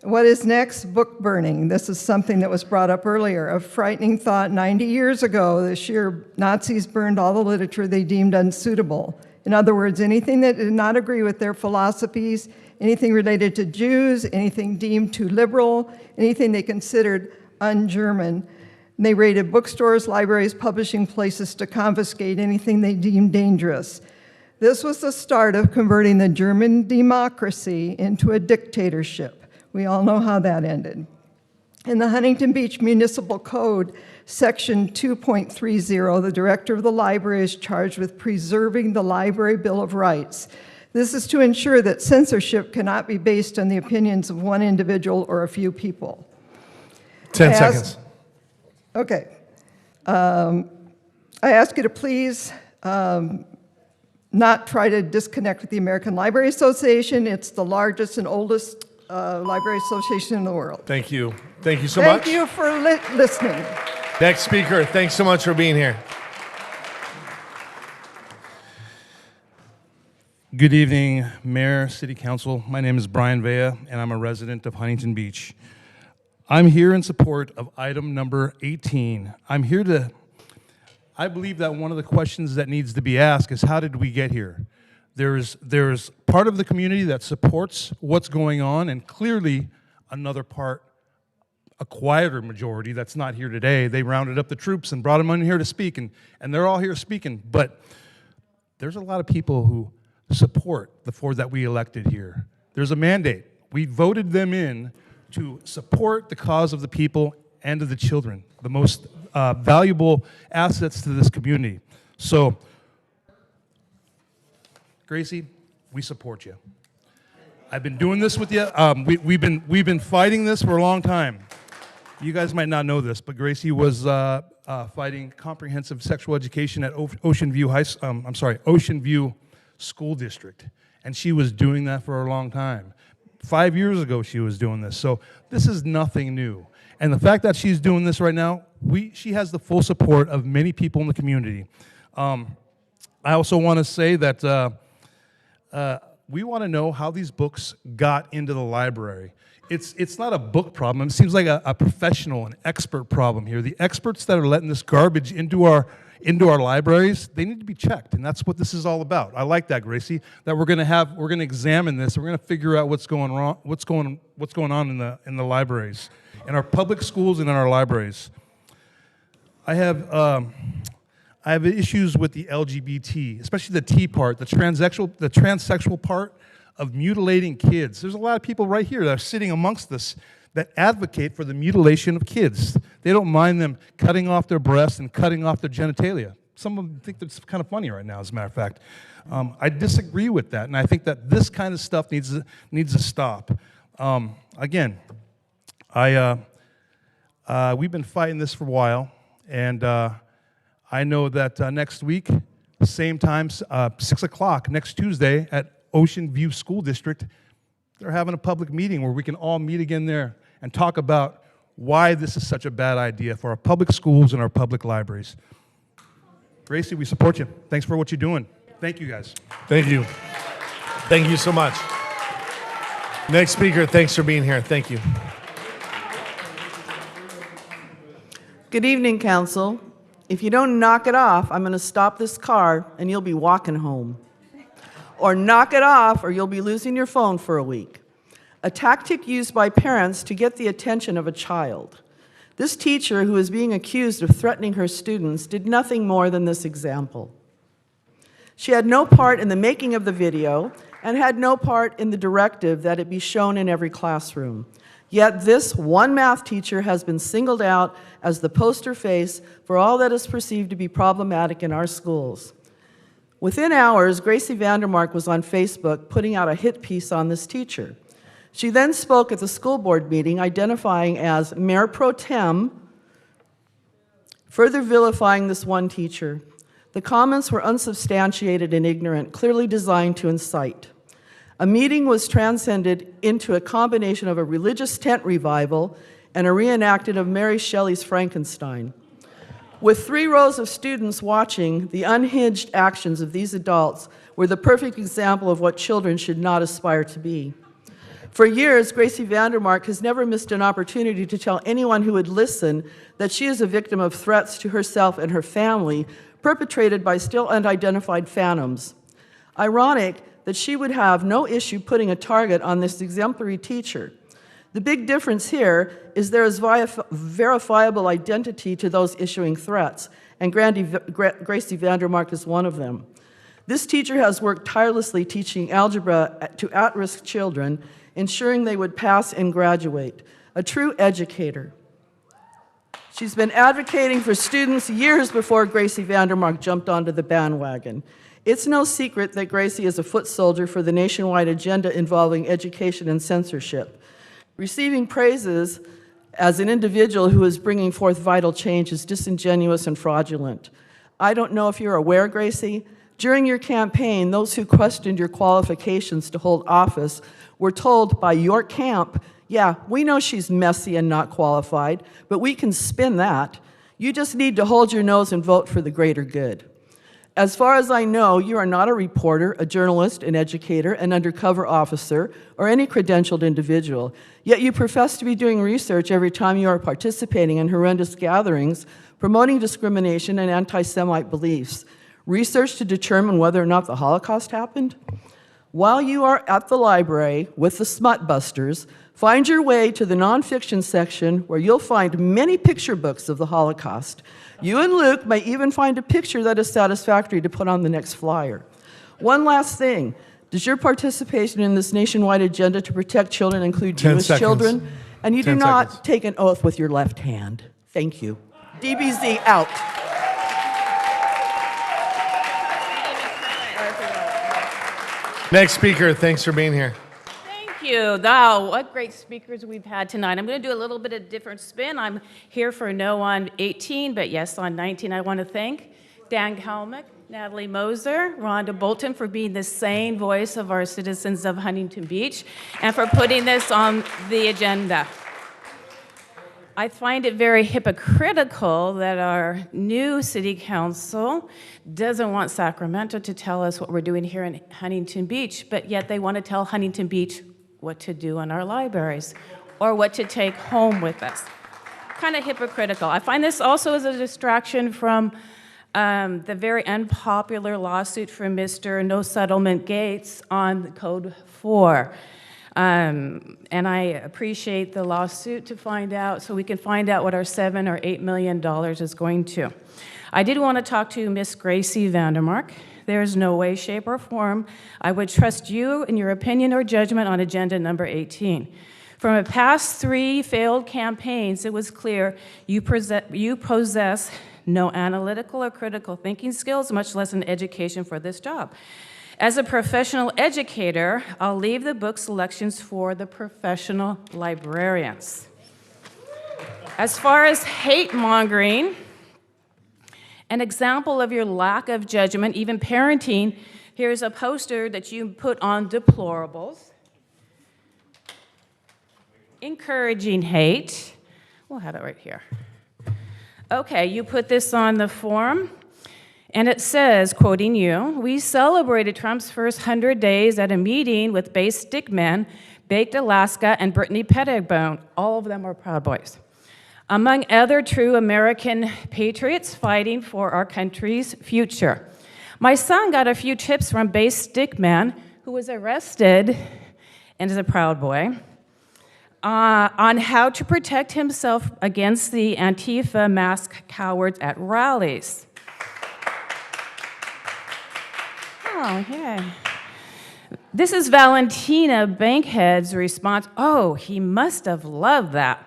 What is next? Book burning. This is something that was brought up earlier. A frightening thought 90 years ago, this year Nazis burned all the literature they deemed unsuitable. In other words, anything that did not agree with their philosophies, anything related to Jews, anything deemed too liberal, anything they considered un-German. They raided bookstores, libraries, publishing places to confiscate anything they deemed dangerous. This was the start of converting the German democracy into a dictatorship. We all know how that ended. In the Huntington Beach Municipal Code, Section 2.30, the director of the library is charged with preserving the Library Bill of Rights. This is to ensure that censorship cannot be based on the opinions of one individual or a few people. 10 seconds. Okay. I ask you to please not try to disconnect with the American Library Association. It's the largest and oldest library association in the world. Thank you. Thank you so much. Thank you for listening. Next speaker, thanks so much for being here. Good evening, Mayor, City Council. My name is Brian Vea, and I'm a resident of Huntington Beach. I'm here in support of item number 18. I believe that one of the questions that needs to be asked is how did we get here? There's part of the community that supports what's going on, and clearly another part, a quieter majority that's not here today. They rounded up the troops and brought them in here to speak, and they're all here speaking. But there's a lot of people who support the four that we elected here. There's a mandate. We voted them in to support the cause of the people and of the children, the most valuable assets to this community. So, Gracey, we support you. I've been doing this with you. We've been fighting this for a long time. You guys might not know this, but Gracey was fighting comprehensive sexual education at Ocean View School District, and she was doing that for a long time. 5 years ago, she was doing this. So this is nothing new. And the fact that she's doing this right now, she has the full support of many people in the community. I also want to say that we want to know how these books got into the library. It's not a book problem. It seems like a professional, an expert problem here. The experts that are letting this garbage into our libraries, they need to be checked, and that's what this is all about. I like that, Gracey, that we're going to examine this. We're going to figure out what's going on in the libraries, in our public schools and in our libraries. I have issues with the LGBT, especially the T part, the transsexual part of mutilating kids. There's a lot of people right here that are sitting amongst us that advocate for the mutilation of kids. They don't mind them cutting off their breasts and cutting off their genitalia. Some of them think that's kind of funny right now, as a matter of fact. I disagree with that, and I think that this kind of stuff needs to stop. Again, we've been fighting this for a while, and I know that next week, same time, 6 o'clock, next Tuesday at Ocean View School District, they're having a public meeting where we can all meet again there and talk about why this is such a bad idea for our public schools and our public libraries. Gracey, we support you. Thanks for what you're doing. Thank you, guys. Thank you. Thank you so much. Next speaker, thanks for being here. Thank you. Good evening, Council. If you don't knock it off, I'm going to stop this car and you'll be walking home. Or knock it off or you'll be losing your phone for a week. A tactic used by parents to get the attention of a child. This teacher, who is being accused of threatening her students, did nothing more than this example. She had no part in the making of the video and had no part in the directive that it be shown in every classroom. Yet this one math teacher has been singled out as the poster face for all that is perceived to be problematic in our schools. Within hours, Gracey Vandermark was on Facebook putting out a hit piece on this teacher. She then spoke at the school board meeting, identifying as Mayor Pro Tem, further vilifying this one teacher. The comments were unsubstantiated and ignorant, clearly designed to incite. A meeting was transcended into a combination of a religious tent revival and a reenactment of Mary Shelley's Frankenstein. With 3 rows of students watching, the unhinged actions of these adults were the perfect example of what children should not aspire to be. For years, Gracey Vandermark has never missed an opportunity to tell anyone who would listen that she is a victim of threats to herself and her family perpetrated by still unidentified phantoms. Ironic that she would have no issue putting a target on this exemplary teacher. The big difference here is there is verifiable identity to those issuing threats, and Gracey Vandermark is one of them. This teacher has worked tirelessly teaching algebra to at-risk children, ensuring they would pass and graduate. A true educator. She's been advocating for students years before Gracey Vandermark jumped onto the bandwagon. It's no secret that Gracey is a foot soldier for the nationwide agenda involving education and censorship. Receiving praises as an individual who is bringing forth vital change is disingenuous and fraudulent. I don't know if you're aware, Gracey, during your campaign, those who questioned your qualifications to hold office were told by your camp, yeah, we know she's messy and not qualified, but we can spin that. You just need to hold your nose and vote for the greater good. As far as I know, you are not a reporter, a journalist, an educator, an undercover officer, or any credentialed individual. Yet you profess to be doing research every time you are participating in horrendous gatherings, promoting discrimination and anti-Semite beliefs. Research to determine whether or not the Holocaust happened? While you are at the library with the smut busters, Find your way to the nonfiction section where you'll find many picture books of the Holocaust. You and Luke may even find a picture that is satisfactory to put on the next flyer. One last thing. Does your participation in this nationwide agenda to protect children include 10 Jewish seconds. children? And you do 10 not seconds. take an oath with your left hand. Thank you. DBZ out. Next speaker, thanks for being here. Thank you. Wow, what great speakers we've had tonight. I'm going to do a little bit of different spin. I'm here for no on 18, but yes on 19. I want to thank Dan Kalmick, Natalie Moser, Rhonda Bolton for being the sane voice of our citizens of Huntington Beach and for putting this on the agenda. I find it very hypocritical that our new city council doesn't want Sacramento to tell us what we're doing here in Huntington Beach, but yet they want to tell Huntington Beach what to do in our libraries or what to take home with us. Kind of hypocritical. I find this also as a distraction from the very unpopular lawsuit from Mr. No Settlement Gates on Code 4. And I appreciate the lawsuit to find out, so we can find out what our $7 or $8 million is going to. I did want to talk to Miss Gracey Vandermark. There is no way, shape, or form I would trust you in your opinion or judgment on agenda number 18. From the past 3 failed campaigns, it was clear you possess no analytical or critical thinking skills, much less an education for this job. As a professional educator, I'll leave the book selections for the professional librarians. As far as hate mongering, an example of your lack of judgment, even parenting, here's a poster that you put on deplorables. Encouraging hate. We'll have it right here. Okay, you put this on the form. And it says, quoting you, "We celebrated Trump's first 100 days at a meeting with Base Stickman, Baked Alaska, and Brittany Pettibone." All of them are Proud Boys. Among other true American patriots fighting for our country's future. My son got a few tips from Base Stickman, who was arrested and is a Proud Boy, on how to protect himself against the Antifa mask cowards at rallies. Oh, yeah. This is Valentina Bankhead's response. "Oh, he must have loved that."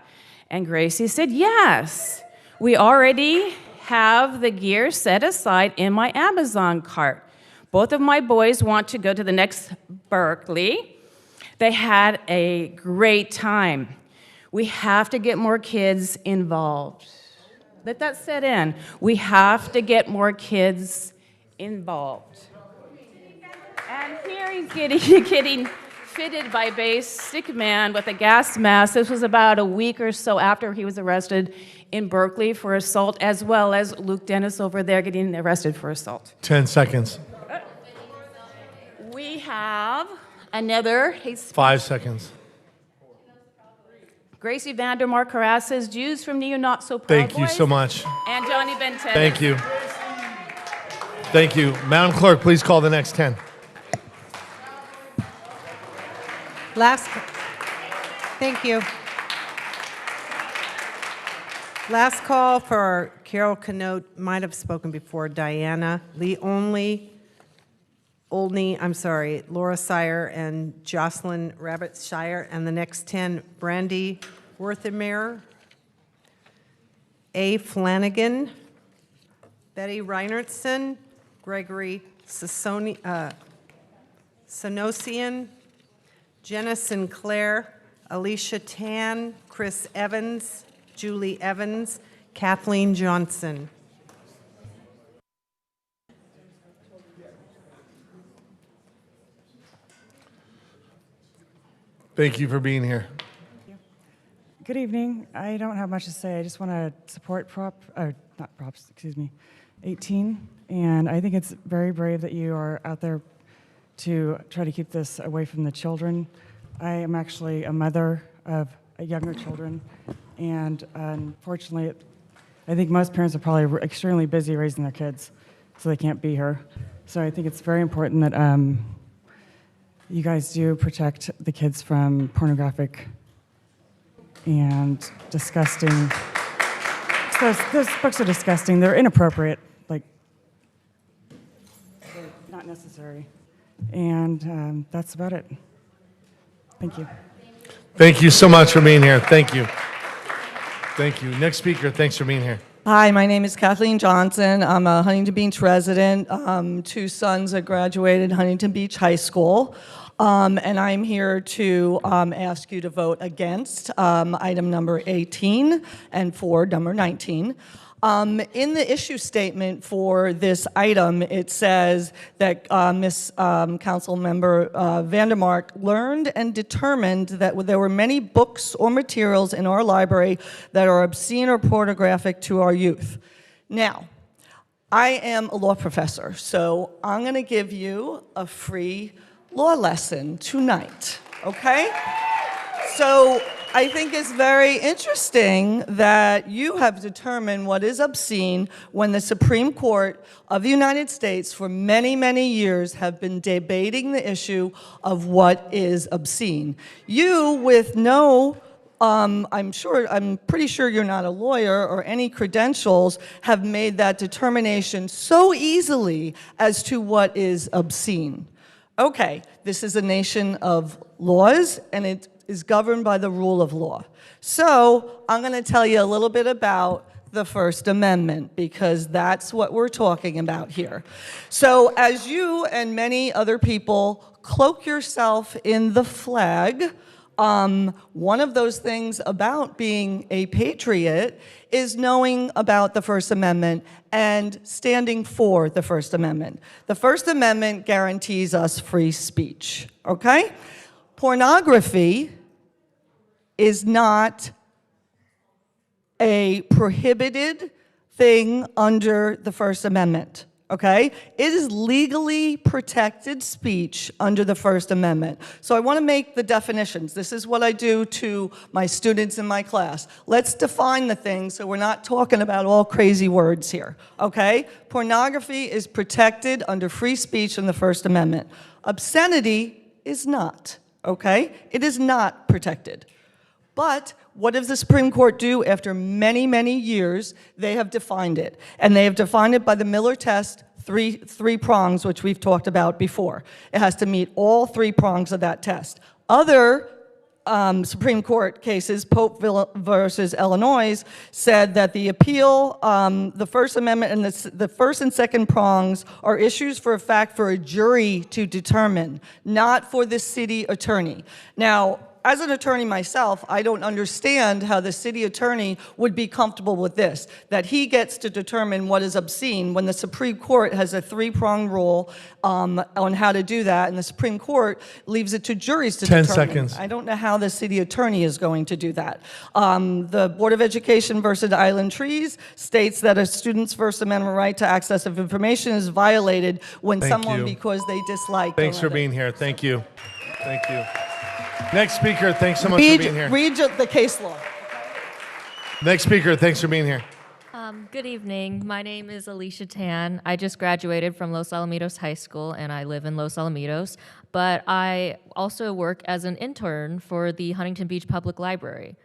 And Gracey said, "Yes, we already have the gear set aside in my Amazon cart. Both of my boys want to go to the next Berkeley. They had a great time. We have to get more kids involved." Let that set in. We have to get more kids involved. And here he's getting fitted by Base Stickman with a gas mask. This was about a week or so after he was arrested in Berkeley for assault, as well as Luke Dennis over there getting arrested for assault. 10 seconds. We have another. 5 seconds. Gracey Vandermark harasses Jews from Neo-Not-So-Proud Thank you Boys. so much. And Johnny Benton. Thank you. Thank you. Madam Clerk, please call the next 10. Thank you. Last call for Carol Canote, might have spoken before, Diana, Lee Olney, Laura Sire, and Jocelyn Rabbit-Shire, and the next 10, Brandy Worthenmeyer, A. Flanagan, Betty Reinertson, Gregory Sanosian, Jenna Sinclair, Alicia Tan, Chris Evans, Julie Evans, Kathleen Johnson. Thank you for being here. Good evening. I don't have much to say. I just want to support 18. And I think it's very brave that you are out there to try to keep this away from the children. I am actually a mother of younger children, and unfortunately, I think most parents are probably extremely busy raising their kids, so they can't be here. So I think it's very important that you guys do protect the kids from pornographic and disgusting. Those books are disgusting. They're inappropriate, like, they're not necessary. And that's about it. Thank you. Thank you so much for being here. Thank you. Thank you. Next speaker, thanks for being here. Hi, my name is Kathleen Johnson. I'm a Huntington Beach resident. 2 sons that graduated Huntington Beach High School. And I'm here to ask you to vote against item number 18 and for number 19. In the issue statement for this item, it says that Ms. Councilmember Vandermark learned and determined that there were many books or materials in our library that are obscene or pornographic to our youth. Now, I am a law professor, so I'm going to give you a free law lesson tonight, okay? So I think it's very interesting that you have determined what is obscene when the Supreme Court of the United States for many, many years have been debating the issue of what is obscene. You, with no, I'm pretty sure you're not a lawyer or any credentials, have made that determination so easily as to what is obscene. Okay, this is a nation of laws, and it is governed by the rule of law. So I'm going to tell you a little bit about the First Amendment, because that's what we're talking about here. So as you and many other people cloak yourself in the flag, one of those things about being a patriot is knowing about the First Amendment and standing for the First Amendment. The First Amendment guarantees us free speech, okay? Pornography is not a prohibited thing under the First Amendment, okay? It is legally protected speech under the First Amendment. So I want to make the definitions. This is what I do to my students in my class. Let's define the things so we're not talking about all crazy words here, okay? Pornography is protected under free speech in the First Amendment. Obscenity is not, okay? It is not protected. But what does the Supreme Court do after many, many years? They have defined it. And they have defined it by the Miller test, three prongs, which we've talked about before. It has to meet all 3 prongs of that test. Other Supreme Court cases, Pope versus Illinois, said that the appeal, the First Amendment and the first and second prongs are issues for a fact for a jury to determine, not for the city attorney. Now, as an attorney myself, I don't understand how the city attorney would be comfortable with this, that he gets to determine what is obscene when the Supreme Court has a 3-prong rule on how to do that, and the Supreme Court leaves it to juries to 10 determine. seconds. I don't know how the city attorney is going to do that. The Board of Education versus Island Trees states that a student's First Amendment right to access of information is violated when Thank someone, you. because they dislike. Thanks for another. being here. Thank you. Thank you. Next speaker, thanks so much for being here. Read the case law. Next speaker, thanks for being here. Good evening. My name is Alicia Tan. I just graduated from Los Alamitos High School, and I live in Los Alamitos. But I also work as an intern for the Huntington Beach Public Library.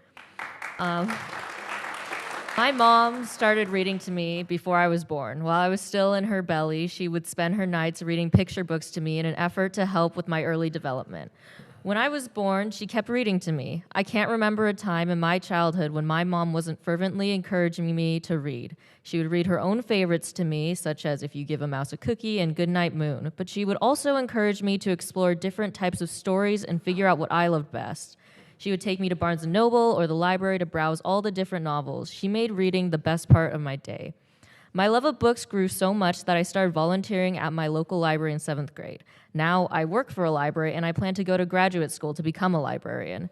My mom started reading to me before I was born. While I was still in her belly, she would spend her nights reading picture books to me in an effort to help with my early development. When I was born, she kept reading to me. I can't remember a time in my childhood when my mom wasn't fervently encouraging me to read. She would read her own favorites to me, such as If You Give a Mouse a Cookie and Goodnight Moon, but she would also encourage me to explore different types of stories and figure out what I loved best. She would take me to Barnes & Noble or the library to browse all the different novels. She made reading the best part of my day. My love of books grew so much that I started volunteering at my local library in 7th grade. Now I work for a library and I plan to go to graduate school to become a librarian.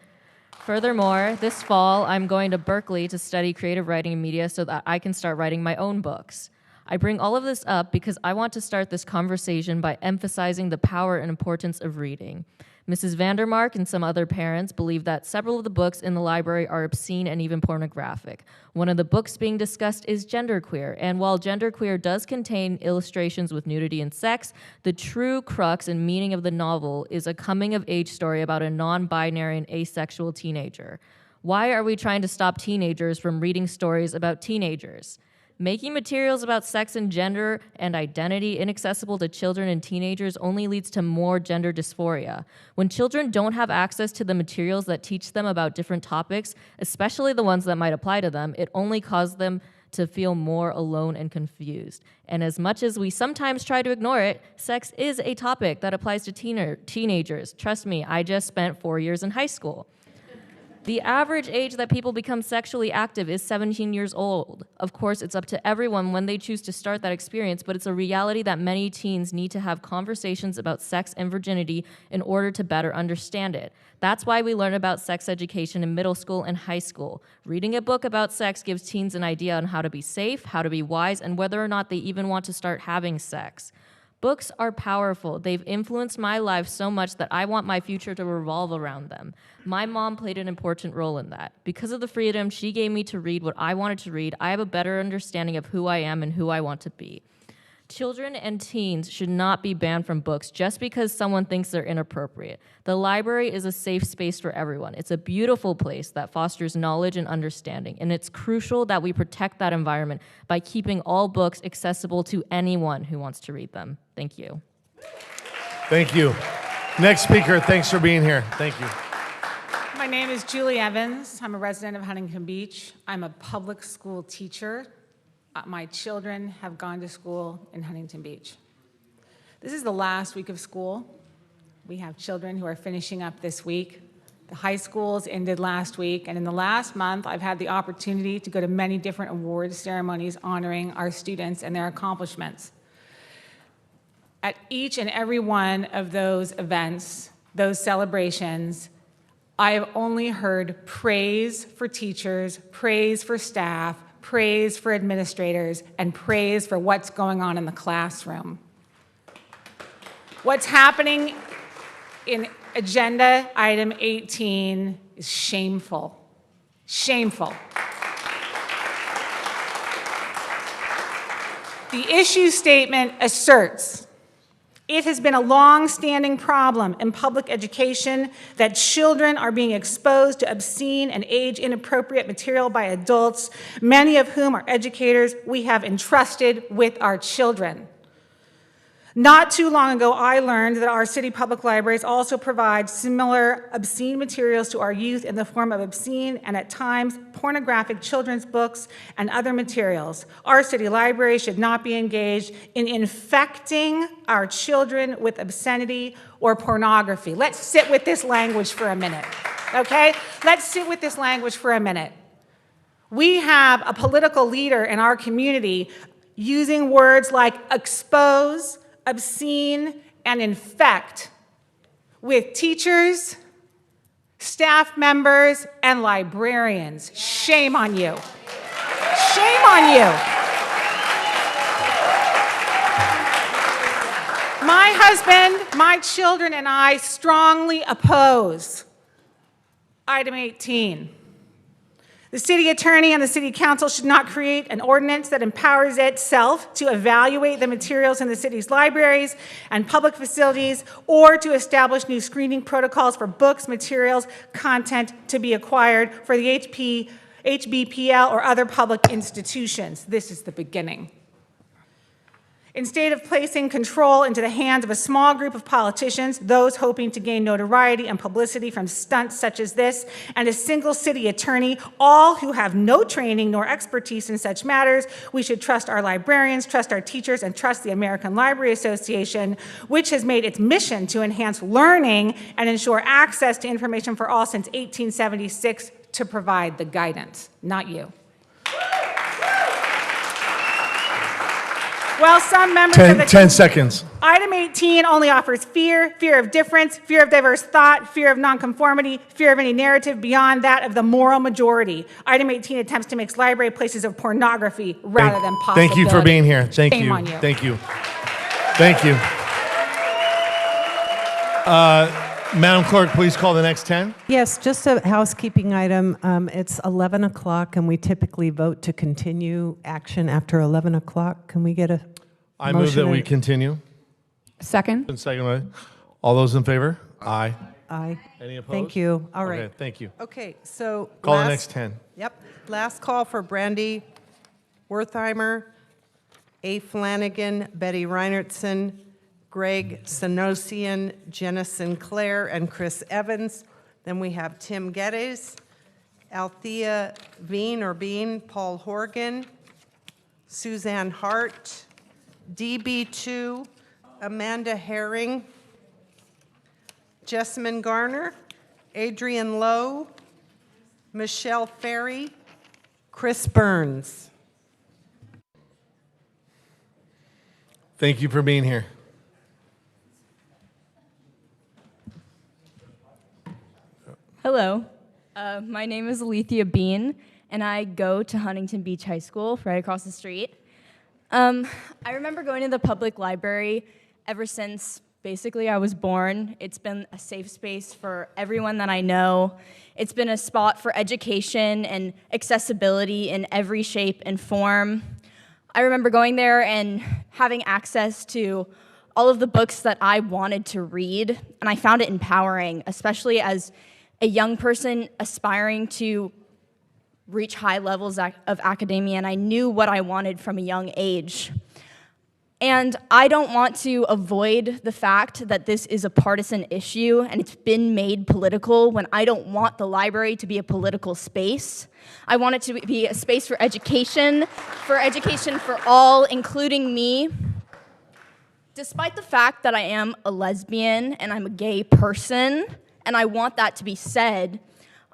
Furthermore, this fall I'm going to Berkeley to study creative writing and media so that I can start writing my own books. I bring all of this up because I want to start this conversation by emphasizing the power and importance of reading. Mrs. Vandermark and some other parents believe that several of the books in the library are obscene and even pornographic. One of the books being discussed is Genderqueer, and while Genderqueer does contain illustrations with nudity and sex, the true crux and meaning of the novel is a coming-of-age story about a non-binary and asexual teenager. Why are we trying to stop teenagers from reading stories about teenagers? Making materials about sex and gender and identity inaccessible to children and teenagers only leads to more gender dysphoria. When children don't have access to the materials that teach them about different topics, especially the ones that might apply to them, it only causes them to feel more alone and confused. And as much as we sometimes try to ignore it, sex is a topic that applies to teenagers. Trust me, I just spent 4 years in high school. The average age that people become sexually active is 17 years old. Of course, it's up to everyone when they choose to start that experience, but it's a reality that many teens need to have conversations about sex and virginity in order to better understand it. That's why we learn about sex education in middle school and high school. Reading a book about sex gives teens an idea on how to be safe, how to be wise, and whether or not they even want to start having sex. Books are powerful. They've influenced my life so much that I want my future to revolve around them. My mom played an important role in that. Because of the freedom she gave me to read what I wanted to read, I have a better understanding of who I am and who I want to be. Children and teens should not be banned from books just because someone thinks they're inappropriate. The library is a safe space for everyone. It's a beautiful place that fosters knowledge and understanding, and it's crucial that we protect that environment by keeping all books accessible to anyone who wants to read them. Thank you. Thank you. Next speaker, thanks for being here. Thank you. My name is Julie Evans. I'm a resident of Huntington Beach. I'm a public school teacher. My children have gone to school in Huntington Beach. This is the last week of school. We have children who are finishing up this week. The high schools ended last week, and in the last month, I've had the opportunity to go to many different awards ceremonies honoring our students and their accomplishments. At each and every one of those events, those celebrations, I have only heard praise for teachers, praise for staff, praise for administrators, and praise for what's going on in the classroom. What's happening in agenda item 18 is shameful. Shameful. The issue statement asserts it has been a long-standing problem in public education that children are being exposed to obscene and age-inappropriate material by adults, many of whom are educators we have entrusted with our children. Not too long ago, I learned that our city public libraries also provide similar obscene materials to our youth in the form of obscene and at times pornographic children's books and other materials. Our city library should not be engaged in infecting our children with obscenity or pornography. Let's sit with this language for a minute, okay? Let's sit with this language for a minute. We have a political leader in our community using words like expose, obscene, and infect with teachers, staff members, and librarians. Shame on you. Shame on you. My husband, my children, and I strongly oppose item 18. The city attorney and the city council should not create an ordinance that empowers itself to evaluate the materials in the city's libraries and public facilities or to establish new screening protocols for books, materials, content to be acquired for the HBPL or other public institutions. This is the beginning. Instead of placing control into the hands of a small group of politicians, those hoping to gain notoriety and publicity from stunts such as this, and a single city attorney, all who have no training nor expertise in such matters, we should trust our librarians, trust our teachers, and trust the American Library Association, which has made its mission to enhance learning and ensure access to information for all since 1876 to provide the guidance, not you. Well, some members of the 10 seconds. Item 18 only offers fear, fear of difference, fear of diverse thought, fear of nonconformity, fear of any narrative beyond that of the moral majority. Item 18 attempts to make library places of pornography rather than possibility. Thank you for being here. Thank Shame you. on you. Thank you. Thank you. Madam Clerk, please call the next 10. Yes, just a housekeeping item. It's 11 o'clock, and we typically vote to continue action after 11 o'clock. Can we get a I move that we continue. Second. And second, all those in favor? Aye. Aye. Any opposed? Thank you. All right. Okay, thank you. Okay, so. Call the next 10. Yep. Last call for Brandy Wertheimer, A. Flanagan, Betty Reinertson, Greg Sanosian, Jenna Sinclair, and Chris Evans. Then we have Tim Geddes, Althea Bean, Paul Horgan, Suzanne Hart, DB2, Amanda Herring, Jessamine Garner, Adrian Lowe, Michelle Ferry, Chris Burns. Thank you for being here. Hello, my name is Alethea Bean, and I go to Huntington Beach High School, right across the street. I remember going to the public library ever since basically I was born. It's been a safe space for everyone that I know. It's been a spot for education and accessibility in every shape and form. I remember going there and having access to all of the books that I wanted to read, and I found it empowering, especially as a young person aspiring to reach high levels of academia, and I knew what I wanted from a young age. And I don't want to avoid the fact that this is a partisan issue and it's been made political when I don't want the library to be a political space. I want it to be a space for education for all, including me. Despite the fact that I am a lesbian and I'm a gay person, and I want that to be said,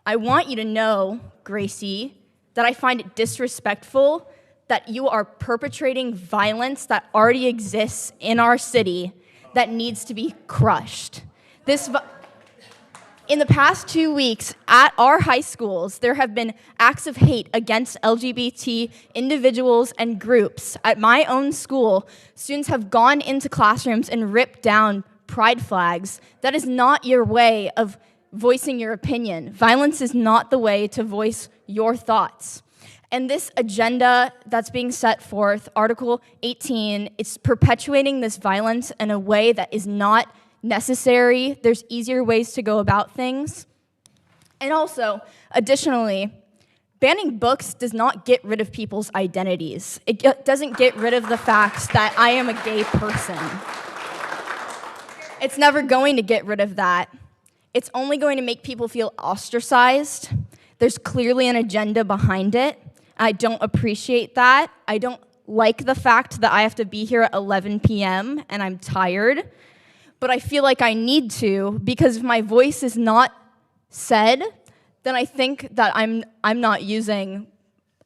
I want you to know, Gracey, that I find it disrespectful that you are perpetrating violence that already exists in our city that needs to be crushed. In the past 2 weeks at our high schools, there have been acts of hate against LGBT individuals and groups. At my own school, students have gone into classrooms and ripped down pride flags. That is not your way of voicing your opinion. Violence is not the way to voice your thoughts. And this agenda that's being set forth, Article 18, it's perpetuating this violence in a way that is not necessary. There's easier ways to go about things. And also, additionally, banning books does not get rid of people's identities. It doesn't get rid of the fact that I am a gay person. It's never going to get rid of that. It's only going to make people feel ostracized. There's clearly an agenda behind it. I don't appreciate that. I don't like the fact that I have to be here at 11 p.m. and I'm tired, but I feel like I need to, because if my voice is not said, then I think that I'm not using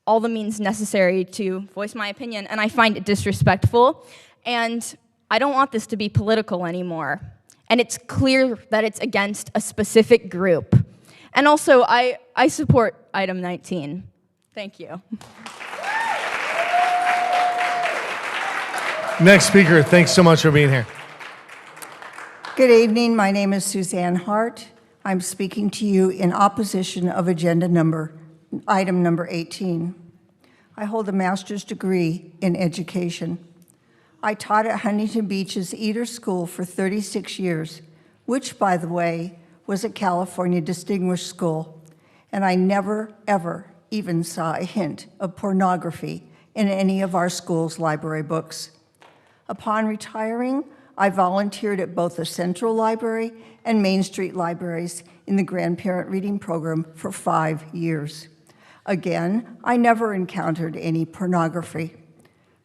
all the means necessary to voice my opinion, and I find it disrespectful, and I don't want this to be political anymore. And it's clear that it's against a specific group. And also, I support item 19. Thank you. Next speaker, thanks so much for being here. Good evening. My name is Suzanne Hart. I'm speaking to you in opposition of item number 18. I hold a master's degree in education. I taught at Huntington Beach's Eder School for 36 years, which, by the way, was a California distinguished school, and I never, ever even saw a hint of pornography in any of our school's library books. Upon retiring, I volunteered at both the Central Library and Main Street Libraries in the grandparent reading program for 5 years. Again, I never encountered any pornography.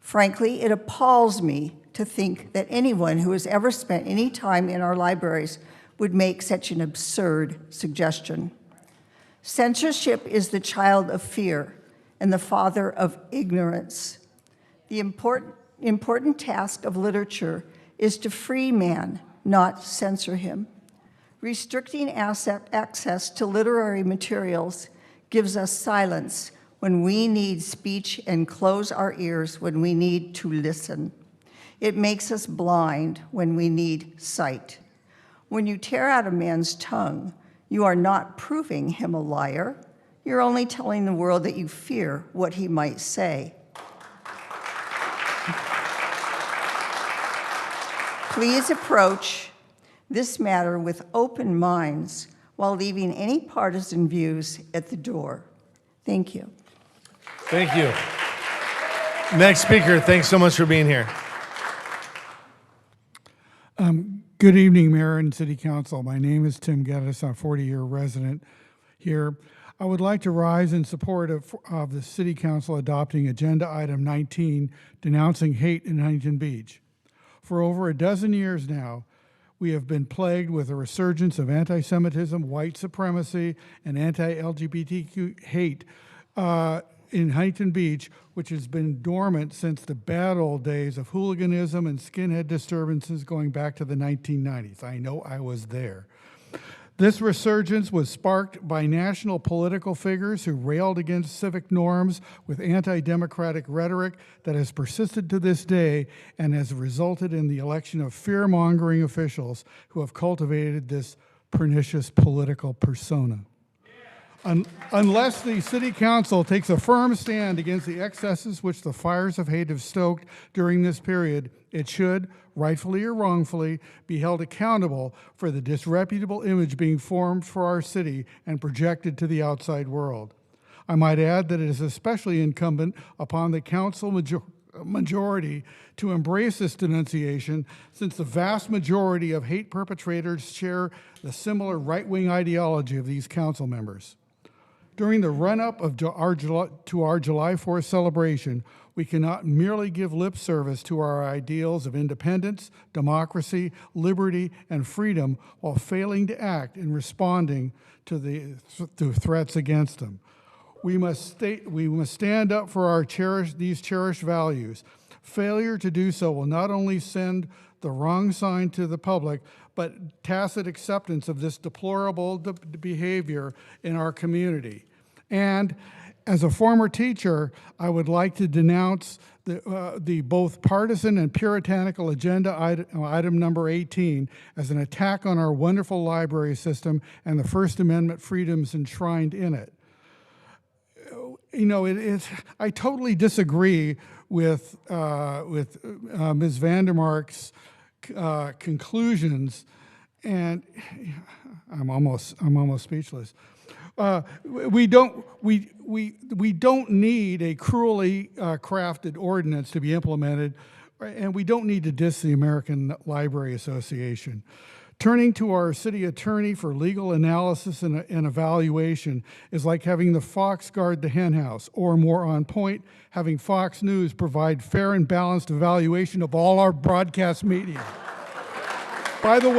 Frankly, it appalls me to think that anyone who has ever spent any time in our libraries would make such an absurd suggestion. Censorship is the child of fear and the father of ignorance. The important task of literature is to free man, not censor him. Restricting access to literary materials gives us silence when we need speech and close our ears when we need to listen. It makes us blind when we need sight. When you tear out a man's tongue, you are not proving him a liar. You're only telling the world that you fear what he might say. Please approach this matter with open minds while leaving any partisan views at the door. Thank you. Thank you. Next speaker, thanks so much for being here. Good evening, Mayor and City Council. My name is Tim Geddes. I'm a 40-year resident here. I would like to rise in support of the City Council adopting Agenda Item 19, denouncing hate in Huntington Beach. For over a dozen years now, we have been plagued with a resurgence of anti-Semitism, white supremacy, and anti-LGBTQ hate in Huntington Beach, which has been dormant since the bad old days of hooliganism and skinhead disturbances going back to the 1990s. I know I was there. This resurgence was sparked by national political figures who railed against civic norms with anti-democratic rhetoric that has persisted to this day and has resulted in the election of fear-mongering officials who have cultivated this pernicious political persona. Unless the City Council takes a firm stand against the excesses which the fires of hate have stoked during this period, it should, rightfully or wrongfully, be held accountable for the disreputable image being formed for our city and projected to the outside world. I might add that it is especially incumbent upon the council majority to embrace this denunciation, since the vast majority of hate perpetrators share the similar right-wing ideology of these council members. During the run-up to our July 4th celebration, we cannot merely give lip service to our ideals of independence, democracy, liberty, and freedom while failing to act in responding to threats against them. We must stand up for these cherished values. Failure to do so will not only send the wrong sign to the public, but tacit acceptance of this deplorable behavior in our community. And as a former teacher, I would like to denounce the both partisan and puritanical agenda item number 18 as an attack on our wonderful library system and the First Amendment freedoms enshrined in it. You know, I totally disagree with Ms. Vandermark's conclusions, and I'm almost speechless. We don't need a cruelly crafted ordinance to be implemented, and we don't need to diss the American Library Association. Turning to our city attorney for legal analysis and evaluation is like having the fox guard the henhouse, or more on point, having Fox News provide fair and balanced evaluation of all our broadcast media. By the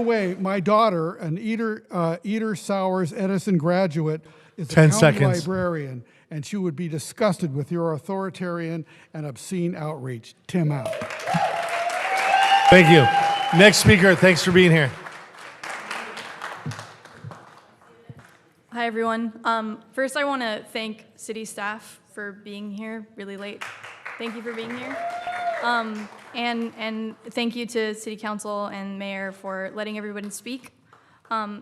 way, my daughter, an Eater Sowers Edison graduate, is a county librarian, and she would be disgusted with your authoritarian and obscene outreach. Tim out. Thank you. Next speaker, thanks for being here. Hi, everyone. First, I want to thank city staff for being here really late. Thank you for being here. And thank you to City Council and Mayor for letting everybody speak.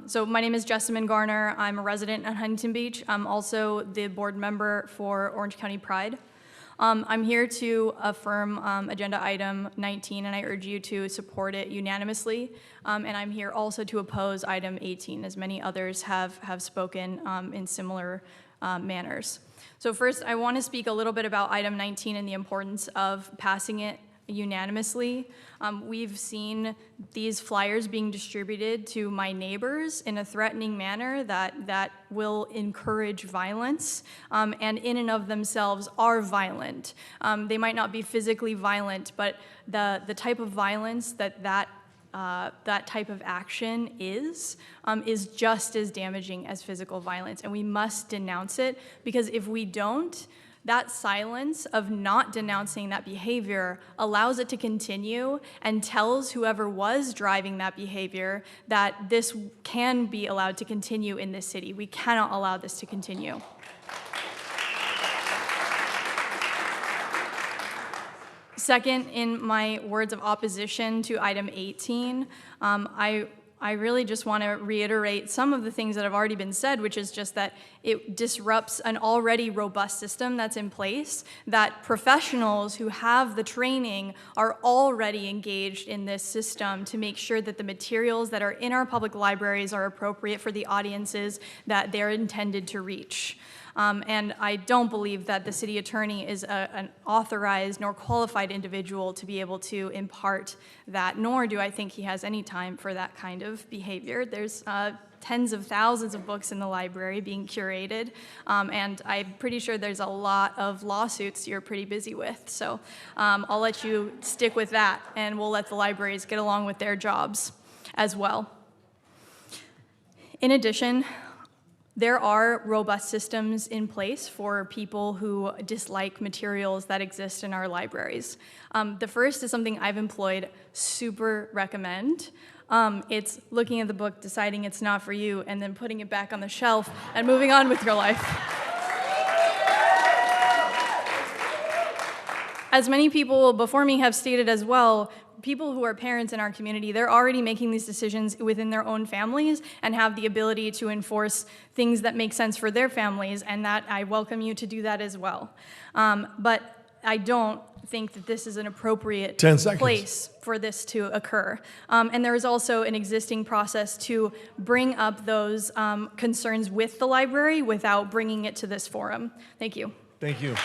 So my name is Jessamine Garner. I'm a resident at Huntington Beach. I'm also the board member for Orange County Pride. I'm here to affirm Agenda Item 19, and I urge you to support it unanimously. And I'm here also to oppose Item 18, as many others have spoken in similar manners. So first, I want to speak a little bit about Item 19 and the importance of passing it unanimously. We've seen these flyers being distributed to my neighbors in a threatening manner that will encourage violence, and in and of themselves are violent. They might not be physically violent, but the type of violence that type of action is just as damaging as physical violence, and we must denounce it, because if we don't, that silence of not denouncing that behavior allows it to continue and tells whoever was driving that behavior that this can be allowed to continue in this city. We cannot allow this to continue. Second, in my words of opposition to Item 18, I I really just want to reiterate some of the things that have already been said, which is just that it disrupts an already robust system that's in place, that professionals who have the training are already engaged in this system to make sure that the materials that are in our public libraries are appropriate for the audiences that they're intended to reach. And I don't believe that the city attorney is an authorized nor qualified individual to be able to impart that, nor do I think he has any time for that kind of behavior. There's tens of thousands of books in the library being curated, and I'm pretty sure there's a lot of lawsuits you're pretty busy with. So I'll let you stick with that, and we'll let the libraries get along with their jobs as well. In addition, there are robust systems in place for people who dislike materials that exist in our libraries. The first is something I've employed, super recommend. It's looking at the book, deciding it's not for you, and then putting it back on the shelf and moving on with your life. As many people before me have stated as well, people who are parents in our community, they're already making these decisions within their own families and have the ability to enforce things that make sense for their families, and that I welcome you to do that as well. But I don't think that this is an appropriate 10 seconds. place for this to occur. And there is also an existing process to bring up those concerns with the library without bringing it to this forum. Thank you. Thank you.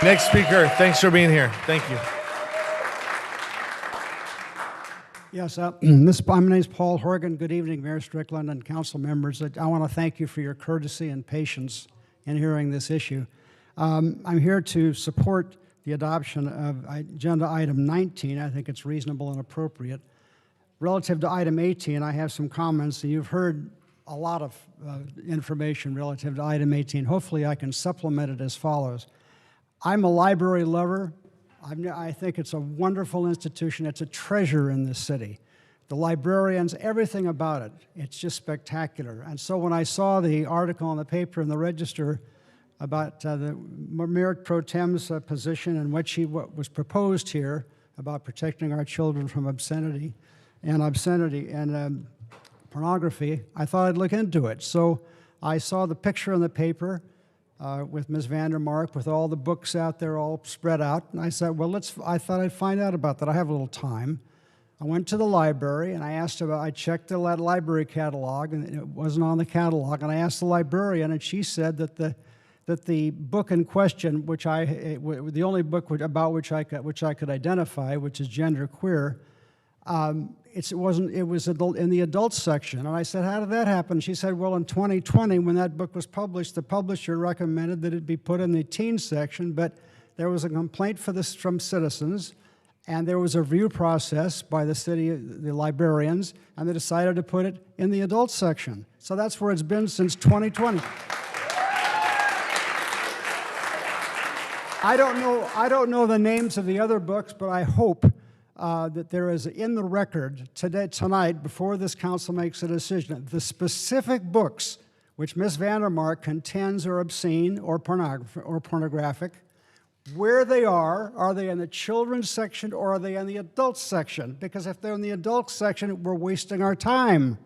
Next speaker, thanks for being here. Thank you. Yes, my name is Paul Horgan. Good evening, Mayor Strickland and council members. I want to thank you for your courtesy and patience in hearing this issue. I'm here to support the adoption of agenda item 19. I think it's reasonable and appropriate. Relative to item 18, I have some comments, and you've heard a lot of information relative to item 18. Hopefully I can supplement it as follows. I'm a library lover. I think it's a wonderful institution. It's a treasure in this city. The librarians, everything about it, it's just spectacular. And so when I saw the article in the paper in the Register about the Mayor Pro Tem's position and what was proposed here about protecting our children from obscenity and pornography, I thought I'd look into it. So I saw the picture in the paper with Ms. Vandermark, with all the books out there all spread out. And I said, well, I thought I'd find out about that. I have a little time. I went to the library and I checked the library catalog, and it wasn't on the catalog. And I asked the librarian, and she said that the book in question, the only book about which I could identify, which is Genderqueer, it was in the adult section. And I said, how did that happen? She said, well, in 2020, when that book was published, the publisher recommended that it be put in the teen section, but there was a complaint from citizens, and there was a review process by the librarians, and they decided to put it in the adult section. So that's where it's been since 2020. I don't know the names of the other books, but I hope that there is in the record tonight, before this council makes a decision, the specific books which Ms. Vandermark contends are obscene or pornographic, where they are they in the children's section or are they in the adult section? Because if they're in the adult section, we're wasting our time.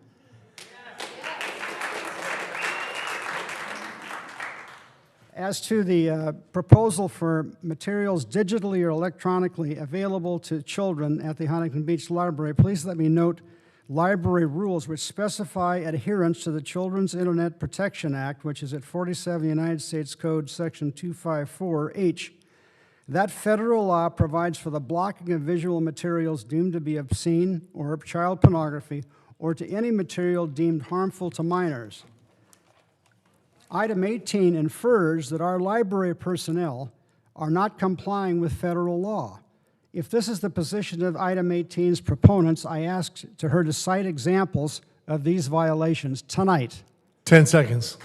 As to the proposal for materials digitally or electronically available to children at the Huntington Beach Library, please let me note library rules which specify adherence to the Children's Internet Protection Act, which is at 47 United States Code Section 254H. That federal law provides for the blocking of visual materials deemed to be obscene or child pornography, or to any material deemed harmful to minors. Item 18 infers that our library personnel are not complying with federal law. If this is the position of item 18's proponents, I asked her to cite examples of these violations tonight. 10 seconds.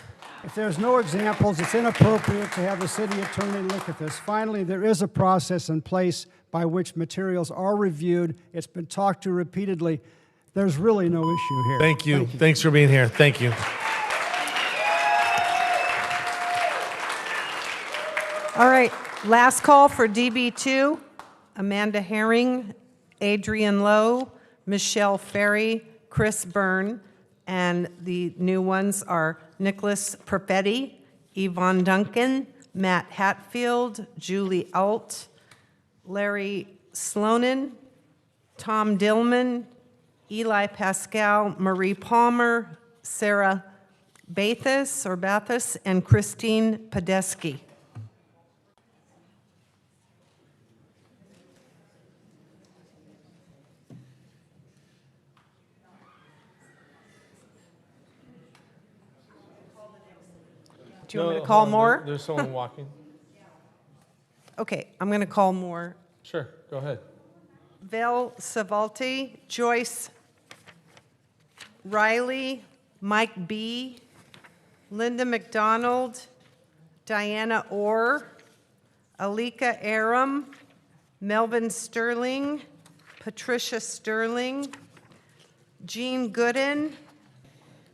If there's no examples, it's inappropriate to have the city attorney look at this. Finally, there is a process in place by which materials are reviewed. It's been talked to repeatedly. There's really no issue here. Thank you. Thanks for being here. Thank you. All right, last call for DB2. Amanda Herring, Adrian Lowe, Michelle Ferry, Chris Byrne, and the new ones are Nicholas Perfetti, Yvonne Duncan, Matt Hatfield, Julie Alt, Larry Slonin, Tom Dillman, Eli Pascal, Marie Palmer, Sarah Bathis, and Christine Podesky. Do you want me to call more? There's someone walking. Okay, I'm going to call more. Sure, go ahead. Val Savalti, Joyce Riley, Mike B., Linda McDonald, Diana Orr, Alika Aram, Melvin Sterling, Patricia Sterling, Jean Gooden,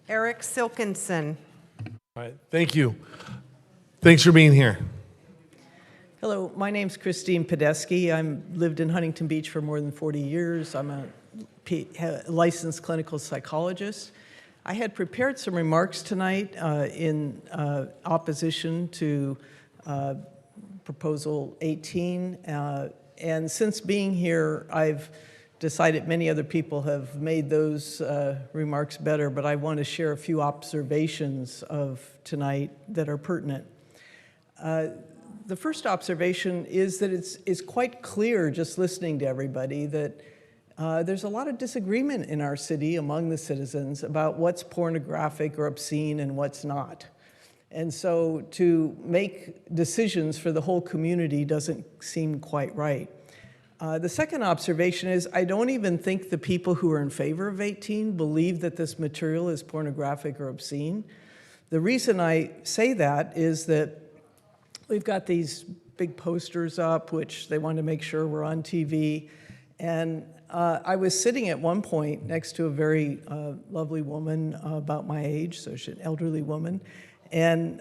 Eric Silkinson. All right, thank you. Thanks for being here. Hello, my name's Christine Podesky. I've lived in Huntington Beach for more than 40 years. I'm a licensed clinical psychologist. I had prepared some remarks tonight in opposition to Proposal 18. And since being here, I've decided many other people have made those remarks better, but I want to share a few observations of tonight that are pertinent. The first observation is that it's quite clear, just listening to everybody, that there's a lot of disagreement in our city among the citizens about what's pornographic or obscene and what's not. And so to make decisions for the whole community doesn't seem quite right. The second observation is I don't even think the people who are in favor of 18 believe that this material is pornographic or obscene. The reason I say that is that we've got these big posters up, which they want to make sure we're on TV. And I was sitting at one point next to a very lovely woman about my age, so she's an elderly woman. And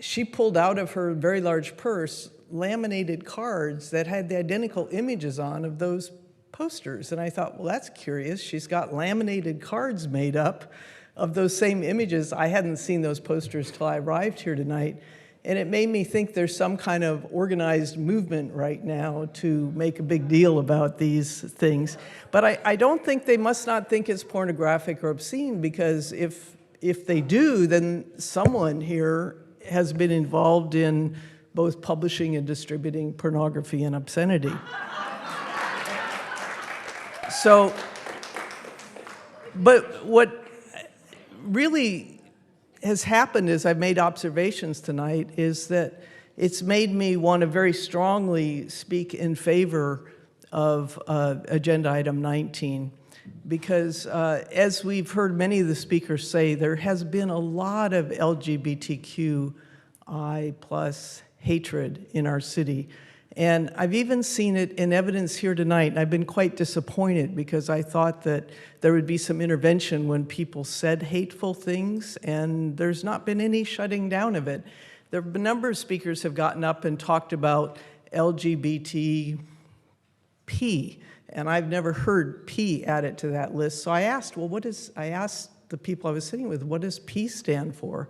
she pulled out of her very large purse laminated cards that had the identical images on of those posters. And I thought, well, that's curious. She's got laminated cards made up of those same images. I hadn't seen those posters till I arrived here tonight. And it made me think there's some kind of organized movement right now to make a big deal about these things. But I don't think they must not think it's pornographic or obscene, because if they do, then someone here has been involved in both publishing and distributing pornography and obscenity. So, but what really has happened as I've made observations tonight is that it's made me want to very strongly speak in favor of Agenda Item 19. Because as we've heard many of the speakers say, there has been a lot of LGBTQI plus hatred in our city. And I've even seen it in evidence here tonight. And I've been quite disappointed because I thought that there would be some intervention when people said hateful things, and there's not been any shutting down of it. There have been a number of speakers have gotten up and talked about LGBTP, and I've never heard P added to that list. So I asked, well, I asked the people I was sitting with, what does P stand for?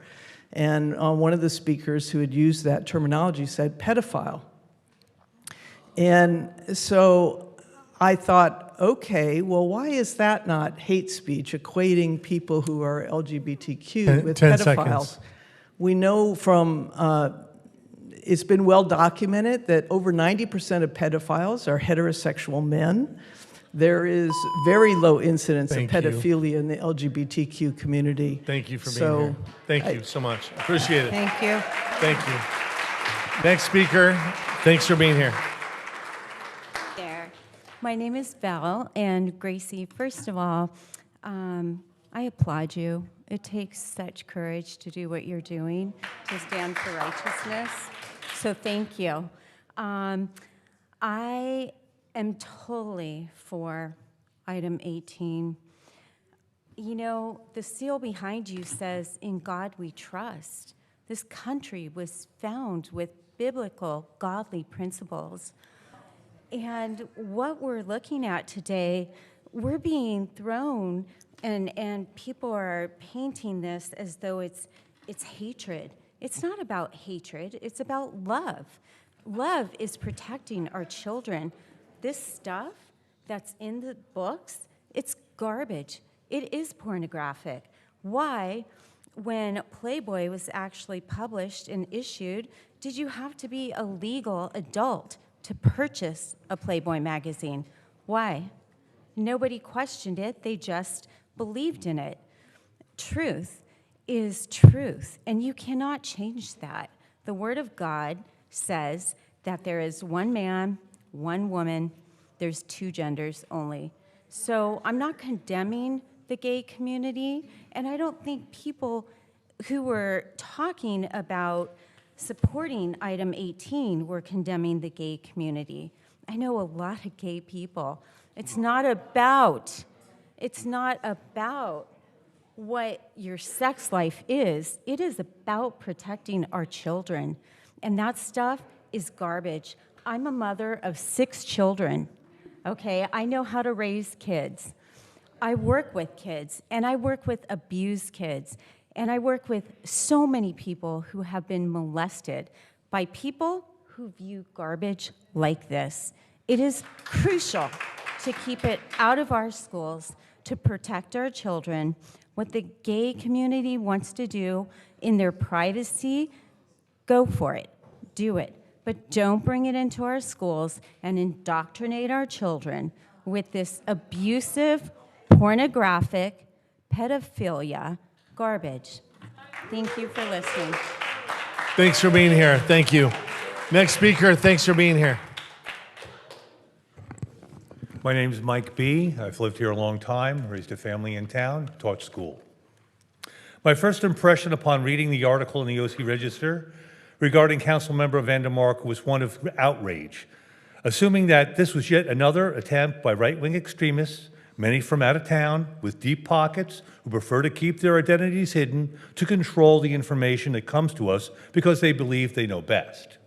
And one of the speakers who had used that terminology said pedophile. And so I thought, okay, well, why is that not hate speech, equating people who are LGBTQ with 10 pedophiles? seconds. We know from, it's been well documented that over 90% of pedophiles are heterosexual men. There is very low incidence of pedophilia in the LGBTQ community. Thank you for being here. Thank you so much. Appreciate it. Thank you. Thank you. Next speaker, thanks for being here. There. My name is Val, and Gracey, first of all, I applaud you. It takes such courage to do what you're doing, to stand for righteousness. So thank you. I am totally for item 18. You know, the seal behind you says, "In God we trust." This country was found with biblical, godly principles. And what we're looking at today, we're being thrown, and people are painting this as though it's hatred. It's not about hatred, it's about love. Love is protecting our children. This stuff that's in the books, it's garbage. It is pornographic. Why, when Playboy was actually published and issued, did you have to be a legal adult to purchase a Playboy magazine? Why? Nobody questioned it, they just believed in it. Truth is truth, and you cannot change that. The Word of God says that there is one man, one woman, there's two genders only. So I'm not condemning the gay community, and I don't think people who were talking about supporting item 18 were condemning the gay community. I know a lot of gay people. It's not about what your sex life is. It is about protecting our children. And that stuff is garbage. I'm a mother of 6 children, okay? I know how to raise kids. I work with kids, and I work with abused kids, and I work with so many people who have been molested by people who view garbage like this. It is crucial to keep it out of our schools, to protect our children. What the gay community wants to do in their privacy, go for it, do it. But don't bring it into our schools and indoctrinate our children with this abusive, pornographic, pedophilia garbage. Thank you for listening. Thanks for being here. Thank you. Next speaker, thanks for being here. My name is Mike B. I've lived here a long time, raised a family in town, taught school. My first impression upon reading the article in the OC Register regarding Councilmember Vandermark was one of outrage, assuming that this was yet another attempt by right-wing extremists, many from out of town, with deep pockets, who prefer to keep their identities hidden, to control the information that comes to us because they believe they know best.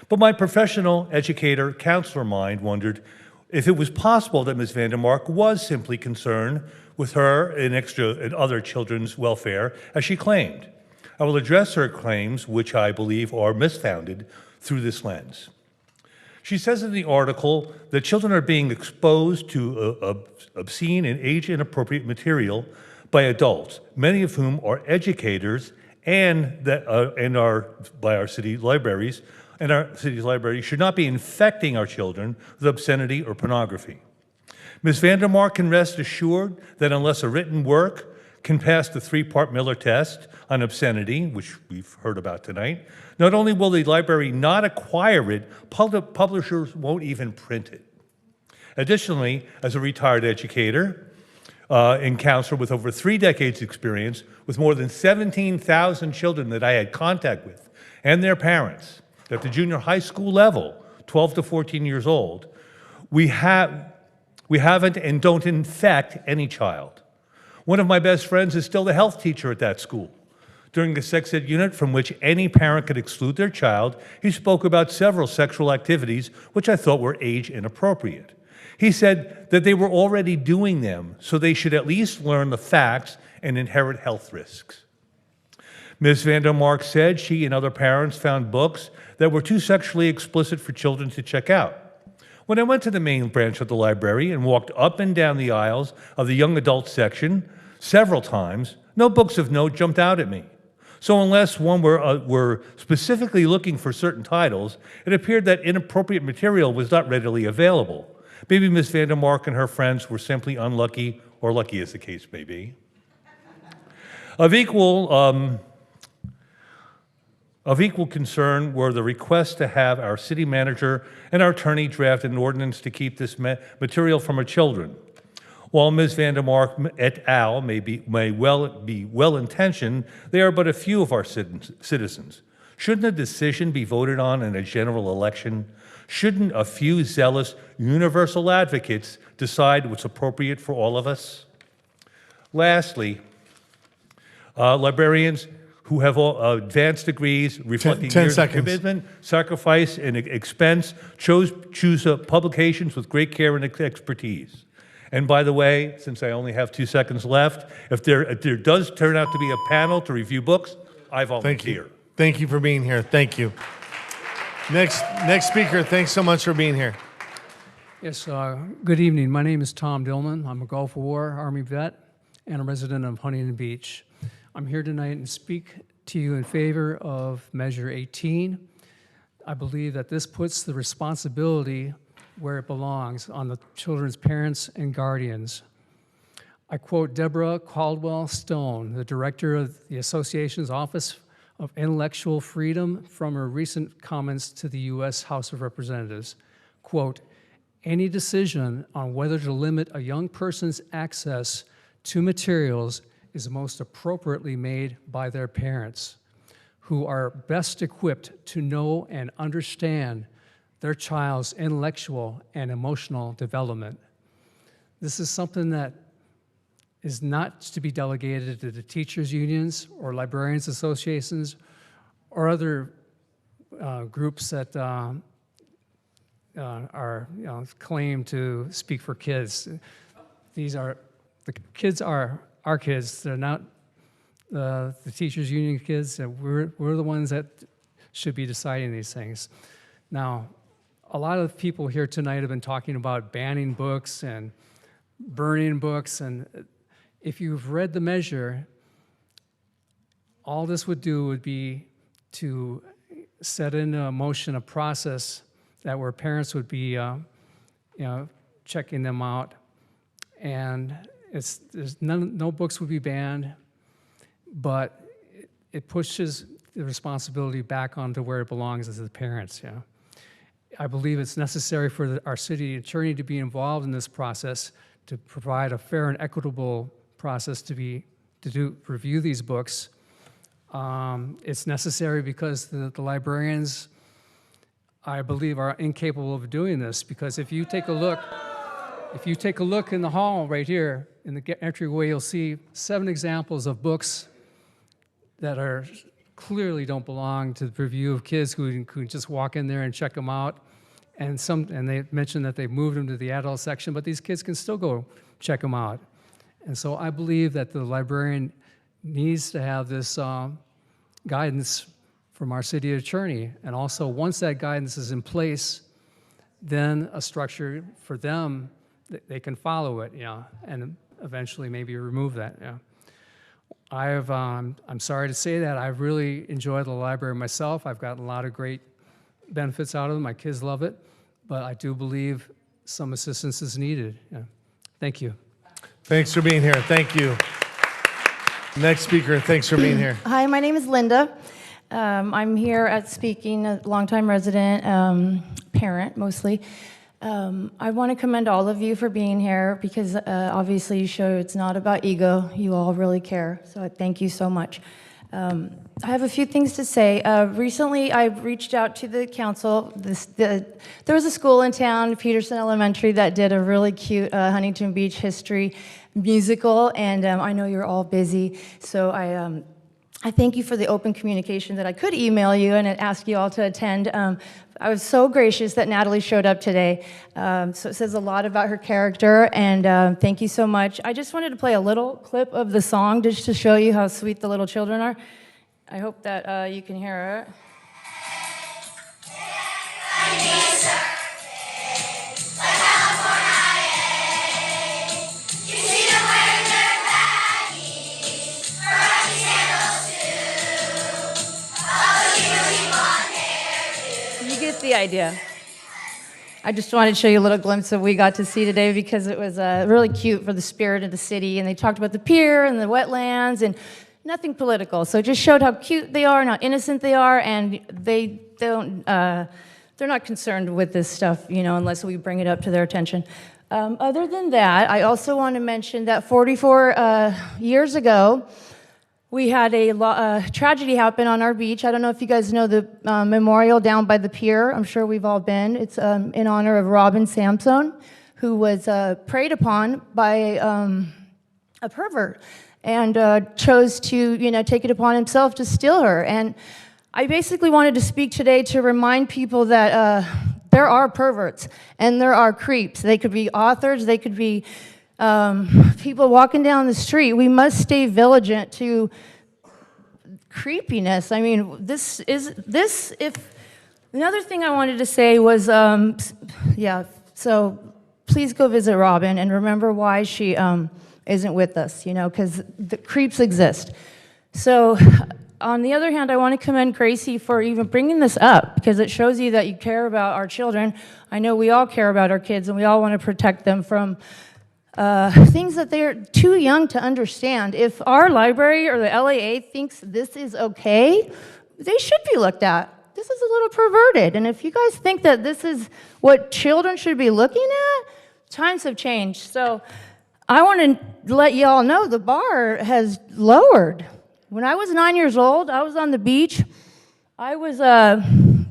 But my professional educator, counselor mind wondered if it was possible that Ms. Vandermark was simply concerned with her and other children's welfare, as she claimed. I will address her claims, which I believe are misfounded, through this lens. She says in the article that children are being exposed to obscene and age-inappropriate material by adults, many of whom are educators and are by our city libraries, and our city's library should not be infecting our children with obscenity or pornography. Ms. Vandermark can rest assured that unless a written work can pass the 3-part Miller test on obscenity, which we've heard about tonight, not only will the library not acquire it, publishers won't even print it. Additionally, as a retired educator and counselor with over 3 decades experience, with more than 17,000 children that I had contact with and their parents, at the junior high school level, 12 to 14 years old, we haven't and don't infect any child. One of my best friends is still the health teacher at that school. During the sex ed unit from which any parent could exclude their child, he spoke about several sexual activities which I thought were age inappropriate. He said that they were already doing them, so they should at least learn the facts and inherent health risks. Ms. Vandermark said she and other parents found books that were too sexually explicit for children to check out. When I went to the main branch of the library and walked up and down the aisles of the young adult section several times, no books of note jumped out at me. So unless one were specifically looking for certain titles, it appeared that inappropriate material was not readily available. Maybe Ms. Vandermark and her friends were simply unlucky, or lucky as the case may be. Of equal concern were the requests to have our city manager and our attorney draft an ordinance to keep this material from our children. While Ms. Vandermark et al. may well be well-intentioned, they are but a few of our citizens. Shouldn't a decision be voted on in a general election? Shouldn't a few zealous universal advocates decide what's appropriate for all of us? Lastly, librarians who have advanced degrees reflecting 10 years seconds. of commitment, sacrifice, and expense, choose publications with great care and expertise. And by the way, since I only have 2 seconds left, if there does turn out to be a panel to review books, I volunteer. Thank you for being here. Thank you. Next speaker, thanks so much for being here. Yes, good evening. My name is Tom Dillman. I'm a Gulf War Army vet and a resident of Huntington Beach. I'm here tonight to speak to you in favor of Measure 18. I believe that this puts the responsibility where it belongs, on the children's parents and guardians. I quote Deborah Caldwell Stone, the director of the Association's Office of Intellectual Freedom, from her recent comments to the U.S. House of Representatives. Quote, any decision on whether to limit a young person's access to materials is most appropriately made by their parents, who are best equipped to know and understand their child's intellectual and emotional development. This is something that is not to be delegated to the teachers' unions or librarians' associations or other groups that claim to speak for kids. The kids are our kids. They're not the teachers' union kids. We're the ones that should be deciding these things. Now, a lot of people here tonight have been talking about banning books and burning books, and if you've read the measure, all this would do would be to set into motion a process that where parents would be, checking them out, and no books would be banned, but it pushes the responsibility back onto where it belongs as the parents. Yeah. I believe it's necessary for our city attorney to be involved in this process to provide a fair and equitable process to review these books. It's necessary because the librarians, I believe, are incapable of doing this, because if you take a look in the hall right here in the entryway, you'll see 7 examples of books that clearly don't belong to the review of kids who just walk in there and check them out. And they mentioned that they've moved them to the adult section, but these kids can still go check them out. And so I believe that the librarian needs to have this guidance from our city attorney. And also, once that guidance is in place, then a structure for them, they can follow it, and eventually maybe remove that. I'm sorry to say that I've really enjoyed the library myself. I've gotten a lot of great benefits out of it. My kids love it, but I do believe some assistance is needed. Thank you. Thanks for being here. Thank you. Next speaker, thanks for being here. Hi, my name is Linda. I'm here at speaking, a longtime resident, parent mostly. I want to commend all of you for being here, because obviously you show it's not about ego. You all really care, so I thank you so much. I have a few things to say. Recently, I reached out to the council. There was a school in town, Peterson Elementary, that did a really cute Huntington Beach history musical, and I know you're all busy, so I thank you for the open communication that I could email you and ask you all to attend. I was so gracious that Natalie showed up today. So it says a lot about her character, and thank you so much. I just wanted to play a little clip of the song just to show you how sweet the little children are. I hope that you can hear it. The idea. I just wanted to show you a little glimpse of what we got to see today, because it was really cute for the spirit of the city, and they talked about the pier and the wetlands and nothing political. So it just showed how cute they are and how innocent they are, and they're not concerned with this stuff, unless we bring it up to their attention. Other than that, I also want to mention that 44 years ago, we had a tragedy happen on our beach. I don't know if you guys know the memorial down by the pier. I'm sure we've all been. It's in honor of Robin Sampson, who was preyed upon by a pervert and chose to, take it upon himself to steal her. And I basically wanted to speak today to remind people that there are perverts and there are creeps. They could be authors, they could be people walking down the street. We must stay vigilant to creepiness. I mean, another thing I wanted to say was, so please go visit Robin and remember why she isn't with us, because the creeps exist. So on the other hand, I want to commend Gracey for even bringing this up, because it shows you that you care about our children. I know we all care about our kids, and we all want to protect them from things that they're too young to understand. If our library or the LAA thinks this is okay, they should be looked at. This is a little perverted. And if you guys think that this is what children should be looking at, times have changed. So I want to let y'all know the bar has lowered. When I was 9 years old, I was on the beach. I was,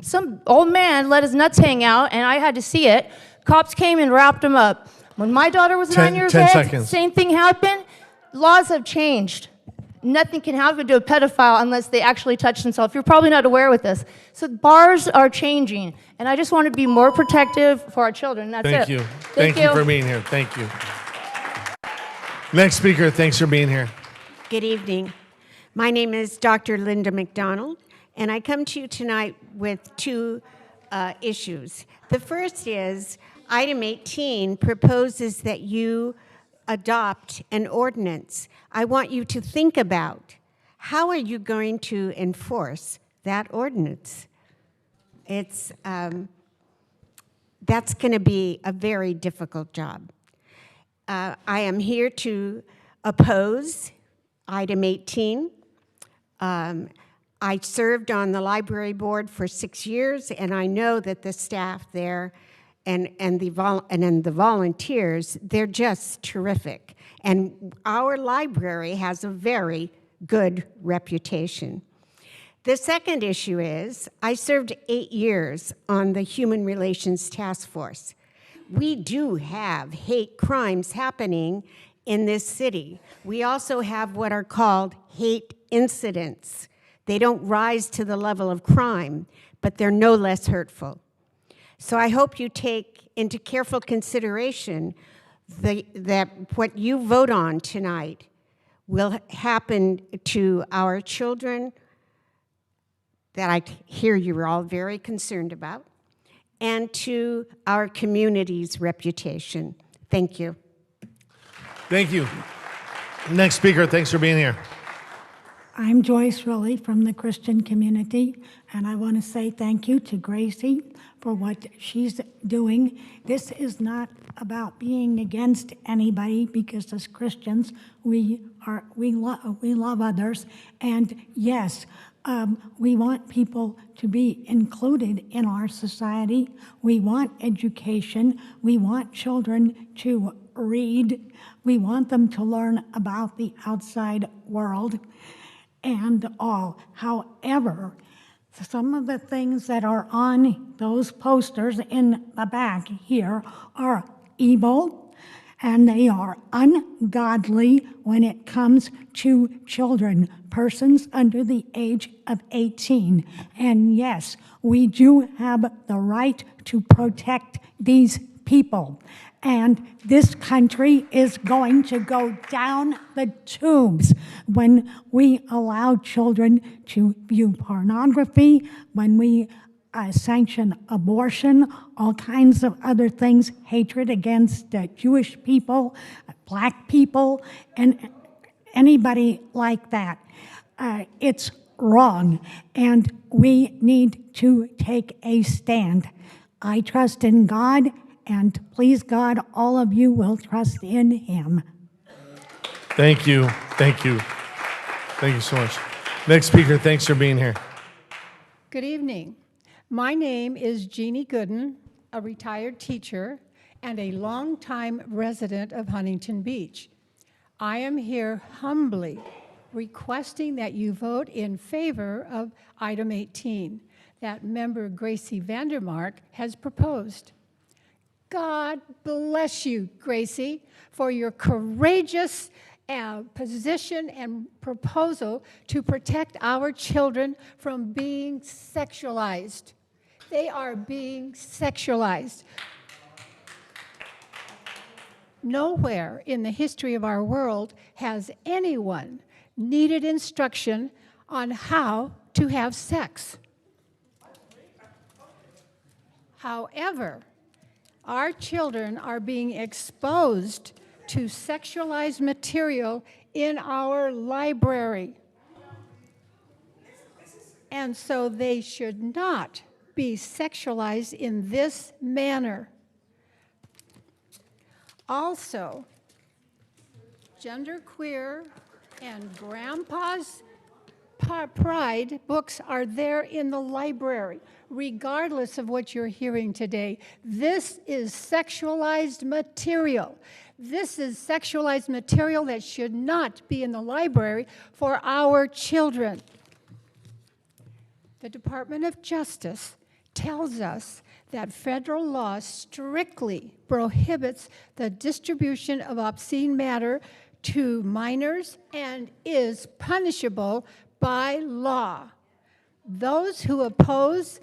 some old man let his nuts hang out, and I had to see it. Cops came and wrapped him up. When my daughter was 9 years old, same thing happened. Laws have changed. Nothing can happen to a pedophile unless they actually touch themselves. You're probably not aware with this. So bars are changing, and I just want to be more protective for our children. That's it. Thank you. Thank you for being here. Thank you. Next speaker, thanks for being here. Good evening. My name is Dr. Linda McDonald, and I come to you tonight with two issues. The first is item 18 proposes that you adopt an ordinance. I want you to think about how are you going to enforce that ordinance. It's that's going to be a very difficult job. I am here to oppose item 18. I served on the library board for 6 years, and I know that the staff there and the volunteers, they're just terrific. And our library has a very good reputation. The second issue is, I served 8 years on the Human Relations Task Force. We do have hate crimes happening in this city. We also have what are called hate incidents. They don't rise to the level of crime, but they're no less hurtful. So I hope you take into careful consideration that what you vote on tonight will happen to our children that I hear you're all very concerned about, and to our community's reputation. Thank you. Thank you. Next speaker, thanks for being here. I'm Joyce Rowley from the Christian community, and I want to say thank you to Gracey for what she's doing. This is not about being against anybody, because as Christians, we love others, and yes, we want people to be included in our society. We want education. We want children to read. We want them to learn about the outside world and all. However, some of the things that are on those posters in the back here are evil, and they are ungodly when it comes to children, persons under the age of 18. And yes, we do have the right to protect these people. And this country is going to go down the tubes when we allow children to view pornography, when we sanction abortion, all kinds of other things, hatred against Jewish people, black people, and anybody like that. It's wrong, and we need to take a stand. I trust in God, and please God, all of you will trust in Him. Thank you. Thank you. Thank you so much. Next speaker, thanks for being here. Good evening. My name is Jeannie Goodman, a retired teacher and a longtime resident of Huntington Beach. I am here humbly requesting that you vote in favor of item 18 that member Gracey Vandermark has proposed. God bless you, Gracey, for your courageous position and proposal to protect our children from being sexualized. They are being sexualized. Nowhere in the history of our world has anyone needed instruction on how to have sex. However, our children are being exposed to sexualized material in our library. And so they should not be sexualized in this manner. Also, genderqueer and grandpa's pride books are there in the library, regardless of what you're hearing today. This is sexualized material. This is sexualized material that should not be in the library for our children. The Department of Justice tells us that federal law strictly prohibits the distribution of obscene matter to minors and is punishable by law. Those who oppose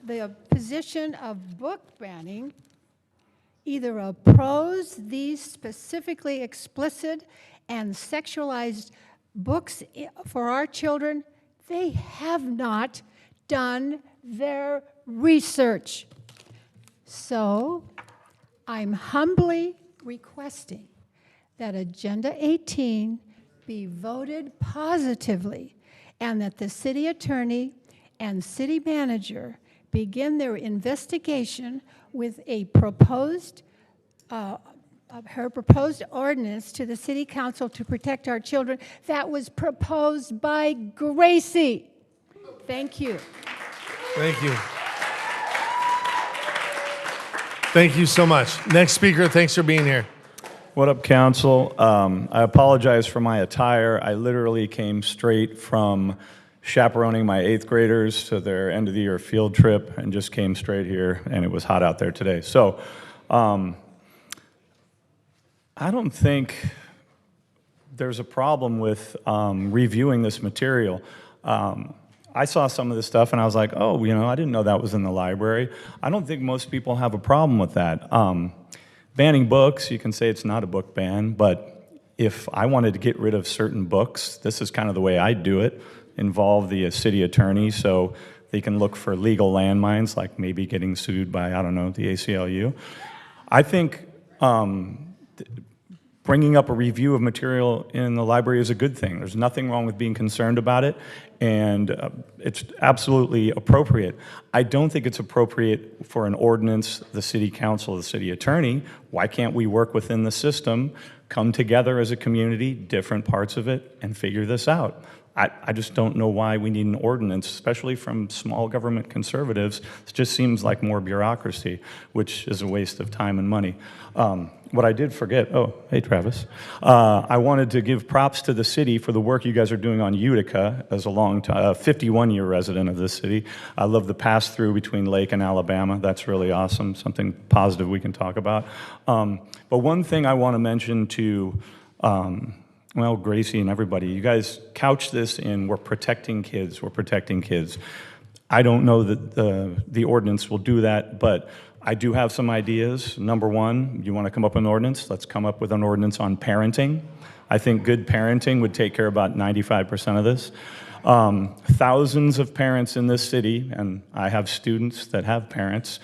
the position of book banning either oppose these specifically explicit and sexualized books for our children. They have not done their research. So I'm humbly requesting that Agenda 18 be voted positively and that the city attorney and city manager begin their investigation with a proposed, her proposed ordinance to the city council to protect our children that was proposed by Gracey. Thank you. Thank you. Thank you so much. Next speaker, thanks for being here. What up, council? I apologize for my attire. I literally came straight from chaperoning my 8th graders to their end of the year field trip and just came straight here, and it was hot out there today. So I don't think there's a problem with reviewing this material. I saw some of this stuff and I was like, oh, you know, I didn't know that was in the library. I don't think most people have a problem with that. Banning books, you can say it's not a book ban, but if I wanted to get rid of certain books, this is kind of the way I do it, involve the city attorney so they can look for legal landmines, like maybe getting sued by, I don't know, the ACLU. I think bringing up a review of material in the library is a good thing. There's nothing wrong with being concerned about it, and it's absolutely appropriate. I don't think it's appropriate for an ordinance, the city council, the city attorney. Why can't we work within the system, come together as a community, different parts of it, and figure this out? I just don't know why we need an ordinance, especially from small government conservatives. It just seems like more bureaucracy, which is a waste of time and money. What I did forget, oh, hey Travis, I wanted to give props to the city for the work you guys are doing on Utica as a 51-year resident of this city. I love the pass-through between Lake and Alabama. That's really awesome, something positive we can talk about. But one thing I want to mention to well, Gracey and everybody, you guys couch this in we're protecting kids, we're protecting kids. I don't know that the ordinance will do that, but I do have some ideas. Number one, you want to come up with an ordinance? Let's come up with an ordinance on parenting. I think good parenting would take care of about 95% of this. Thousands of parents in this city, and I have students that have parents,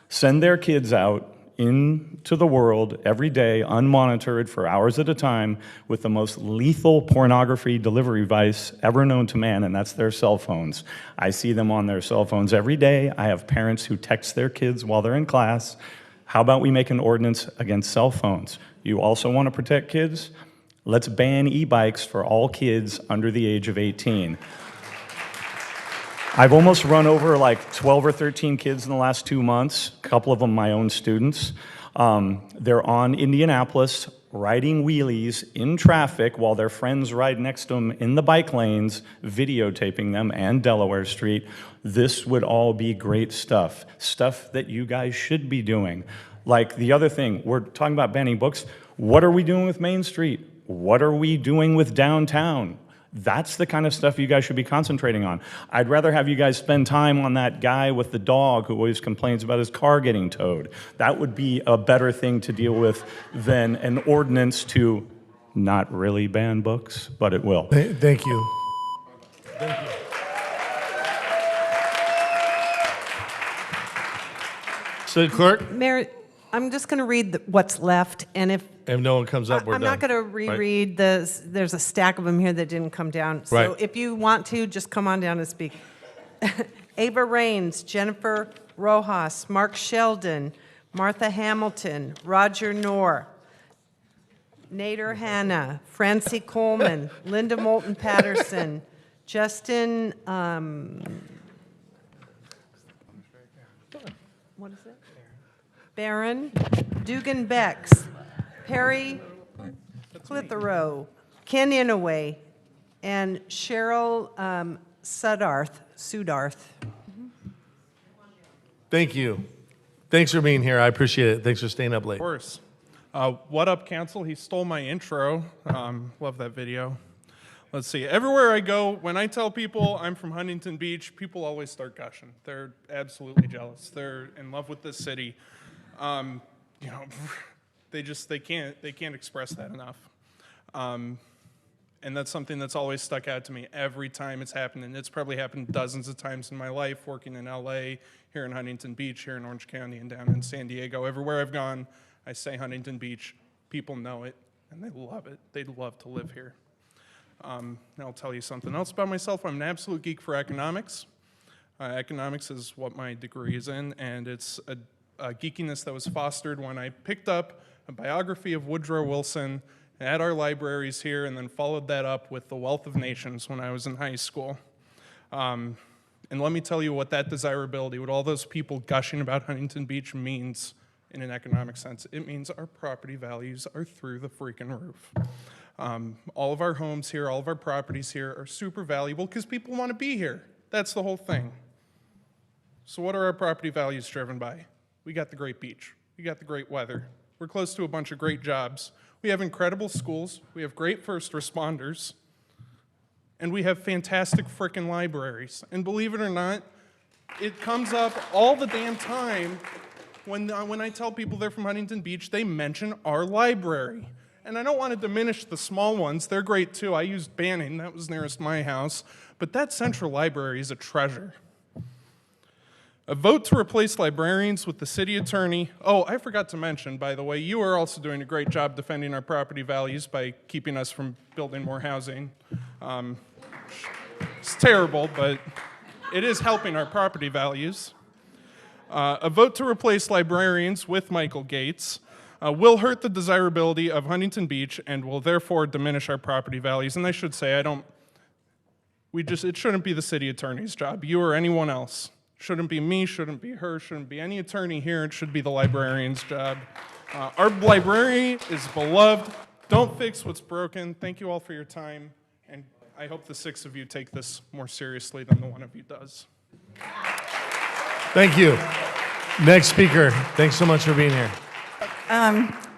send their kids out into the world every day, unmonitored for hours at a time, with the most lethal pornography delivery device ever known to man, and that's their cell phones. I see them on their cell phones every day. I have parents who text their kids while they're in class. How about we make an ordinance against cell phones? You also want to protect kids? Let's ban e-bikes for all kids under the age of 18. I've almost run over like 12 or 13 kids in the last 2 months, a couple of them my own students. They're on Indianapolis riding wheelies in traffic while their friends ride next to them in the bike lanes, videotaping them, and Delaware Street. This would all be great stuff, stuff that you guys should be doing. Like the other thing, we're talking about banning books. What are we doing with Main Street? What are we doing with downtown? That's the kind of stuff you guys should be concentrating on. I'd rather have you guys spend time on that guy with the dog who always complains about his car getting towed. That would be a better thing to deal with than an ordinance to not really ban books, but it will. Thank you. Thank you. City Clerk? Mayor, I'm just going to read what's left, and if no one comes up, we're I'm done. not going to reread this. There's a stack of them here that didn't come down. So Right. if you want to, just come on down and speak. Ava Raines, Jennifer Rojas, Mark Sheldon, Martha Hamilton, Roger Knorr, Nader Hanna, Francie Coleman, Linda Moulton Patterson, Justin, what is it? Barron, Dugan Becks, Perry Clitheroe, Ken Inouye, and Cheryl Sudarth. Thank you. Thanks for being here. I appreciate it. Thanks for staying up late. Of course. What up, council? He stole my intro. Love that video. Let's see. Everywhere I go, when I tell people I'm from Huntington Beach, people always start gushing. They're absolutely jealous. They're in love with this city. You know, they can't express that enough. And that's something that's always stuck out to me every time it's happened. And it's probably happened dozens of times in my life, working in LA, here in Huntington Beach, here in Orange County, and down in San Diego. Everywhere I've gone, I say Huntington Beach. People know it, and they love it. They love to live here. Now I'll tell you something else about myself. I'm an absolute geek for economics. Economics is what my degree is in, and it's a geekiness that was fostered when I picked up a biography of Woodrow Wilson at our libraries here, and then followed that up with The Wealth of Nations when I was in high school. And let me tell you what that desirability, what all those people gushing about Huntington Beach means in an economic sense. It means our property values are through the freaking roof. All of our homes here, all of our properties here are super valuable because people want to be here. That's the whole thing. So what are our property values driven by? We got the great beach. We got the great weather. We're close to a bunch of great jobs. We have incredible schools. We have great first responders. And we have fantastic frickin' libraries. And believe it or not, it comes up all the damn time when I tell people they're from Huntington Beach, they mention our library. And I don't want to diminish the small ones. They're great too. I used Banning. That was nearest my house. But that central library is a treasure. A vote to replace librarians with the city attorney. Oh, I forgot to mention, by the way, you are also doing a great job defending our property values by keeping us from building more housing. It's terrible, but it is helping our property values. A vote to replace librarians with Michael Gates will hurt the desirability of Huntington Beach and will therefore diminish our property values. And I should say, it shouldn't be the city attorney's job. You or anyone else. Shouldn't be me, shouldn't be her, shouldn't be any attorney here. It should be the librarian's job. Our library is beloved. Don't fix what's broken. Thank you all for your time. And I hope the 6 of you take this more seriously than the one of you does. Thank you. Next speaker. Thanks so much for being here.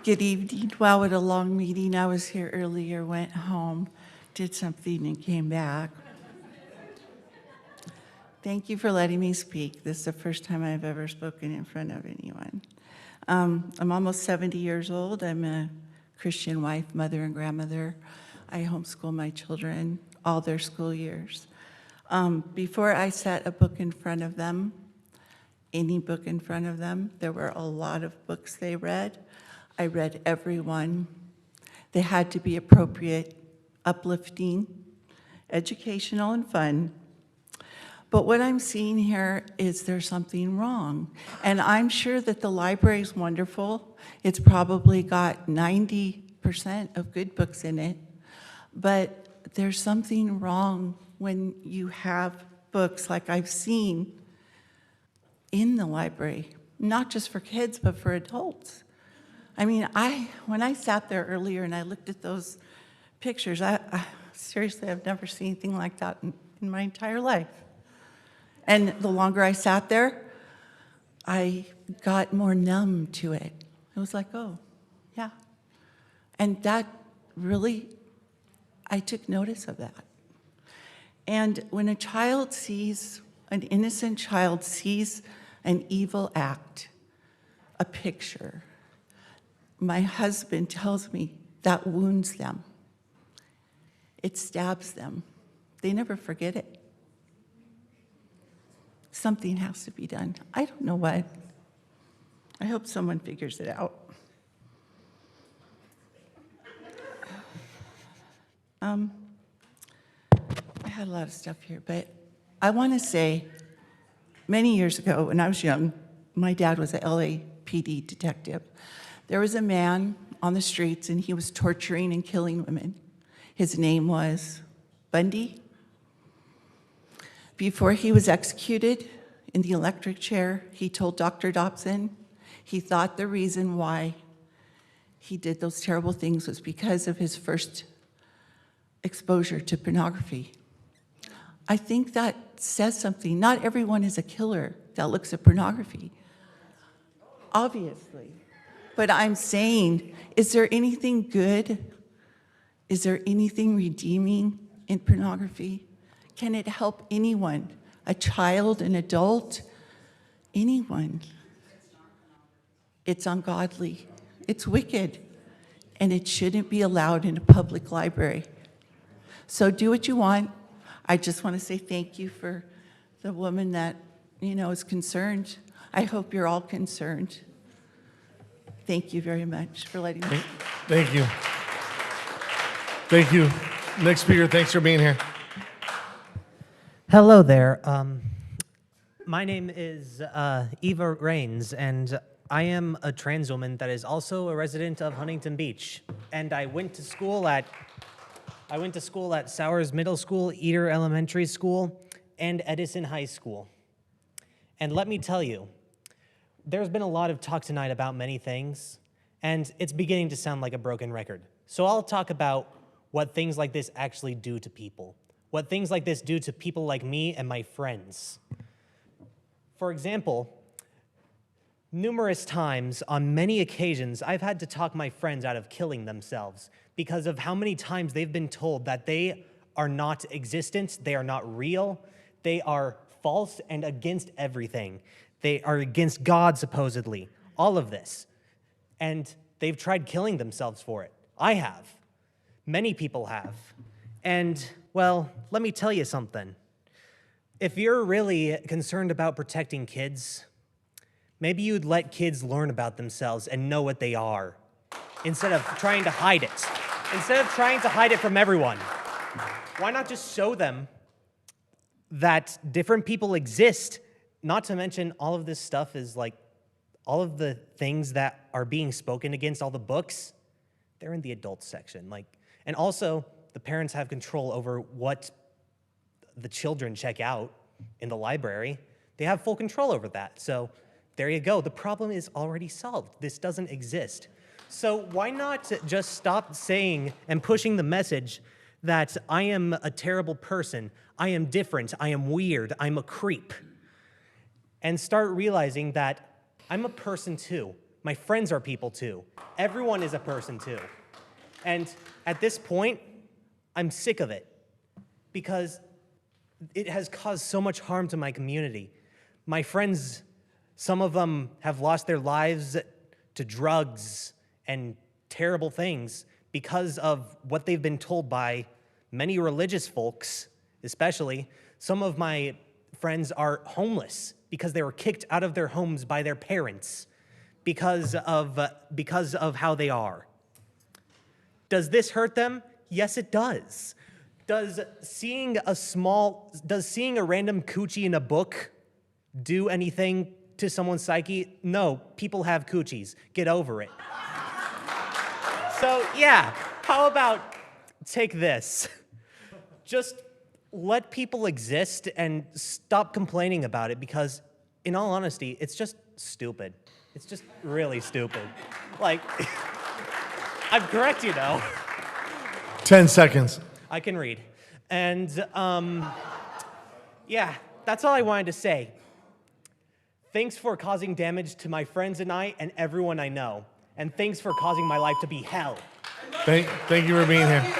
Good evening. Wow, what a long meeting. I was here earlier, went home, did something, and came back. Thank you for letting me speak. This is the first time I've ever spoken in front of anyone. I'm almost 70 years old. I'm a Christian wife, mother, and grandmother. I homeschool my children all their school years. Before I set a book in front of them, any book in front of them, there were a lot of books they read. I read every one. They had to be appropriate, uplifting, educational, and fun. But what I'm seeing here is there's something wrong. And I'm sure that the library is wonderful. It's probably got 90% of good books in it. But there's something wrong when you have books like I've seen in the library, not just for kids, but for adults. I mean, when I sat there earlier and I looked at those pictures, seriously, I've never seen anything like that in my entire life. And the longer I sat there, I got more numb to it. It was like, oh, yeah. And that really, I took notice of that. And when an innocent child sees an evil act, a picture, my husband tells me that wounds them. It stabs them. They never forget it. Something has to be done. I don't know what. I hope someone figures it out. I had a lot of stuff here, but I want to say, many years ago when I was young, my dad was a LAPD detective. There was a man on the streets, and he was torturing and killing women. His name was Bundy. Before he was executed in the electric chair, he told Dr. Dobson he thought the reason why he did those terrible things was because of his first exposure to pornography. I think that says something. Not everyone is a killer that looks at pornography, obviously. But I'm saying, is there anything good? Is there anything redeeming in pornography? Can it help anyone? A child, an adult, anyone? It's ungodly. It's wicked. And it shouldn't be allowed in a public library. So do what you want. I just want to say thank you for the woman that, is concerned. I hope you're all concerned. Thank you very much for letting me. Thank you. Thank you. Next speaker, thanks for being here. Hello there. My name is Eva Rains, and I am a trans woman that is also a resident of Huntington Beach. And I went to school at Sowers Middle School, Eder Elementary School, and Edison High School. And let me tell you, there's been a lot of talk tonight about many things, and it's beginning to sound like a broken record. So I'll talk about what things like this actually do to people, what things like this do to people like me and my friends. For example, numerous times, on many occasions, I've had to talk my friends out of killing themselves because of how many times they've been told that they are not existent, they are not real, they are false and against everything. They are against God, supposedly, all of this. And they've tried killing themselves for it. I have. Many people have. And, well, let me tell you something. If you're really concerned about protecting kids, maybe you'd let kids learn about themselves and know what they are, instead of trying to hide it. Instead of trying to hide it from everyone. Why not just show them that different people exist? Not to mention all of this stuff is like, all of the things that are being spoken against, all the books, they're in the adult section. And also, the parents have control over what the children check out in the library. They have full control over that. So there you go. The problem is already solved. This doesn't exist. So why not just stop saying and pushing the message that I am a terrible person, I am different, I am weird, I'm a creep, and start realizing that I'm a person too. My friends are people too. Everyone is a person too. And at this point, I'm sick of it because it has caused so much harm to my community. My friends, some of them have lost their lives to drugs and terrible things because of what they've been told by many religious folks, especially. Some of my friends are homeless because they were kicked out of their homes by their parents because of how they are. Does this hurt them? Yes, it does. Does seeing a random coochie in a book do anything to someone's psyche? No, people have coochies. Get over it. So yeah, how about take this? Just let people exist and stop complaining about it because, in all honesty, it's just stupid. It's just really stupid. I'm correct, 10 seconds. I can read. And, yeah, that's all I wanted to say. Thanks for causing damage to my friends and I and everyone I know. And thanks for causing my life to be hell. Thank you for being here.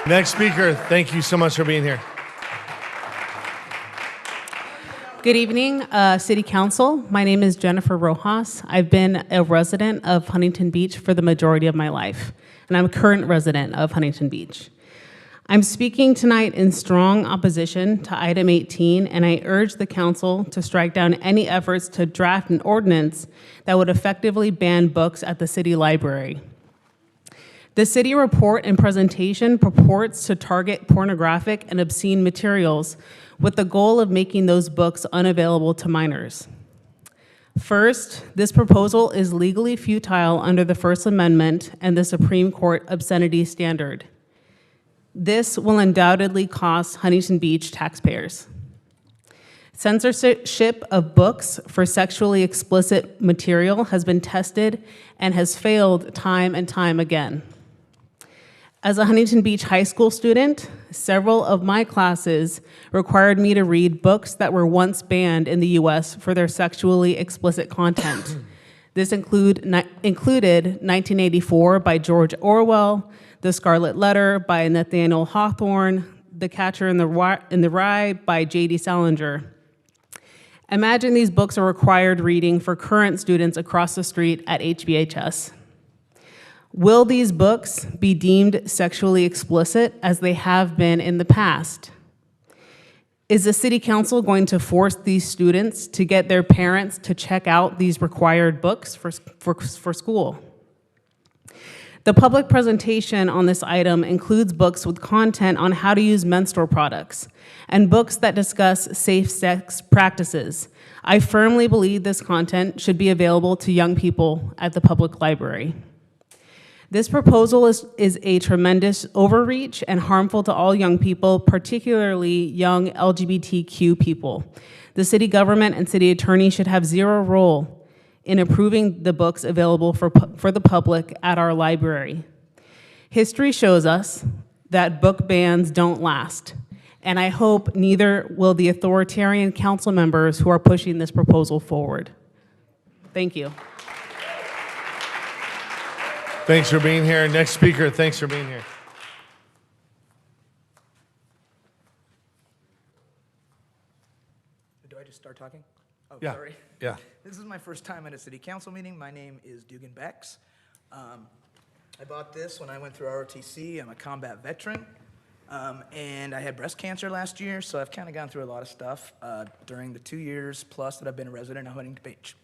Next speaker, thank you so much for being here. Good evening, City Council. My name is Jennifer Rojas. I've been a resident of Huntington Beach for the majority of my life, and I'm a current resident of Huntington Beach. I'm speaking tonight in strong opposition to item 18, and I urge the council to strike down any efforts to draft an ordinance that would effectively ban books at the city library. The city report and presentation purports to target pornographic and obscene materials with the goal of making those books unavailable to minors. First, this proposal is legally futile under the First Amendment and the Supreme Court obscenity standard. This will undoubtedly cost Huntington Beach taxpayers. Censorship of books for sexually explicit material has been tested and has failed time and time again. As a Huntington Beach High School student, several of my classes required me to read books that were once banned in the US for their sexually explicit content. This included 1984 by George Orwell, The Scarlet Letter by Nathaniel Hawthorne, The Catcher in the Rye by J.D. Salinger. Imagine these books are required reading for current students across the street at HBHS. Will these books be deemed sexually explicit as they have been in the past? Is the City Council going to force these students to get their parents to check out these required books for school? The public presentation on this item includes books with content on how to use menstrual products and books that discuss safe sex practices. I firmly believe this content should be available to young people at the public library. This proposal is a tremendous overreach and harmful to all young people, particularly young LGBTQ people. The city government and city attorney should have zero role in approving the books available for the public at our library. History shows us that book bans don't last, and I hope neither will the authoritarian council members who are pushing this proposal forward. Thank you. Thanks for being here. Next speaker, thanks for being here. Do I just start talking? Oh, Yeah. sorry. Yeah. This is my first time at a city council meeting. My name is Dugan Bex. I bought this when I went through ROTC. I'm a combat veteran, and I had breast cancer last year, so I've kind of gone through a lot of stuff during the 2 years plus that I've been a resident of Huntington Beach.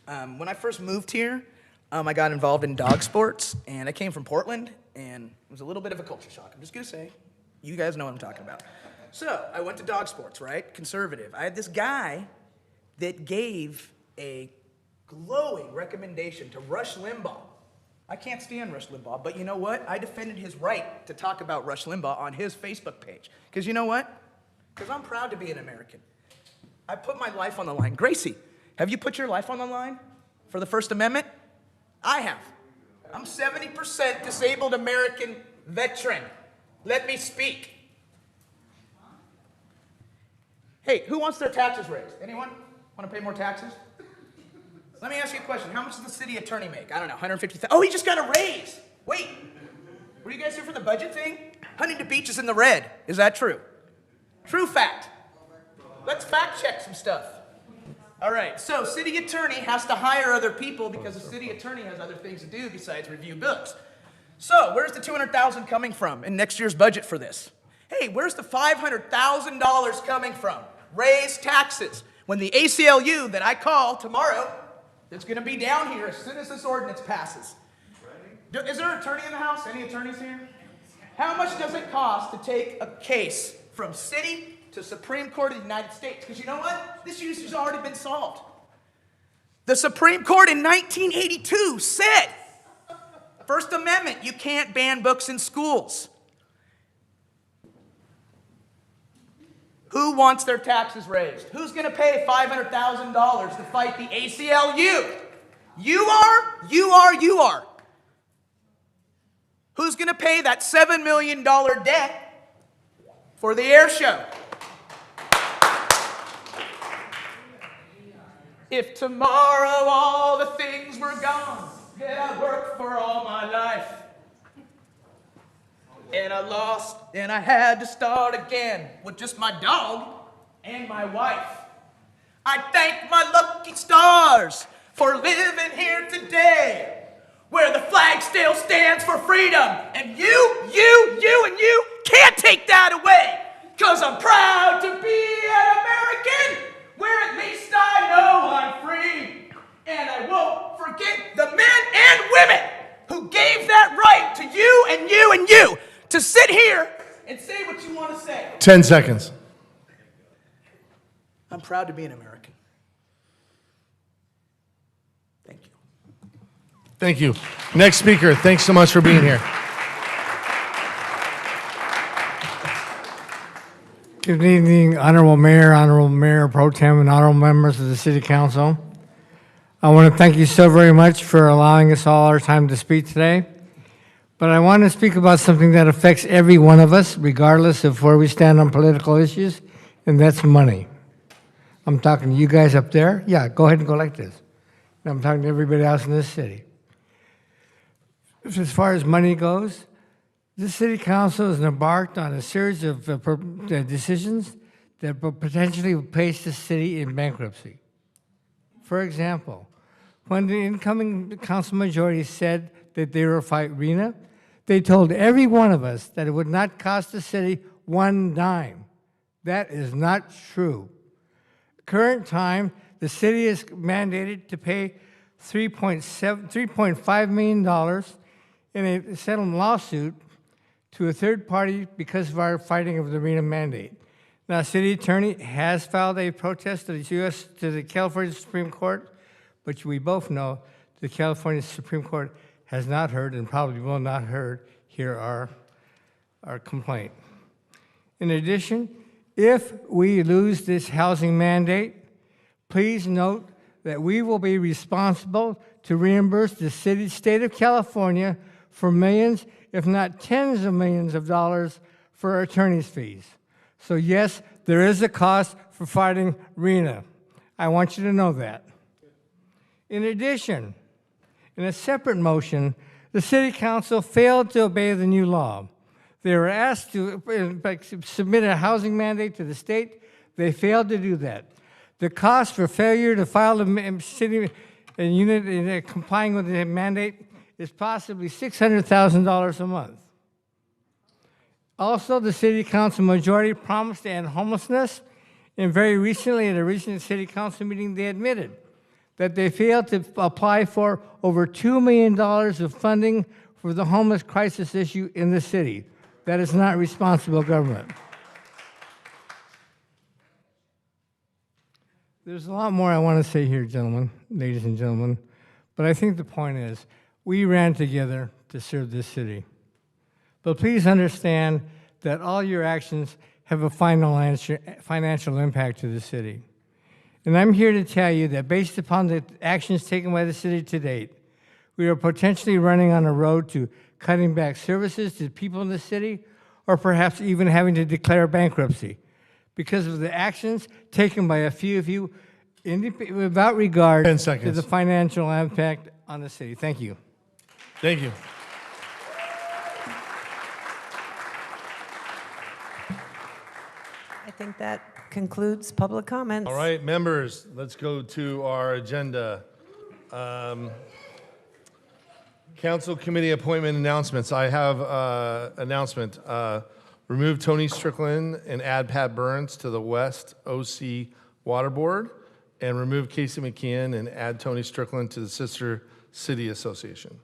When I first moved here, I got involved in dog sports, and I came from Portland, and it was a little bit of a culture shock. I'm just gonna say, you guys know what I'm talking about. So I went to dog sports, right? Conservative. I had this guy that gave a glowing recommendation to Rush Limbaugh. I can't stand Rush Limbaugh, but you know what? I defended his right to talk about Rush Limbaugh on his Facebook page. Because you know what? Because I'm proud to be an American. I put my life on the line. Gracey, have you put your life on the line for the First Amendment? I have. I'm 70% disabled American veteran. Let me speak. Hey, who wants their taxes raised? Anyone want to pay more taxes? Let me ask you a question. How much does the city attorney make? I don't know, 150,000. Oh, he just got a raise. Wait, were you guys here for the budget thing? Huntington Beach is in the red. Is that true? True fact. Let's fact check some stuff. All right, so city attorney has to hire other people because the city attorney has other things to do besides review books. So where's the $200,000 coming from in next year's budget for this? Hey, where's the $500,000 coming from? Raise taxes. When the ACLU that I call tomorrow, that's going to be down here as soon as this ordinance passes. Is there an attorney in the house? Any attorneys here? How much does it cost to take a case from city to Supreme Court of the United States? Because you know what? This issue's already been solved. The Supreme Court in 1982 said, First Amendment, you can't ban books in schools. Who wants their taxes raised? Who's going to pay $500,000 to fight the ACLU? You are? You are? You are. Who's going to pay that $7 million debt for the air show? If tomorrow all the things were gone that I worked for all my life, and I lost, and I had to start again with just my dog and my wife. I thank my lucky stars for living here today, where the flag still stands for freedom, and you, and you can't take that away, 'cause I'm proud to be an American, where at least I know I'm free, and I won't forget the men and women who gave that right to you and you and you to sit here and say what you want to say. 10 seconds. I'm proud to be an American. Thank you. Next speaker, thanks so much for being here. Good evening, Honorable Mayor Pro Tem, and honorable members of the City Council. I want to thank you so very much for allowing us all our time to speak today. But I want to speak about something that affects every one of us, regardless of where we stand on political issues, and that's money. I'm talking to you guys up there. Yeah, go ahead and go like this. And I'm talking to everybody else in this city. As far as money goes, this City Council has embarked on a series of decisions that will potentially place the city in bankruptcy. For example, when the incoming council majority said that they were fight RENA, they told every one of us that it would not cost the city one dime. That is not true. Current time, the city is mandated to pay $3.5 million in a settlement lawsuit to a third party because of our fighting of the RENA mandate. Now, city attorney has filed a protest to the California Supreme Court, but we both know the California Supreme Court has not heard and probably will not hear our complaint. In addition, if we lose this housing mandate, please note that we will be responsible to reimburse the state of California for millions, if not tens of millions of dollars for attorney's fees. So yes, there is a cost for fighting RENA. I want you to know that. In addition, in a separate motion, the City Council failed to obey the new law. They were asked to submit a housing mandate to the state. They failed to do that. The cost for failure to file a city unit complying with the mandate is possibly $600,000 a month. Also, the City Council majority promised to end homelessness, and very recently at a recent City Council meeting, they admitted that they failed to apply for over $2 million of funding for the homeless crisis issue in the city. That is not responsible government. There's a lot more I want to say here, gentlemen, ladies and gentlemen, but I think the point is, we ran together to serve this city. But please understand that all your actions have a financial impact to the city. And I'm here to tell you that based upon the actions taken by the city to date, we are potentially running on a road to cutting back services to people in the city, or perhaps even having to declare bankruptcy because of the actions taken by a few of you without regard to the financial impact on the city. Thank you. Thank you. I think that concludes public comments. All right, members, let's go to our agenda. Council committee appointment announcements. I have announcement. Remove Tony Strickland and add Pat Burns to the West OC Water Board, and remove Casey McKeon and add Tony Strickland to the Sister City Association.